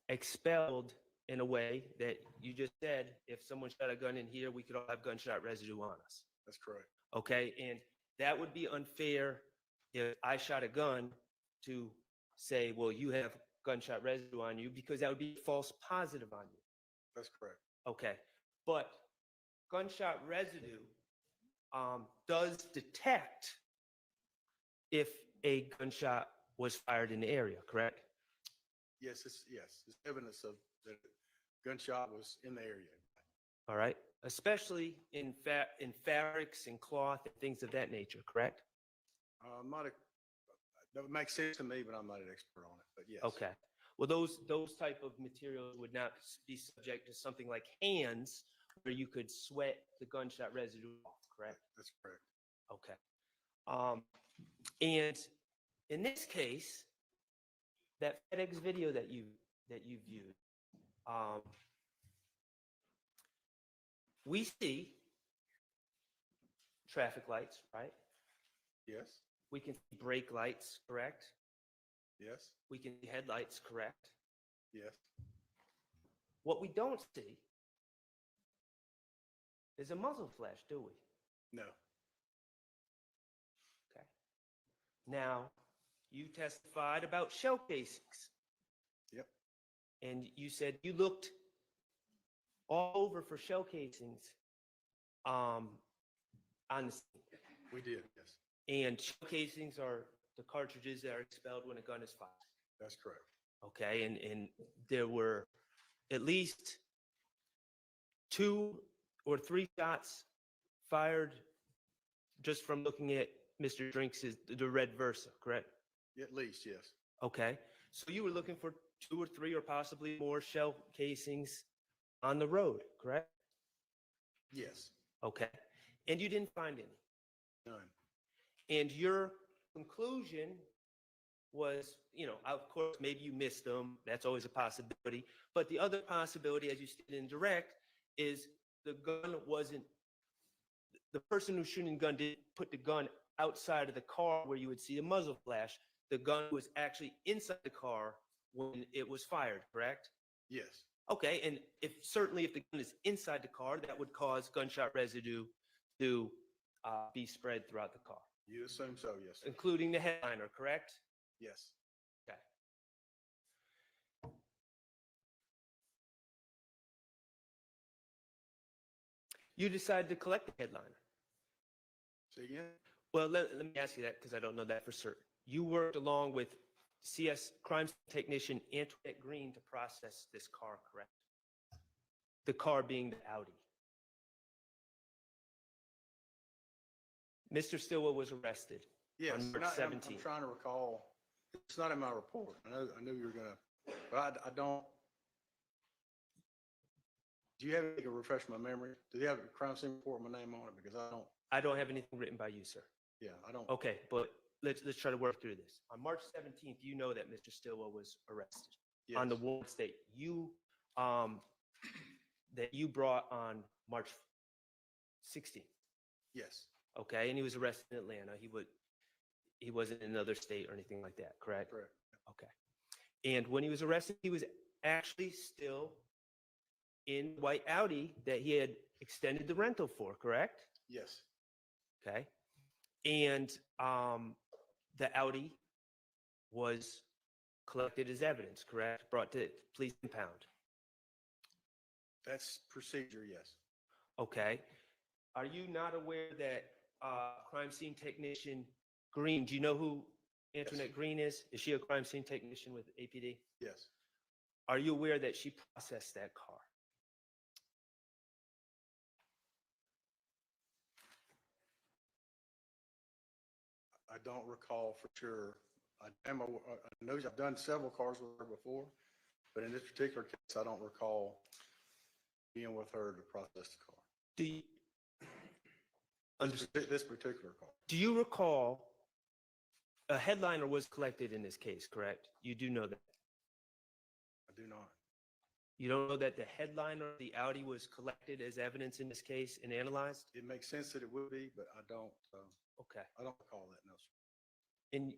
expelled in a way that you just said, if someone shot a gun in here, we could all have gunshot residue on us. That's correct. Okay. And that would be unfair if I shot a gun to say, well, you have gunshot residue on you, because that would be a false positive on you. That's correct. Okay. But gunshot residue does detect if a gunshot was fired in the area, correct? Yes, it's evidence of the gunshot was in the area. All right. Especially in fabrics and cloth and things of that nature, correct? That would make sense to me, but I'm not an expert on it, but yes. Okay. Well, those type of materials would not be subject to something like hands where you could sweat the gunshot residue off, correct? That's correct. Okay. And in this case, that FedEx video that you viewed, we see traffic lights, right? Yes. We can see brake lights, correct? Yes. We can see headlights, correct? Yes. What we don't see is a muzzle flash, do we? No. Okay. Now, you testified about shell casings. Yep. And you said you looked all over for shell casings on the scene. We did, yes. And shell casings are the cartridges that are expelled when a gun is fired. That's correct. Okay, and there were at least 2 or 3 shots fired just from looking at Mr. Drinks' the red Versa, correct? At least, yes. Okay, so you were looking for 2 or 3 or possibly more shell casings on the road, correct? Yes. Okay, and you didn't find any. None. And your conclusion was, of course, maybe you missed them. That's always a possibility. But the other possibility, as you stated in direct, is the gun wasn't, the person who's shooting the gun didn't put the gun outside of the car where you would see the muzzle flash. The gun was actually inside the car when it was fired, correct? Yes. Okay, and certainly if the gun is inside the car, that would cause gunshot residue to be spread throughout the car. You assume so, yes, sir. Including the headliner, correct? Yes. Okay. You decided to collect the headliner. Say again? Well, let me ask you that because I don't know that for certain. You worked along with CS crime technician Antoinette Green to process this car, correct? The car being the Audi. Mr. Stillwell was arrested Yes. on and March I'm 17th. trying to recall. It's not in my report. I knew you were gonna, but I don't. Do you have any to refresh my memory? Do you have a crime scene report with my name on it? Because I don't have anything written by you, sir. Yeah, I don't. Okay, but let's try to work through this. On March 17th, you know that Mr. Stillwell was arrested on the Yes. warrant state. That you brought on March 16th. Yes. Okay, and he was arrested in Atlanta. He wasn't in another state or anything like that, correct? Correct. Okay. And when he was arrested, he was actually still in white Audi that he had extended the rental for, correct? Yes. Okay. And the Audi was collected as evidence, correct? Brought to police impound. That's procedure, yes. Okay. Are you not aware that crime scene technician Green, do you know who Antoinette Green is? Is she a crime scene technician with APD? Yes. Are you aware that she processed that car? I don't recall for sure. I know I've done several cars with her before, but in this particular case, I don't recall being with her to process the car. Do you, This particular car. do you recall a headliner was collected in this case, correct? You do know that. I do not. You don't know that the headliner of the Audi was collected as evidence in this case and analyzed? It makes sense that it would be, but I don't. Okay. I don't recall that, no, sir. In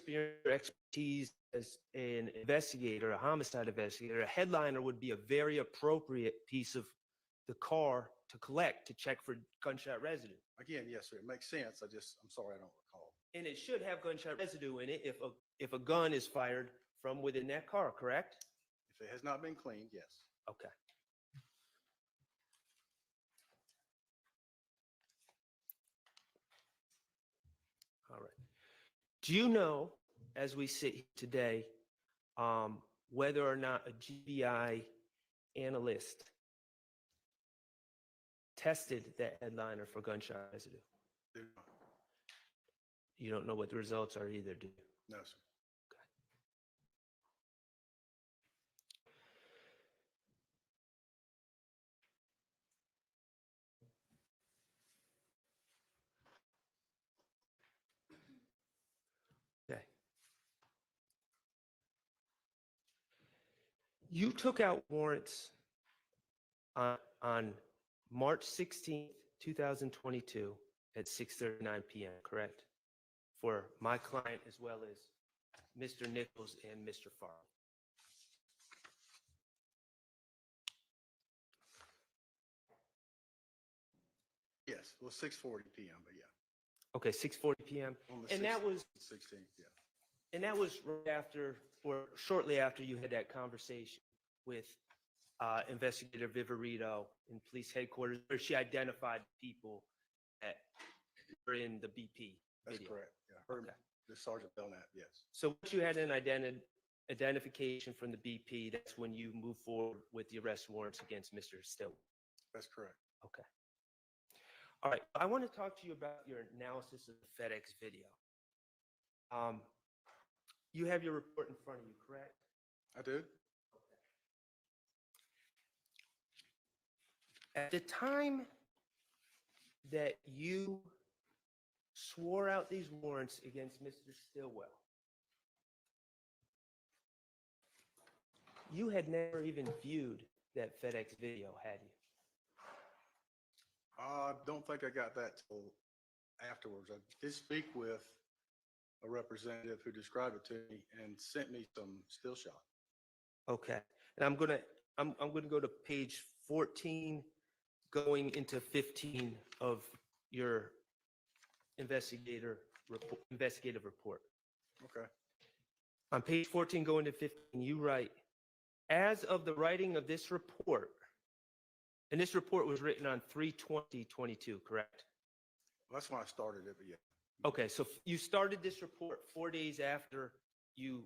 your expertise as an investigator, a homicide investigator, a headliner would be a very appropriate piece of the car to collect to check for gunshot residue. Again, yes, sir. It makes sense. I'm sorry, I don't recall. And it should have gunshot residue in it if a gun is fired from within that car, correct? If it has not been cleaned, yes. Okay. All right. Do you know, as we sit here today, whether or not a GBI analyst tested that headliner for gunshot residue? Do not. You don't know what the results are either, do you? No, sir. Okay. You took out warrants on March 16th, 2022 at 6:39 p.m., correct? For my client as well as Mr. Nichols and Mr. Farley. well, 6:40 PM, but yeah. Okay, 6:40 PM. On the And that was 16th, yeah. And that was right after, or shortly after you had that conversation with Investigator Viverito in police headquarters, where she identified people that were in the BP That's video. correct, yeah. Her, Okay. the Sergeant Belknap, yes. So once you had an identification from the BP, that's when you move forward with the arrest warrants against Mr. Stillwell. That's correct. Okay. All right. I want to talk to you about your analysis of the FedEx video. You have your report in front of you, correct? I do. At the time that you swore out these warrants against Mr. Stillwell, you had never even viewed that FedEx video, had you? I don't think I got that till afterwards. I did speak with a representative who described it to me and sent me some still shot. Okay. And I'm gonna go to page 14, going into 15 of your investigative report. Okay. On page 14, going to 15, you write, as of the writing of this report, and this report was written on 3/20/22, correct? Well, that's when I started it, but yeah. Okay, so you started this report 4 days after you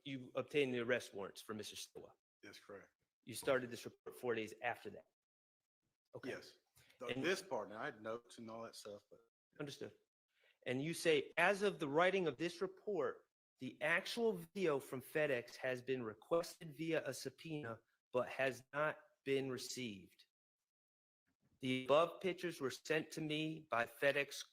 you obtained the arrest warrants for Mr. Stillwell. That's correct. You started this report 4 days after that. Okay. Yes. And- This part, now I had notes and all that stuff, but Understood. And you say, as of the writing of this report, the actual video from FedEx has been requested via a subpoena, but has not been received. The above pictures were sent to me by FedEx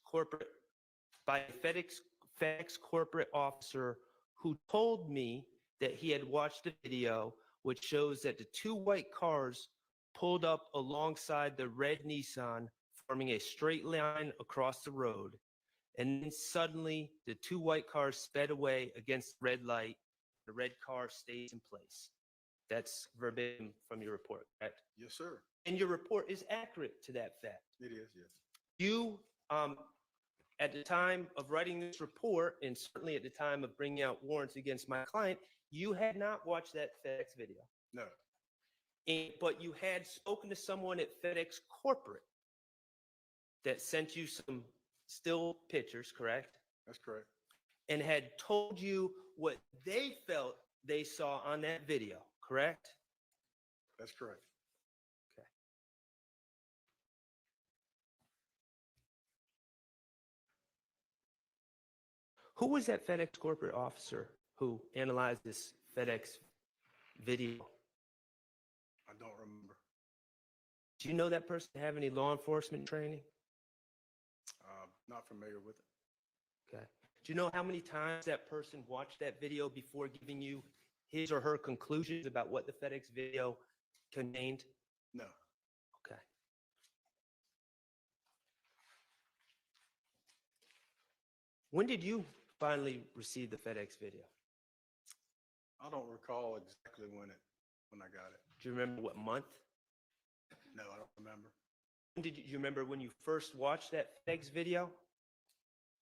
corporate officer who told me that he had watched the video, which shows that the two white cars pulled up alongside the red Nissan, forming a straight line across the road. And then suddenly the two white cars sped away against the red light. The red car stays in place. That's verbatim from your report, correct? yes, sir. And your report is accurate to that fact. It is, yes. You, at the time of writing this report, and certainly at the time of bringing out warrants against my client, you had not watched that FedEx video. No, But you had spoken to someone at FedEx corporate that sent you some still pictures, correct? that's correct. And had told you what they felt they saw on that video, correct? That's correct. Okay. Who was that FedEx corporate officer who analyzed this FedEx video? I don't remember. Do you know that person have any law enforcement training? Not familiar with it. Okay. Do you know how many times that person watched that video before giving you his or her conclusions about what the FedEx video contained? No. Okay. When did you finally receive the FedEx video? I don't recall exactly when I got it. Do you remember what month? No, I don't remember. Did you remember when you first watched that FedEx video?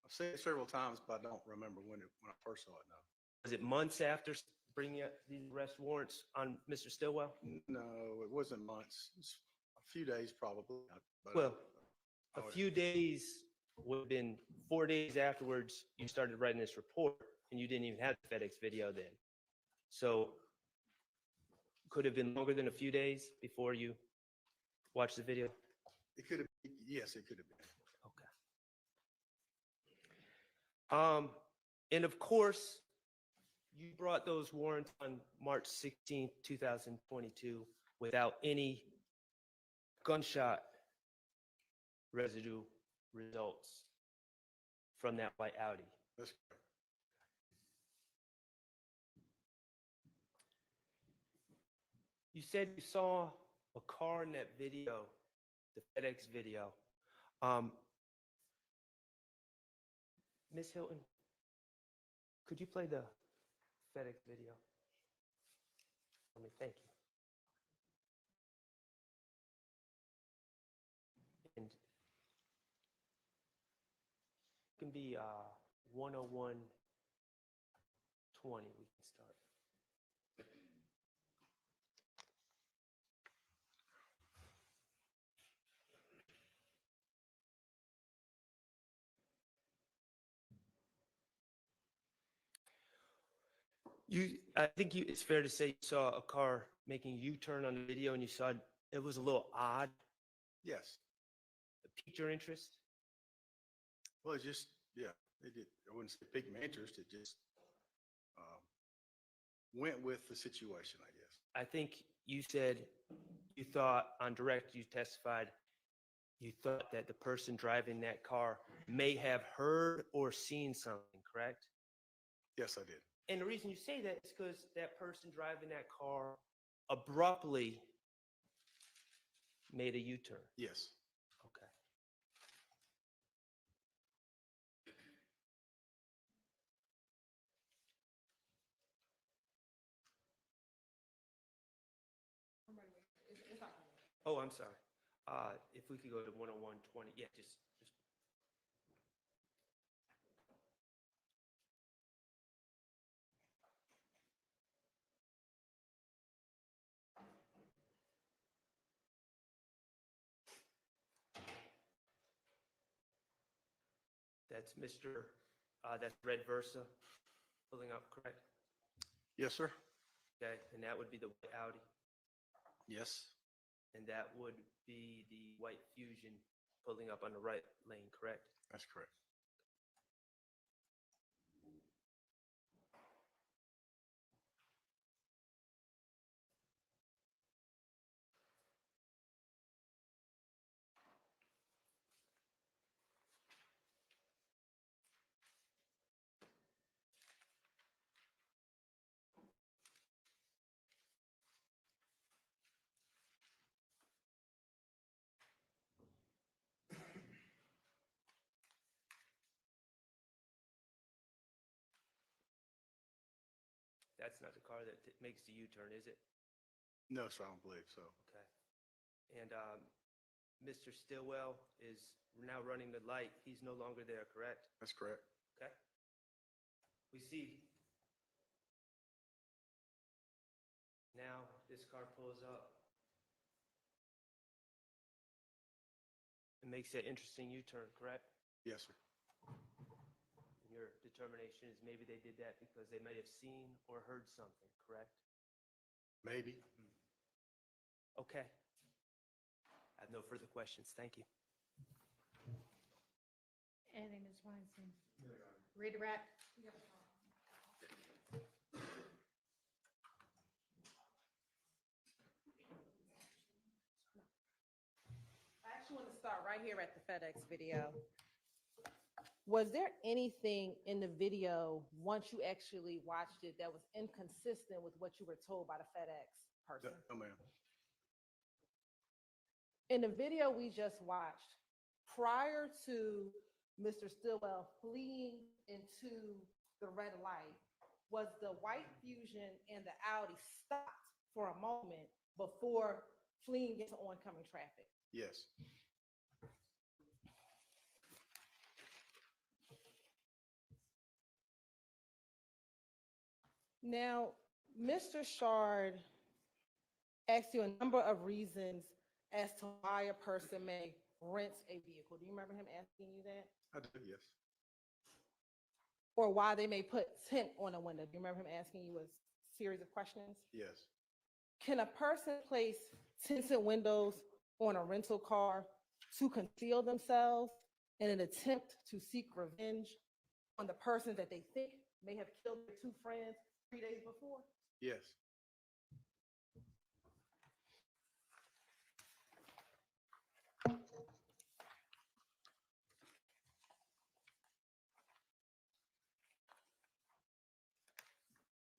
I've seen it several times, but I don't remember when I first saw it, no. Was it months after bringing out these arrest warrants on Mr. Stillwell? No, it wasn't months. It was a few days probably. But Well, I a would- few days would have been 4 days afterwards you started writing this report, and you didn't even have the FedEx video then. So could have been longer than a few days before you watched the video? It could have, yes, it could have been. Okay. And of course, you brought those warrants on March 16th, 2022, without any gunshot residue results from that white Audi. That's correct. You said you saw a car in that video, the FedEx video. Ms. Hilton, could you play the FedEx video? Thank you. Can be 101:20. We can start. I think it's fair to say you saw a car making a U-turn on the video and you saw it was a little odd. Yes. It piqued your interest? Well, it just, yeah, it did. I wouldn't say piqued my interest. It just went with the situation, I guess. I think you said you thought on direct, you testified, you thought that the person driving that car may have heard or seen something, correct? Yes, I did. And the reason you say that is because that person driving that car abruptly made a U-turn. Yes. Okay. Oh, I'm sorry. If we could go to 101:20, yeah, just. That's that's red Versa pulling up, correct? Yes, sir. Okay, and that would be the white Audi, Yes. and that would be the white Fusion pulling up on the right lane, correct? That's correct. That's not the car that makes the U-turn, is it? No, sir, I don't believe so. Okay. And Mr. Stillwell is now running the light. He's no longer there, correct? That's correct. Okay. We see now this car pulls up and makes that interesting U-turn, correct? Yes, sir. And your determination is maybe they did that because they might have seen or heard something, correct? Maybe. Okay. I have no further questions. Thank you. Anything, Ms. Weinstein? Redirect? I actually want to start right here at the FedEx video. Was there anything in the video, once you actually watched it, that was inconsistent with what you were told by the FedEx person? No, ma'am. In the video we just watched, prior to Mr. Stillwell fleeing into the red light, was the white Fusion and the Audi stopped for a moment before fleeing into oncoming traffic? Yes. Now, Mr. Shard asked you a number of reasons as to why a person may rent a vehicle. Do you remember him asking you that? I do, yes. Or why they may put tint on a window? Do you remember him asking you a series of questions? Yes. Can a person place tinted windows on a rental car to conceal themselves in an attempt to seek revenge on the person that they think may have killed their two friends 3 days before? Yes.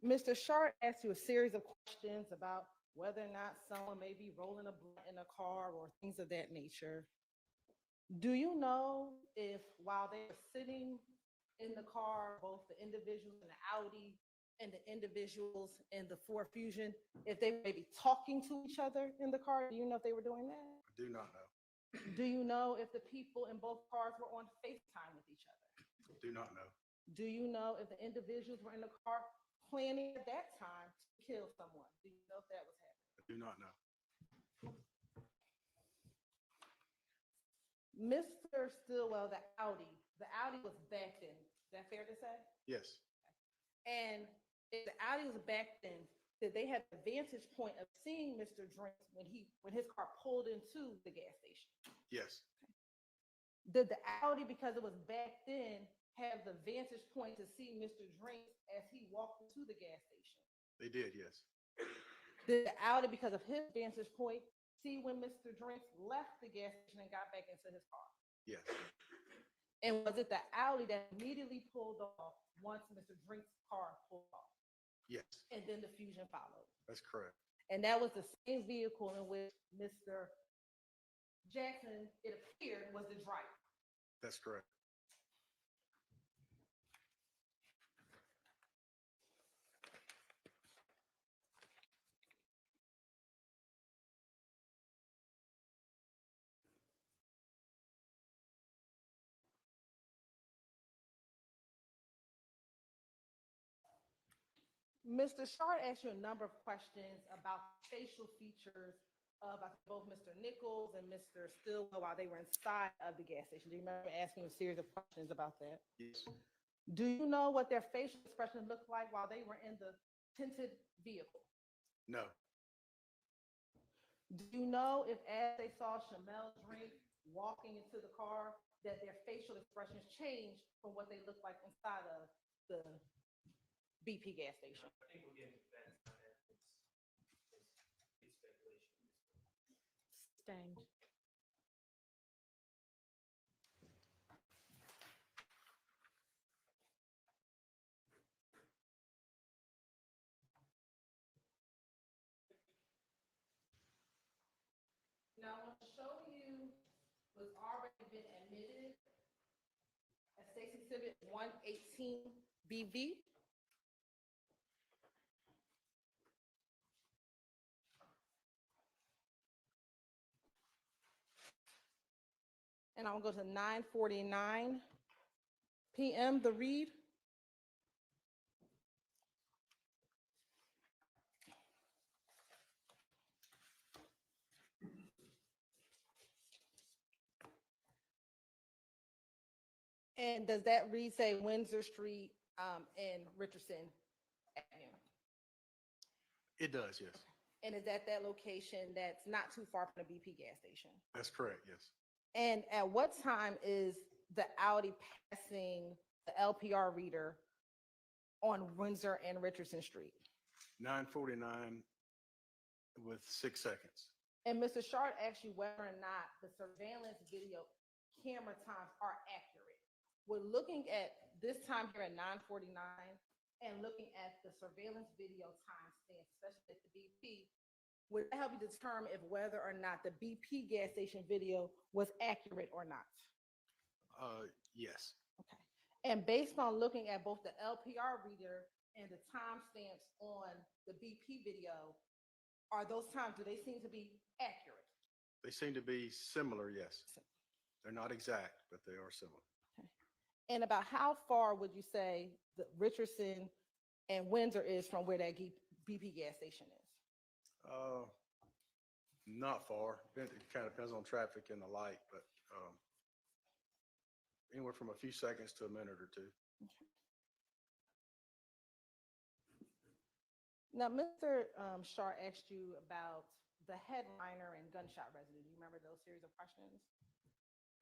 Mr. Shard asked you a series of questions about whether or not someone may be rolling a blunt in a car or things of that nature. Do you know if while they were sitting in the car, both the individuals in the Audi and the individuals in the Ford Fusion, if they were maybe talking to each other in the car? Do you know if they were doing that? I do not know. Do you know if the people in both cars were on FaceTime with each other? Do not know. Do you know if the individuals were in the car planning at that time to kill someone? Do you know if that was happening? I do not know. Mr. Stillwell, the Audi was backed in. Is that fair to say? Yes, And if the Audi was backed in, did they have the vantage point of seeing Mr. Drinks when his car pulled into the gas station? yes, Did the Audi, because it was backed in, have the vantage point to see Mr. Drinks as he walked into the gas station? they did, yes. Did the Audi, because of his vantage point, see when Mr. Drinks left the gas station and got back into his car? Yes, And was it the Audi that immediately pulled off once Mr. Drinks' car pulled off? yes, And then the fusion followed? that's correct. And that was the same vehicle in which Mr. Jackson, it appeared, was the driver. That's correct. Mr. Shard asked you a number of questions about facial features of both Mr. Nichols and Mr. Stillwell while they were inside of the gas station. Do you remember asking a series of questions about that? Yes, Do you know what their facial expression looked like while they were in the tinted vehicle? no, Do you know if as they saw Shymel Drinks walking into the car, that their facial expressions changed from what they looked like inside of the BP gas station? I think we're getting back on that. It's speculation. Sustained. Now, I want to show you what's already been admitted as State's Exhibit 118 BV. And I'll go to 9:49 PM, the read. And does that read say Windsor Street and Richardson Avenue? it does, yes. And is that location that's not too far from the BP gas station? That's correct, yes. And at what time is the Audi passing the LPR reader on Windsor and Richardson Street? 9:49 with 6 seconds. And Mr. Shard asked you whether or not the surveillance video camera times are accurate. We're looking at this time here at 9:49 and looking at the surveillance video timestamp, especially at the BP. Would that help you determine if whether or not the BP gas station video was accurate or not? Yes, Okay. And based on looking at both the LPR reader and the timestamps on the BP video, are those times, do they seem to be accurate? they seem to be similar, yes. They're not exact, but they are similar. And about how far would you say the Richardson and Windsor is from where that BP gas station is? Not far. It kind of depends on traffic and the light, but anywhere from a few seconds to a minute or two. Now, Mr. Shar asked you about the headliner and gunshot residue. Do you remember those series of questions?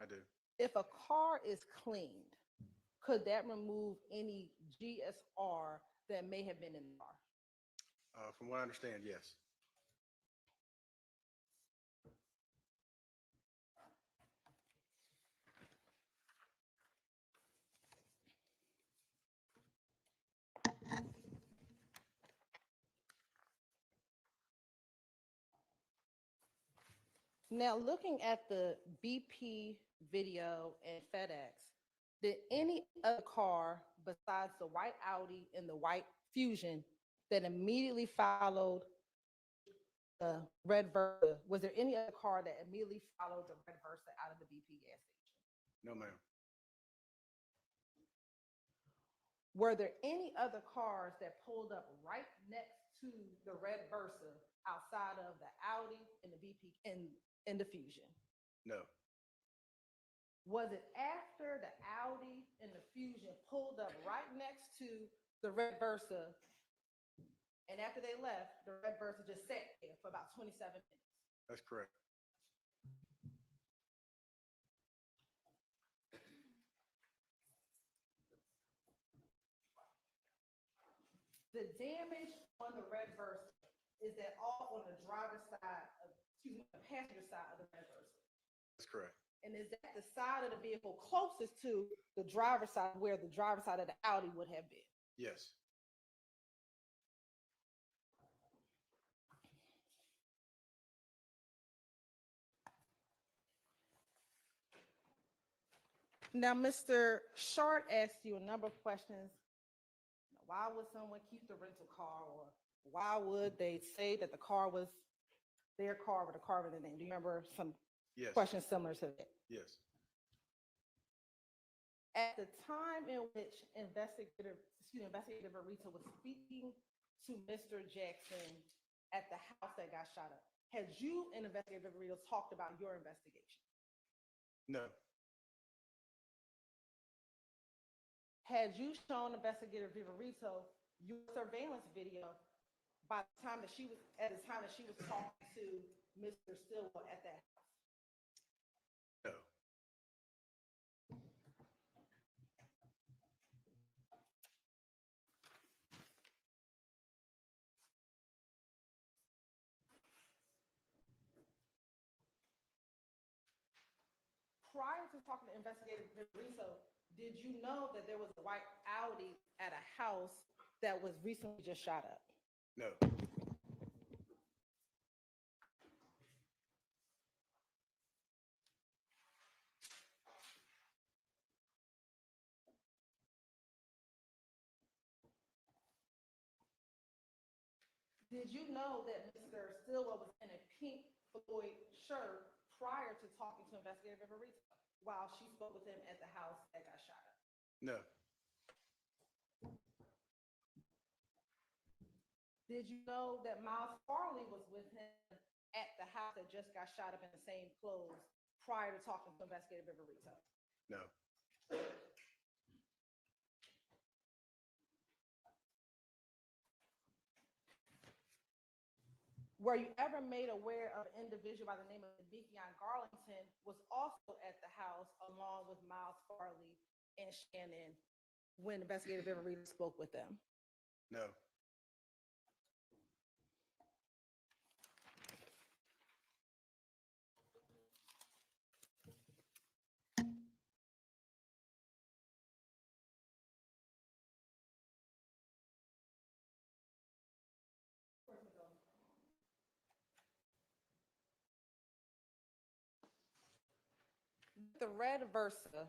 I do. If a car is cleaned, could that remove any GSR that may have been in the car? From what I understand, yes. Now, looking at the BP video and FedEx, did any other car besides the white Audi and the white Fusion that immediately followed the red Versa, was there any other car that immediately followed the red Versa out of the BP gas station? No, ma'am. were there any other cars that pulled up right next to the red Versa outside of the Audi and the BP and the Fusion? No, Was it after the Audi and the Fusion pulled up right next to the red Versa, and after they left, the red Versa just sat there for about 27 minutes? that's correct. The damage on the red Versa, is that all on the driver's side of, excuse me, the passenger side of the red Versa? That's correct. And is that the side of the vehicle closest to the driver's side where the driver's side of the Audi would have been? Yes, Now, Mr. Short asked you a number of questions. Why would someone keep the rental car, or why would they say that the car was their car with a car with a name? Do you remember some yes, questions similar to that? yes. At the time in which Investigator Rita was speaking to Mr. Jackson at the house that got shot up, had you and Investigator Rita talked about your investigation? No, Had you shown Investigator Vivarito your surveillance video by the time that she was, at the time that she was talking to Mr. Stillwell at that house? no, Prior to talking to Investigator Vivarito, did you know that there was a white Audi at a house that was recently just shot up? no, Did you know that Mr. Stillwell was in a pink Floyd shirt prior to talking to Investigator Vivarito while she spoke with him at the house that got shot up? no, Did you know that Miles Farley was with him at the house that just got shot up in the same clothes prior to talking to Investigator Vivarito? no, Were you ever made aware of an individual by the name of Meghann Garlington was also at the house along with Miles Farley and Shannon when Investigator Vivarito spoke with them? no, The red Versa,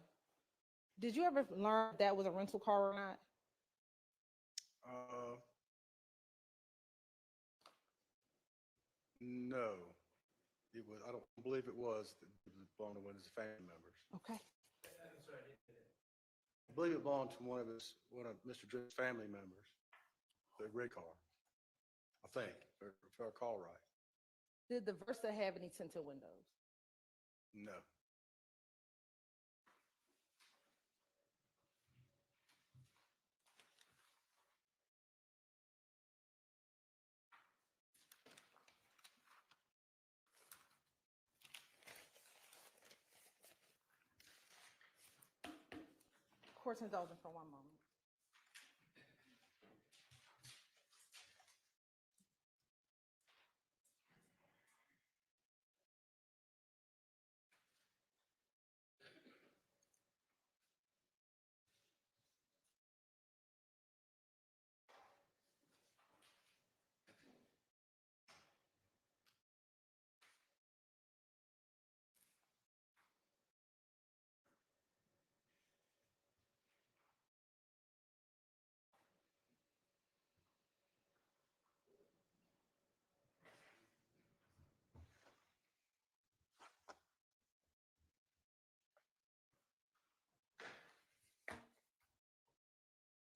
did you ever learn that was a rental car or not? no. It was, I don't believe it was, it belonged to one of his family members. Okay. I believe it belonged to one of Mr. Drink's family members, the red car, I think, if I recall right. Did the Versa have any tinted windows? No, Court's indulgent for one moment.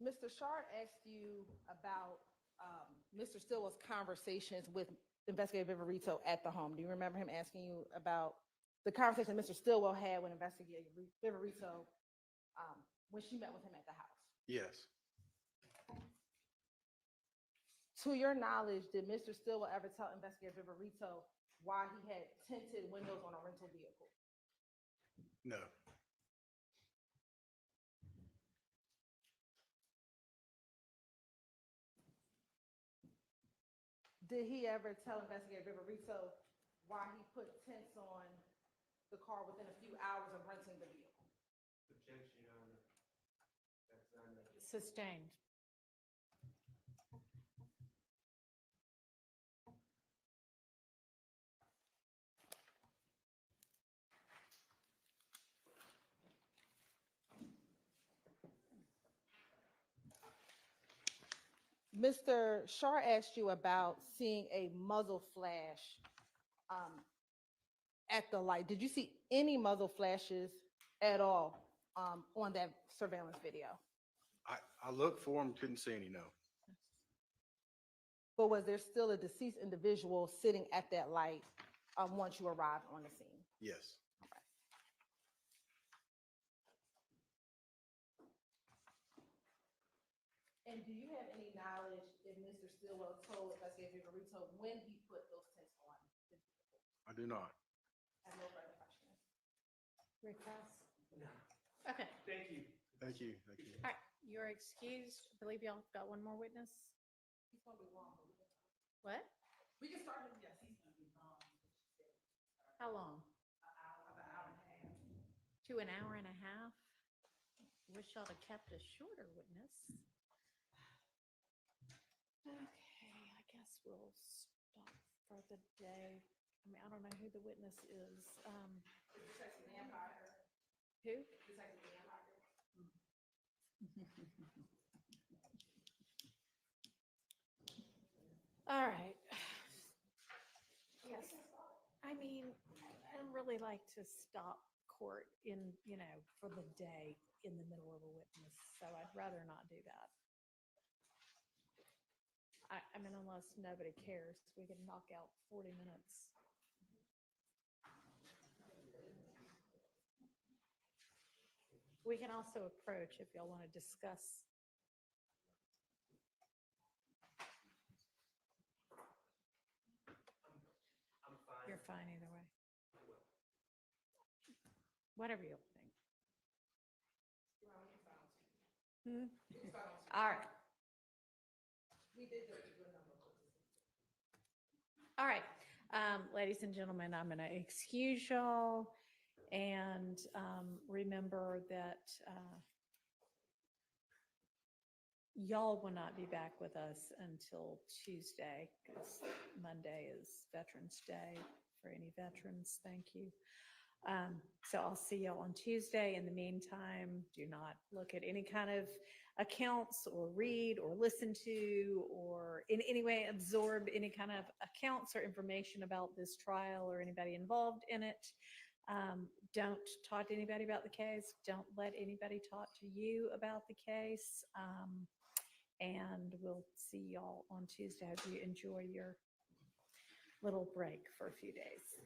Mr. Shard asked you about Mr. Stillwell's conversations with Investigator Viverito at the home. Do you remember him asking you about the conversation Mr. Stillwell had with Investigator Viverito when she met with him at the house? Yes. To your knowledge, did Mr. Stillwell ever tell Investigator Viverito why he had tinted windows on a rental vehicle? No. Did he ever tell Investigator Viverito why he put tints on the car within a few hours of renting the vehicle? Objection, Your Honor. That's not necessary. Sustained. Mr. Shar asked you about seeing a muzzle flash at the light. Did you see any muzzle flashes at all on that surveillance video? I looked for him, couldn't see any, no. But was there still a deceased individual sitting at that light once you arrived on the scene? Yes. And do you have any knowledge if Mr. Stillwell told Investigator Viverito when he put those tints on? I do not. I have no further questions. Request? No. Okay. Thank you. Thank you. Thank you. All right, you're excused. I believe y'all got one more witness. He's gonna be long. What? We can start him, yes, he's gonna be long. How long? About an hour and a half. To an hour and a half? Wish y'all had kept a shorter witness. Okay, I guess we'll stop for the day. I mean, I don't know who the witness is. Detective Vampire. Who? Detective Vampire. All right. Yes, I mean, I'd really like to stop court in, for the day in the middle of a witness, so I'd rather not do that. I mean, unless nobody cares, we can knock out 40 minutes. We can also approach if y'all want to discuss. I'm fine. You're fine either way. Whatever you think. Hmm? All right. We did do a number of those. All right, ladies and gentlemen, I'm going to excuse y'all and remember that y'all will not be back with us until Tuesday because Monday is Veterans Day. For any veterans, thank you. So I'll see y'all on Tuesday. In the meantime, do not look at any kind of accounts or read or listen to or in any way absorb any kind of accounts or information about this trial or anybody involved in it. Don't talk to anybody about the case. Don't let anybody talk to you about the case. And we'll see y'all on Tuesday. Hope you enjoy your little break for a few days.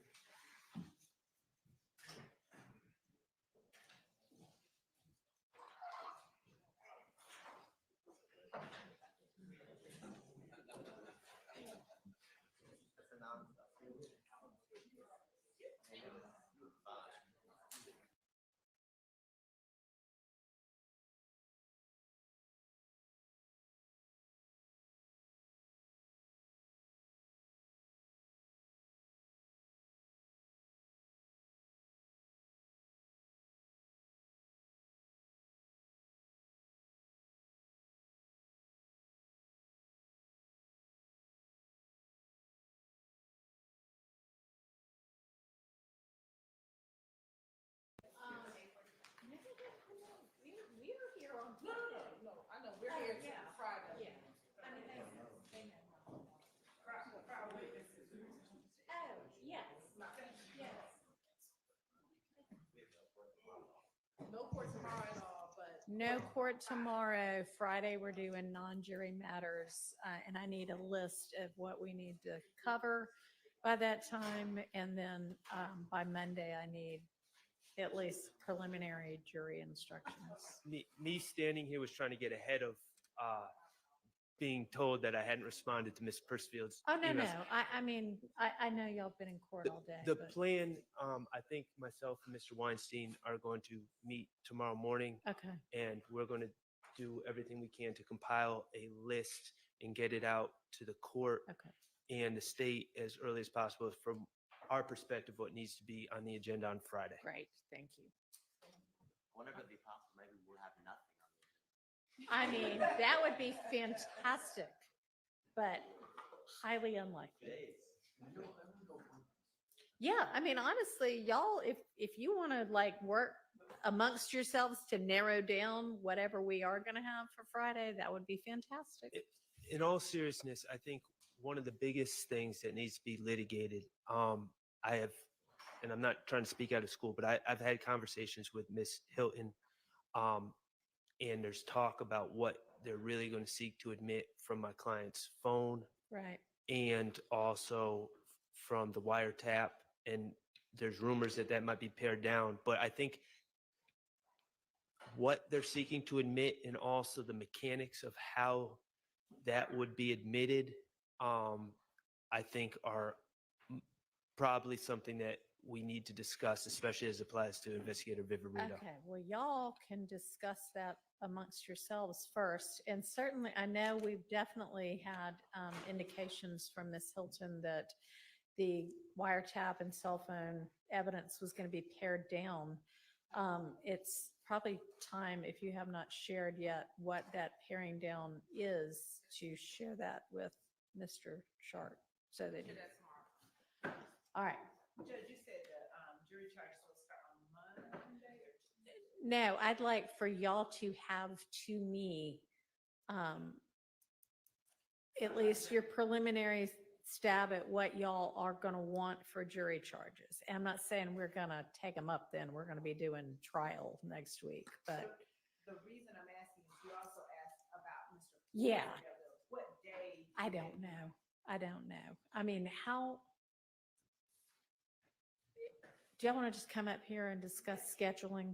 No court tomorrow. Friday, we're doing non-jury matters. And I need a list of what we need to cover by that time. And then by Monday, I need at least preliminary jury instructions. Me standing here was trying to get ahead of being told that I hadn't responded to Ms. Persfield's Oh, no, no. emails. I mean, I know y'all been in court all day. The but- plan, I think myself and Mr. Weinstein are going to meet tomorrow morning. Okay. And we're going to do everything we can to compile a list and get it out to the court and the state as early as possible from our perspective, what needs to be on the agenda on Friday. Great, thank you. Whenever it'd be possible, maybe we'll have nothing. I mean, that would be fantastic, but highly unlikely. Yeah, I mean, honestly, y'all, if you want to like work amongst yourselves to narrow down whatever we are going to have for Friday, that would be fantastic. In all seriousness, I think one of the biggest things that needs to be litigated, I have, and I'm not trying to speak out of school, but I've had conversations with Miss Hilton, and there's talk about what they're really going to seek to admit from my client's phone. Right. And also from the wiretap. And there's rumors that that might be pared down. But I think what they're seeking to admit and also the mechanics of how that would be admitted, I think are probably something that we need to discuss, especially as it applies to Investigator Viverito. Okay, well, y'all can discuss that amongst yourselves first. And certainly, I know we've definitely had indications from Ms. Hilton that the wiretap and cell phone evidence was going to be pared down. It's probably time, if you have not shared yet what that paring down is, to share that with Mr. Sharp so that he. All right. Judge, you said the jury charge will start on Monday or Tuesday? No, I'd like for y'all to have to me at least your preliminary stab at what y'all are going to want for jury charges. And I'm not saying we're going to take them up then. We're going to be doing trial next week, but The reason I'm asking is you also asked about Mr. yeah, What day? I don't know. I don't know. I mean, how, do y'all want to just come up here and discuss scheduling?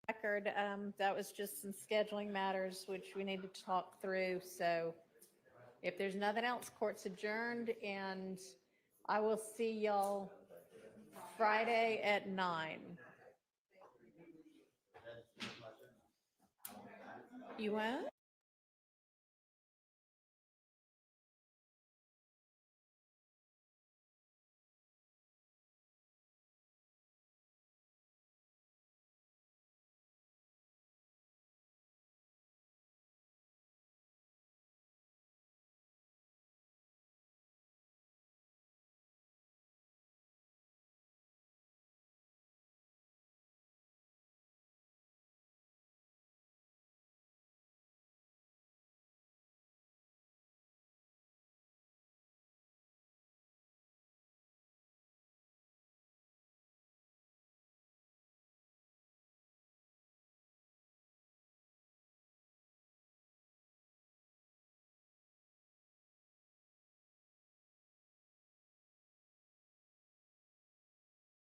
record, that was just some scheduling matters which we needed to talk through. So if there's nothing else, court's adjourned, and I will see y'all Friday at 9. You won't?